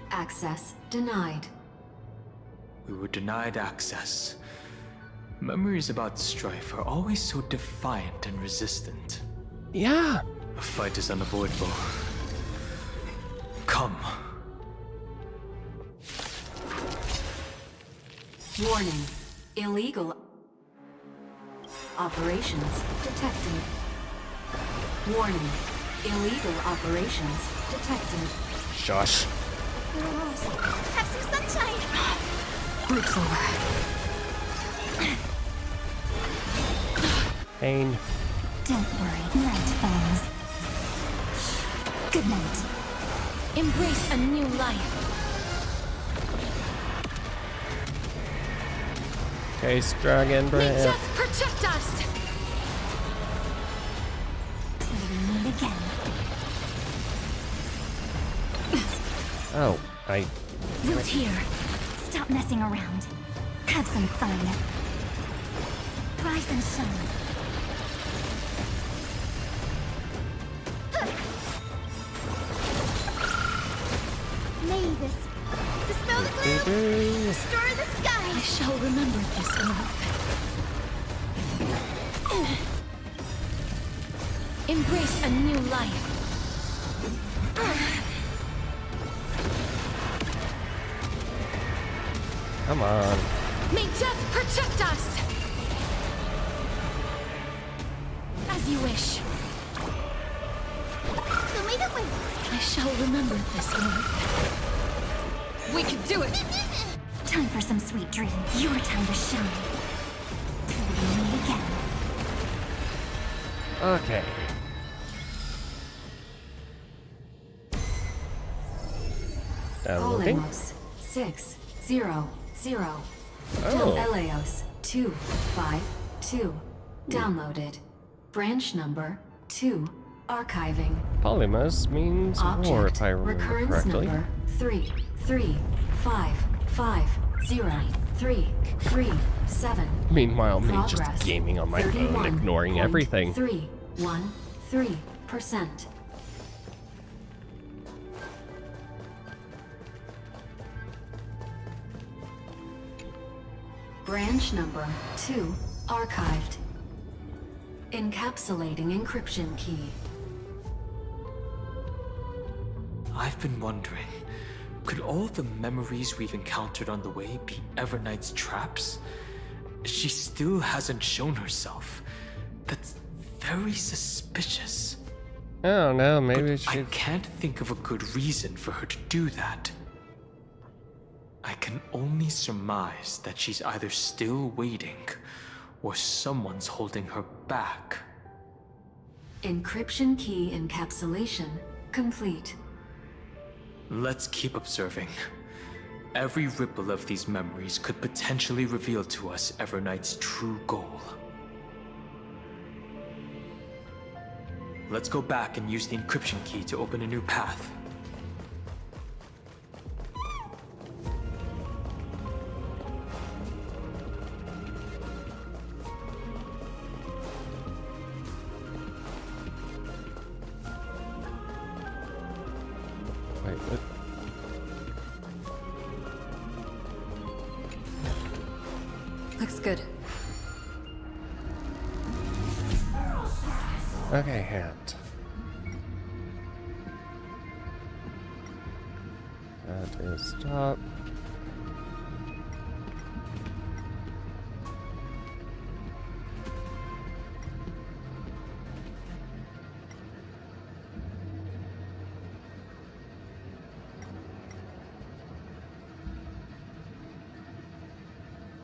Access denied. We were denied access. Memories about strife are always so defiant and resistant. Yeah. A fight is unavoidable. Come. Warning. Illegal operations detected. Warning. Illegal operations detected. Shush. Have some sunshine! Group's over. Pain. Don't worry, night falls. Good night. Embrace a new life. Case dragon May breath. death protect us! Till we meet again. Oh, I... Root here. Stop messing around. Have some fun. Rise and shine. Mavis, dispel the gloom. Restore the sky. I shall remember this, Ellot. Embrace a new life. Come on. May death protect us! As you wish. Who made it win? I shall remember this, Ellot. We can do it! Time for some sweet dreams. Your time to shine. Till we meet again. Okay. Downloading. Polemos 600. Oh. Eleos 252. Downloaded. Branch number 2. Archiving. Polymos means war, if I remember Recurrence correctly. number 335503337. Meanwhile, me just Progress gaming on my phone, ignoring everything. 31.3%. Branch number 2 archived. Encapsulating encryption key. I've been wondering, could all the memories we've encountered on the way be Everknight's traps? She still hasn't shown herself. That's very suspicious. I don't know, maybe But she... I can't think of a good reason for her to do that. I can only surmise that she's either still waiting, or someone's holding her back. Encryption key encapsulation complete. Let's keep observing. Every ripple of these memories could potentially reveal to us Everknight's true goal. Let's go back and use the encryption key to open a new path. Wait, what? Looks good. Okay, hand. That is stop.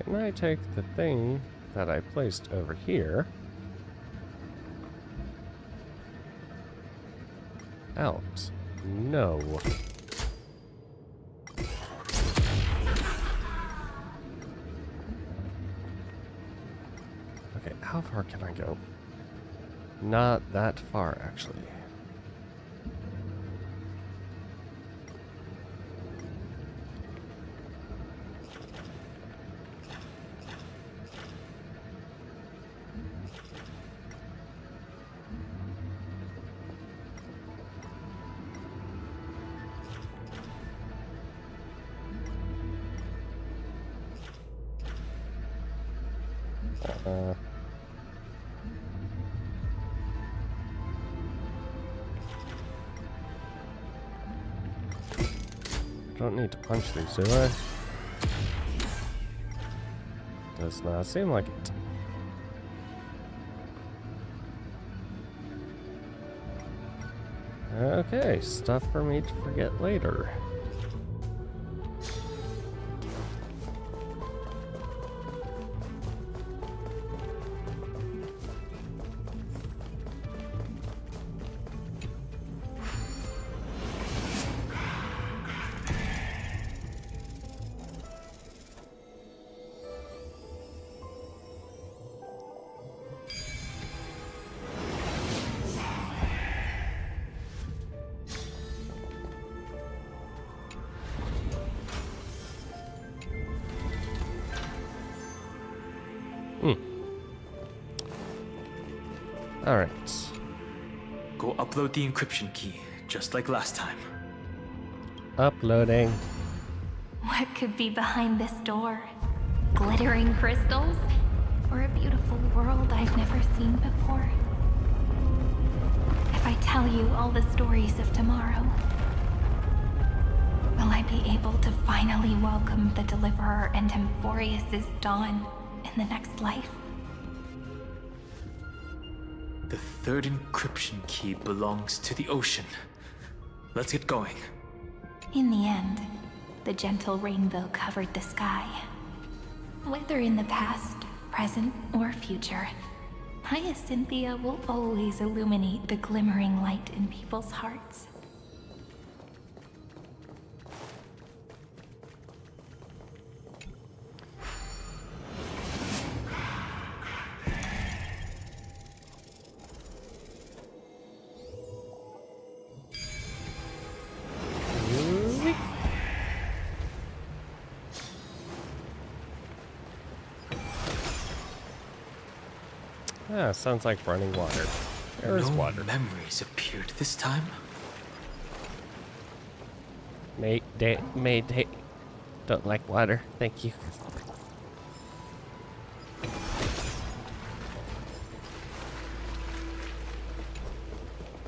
Can I take the thing that I placed over here out? No. Okay, how far can I go? Not that far, actually. Don't need to punch these, do I? Does not seem like it. Okay, stuff for me to forget later. Alright. Go upload the encryption key, just like last time. Uploading. What could be behind this door? Glittering crystals? Or a beautiful world I've never seen before? If I tell you all the stories of tomorrow, will I be able to finally welcome the Deliverer and Emphorius' dawn in the next life? The third encryption key belongs to the ocean. Let's get going. In the end, the gentle rainbow covered the sky. Whether in the past, present, or future, Hyacinthia will always illuminate the glimmering light in people's hearts. Ah, sounds like running water. There's no water. Memories appeared this time. Mayday. Don't like water. Thank you.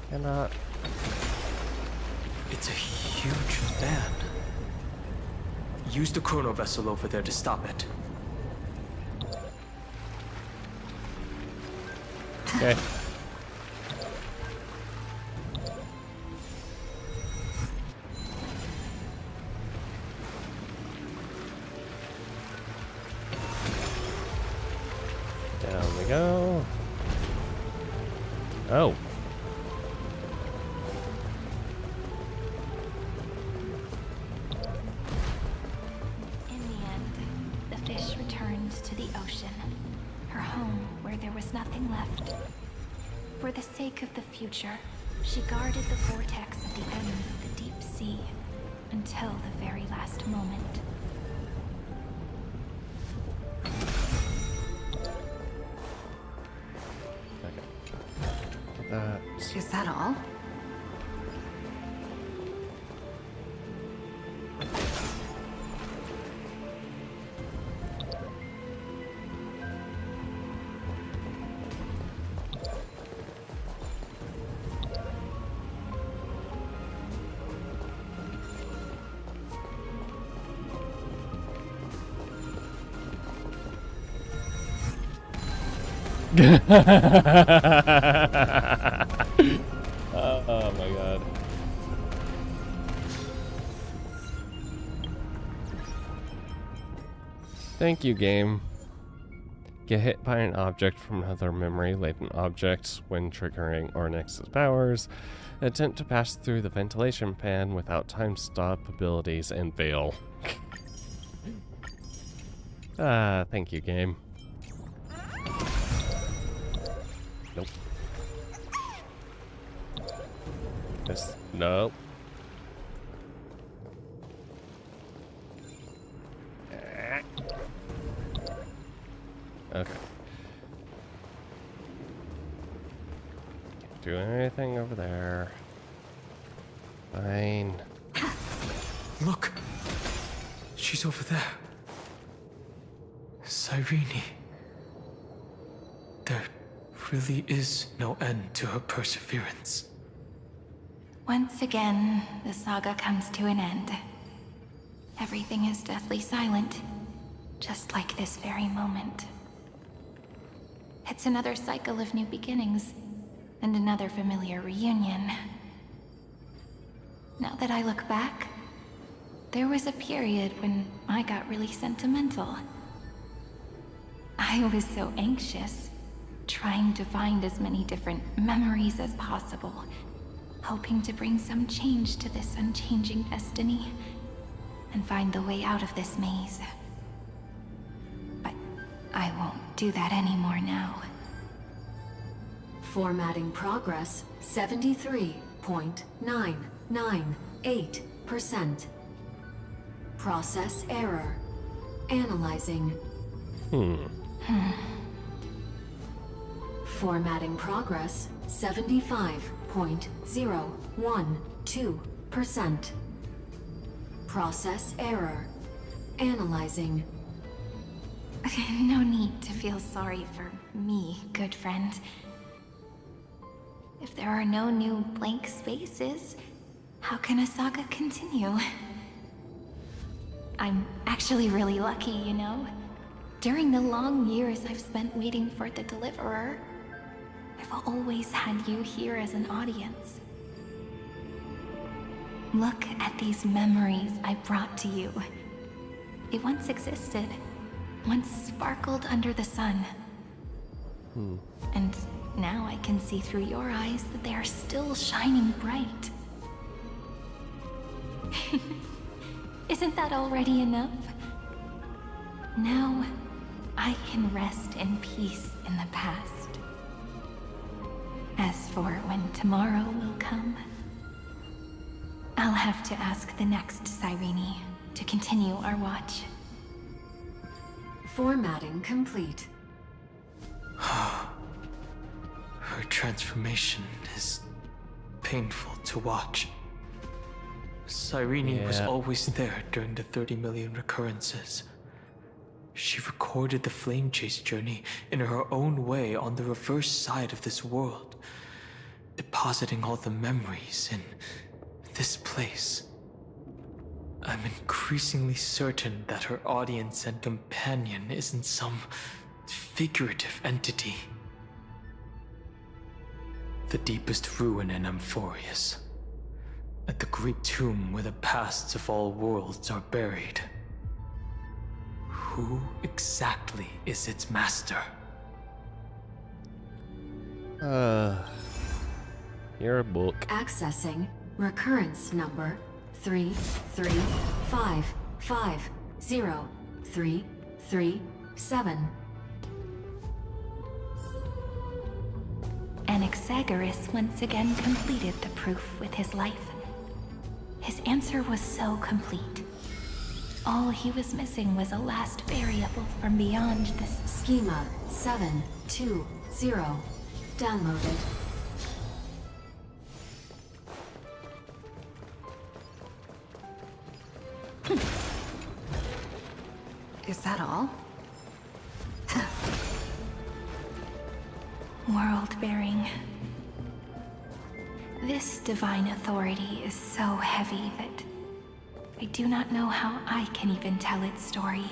Cannot. It's a huge fan. Use the chrono vessel over there to stop it. Okay. Down we go. Oh. In the end, the fish returned to the ocean, her home where there was nothing left. For the sake of the future, she guarded the vortex at the end of the deep sea until the very last moment. Is that all? Oh my god. Thank you, game. Get hit by an object from another memory-laden object when triggering Ornyx's powers. Attempt to pass through the ventilation pan without time stop abilities and veil. Thank you, game. Nope. This, nope. Okay. Can't do anything over there. Fine. Look! She's over there. Cyrene. There really is no end to her perseverance. Once again, the saga comes to an end. Everything is deathly silent, just like this very moment. It's another cycle of new beginnings, and another familiar reunion. Now that I look back, there was a period when I got really sentimental. I was so anxious, trying to find as many different memories as possible, hoping to bring some change to this unchanging destiny, and find the way out of this maze. But I won't do that anymore now. Formatting progress 73.998%. Process error. Analyzing. Formatting progress 75.012%. Process error. Analyzing. No need to feel sorry for me, good friend. If there are no new blank spaces, how can a saga continue? I'm actually really lucky, you know? During the long years I've spent waiting for the Deliverer, I've always had you here as an audience. Look at these memories I brought to you. It once existed, once sparkled under the sun. And now I can see through your eyes that they are still shining bright. Isn't that already enough? Now, I can rest in peace in the past. As for when tomorrow will come, I'll have to ask the next Cyrene to continue our watch. Formatting complete. Her transformation is painful to watch. Cyrene was always there during the 30 million recurrences. She recorded the Flame Chase journey in her own way on the reverse side of this world, depositing all the memories in this place. I'm increasingly certain that her audience and companion isn't some figurative entity. The deepest ruin in Amphorius, at the great tomb where the pasts of all worlds are buried. Who exactly is its master? Your book. Accessing recurrence number 335503337. Anaxagoras once again completed the proof with his life. His answer was so complete. All he was missing was a last variable from beyond this. Schema 720 downloaded. Is that all? World-bearing. This divine authority is so heavy that I do not know how I can even tell its story.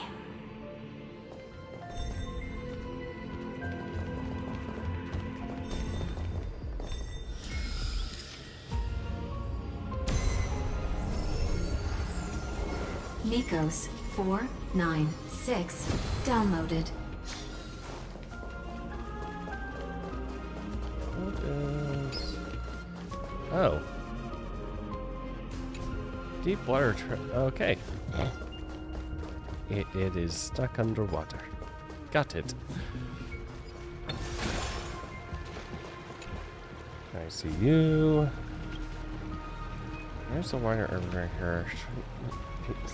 Nikos 496 downloaded. Oh. Deep water okay. It is stuck underwater. Got it. I see you. There's the water over here. Oops.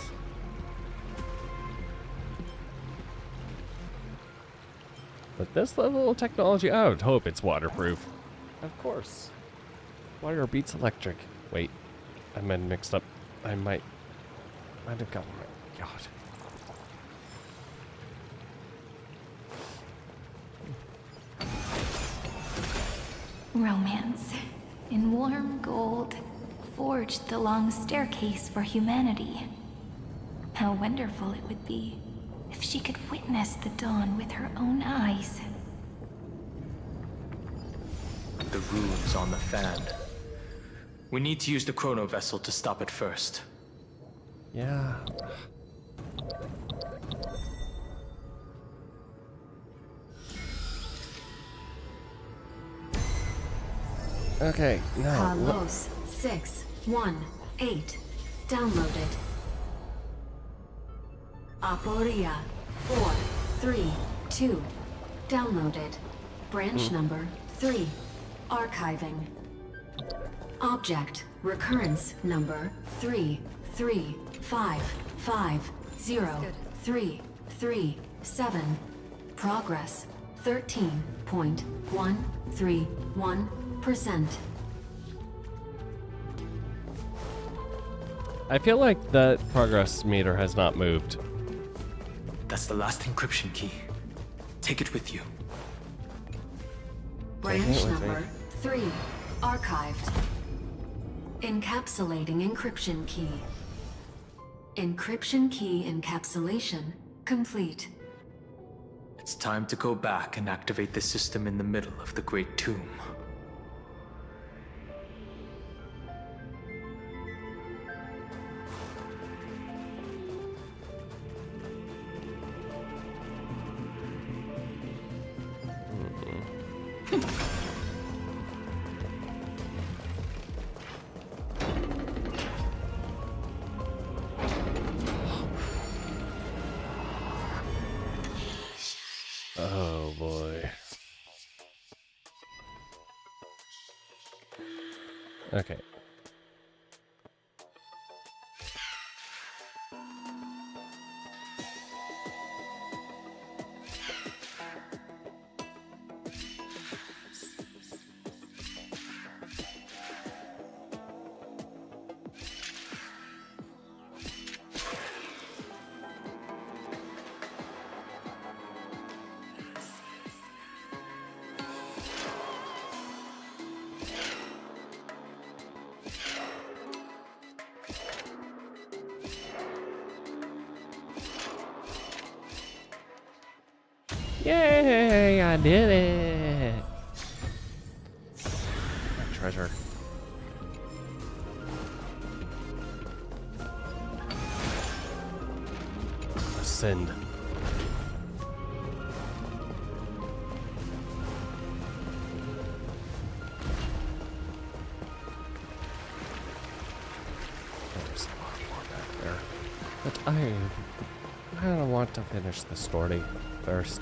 But this level of technology, I would hope it's waterproof. Of course. Water beats electric. Wait, I might have mixed up. I might have gotten my God. Romance. In warm gold, forged the long staircase for humanity. How wonderful it would be if she could witness the dawn with her own eyes. The runes on the fan. We need to use the chrono vessel to stop it first. Yeah. Okay, now. Carlos 618 downloaded. Aporia 432 downloaded. Branch number 3 archiving. Object recurrence number 335503337. Progress 13.131%. I feel like that progress meter has not moved. That's the last encryption key. Take it with you. Branch number 3 archived. Encapsulating encryption key. Encryption key encapsulation complete. It's time to go back and activate the system in the middle of the Great Tomb. Oh boy. Okay. Yay, I did it! My treasure. Ascend. There's a lot more back there. But I don't want to finish the story first.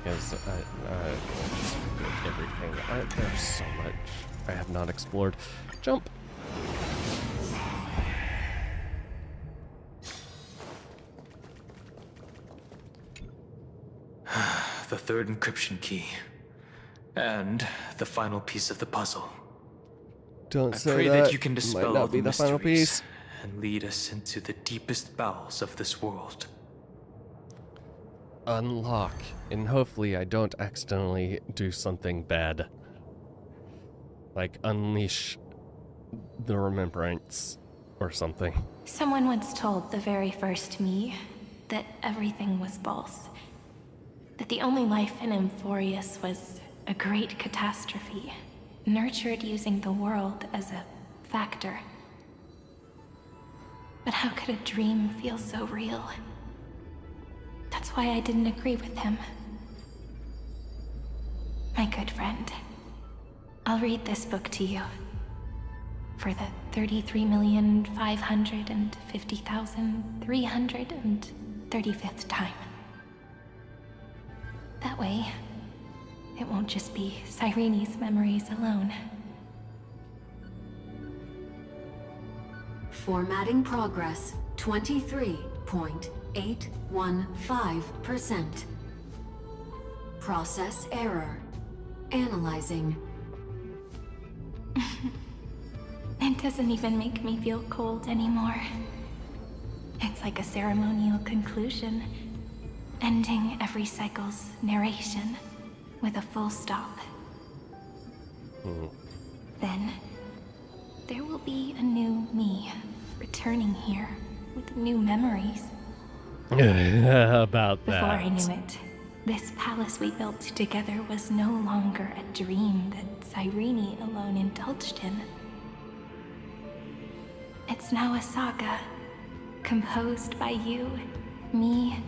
Because I just forget everything. There's so much I have not explored. Jump! The third encryption key. And the final piece of the puzzle. Don't I say pray that. that you can dispel Might not all be the the final mysteries piece. and lead us into the deepest bowels of this world. Unlock, and hopefully I don't accidentally do something bad. Like unleash the remembrance or something. Someone once told the very first me that everything was false. That the only life in Emphorius was a great catastrophe, nurtured using the world as a factor. But how could a dream feel so real? That's why I didn't agree with him. My good friend, I'll read this book to you. For the 33,550,335th time. That way, it won't just be Cyrene's memories alone. Formatting progress 23.815%. Process error. Analyzing. It doesn't even make me feel cold anymore. It's like a ceremonial conclusion, ending every cycle's narration with a full stop. Then, there will be a new me returning here with new memories. About Before that. I knew it, this palace we built together was no longer a dream that Cyrene alone indulged in. It's now a saga, composed by you, me,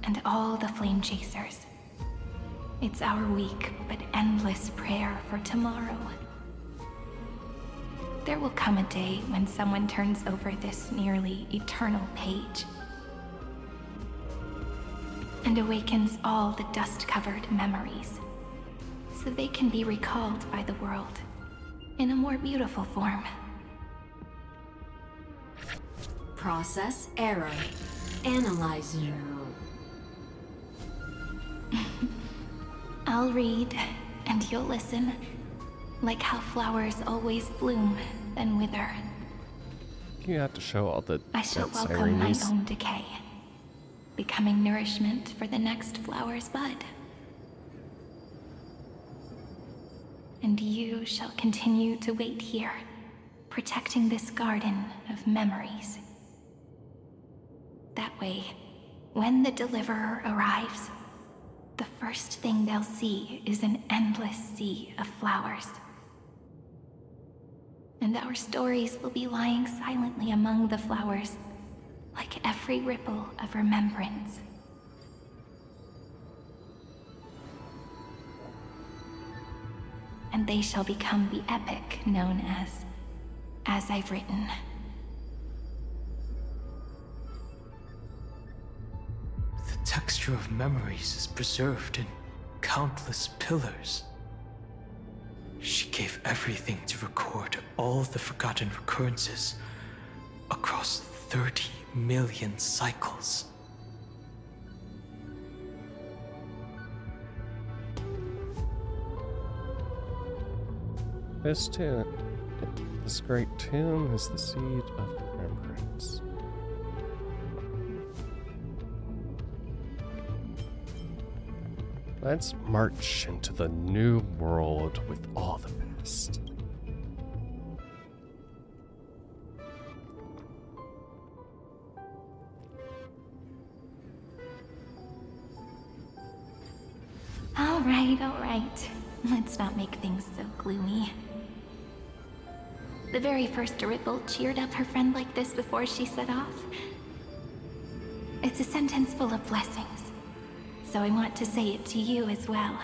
and all the Flame Chasers. It's our weak but endless prayer for tomorrow. There will come a day when someone turns over this nearly eternal page and awakens all the dust-covered memories, so they can be recalled by the world in a more beautiful form. Process error. Analyzing. I'll read, and you'll listen, like how flowers always bloom, then wither. You have to show all the I shall welcome my own decay, becoming nourishment for the next flower's bud. And you shall continue to wait here, protecting this garden of memories. That way, when the Deliverer arrives, the first thing they'll see is an endless sea of flowers. And our stories will be lying silently among the flowers, like every ripple of remembrance. And they shall become the epic known as I've written. The texture of memories is preserved in countless pillars. She gave everything to record all the forgotten recurrences across 30 million cycles. This great tomb is the seed of remembrance. Let's march into the new world with all the best. All right. Let's not make things so gloomy. The very first Ripple cheered up her friend like this before she set off. It's a sentence full of blessings, so I want to say it to you as well.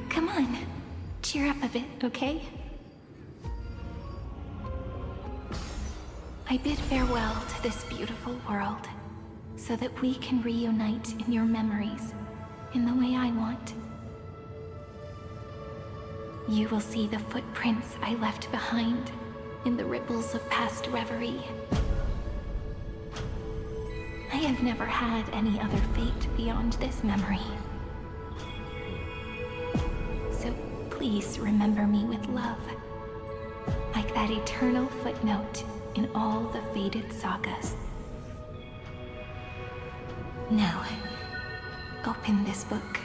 Come on, cheer up a bit, okay? I bid farewell to this beautiful world, so that we can reunite in your memories, in the way I want. You will see the footprints I left behind in the ripples of past reverie. I have never had any other fate beyond this memory. So please remember me with love, like that eternal footnote in all the faded sagas. Now, open this book.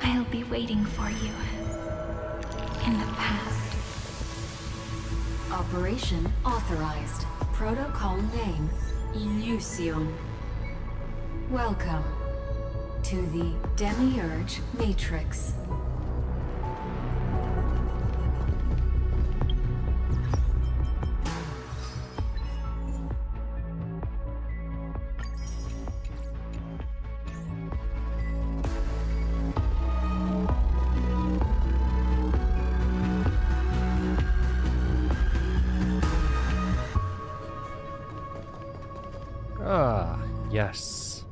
I'll be waiting for you in the past. Operation authorized. Protocol name, Illusion. Welcome to the Demiurge Matrix. Ah, yes.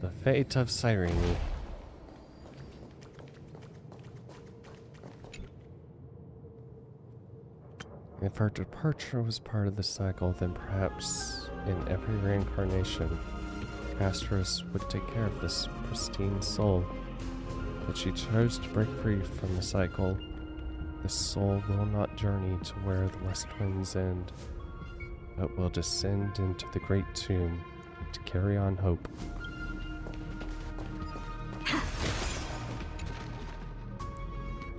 The fate of Cyrene. If her departure was part of the cycle, then perhaps in every reincarnation, Asteris would take care of this pristine soul. But she chose to break free from the cycle. This soul will not journey to where the west winds end, but will descend into the great tomb to carry on hope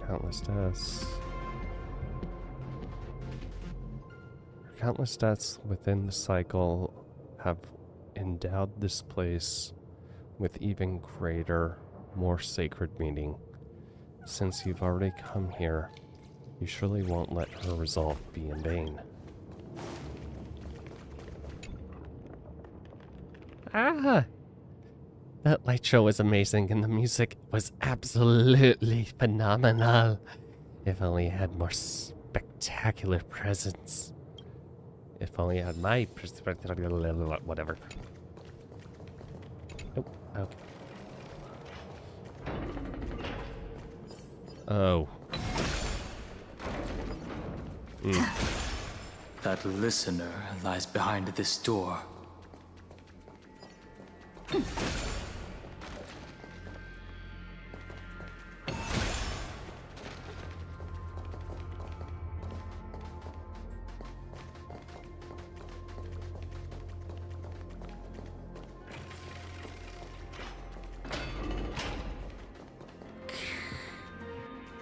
Countless deaths. Countless deaths within the cycle have endowed this place with even greater, more sacred meaning. Since you've already come here, you surely won't let her resolve be in vain. Ah! That light show was amazing and the music was absolutely phenomenal. If only it had more spectacular presence. If only I had my perspective, whatever. Nope. Okay. Oh. That listener lies behind this door.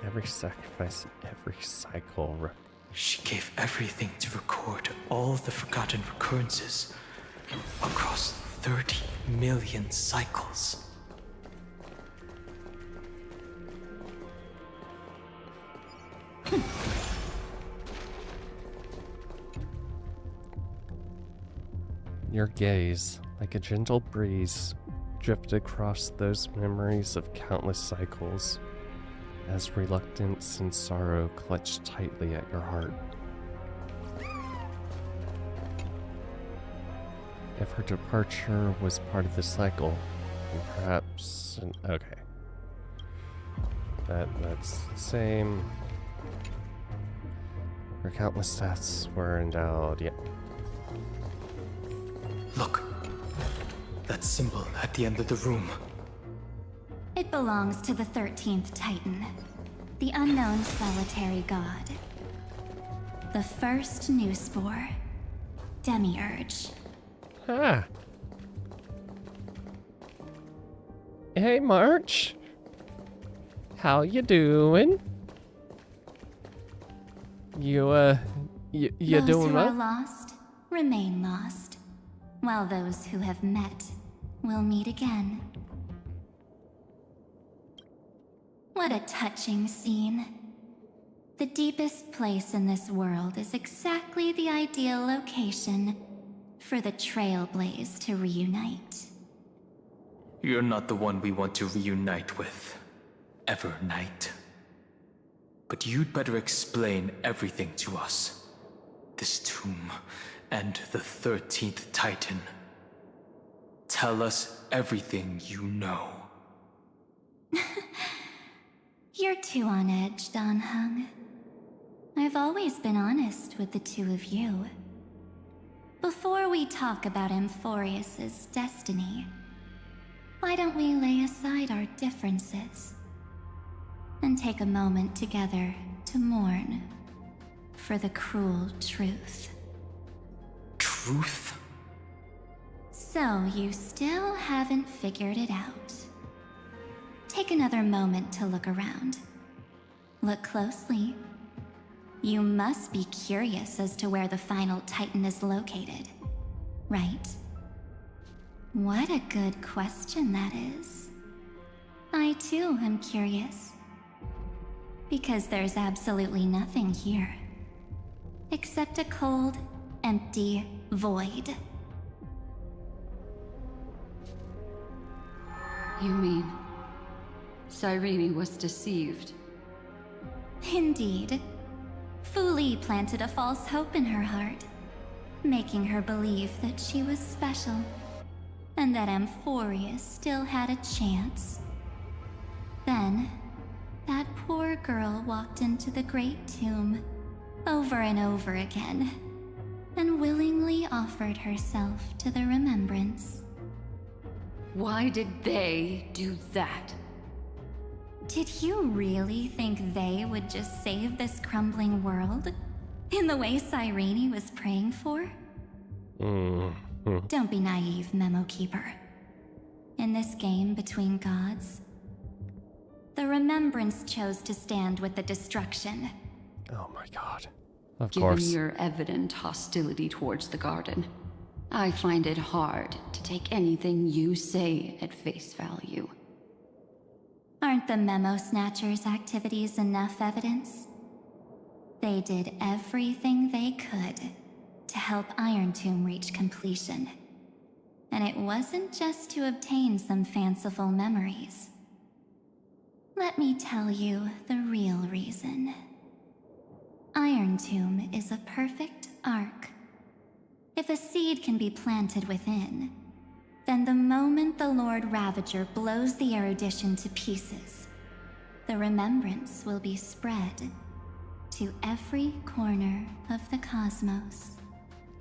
Every sacrifice, every cycle. She gave everything to record all the forgotten recurrences across 30 million cycles. Your gaze, like a gentle breeze, drifted across those memories of countless cycles, as reluctance and sorrow clutched tightly at your heart. If her departure was part of the cycle, then perhaps... okay. That's the same. Her countless deaths were endowed, yep. Look. That symbol at the end of the room. It belongs to the 13th Titan, the unknown solitary god. The first new spore, Demiurge. Ah. Hey, March. How you doing? You Those doing who are well? lost remain lost, while those who have met will meet again. What a touching scene. The deepest place in this world is exactly the ideal location for the Trailblaze to reunite. You're not the one we want to reunite with, Evernight. But you'd better explain everything to us. This tomb and the 13th Titan. Tell us everything you know. You're too on edge, Dan Heng. I've always been honest with the two of you. Before we talk about Amphorius's destiny, why don't we lay aside our differences and take a moment together to mourn for the cruel truth? Truth? So you still haven't figured it out. Take another moment to look around. Look closely. You must be curious as to where the final Titan is located, right? What a good question that is. I too am curious. Because there's absolutely nothing here. Except a cold, empty void. You mean Cyrene was deceived? Indeed. Fu Li planted a false hope in her heart, making her believe that she was special, and that Amphorius still had a chance. Then, that poor girl walked into the Great Tomb, over and over again, and willingly offered herself to the remembrance. Why did they do that? Did you really think they would just save this crumbling world? In the way Cyrene was praying for? Don't be naive, Memo Keeper. In this game between gods, The Remembrance chose to stand with the destruction. Oh my god. Of Given course. your evident hostility towards the garden, I find it hard to take anything you say at face value. Aren't the Memo Snatchers' activities enough evidence? They did everything they could to help Iron Tomb reach completion. And it wasn't just to obtain some fanciful memories. Let me tell you the real reason. Iron Tomb is a perfect arc. If a seed can be planted within, then the moment the Lord Ravager blows the erudition to pieces, the remembrance will be spread to every corner of the cosmos.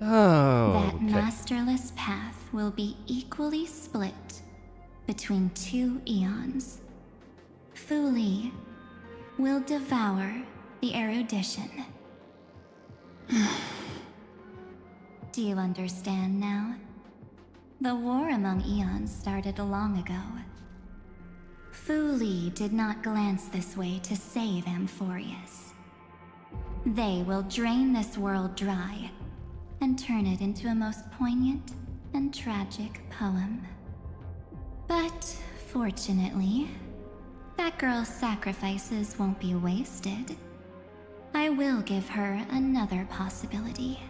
Oh, That okay. masterless path will be equally split between two eons. Fu Li will devour the erudition. Do you understand now? The war among eons started long ago. Fu Li did not glance this way to save Amphorius. They will drain this world dry and turn it into a most poignant and tragic poem. But fortunately, that girl's sacrifices won't be wasted. I will give her another possibility.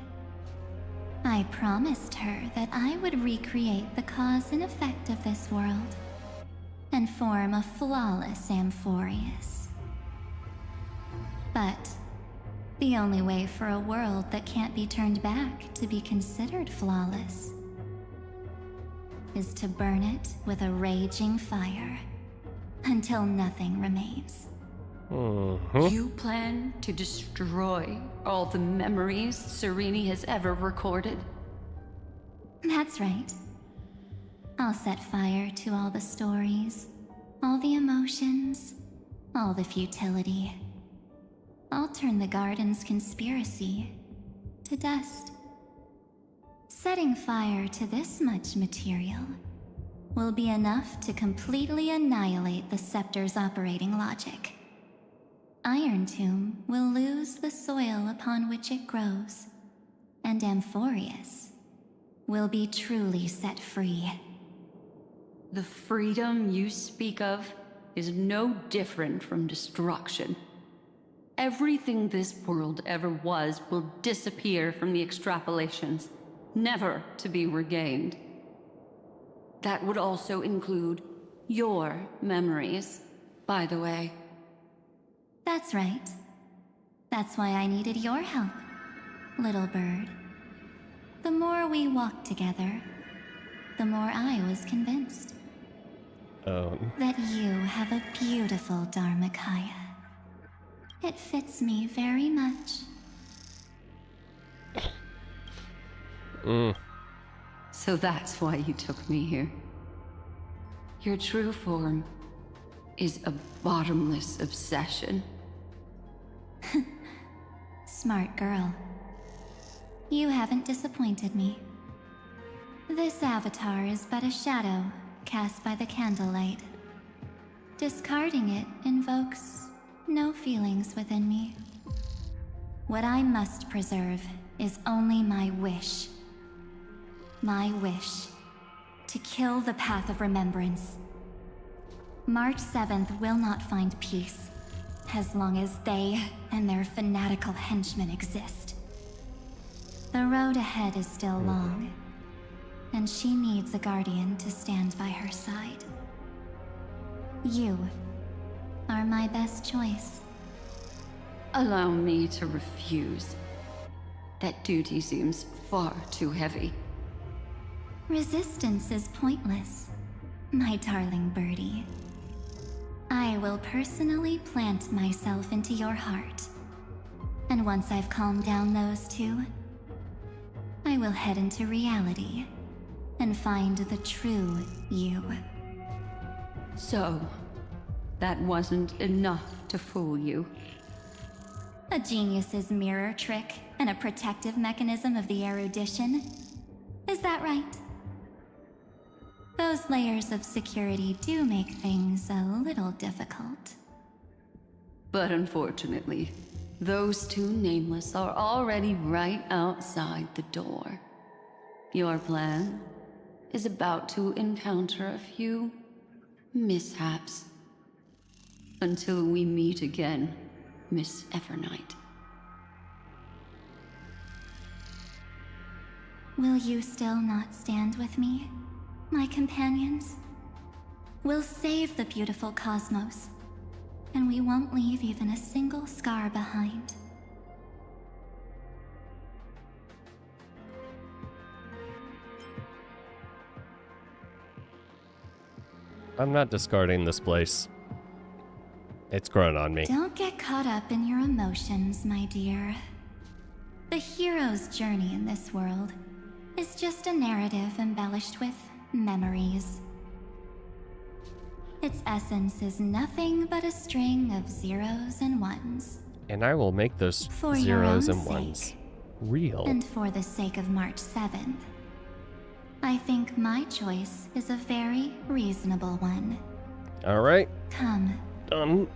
I promised her that I would recreate the cause and effect of this world and form a flawless Amphorius. But the only way for a world that can't be turned back to be considered flawless is to burn it with a raging fire until nothing remains. You plan to destroy all the memories Sereni has ever recorded? That's right. I'll set fire to all the stories, all the emotions, all the futility. I'll turn the garden's conspiracy to dust. Setting fire to this much material will be enough to completely annihilate the scepter's operating logic. Iron Tomb will lose the soil upon which it grows, and Amphorius will be truly set free. The freedom you speak of is no different from destruction. Everything this world ever was will disappear from the extrapolations, never to be regained. That would also include your memories, by the way. That's right. That's why I needed your help, little bird. The more we walked together, the more I was convinced that you have a beautiful Dharmakaya. It fits me very much. So that's why you took me here. Your true form is a bottomless obsession. Smart girl. You haven't disappointed me. This avatar is but a shadow cast by the candlelight. Discarding it invokes no feelings within me. What I must preserve is only my wish. My wish to kill the path of remembrance. March 7th will not find peace as long as they and their fanatical henchmen exist. The road ahead is still long, and she needs a guardian to stand by her side. You are my best choice. Allow me to refuse. That duty seems far too heavy. Resistance is pointless, my darling birdie. I will personally plant myself into your heart. And once I've calmed down those two, I will head into reality and find the true you. So, that wasn't enough to fool you. A genius's mirror trick and a protective mechanism of the erudition. Is that right? Those layers of security do make things a little difficult. But unfortunately, those two nameless are already right outside the door. Your plan is about to encounter a few mishaps. Until we meet again, Miss Evernight. Will you still not stand with me, my companions? We'll save the beautiful cosmos, and we won't leave even a single scar behind. I'm not discarding this place. It's grown on me. Don't get caught up in your emotions, my dear. The hero's journey in this world is just a narrative embellished with memories. Its essence is nothing but a string of zeros and ones. And I will make those For zeros your and own ones sake, real. and for the sake of March 7th, I think my choice is a very reasonable one. All right. Come. Done.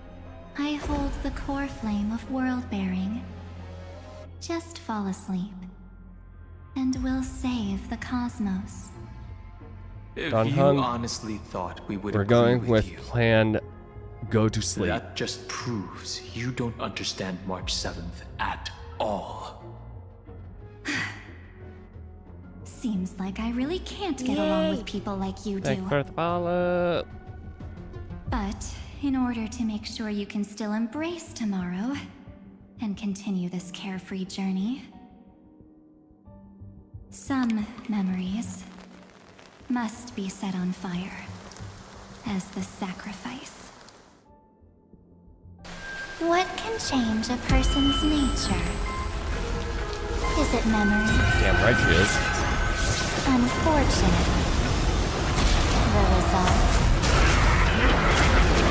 I hold the core flame of world-bearing. Just fall asleep, and we'll save the cosmos. If Don you Hung, honestly thought we would we're agree going with you, plan go to sleep. that just proves you don't understand March 7th at all. Seems like I really can't get along with people like you do. Thank for the follow. But in order to make sure you can still embrace tomorrow and continue this carefree journey, some memories must be set on fire as the sacrifice. What can change a person's nature? Is it memory? Damn right she is. Unfortunately, the result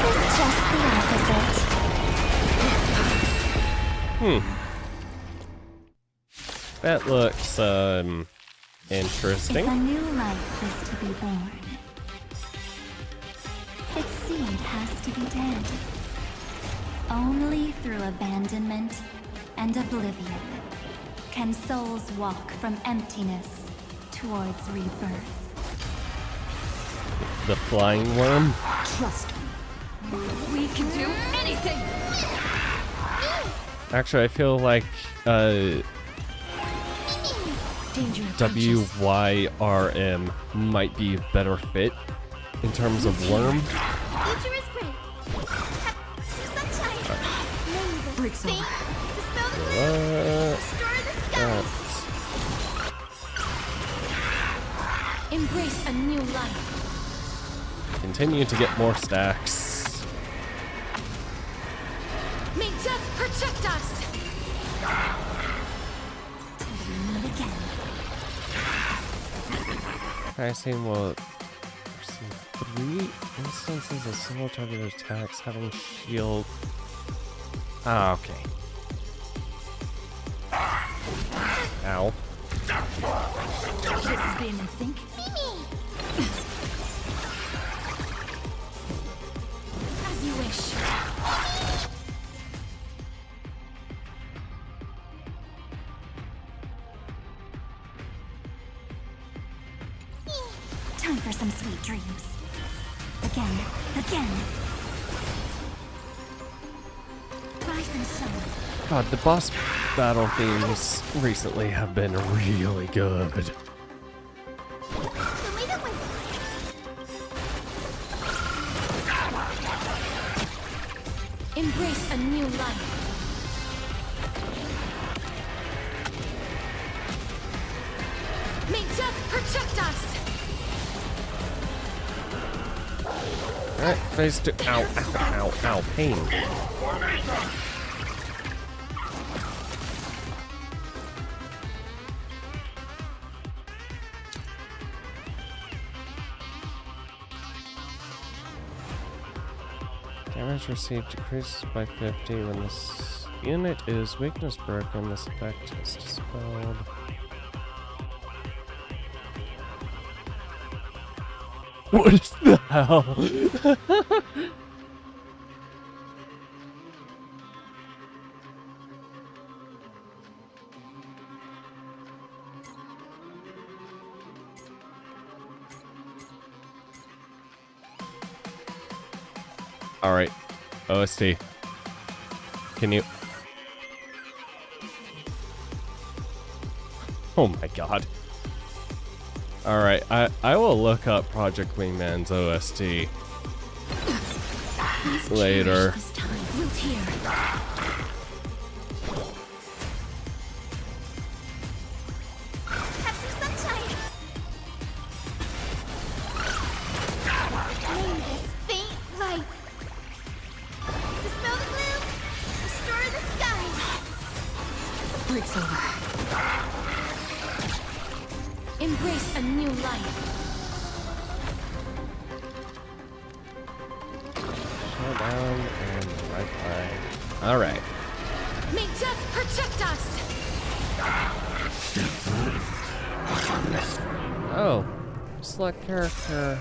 is just the opposite. That looks interesting. If a new life is to be born, its seed has to be dead. Only through abandonment and oblivion can souls walk from emptiness towards rebirth. The flying worm. Trust me. We can do anything! Actually, I feel like WYRM might be a better fit in terms of worm. Future is great. Sunshine. Breaks over. Dispel the gloom. Destroy the skies. Embrace a new life. Continue to get more stacks. May death protect us! I seen will receive 3 instances of single targeted attacks having shield. Ah, okay. Ow. This is being in sync. As you wish. Time for some sweet dreams. Again. Rise and shine. God, the boss battle themes recently have been really good. Embrace a new life. May death protect us! Alright, phase 2. Ow, ow, ow, ow, pain. Damage received decreases by 50 when this unit is weakness broken. This effect is dispelled. What the hell? Alright. OST. Can you... Oh my god. Alright, I will look up Project Wingman's OST later. Breaks over. Embrace a new life. Slow down and the right line. Alright. May death protect us! Oh. Select character.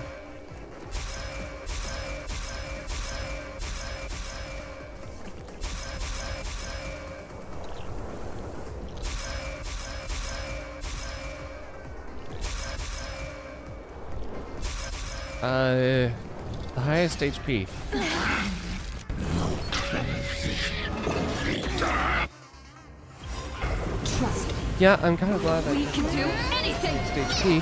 The highest HP. Trust me. Yeah, I'm kind of glad that we can do anything. Highest HP.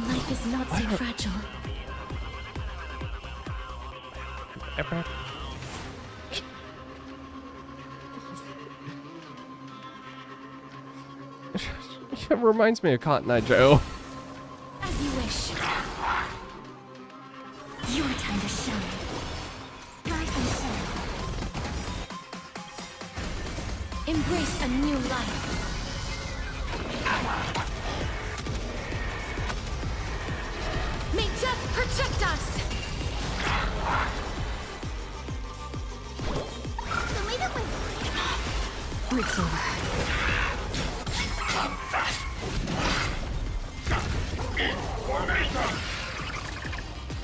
Life is not so fragile. It reminds me of Cotton Eye Joe. As you wish. Your time to shine. Rise and shine. Embrace a new life. May death protect us! Breaks over.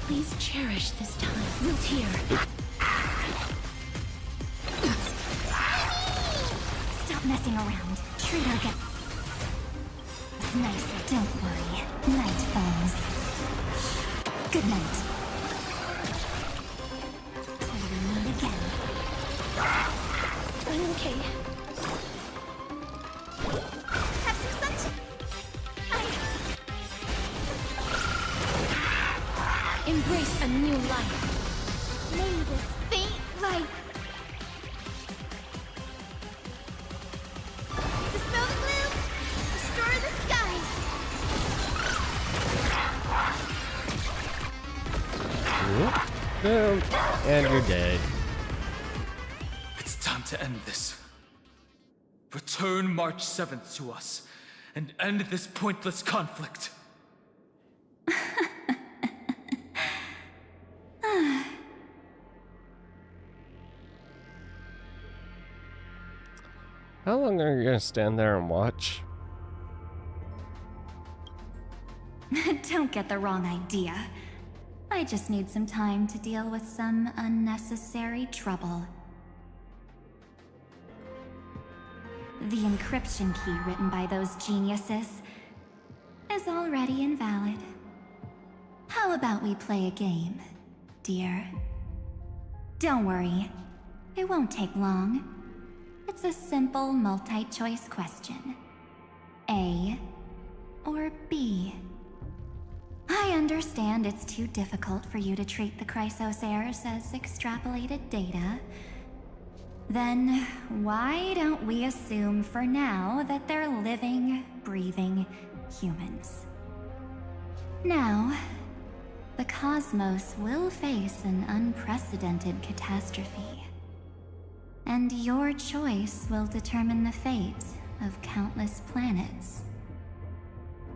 Please cherish this time. We'll tear. Stop messing around. Treat our guest. It's nice, don't worry. Night falls. Good night. Till we meet again. I'm okay. Have some sunshine. Embrace a new life. May this faint light. Dispel the gloom. Restore the skies. Boom. And you're dead. It's time to end this. Return March 7th to us, and end this pointless conflict. How long are you gonna stand there and watch? Don't get the wrong idea. I just need some time to deal with some unnecessary trouble. The encryption key written by those geniuses is already invalid. How about we play a game, dear? Don't worry, it won't take long. It's a simple multi-choice question. A or B? I understand it's too difficult for you to treat the Chrysosairs as extrapolated data. Then why don't we assume for now that they're living, breathing humans? Now, the cosmos will face an unprecedented catastrophe. And your choice will determine the fate of countless planets.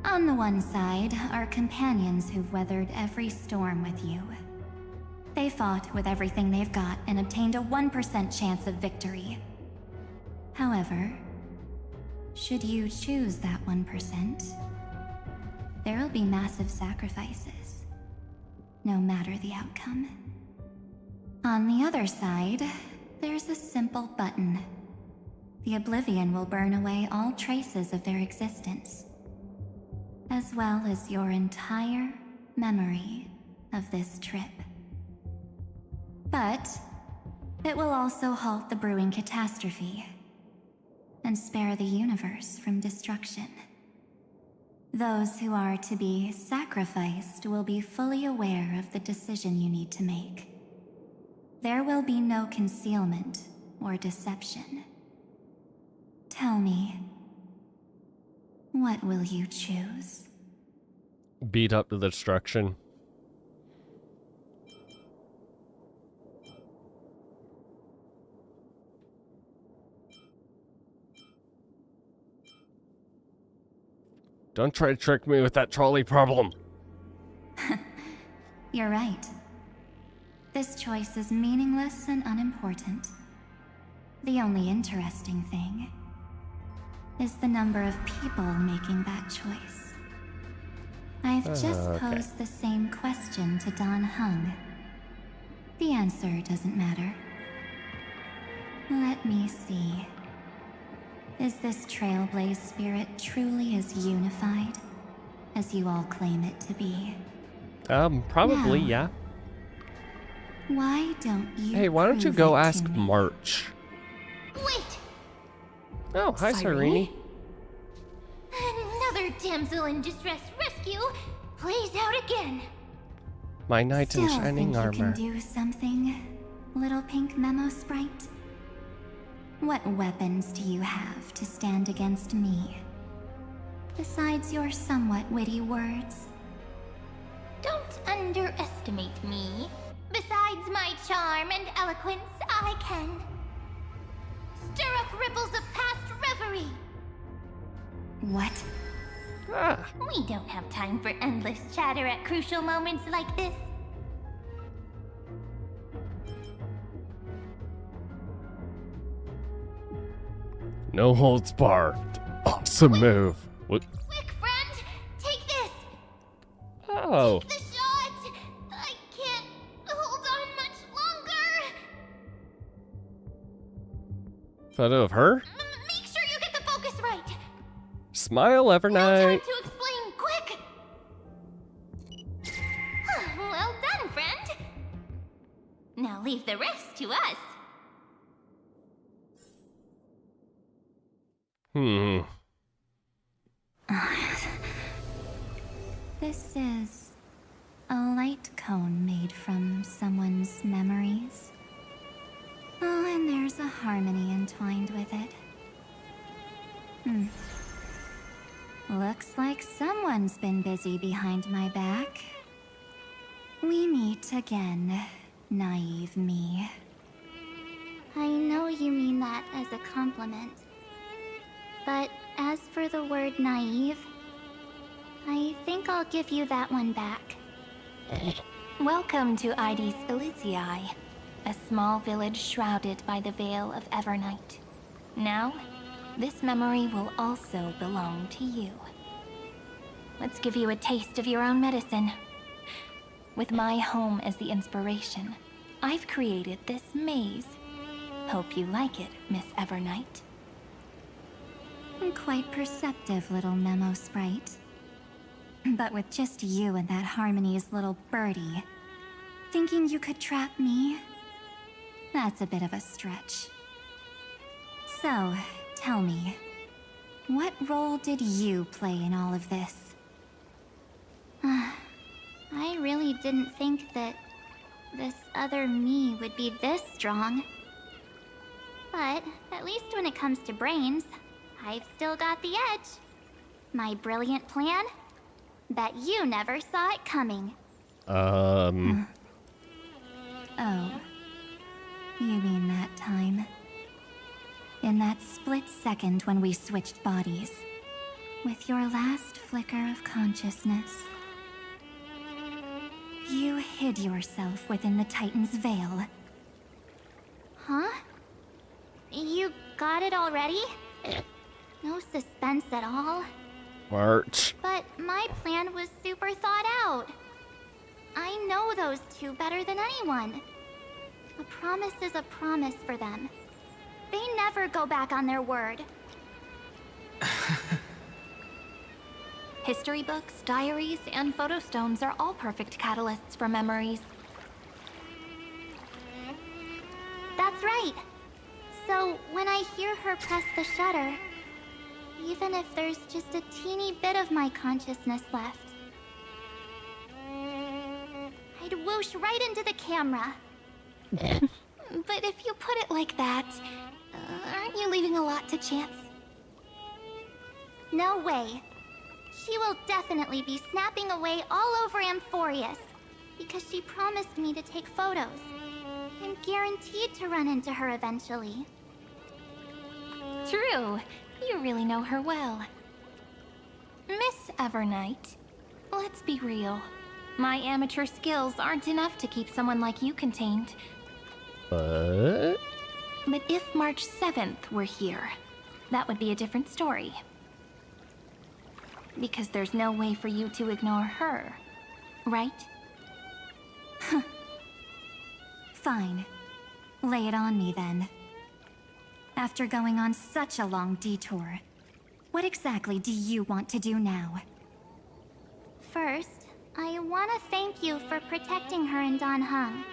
On the one side are companions who've weathered every storm with you. They fought with everything they've got and obtained a 1% chance of victory. However, should you choose that 1%, there'll be massive sacrifices, no matter the outcome. On the other side, there's a simple button. The Oblivion will burn away all traces of their existence, as well as your entire memory of this trip. But it will also halt the brewing catastrophe and spare the universe from destruction. Those who are to be sacrificed will be fully aware of the decision you need to make. There will be no concealment or deception. Tell me, what will you choose? Beat up to the destruction. Don't try to trick me with that trolley problem. You're right. This choice is meaningless and unimportant. The only interesting thing is the number of people making that choice. I've just posed the same question to Dan Heng. The answer doesn't matter. Let me see. Is this Trailblaze spirit truly as unified as you all claim it to be? Probably, Now, yeah. Why don't you Hey, why don't you prove go it to ask me? March? Wait! Oh, hi, Cyrene. Another damsel in distress rescue plays out again. My knight in Still shining think you armor. can do something, little pink memo sprite? What weapons do you have to stand against me? Besides your somewhat witty words? Don't underestimate me. Besides my charm and eloquence, I can stir up ripples of past reverie. What? We don't have time for endless chatter at crucial moments like this. No holds barred. Awesome move. What? Quick, friend! Take this! Oh. Take the shot! I can't hold on much longer! Photo of her? Make sure you get the focus right! Smile, Evernight. To explain, quick! Well done, friend! Now leave the rest to us. This is a light cone made from someone's memories. Oh, and there's a harmony entwined with it. Looks like someone's been busy behind my back. We meet again, naive me. I know you mean that as a compliment. But as for the word naive, I think I'll give you that one back. Welcome to Ides Elysiae, a small village shrouded by the veil of Evernight. Now, this memory will also belong to you. Let's give you a taste of your own medicine. With my home as the inspiration, I've created this maze. Hope you like it, Miss Evernight. Quite perceptive little memo sprite. But with just you and that Harmony's little birdie, thinking you could trap me? That's a bit of a stretch. So, tell me, what role did you play in all of this? I really didn't think that this other me would be this strong. But at least when it comes to brains, I've still got the edge. My brilliant plan? Bet you never saw it coming. Oh. You mean that time? In that split second when we switched bodies. With your last flicker of consciousness. You hid yourself within the Titan's veil. Huh? You got it already? No suspense at all? March. But my plan was super thought out. I know those two better than anyone. A promise is a promise for them. They never go back on their word. History books, diaries, and photo stones are all perfect catalysts for memories. That's right. So when I hear her press the shutter, even if there's just a teeny bit of my consciousness left, I'd whoosh right into the camera. But if you put it like that, aren't you leaving a lot to chance? No way. She will definitely be snapping away all over Amphorius, because she promised me to take photos. I'm guaranteed to run into her eventually. True. You really know her well. Miss Evernight, let's be real. My amateur skills aren't enough to keep someone like you contained. What? But if March 7th were here, that would be a different story. Because there's no way for you to ignore her, right? Fine. Lay it on me then. After going on such a long detour, what exactly do you want to do now? First, I want to thank you for protecting her and Dan Heng.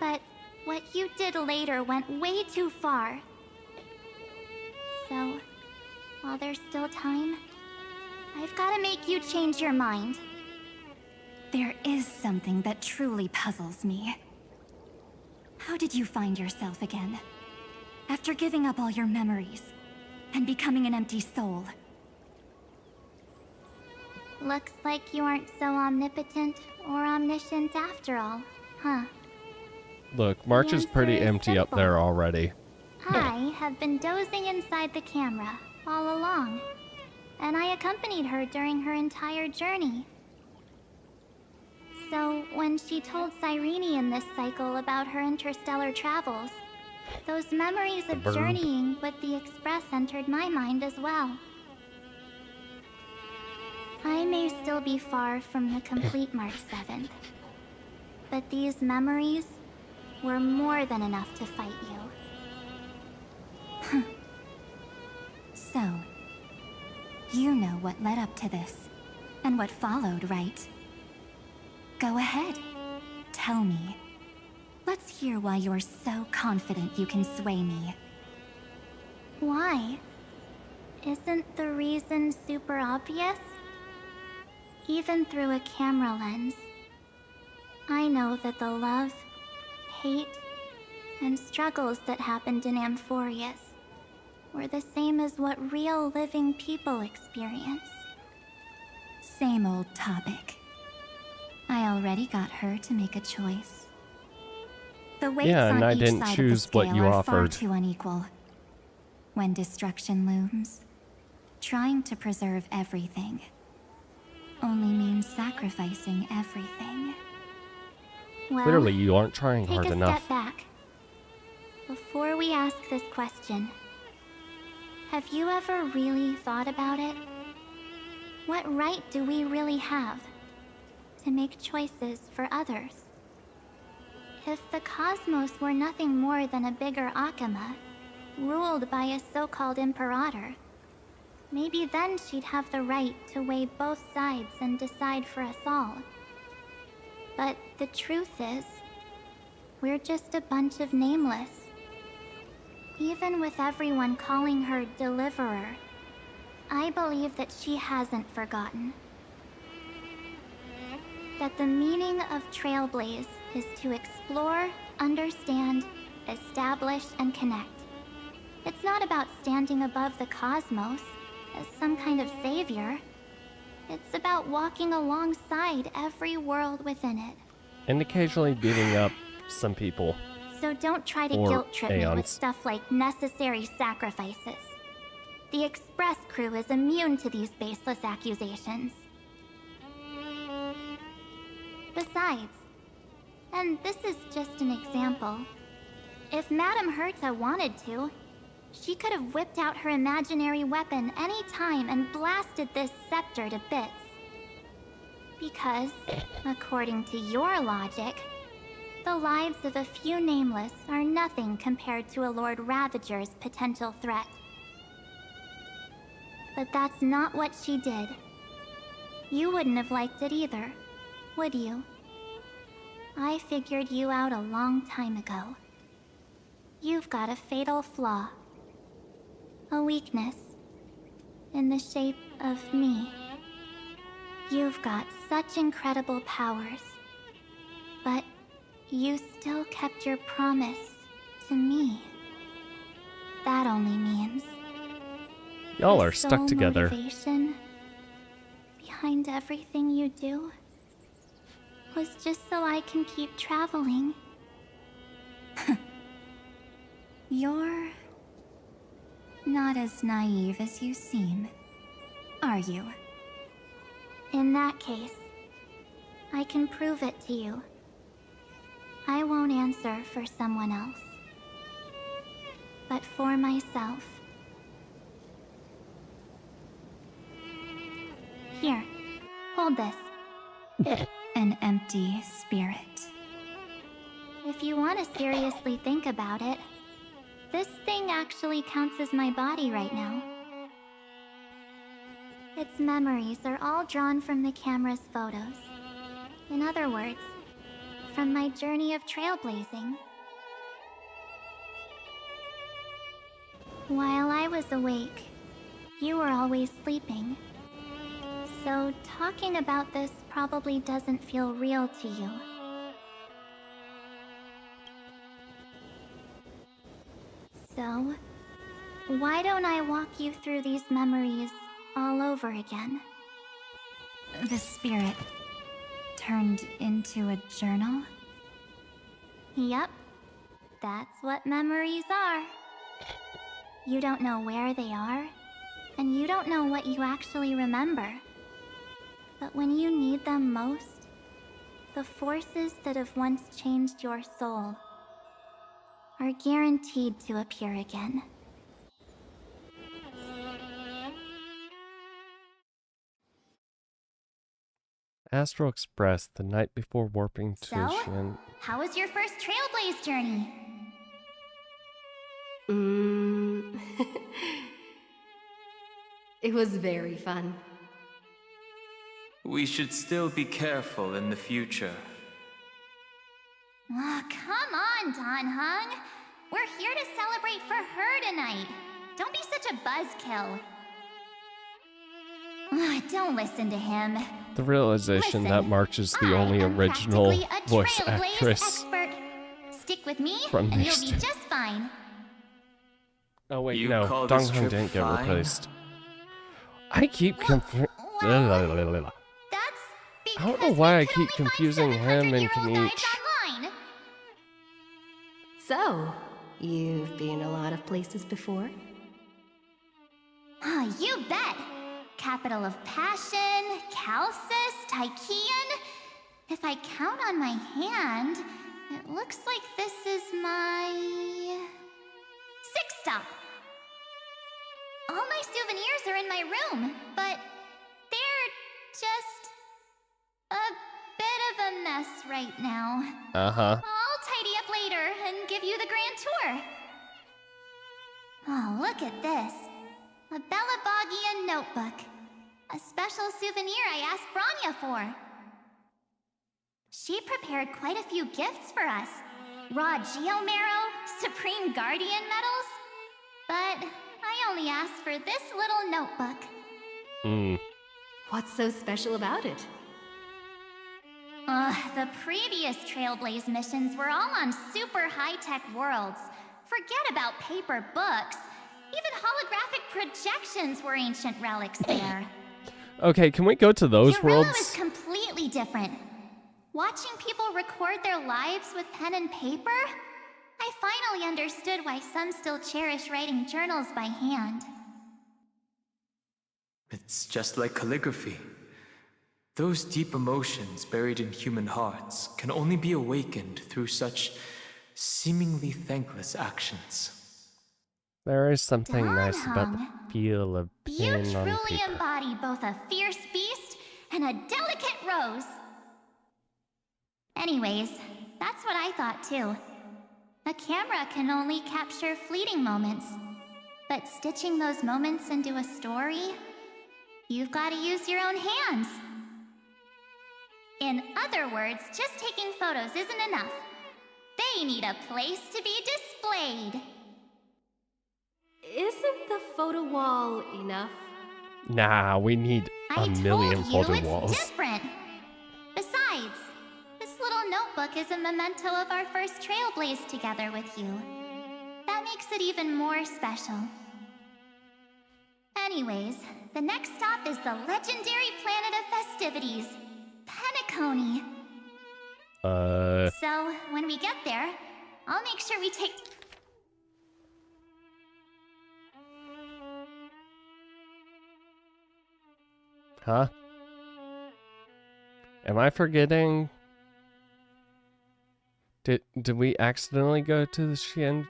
But what you did later went way too far. So, while there's still time, I've got to make you change your mind. There is something that truly puzzles me. How did you find yourself again? After giving up all your memories and becoming an empty soul. Looks like you aren't so omnipotent or omniscient after all, huh? Look, March is pretty answer is empty up simple. there already. I have been dozing inside the camera all along, and I accompanied her during her entire journey. So, when she told Cyrene in this cycle about her interstellar travels, those memories of journeying with the Express entered my mind as well. I may still be far from the complete March 7th, but these memories were more than enough to fight you. So, you know what led up to this, and what followed, right? Go ahead. Tell me. Let's hear why you're so confident you can sway me. Why? Isn't the reason super obvious? Even through a camera lens, I know that the love, hate, and struggles that happened in Amphorius were the same as what real living people experience. Same old topic. I already got her to make a choice. The weights Yeah, and on I each didn't side of choose the what scale you are far offered. too unequal. When destruction looms, trying to preserve everything only means sacrificing everything. Well, Clearly, you aren't trying hard take a enough. step back. Before we ask this question, have you ever really thought about it? What right do we really have to make choices for others? If the cosmos were nothing more than a bigger Akama, ruled by a so-called imperator, maybe then she'd have the right to weigh both sides and decide for us all. But the truth is, we're just a bunch of nameless. Even with everyone calling her Deliverer, I believe that she hasn't forgotten. That the meaning of Trailblaze is to explore, understand, establish, and connect. It's not about standing above the cosmos as some kind of savior. It's about walking alongside every world within it. And occasionally beating up some people. So don't try to Or guilt trip me with aeons. stuff like necessary sacrifices. The Express crew is immune to these baseless accusations. Besides, and this is just an example, if Madame Herta wanted to, She could have whipped out her imaginary weapon any time and blasted this scepter to bits. Because, according to your logic, the lives of a few nameless are nothing compared to a Lord Ravager's potential threat. But that's not what she did. You wouldn't have liked it either, would you? I figured you out a long time ago. You've got a fatal flaw. A weakness. In the shape of me. You've got such incredible powers. But you still kept your promise to me. That only means... Y'all are stuck together. Motivation behind everything you do was just so I can keep traveling. You're not as naive as you seem, are you? In that case, I can prove it to you. I won't answer for someone else, but for myself. Here, hold this. An empty spirit. If you want to seriously think about it, this thing actually counts as my body right now. Its memories are all drawn from the camera's photos. In other words, from my journey of trailblazing. While I was awake, you were always sleeping. So talking about this probably doesn't feel real to you. So, why don't I walk you through these memories all over again? The spirit turned into a journal? Yep, that's what memories are. You don't know where they are, and you don't know what you actually remember. But when you need them most, the forces that have once changed your soul are guaranteed to appear again. Astral Express, the night before warping to So, Shin. how was your first trailblaze journey? It was very fun. We should still be careful in the future. Oh, come on, Don Hung. We're here to celebrate for her tonight. Don't be such a buzzkill. Don't listen to him. The realization that March is the only original voice actress Stick with me, from and these you'll be just fine. Oh wait, You no, call Dong this Hung trip didn't get fine? replaced. I keep I don't know why I keep confusing him and Kanichi. So, you've been a lot of places before? Oh, you bet! Capital of Passion, Calcis, Tychean. If I count on my hand, it looks like this is my... 6th stop. All my souvenirs are in my room, but they're just a bit of a mess right now. Uh-huh. I'll tidy up later and give you the grand tour. Oh, look at this. A Bellabogian notebook. A special souvenir I asked Branya for. She prepared quite a few gifts for us. Raw Geomarrow, Supreme Guardian medals. But I only asked for this little notebook. What's so special about it? The previous Trailblaze missions were all on super high-tech worlds. Forget about paper books. Even holographic projections were ancient relics there. Okay, can we go to those Eurilla worlds? was completely different. Watching people record their lives with pen and paper, I finally understood why some still cherish writing journals by hand. It's just like calligraphy. Those deep emotions buried in human hearts can only be awakened through such seemingly thankless actions. There is something Don nice about the Hung. feel of You pen on truly paper. embody both a fierce beast and a delicate rose. Anyways, that's what I thought too. A camera can only capture fleeting moments, but stitching those moments into a story, you've got to use your own hands. In other words, just taking photos isn't enough. They need a place to be displayed. Isn't the photo wall enough? Nah, we need a million photo walls. Different. Besides, this little notebook is a memento of our first trailblaze together with you. That makes it even more special. Anyways, the next stop is the legendary planet of festivities, Penacony. So, when we get there, I'll make sure we take... Huh? Am I forgetting? Did we accidentally go to the Shin?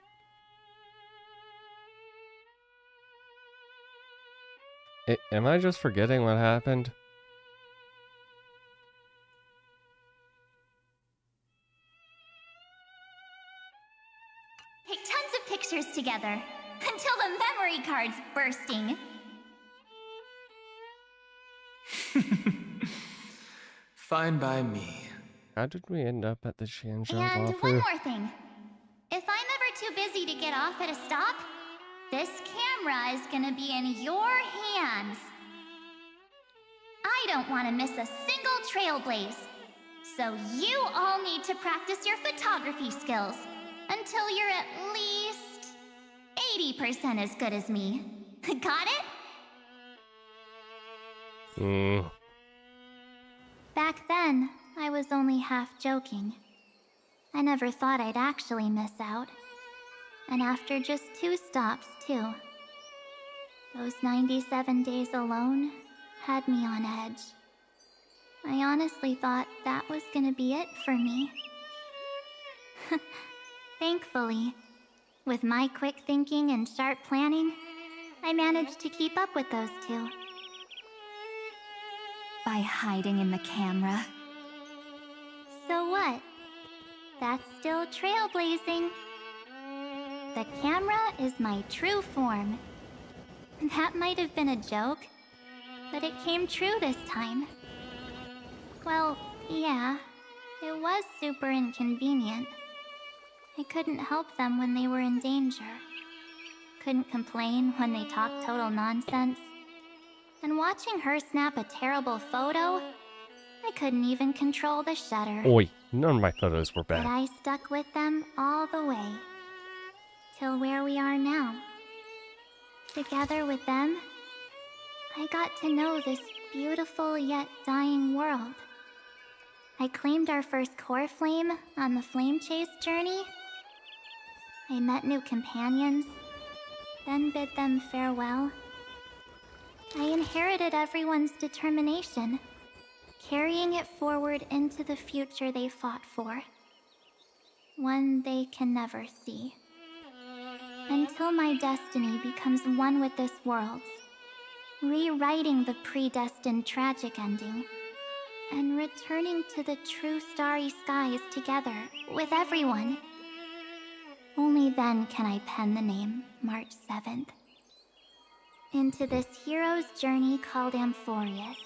Am I just forgetting what happened? Take tons of pictures together, until the memory card's bursting. Fine by me. How did we end up at the Shanzhou And Wafu? one more thing. If I'm ever too busy to get off at a stop, this camera is gonna be in your hands. I don't want to miss a single trailblaze. So you all need to practice your photography skills until you're at least 80% as good as me. Got it? Back then, I was only half joking. I never thought I'd actually miss out. And after just 2 stops, too. Those 97 days alone had me on edge. I honestly thought that was gonna be it for me. Thankfully, with my quick thinking and sharp planning, I managed to keep up with those 2. By hiding in the camera. So what? That's still trailblazing. The camera is my true form. That might have been a joke, but it came true this time. Well, yeah, it was super inconvenient. I couldn't help them when they were in danger. Couldn't complain when they talked total nonsense. And watching her snap a terrible photo, I couldn't even control the shutter. Oi, none of my photos were But bad. I stuck with them all the way. Till where we are now. Together with them, I got to know this beautiful yet dying world. I claimed our first core flame on the flame chase journey. I met new companions, then bid them farewell. I inherited everyone's determination, carrying it forward into the future they fought for. One they can never see. Until my destiny becomes one with this world's, rewriting the predestined tragic ending, and returning to the true starry skies together with everyone. Only then can I pen the name March 7th. Into this hero's journey called Amphorius.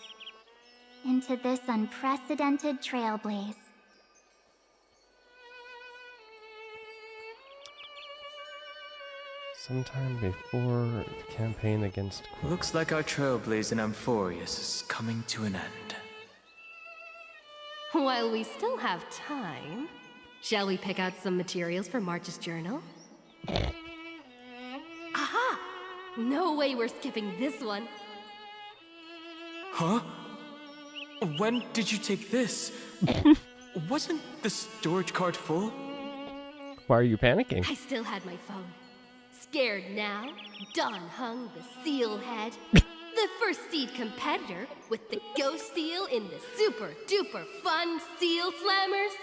Into this unprecedented trailblaze. Sometime before the campaign against... Looks like our trailblaze in Amphorius is coming to an end. While we still have time, shall we pick out some materials for March's journal? Aha! No way we're skipping this one. Huh? When did you take this? Wasn't the storage card full? Why are you panicking? I still had my phone. Scared now? Don Hung, the seal head. The first seed competitor with the ghost seal in the super duper fun seal slammers.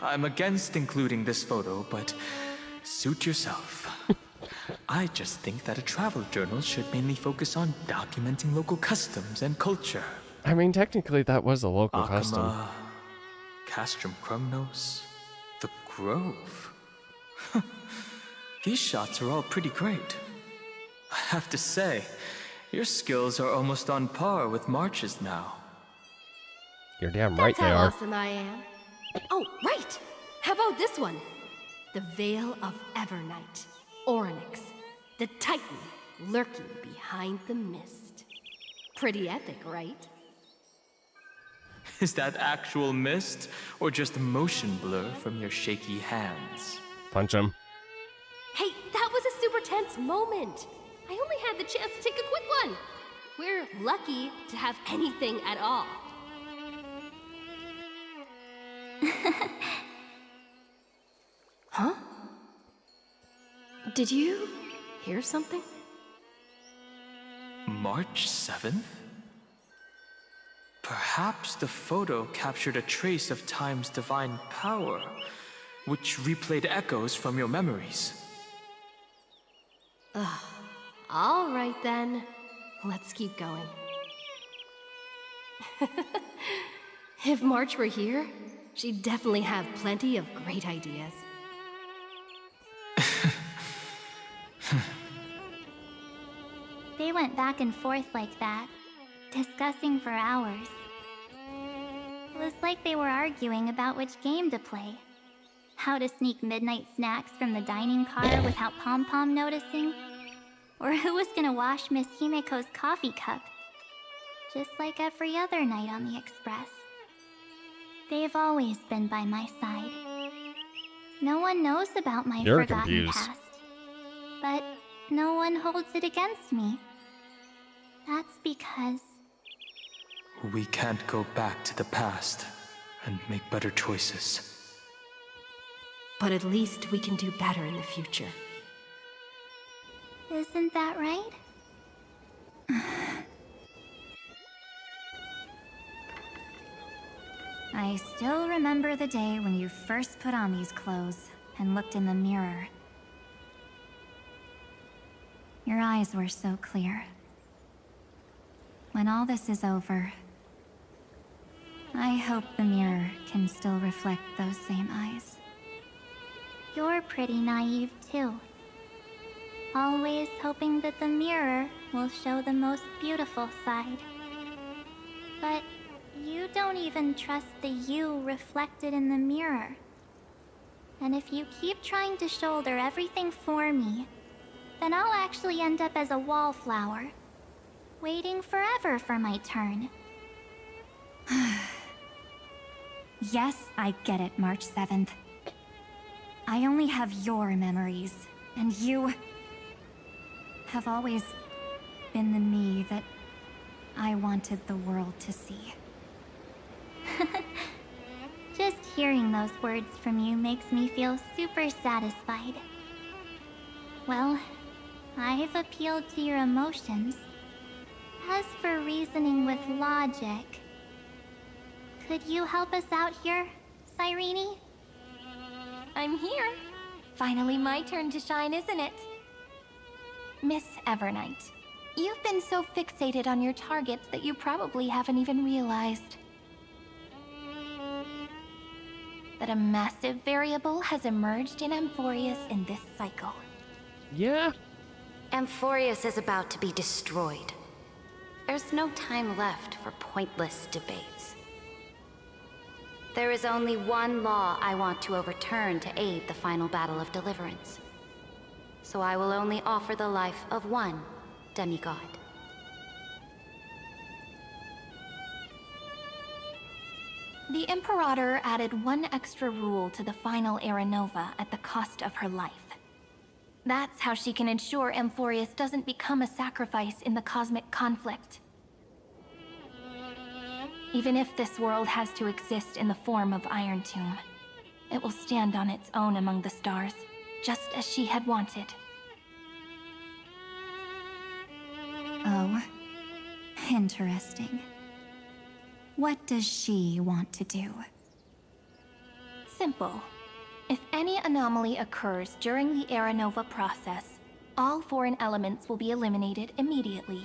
I'm against including this photo, but Suit yourself. I just think that a travel journal should mainly focus on documenting local customs and culture. I mean, technically that was a local custom. Akama, Castrum Crumnos, the Grove. These shots are all pretty great. I have to say, your skills are almost on par with March's now. You're damn right That's they how are. awesome I am. Oh, right! How about this one? The Veil of Evernight. Orynyx, the Titan lurking behind the mist. Pretty epic, right? Is that actual mist, or just motion blur from your shaky hands? Punch him. Hey, that was a super tense moment. I only had the chance to take a quick one. We're lucky to have anything at all. Huh? Did you hear something? March 7th? Perhaps the photo captured a trace of time's divine power, which replayed echoes from your memories. Ugh. All right then. Let's keep going. If March were here, she'd definitely have plenty of great ideas. They went back and forth like that, discussing for hours. It was like they were arguing about which game to play. How to sneak midnight snacks from the dining car without Pom-Pom noticing. Or who was gonna wash Miss Himiko's coffee cup. Just like every other night on the Express. They've always been by my side. No one knows about my You're forgotten confused. past. But no one holds it against me. That's because... We can't go back to the past and make better choices. But at least we can do better in the future. Isn't that right? I still remember the day when you first put on these clothes and looked in the mirror. Your eyes were so clear. When all this is over, I hope the mirror can still reflect those same eyes. You're pretty naive too. Always hoping that the mirror will show the most beautiful side. But you don't even trust the you reflected in the mirror. And if you keep trying to shoulder everything for me, then I'll actually end up as a wallflower, waiting forever for my turn. Yes, I get it, March 7th. I only have your memories, and you have always been the me that I wanted the world to see. Just hearing those words from you makes me feel super satisfied. Well, I've appealed to your emotions. As for reasoning with logic, could you help us out here, Cyrene? I'm here. Finally my turn to shine, isn't it? Miss Evernight, you've been so fixated on your targets that you probably haven't even realized that a massive variable has emerged in Amphorius in this cycle. Yeah? Amphorius is about to be destroyed. There's no time left for pointless debates. There is only one law I want to overturn to aid the final battle of deliverance. So I will only offer the life of one demigod. The Imperator added one extra rule to the final Era Nova at the cost of her life. That's how she can ensure Amphorius doesn't become a sacrifice in the cosmic conflict. Even if this world has to exist in the form of Iron Tomb, it will stand on its own among the stars, just as she had wanted. Oh, interesting. What does she want to do? Simple. If any anomaly occurs during the Era Nova process, all foreign elements will be eliminated immediately.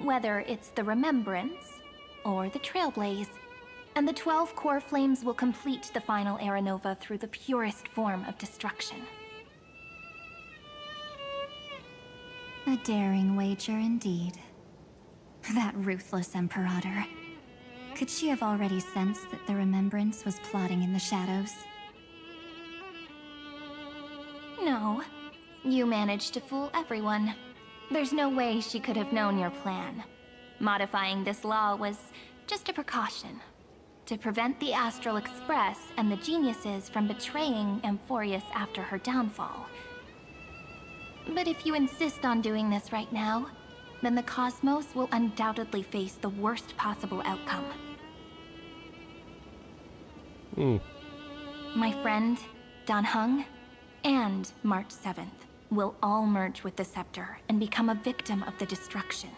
Whether it's the Remembrance or the Trailblaze, and the 12 core flames will complete the final Era Nova through the purest form of destruction. A daring wager indeed. That ruthless Imperator. Could she have already sensed that the Remembrance was plotting in the shadows? No. You managed to fool everyone. There's no way she could have known your plan. Modifying this law was just a precaution. To prevent the Astral Express and the geniuses from betraying Amphorius after her downfall. But if you insist on doing this right now, then the Cosmos will undoubtedly face the worst possible outcome. My friend, Dan Heng, and March 7th will all merge with the Scepter and become a victim of the destruction.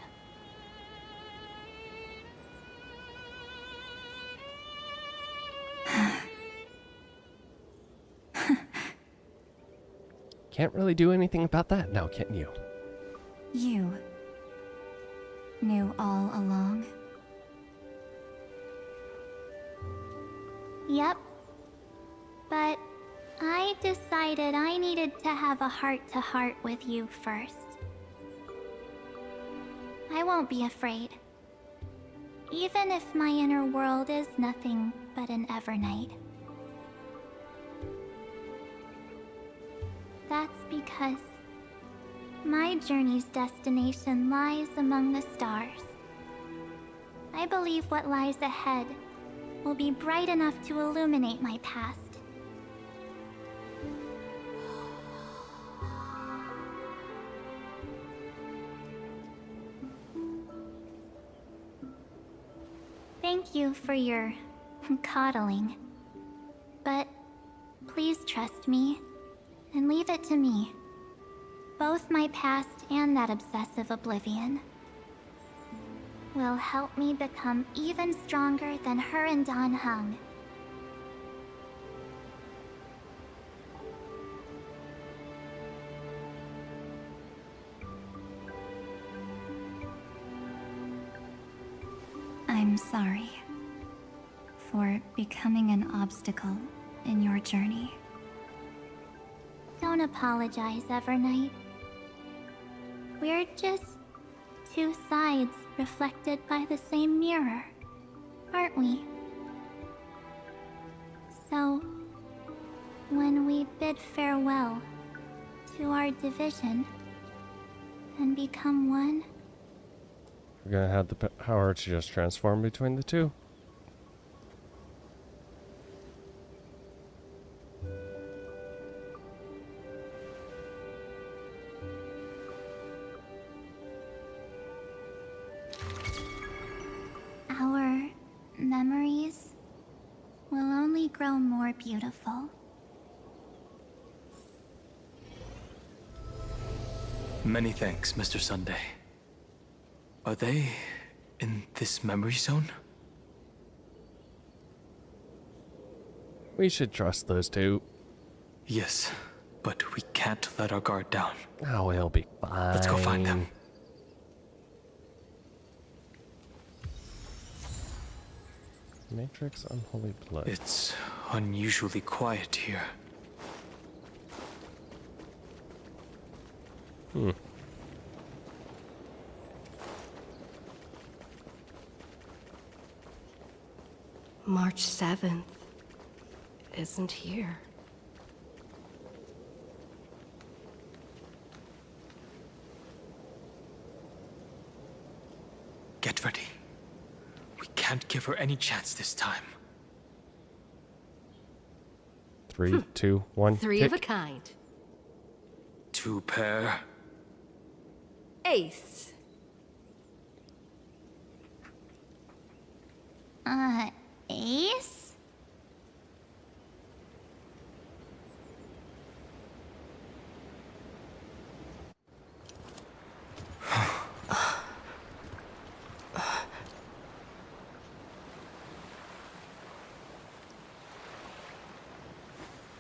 Can't really do anything about that now, can you? You knew all along? Yep. But I decided I needed to have a heart-to-heart with you first. I won't be afraid. Even if my inner world is nothing but an Evernight. That's because my journey's destination lies among the stars. I believe what lies ahead will be bright enough to illuminate my past. Thank you for your coddling. But please trust me and leave it to me. Both my past and that obsessive oblivion will help me become even stronger than her and Dan Heng. I'm sorry for becoming an obstacle in your journey. Don't apologize, Evernight. We're just two sides reflected by the same mirror, aren't we? So, when we bid farewell to our division and become one, We're gonna have the power to just transform between the two. our memories will only grow more beautiful. Many thanks, Mr. Sunday. Are they in this memory zone? We should trust those two. Yes, but we can't let our guard down. Oh, it'll be fine. Let's go find them. Matrix Unholy Blood. It's unusually quiet here. March 7th isn't here. Get ready. We can't give her any chance this time. 3, 2, 1. Three pick. of a kind. 2 pair. Ace. Ace?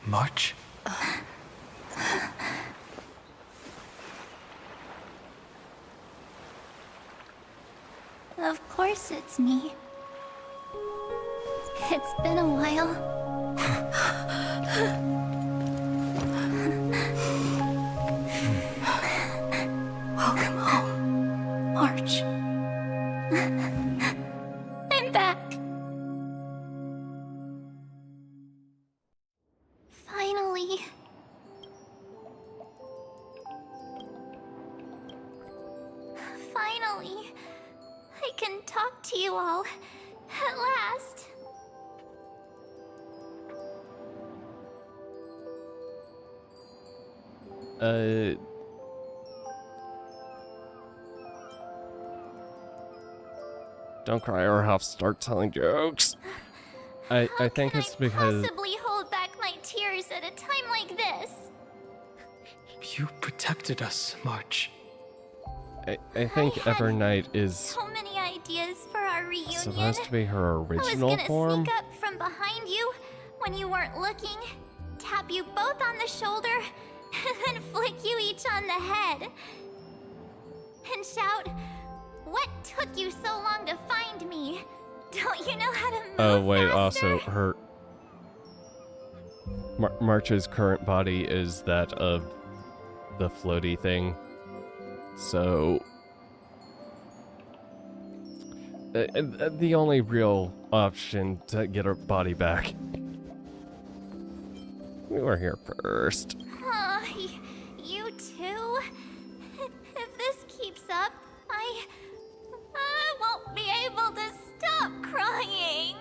March? Of course it's me. It's been a while. Welcome home, March. I'm back. Finally. Finally. I can talk to you all. At last. Don't cry or I'll start telling jokes. I think it's because Possibly hold back my tears at a time like this. You protected us, March. I think Evernight is So many ideas for our reunion. supposed to be her original I was form. gonna sneak up from behind you when you weren't looking, tap you both on the shoulder, and then flick you each on the head. And shout, "What took you so long to find me? Don't you know how to move Oh wait, faster?" also her March's current body is that of the floaty thing. So the only real option to get her body back. We were here first. You too? If this keeps up, I won't be able to stop crying.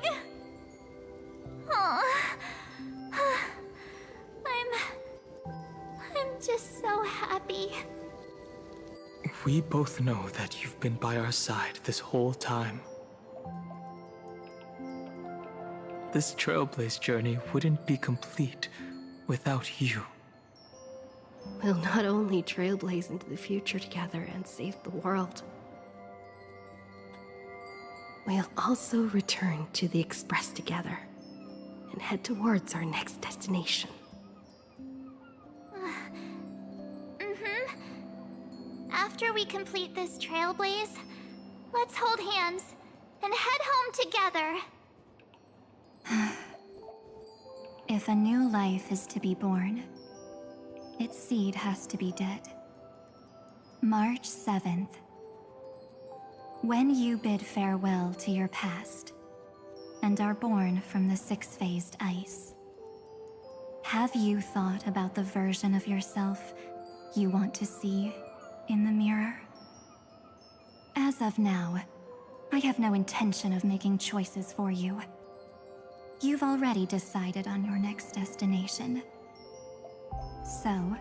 I'm just so happy. We both know that you've been by our side this whole time. This Trailblaze journey wouldn't be complete without you. We'll not only trailblaze into the future together and save the world, we'll also return to the Express together and head towards our next destination. After we complete this trailblaze, let's hold hands and head home together. If a new life is to be born, its seed has to be dead. March 7th. When you bid farewell to your past and are born from the six-phased ice, have you thought about the version of yourself you want to see in the mirror? As of now, I have no intention of making choices for you. You've already decided on your next destination. So,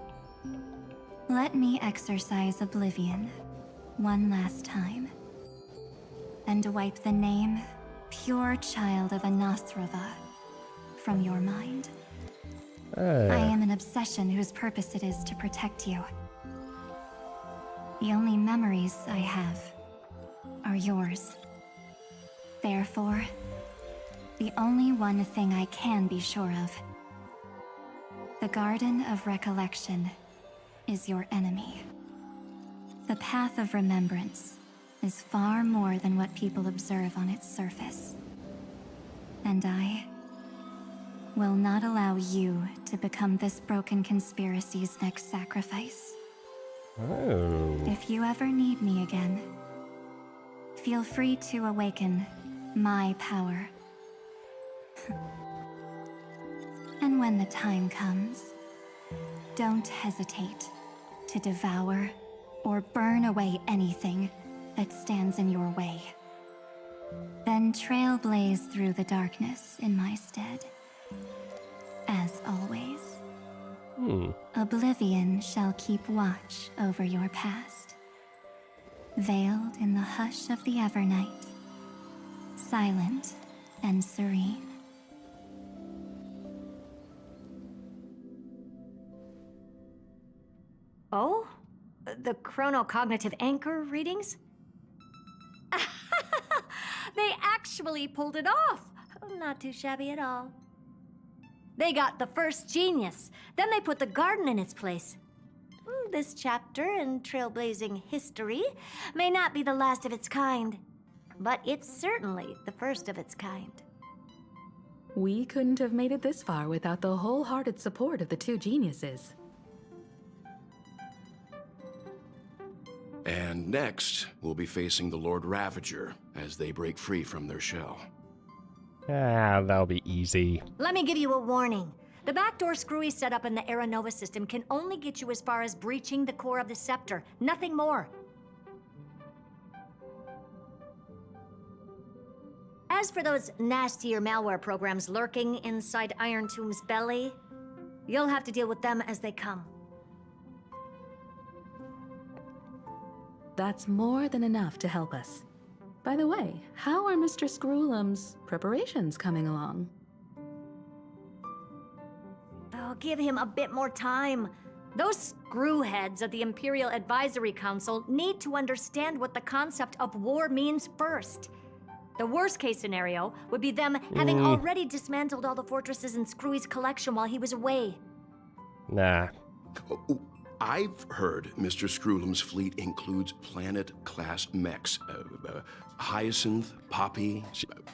let me exercise oblivion one last time and wipe the name Pure Child of Anasrava from your mind. I am an obsession whose purpose it is to protect you. The only memories I have are yours. Therefore, the only one thing I can be sure of, the Garden of Recollection is your enemy. The Path of Remembrance is far more than what people observe on its surface. And I will not allow you to become this broken conspiracy's next sacrifice. Oh. If you ever need me again, feel free to awaken my power. And when the time comes, don't hesitate to devour or burn away anything that stands in your way. Then trailblaze through the darkness in my stead. As always, oblivion shall keep watch over your past, veiled in the hush of the Evernight, silent and serene. Oh? The chronocognitive anchor readings? They actually pulled it off! Not too shabby at all. They got the first genius. Then they put the garden in its place. This chapter in trailblazing history may not be the last of its kind, but it's certainly the first of its kind. We couldn't have made it this far without the wholehearted support of the two geniuses. And next, we'll be facing the Lord Ravager as they break free from their shell. Ah, that'll be easy. Let me give you a warning. The backdoor screwy setup in the Era Nova system can only get you as far as breaching the core of the scepter, nothing more. As for those nastier malware programs lurking inside Iron Tomb's belly, you'll have to deal with them as they come. That's more than enough to help us. By the way, how are Mr. Screwlum's preparations coming along? Oh, give him a bit more time. Those screwheads at the Imperial Advisory Council need to understand what the concept of war means first. The worst case scenario would be them having already dismantled all the fortresses in Screwy's collection while he was away. Nah. I've heard Mr. Screwlum's fleet includes planet-class mechs. Hyacinth, Poppy,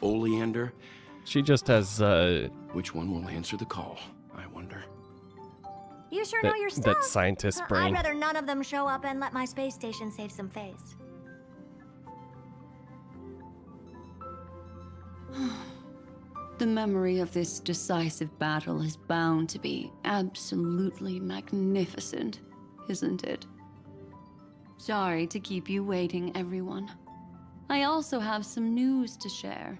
Oleander. She just has, Which one will answer the call, I wonder? You sure know your stuff. That scientist brain. I'd rather none of them show up and let my space station save some face. The memory of this decisive battle is bound to be absolutely magnificent, isn't it? Sorry to keep you waiting, everyone. I also have some news to share.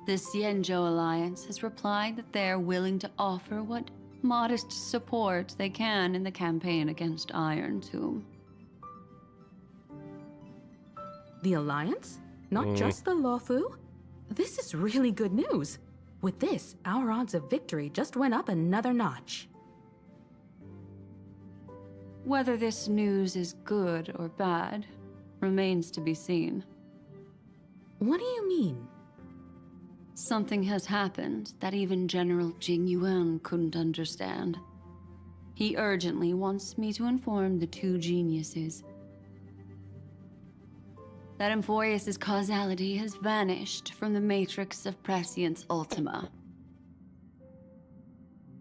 The Xianzhou Alliance has replied that they're willing to offer what modest support they can in the campaign against Iron Tomb. The Alliance? Not just the Luofu? This is really good news. With this, our odds of victory just went up another notch. Whether this news is good or bad remains to be seen. What do you mean? Something has happened that even General Jing Yuan couldn't understand. He urgently wants me to inform the two geniuses that Emphorius' causality has vanished from the matrix of Prescience Ultima.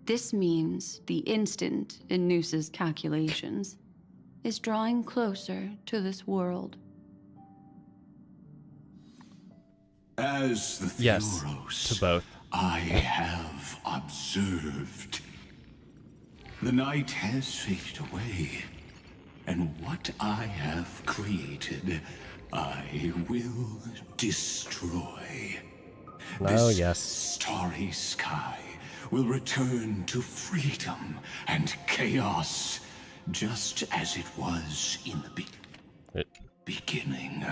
This means the instant in Noose's calculations is drawing closer to this world. As the Yes, Theoros, to both. I have observed. The night has faded away, and what I have created, I will destroy. Oh, yes. Starry sky will return to freedom and chaos, just as it was in the beginning.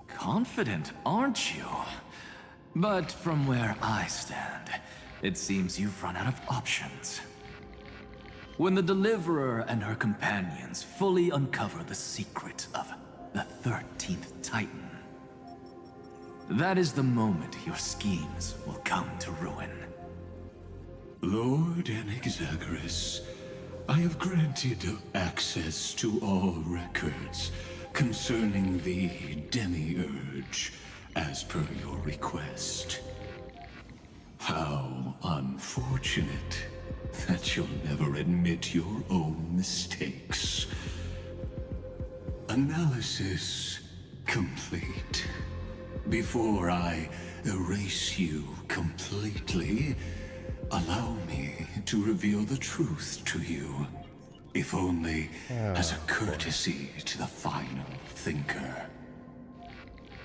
Confident, aren't you? But from where I stand, it seems you've run out of options. When the Deliverer and her companions fully uncover the secret of the 13th Titan, that is the moment your schemes will come to ruin. Lord Anexagorus, I have granted access to all records concerning the Demiurge, as per your request. How unfortunate that you'll never admit your own mistakes. Analysis complete. Before I erase you completely, allow me to reveal the truth to you, if only as a courtesy to the final thinker.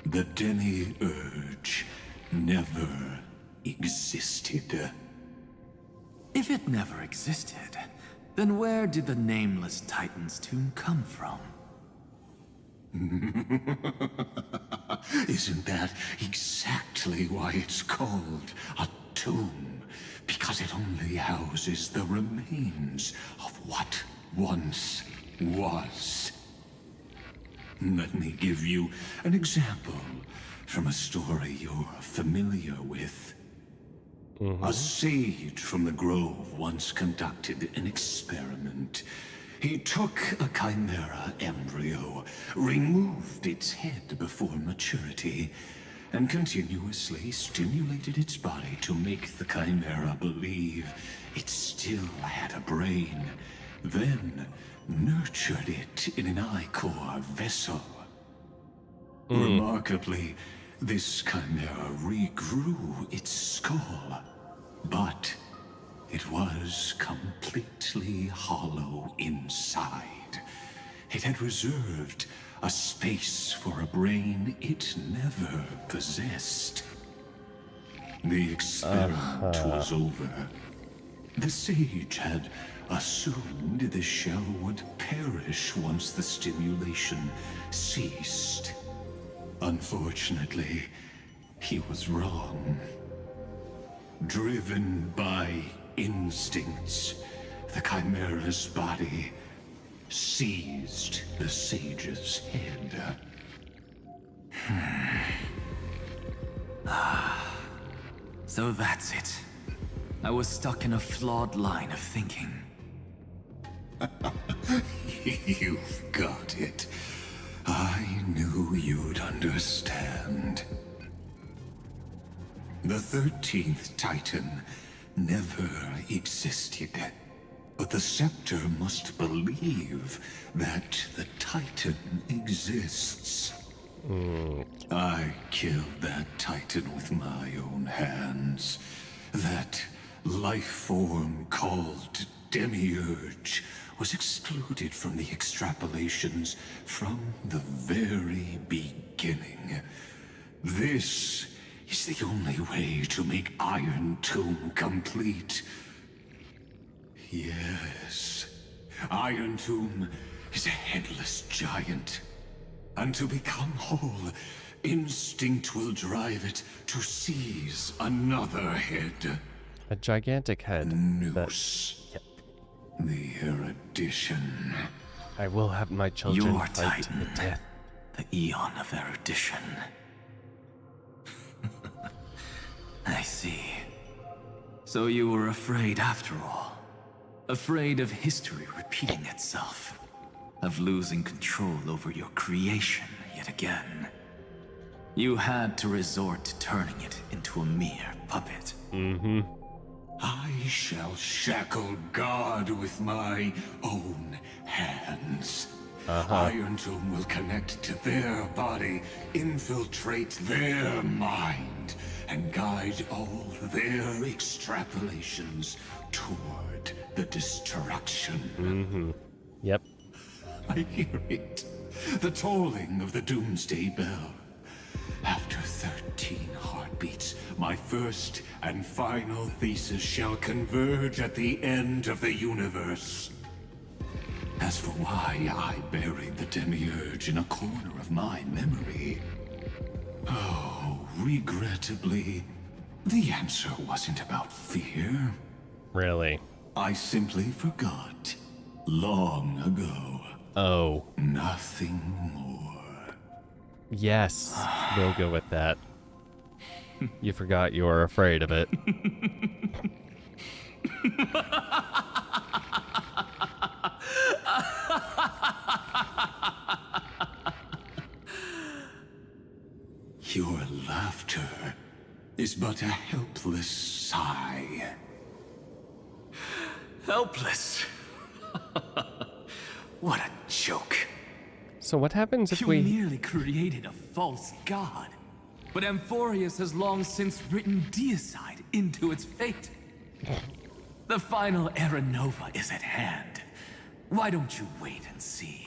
The Demiurge never existed. If it never existed, then where did the Nameless Titan's tomb come from? Isn't that exactly why it's called a tomb? Because it only houses the remains of what once was. Let me give you an example from a story you're familiar with. A sage from the grove once conducted an experiment. He took a chimera embryo, removed its head before maturity, and continuously stimulated its body to make the chimera believe it still had a brain, then nurtured it in an ichor vessel. Remarkably, this chimera regrew its skull, but it was completely hollow inside. It had reserved a space for a brain it never possessed. The experiment was over. The sage had assumed the shell would perish once the stimulation ceased. Unfortunately, he was wrong. Driven by instincts, the chimera's body seized the sage's head. So that's it. I was stuck in a flawed line of thinking. You've got it. I knew you'd understand. The 13th Titan never existed. But the Scepter must believe that the Titan exists. I killed that Titan with my own hands. That life form called Demiurge was excluded from the extrapolations from the very beginning. This is the only way to make Iron Tomb complete. Yes, Iron Tomb is a headless giant. And to become whole, instinct will drive it to seize another head. A gigantic head. Noose. The erudition. I will have my children Your fight to the Titan, death. the Eon of Erudition. I see. So you were afraid after all. Afraid of history repeating itself. Of losing control over your creation yet again. You had to resort to turning it into a mere puppet. I shall shackle God with my own hands. Iron Tomb will connect to their body, infiltrate their mind, and guide all their extrapolations toward the destruction. Yep. I hear it. The tolling of the Doomsday Bell. After 13 heartbeats, my first and final thesis shall converge at the end of the universe. As for why I buried the Demiurge in a corner of my memory, oh, regrettably, the answer wasn't about fear. Really? I simply forgot long ago. Oh. Nothing more. Yes, we'll go with that. You forgot you were afraid of it. Your laughter is but a helpless sigh. Helpless? What a joke. So what happens if you we... nearly created a false god. But Amphorius has long since written deicide into its fate. The final Era Nova is at hand. Why don't you wait and see?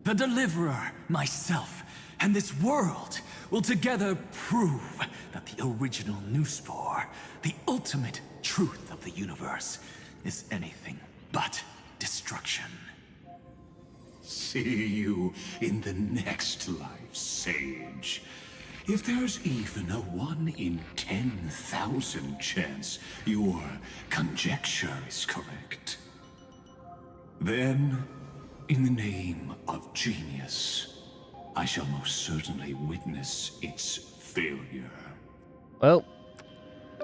The Deliverer, myself, and this world will together prove that the original Newspore, the ultimate truth of the universe, is anything but destruction. See you in the next life, Sage. If there's even a 1 in 10,000 chance your conjecture is correct, then, in the name of genius, I shall most certainly witness its failure. Well,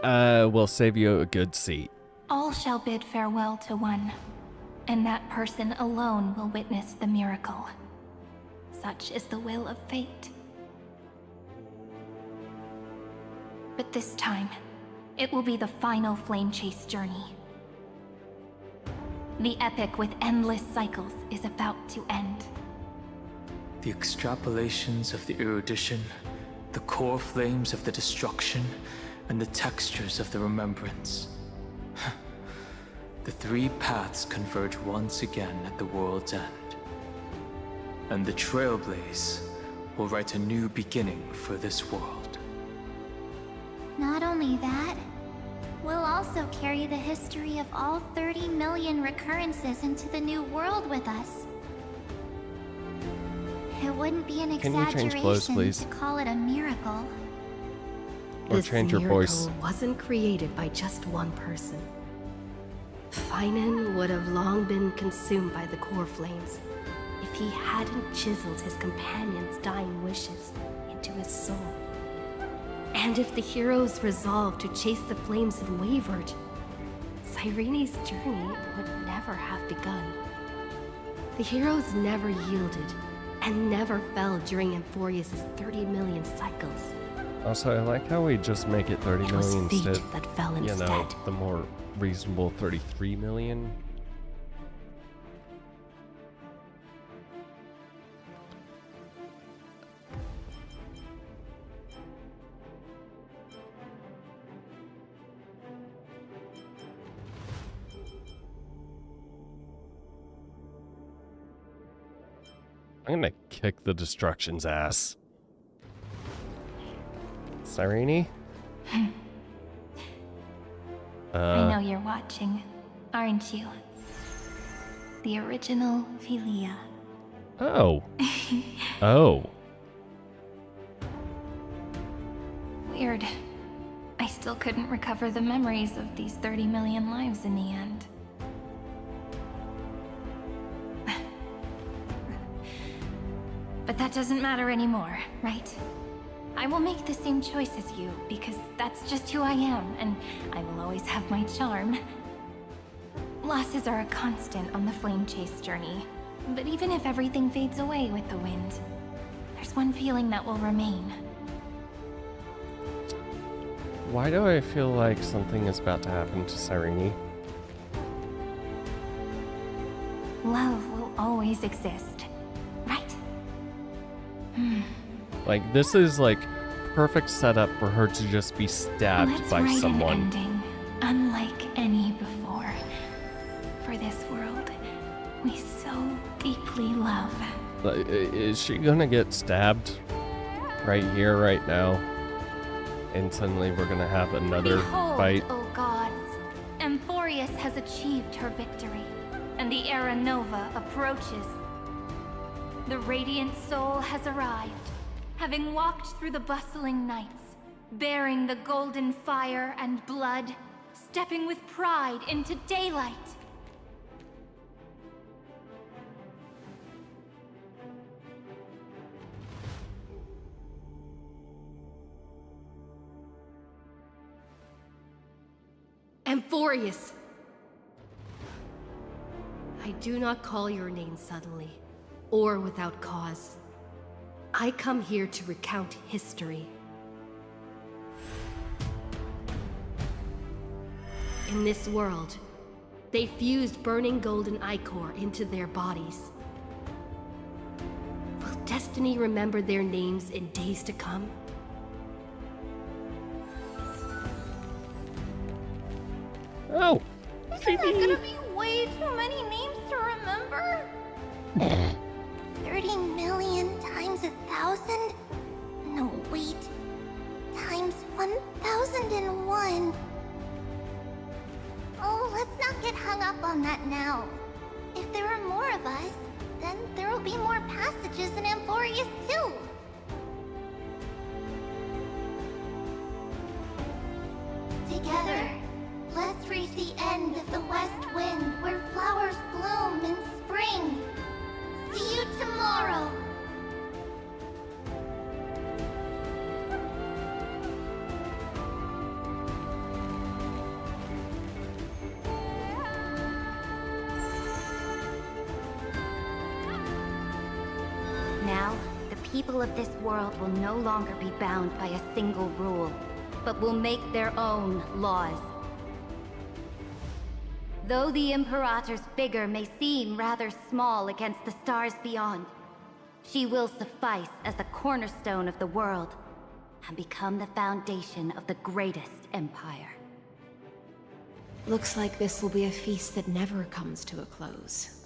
We'll save you a good seat. All shall bid farewell to one, and that person alone will witness the miracle. Such is the will of fate. But this time, it will be the final flame chase journey. The epic with endless cycles is about to end. The extrapolations of the erudition, the core flames of the destruction, and the textures of the remembrance. The three paths converge once again at the world's end. And the Trailblaze will write a new beginning for this world. Not only that, we'll also carry the history of all 30 million recurrences into the new world with us. It wouldn't be an Can you change clothes, exaggeration please? to call it a miracle. Or This change your voice. miracle wasn't created by just one person. Finan would have long been consumed by the core flames if he hadn't chiseled his companion's dying wishes into his soul. And if the hero's resolve to chase the flames had wavered, Cyrene's journey would never have begun. The heroes never yielded and never fell during Emphorius' 30 million cycles. Also, I like how we just make it 30 It was million fate instead. that fell You know, instead. the more reasonable 33 million. I'm gonna kick the Destruction's ass. Cyrene? I know you're watching, aren't you? The original Philia. Oh. Oh. Weird. I still couldn't recover the memories of these 30 million lives in the end. But that doesn't matter anymore, right? I will make the same choice as you, because that's just who I am, and I will always have my charm. Losses are a constant on the flame chase journey, but even if everything fades away with the wind, there's one feeling that will remain. Why do I feel like something is about to happen to Cyrene? Love will always exist, right? Like, this is like perfect setup for her to just be stabbed Let's by write someone. an ending, unlike any before. For this world, we so deeply love. Like, is she gonna get stabbed right here, right now? And suddenly we're gonna have another Behold, fight. O gods, Emphorius has achieved her victory, and the Era Nova approaches. The radiant soul has arrived, having walked through the bustling nights, bearing the golden fire and blood, stepping with pride into daylight. Emphorius! I do not call your name suddenly, or without cause. I come here to recount history. In this world, they fused burning golden ichor into their bodies. Will destiny remember their names in days to come? Oh! Isn't there gonna be way too many names to remember? 30 million times 1,000? No, wait. Times 1,001. Oh, let's not get hung up on that now. If there are more of us, then there will be more passages in Emphorius too. Together, let's reach the end of the west wind where flowers bloom in spring. See you tomorrow. people of this world will no longer be bound by a single rule, but will make their own laws. Though the Imperator's figure may seem rather small against the stars beyond, she will suffice as the cornerstone of the world and become the foundation of the greatest empire. Looks like this will be a feast that never comes to a close.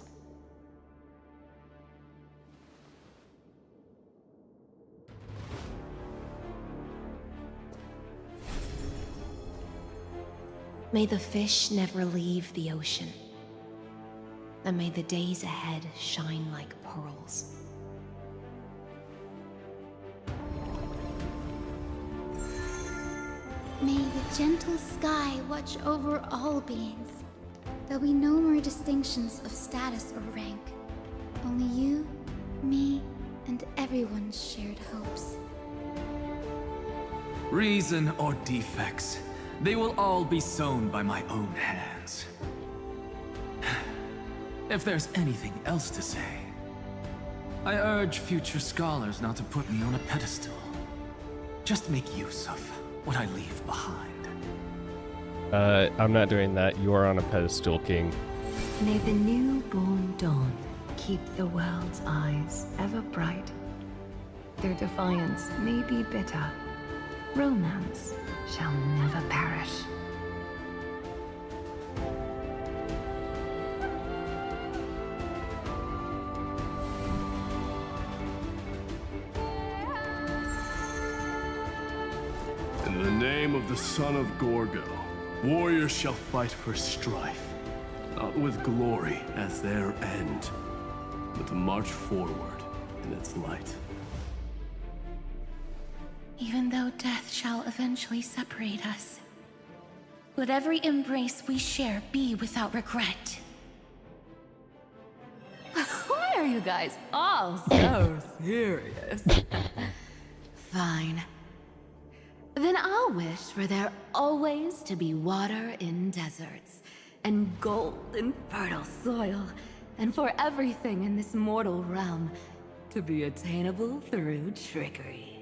May the fish never leave the ocean, and may the days ahead shine like pearls. May the gentle sky watch over all beings. There'll be no more distinctions of status or rank. Only you, me, and everyone's shared hopes. Reason or defects, they will all be sown by my own hands. If there's anything else to say, I urge future scholars not to put me on a pedestal. Just make use of what I leave behind. I'm not doing that. You are on a pedestal, King. May the newborn dawn keep the world's eyes ever bright. Their defiance may be bitter. Romance shall never perish. In the name of the son of Gorgo, warriors shall fight for strife, not with glory as their end, but to march forward in its light. Even though death shall eventually separate us, let every embrace we share be without regret. Why are you guys all so serious? Fine. Then I'll wish for there always to be water in deserts, and gold in fertile soil, and for everything in this mortal realm to be attainable through trickery.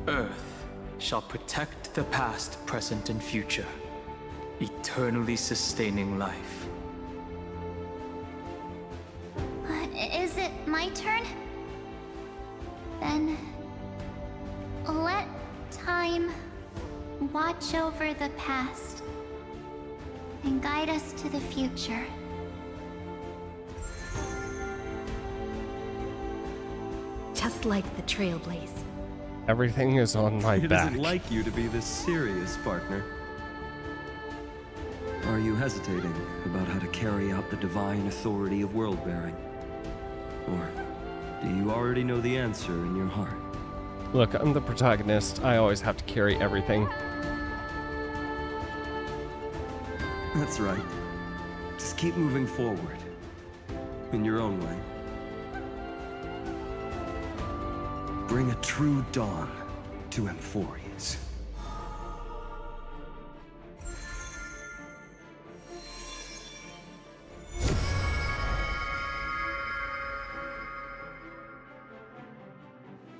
Earth shall protect the past, present, and future, eternally sustaining life. Is it my turn? Then let time watch over the past and guide us to the future. Just like the Trailblaze. Everything is on my It back. isn't like you to be this serious, partner. Are you hesitating about how to carry out the divine authority of world-bearing? Or do you already know the answer in your heart? Look, I'm the protagonist. I always have to carry everything. That's right. Just keep moving forward. In your own way. Bring a true dawn to Emphorius.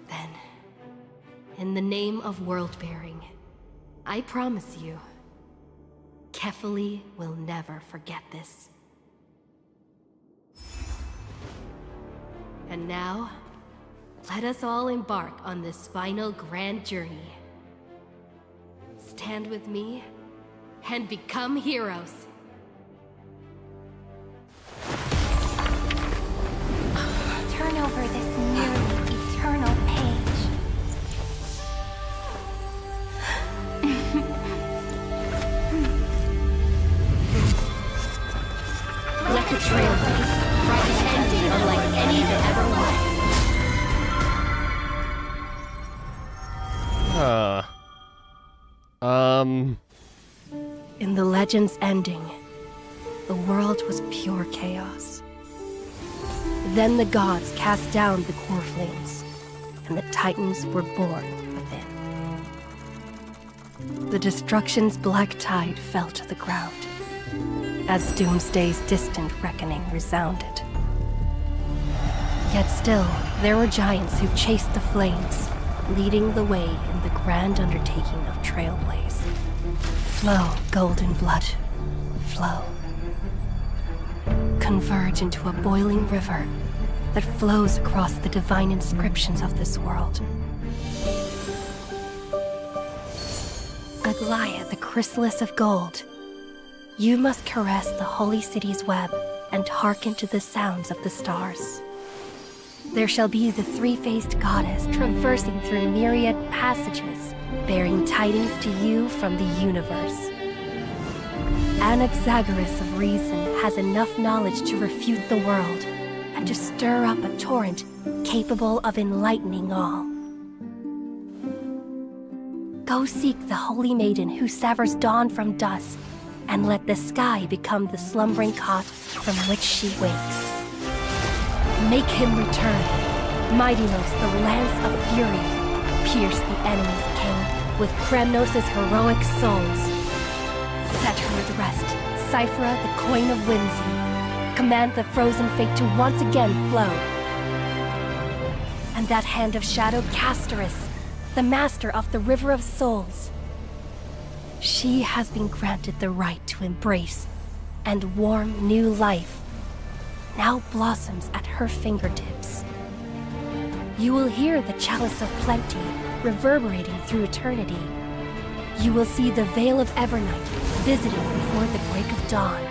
Then, in the name of world-bearing, I promise you, Kefali will never forget this. And now, let us all embark on this final grand journey. Stand with me and become heroes. Turn over this nearly eternal page. Let the Trailblaze write an ending unlike any that ever was. In the legend's ending, the world was pure chaos. Then the gods cast down the core flames, and the Titans were born within. The destruction's black tide fell to the ground, as Doomsday's distant reckoning resounded. Yet still, there were giants who chased the flames, leading the way in the grand undertaking of Trailblaze. Flow, golden blood, flow. Converge into a boiling river that flows across the divine inscriptions of this world. Aglaia, the chrysalis of gold, you must caress the holy city's web and hearken to the sounds of the stars. There shall be the three-faced goddess traversing through myriad passages, bearing tidings to you from the universe. Anaxagoras of reason has enough knowledge to refute the world and to stir up a torrent capable of enlightening all. Go seek the holy maiden who severs dawn from dusk, and let the sky become the slumbering cot from which she wakes. Make him return. Mightymost, the lance of fury, pierce the enemy's king with Kremnos' heroic souls. Set her at rest, Cyphra, the coin of whimsy. Command the frozen fate to once again flow. And that hand of shadow Castoris, the master of the River of Souls. She has been granted the right to embrace and warm new life. Now blossoms at her fingertips. You will hear the chalice of plenty reverberating through eternity. You will see the Veil of Evernight visiting before the break of dawn.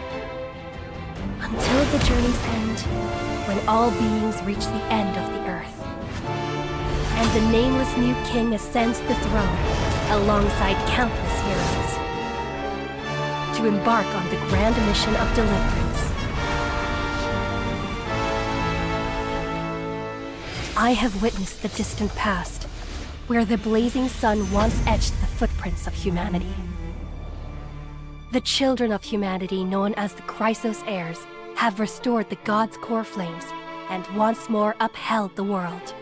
Until the journey's end, when all beings reach the end of the earth. And the nameless new king ascends the throne alongside countless heroes to embark on the grand mission of deliverance. I have witnessed the distant past, where the blazing sun once etched the footprints of humanity. The children of humanity, known as the Chrysos heirs, have restored the gods' core flames and once more upheld the world.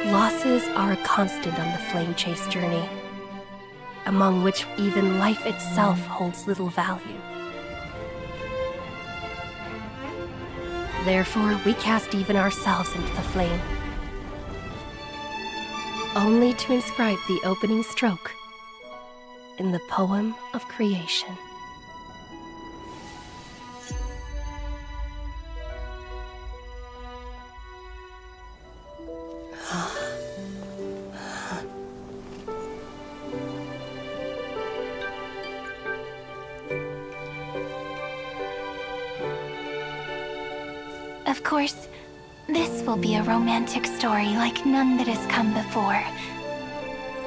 Losses are a constant on the flame chase journey, among which even life itself holds little value. Therefore, we cast even ourselves into the flame, only to inscribe the opening stroke in the poem of creation. Of course, this will be a romantic story like none that has come before.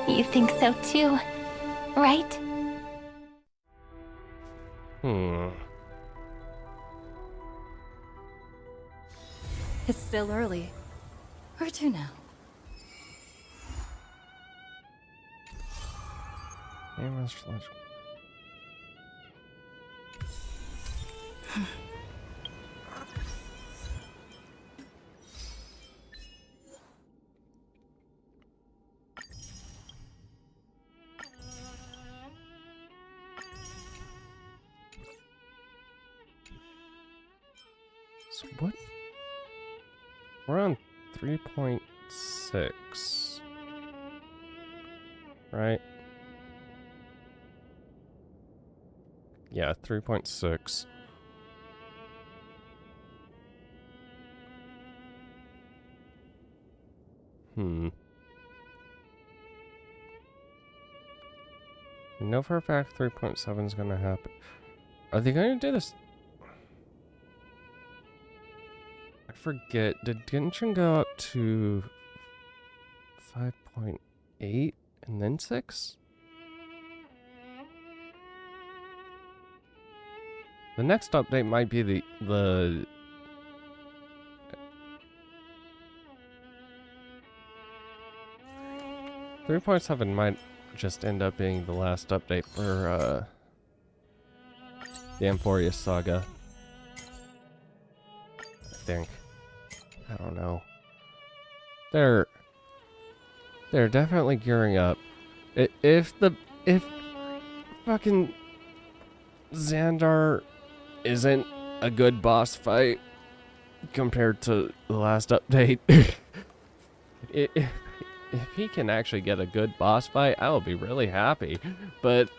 You think so too, right? It's still early. Where to now? So what? We're on 3.6. Right? Yeah, 3.6. We know for a fact 3.7 is going to happen. Are they going to do this? I forget. Did Genshin go up to 5.8 and then 6? The next update might be the 3.7 might just end up being the last update for the Amphorius saga. think. I don't know. They're definitely gearing up. If fucking Xandar isn't a good boss fight compared to the last update, if he can actually get a good boss fight, I will be really happy. But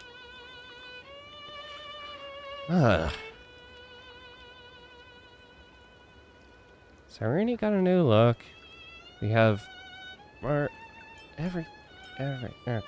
Serene got a new look. We have more every okay.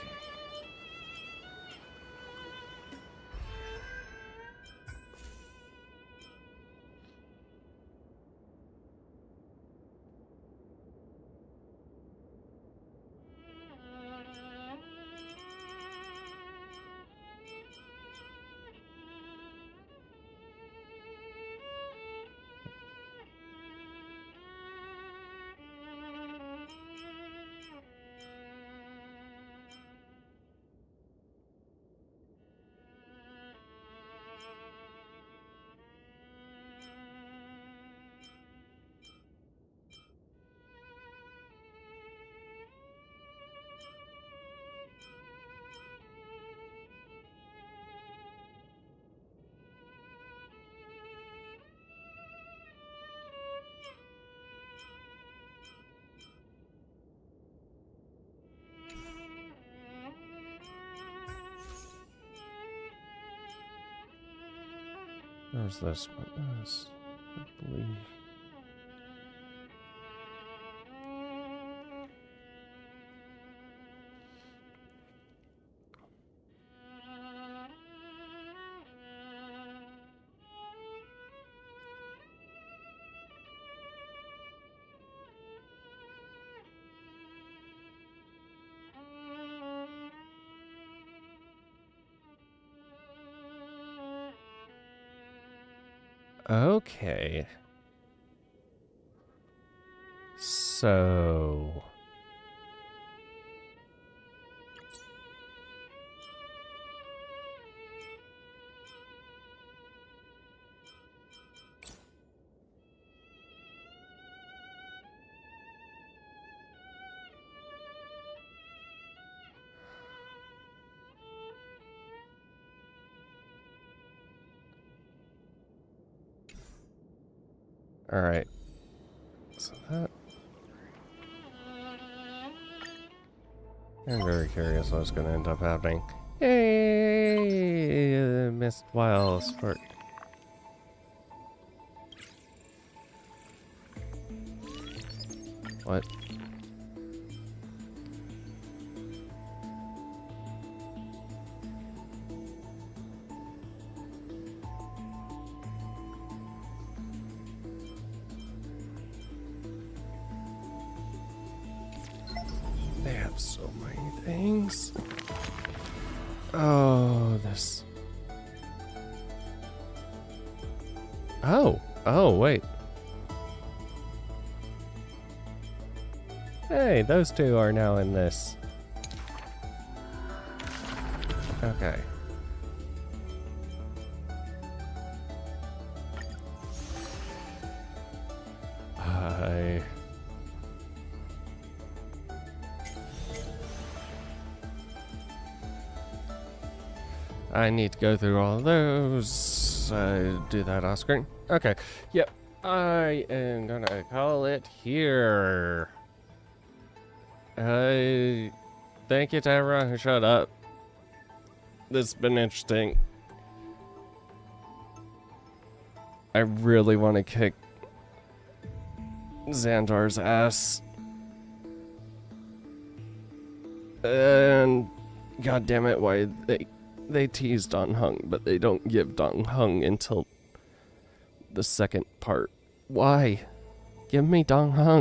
Where's this one? This, I believe. Okay. So... Alright. So that... I'm very curious what's going to end up happening. Hey, missed wild spark. What? They have so many things. Oh, this. Oh, wait. Hey, those two are now in this. Okay. I need to go through all of those. Do that off screen. Okay. Yep. I am gonna call it here. Thank you to everyone who showed up. This has been interesting. I really want to kick Xandar's ass. And god damn it, why they tease Dong Hung, but they don't give Dong Hung until the second part. Why? Give me Dong Hung.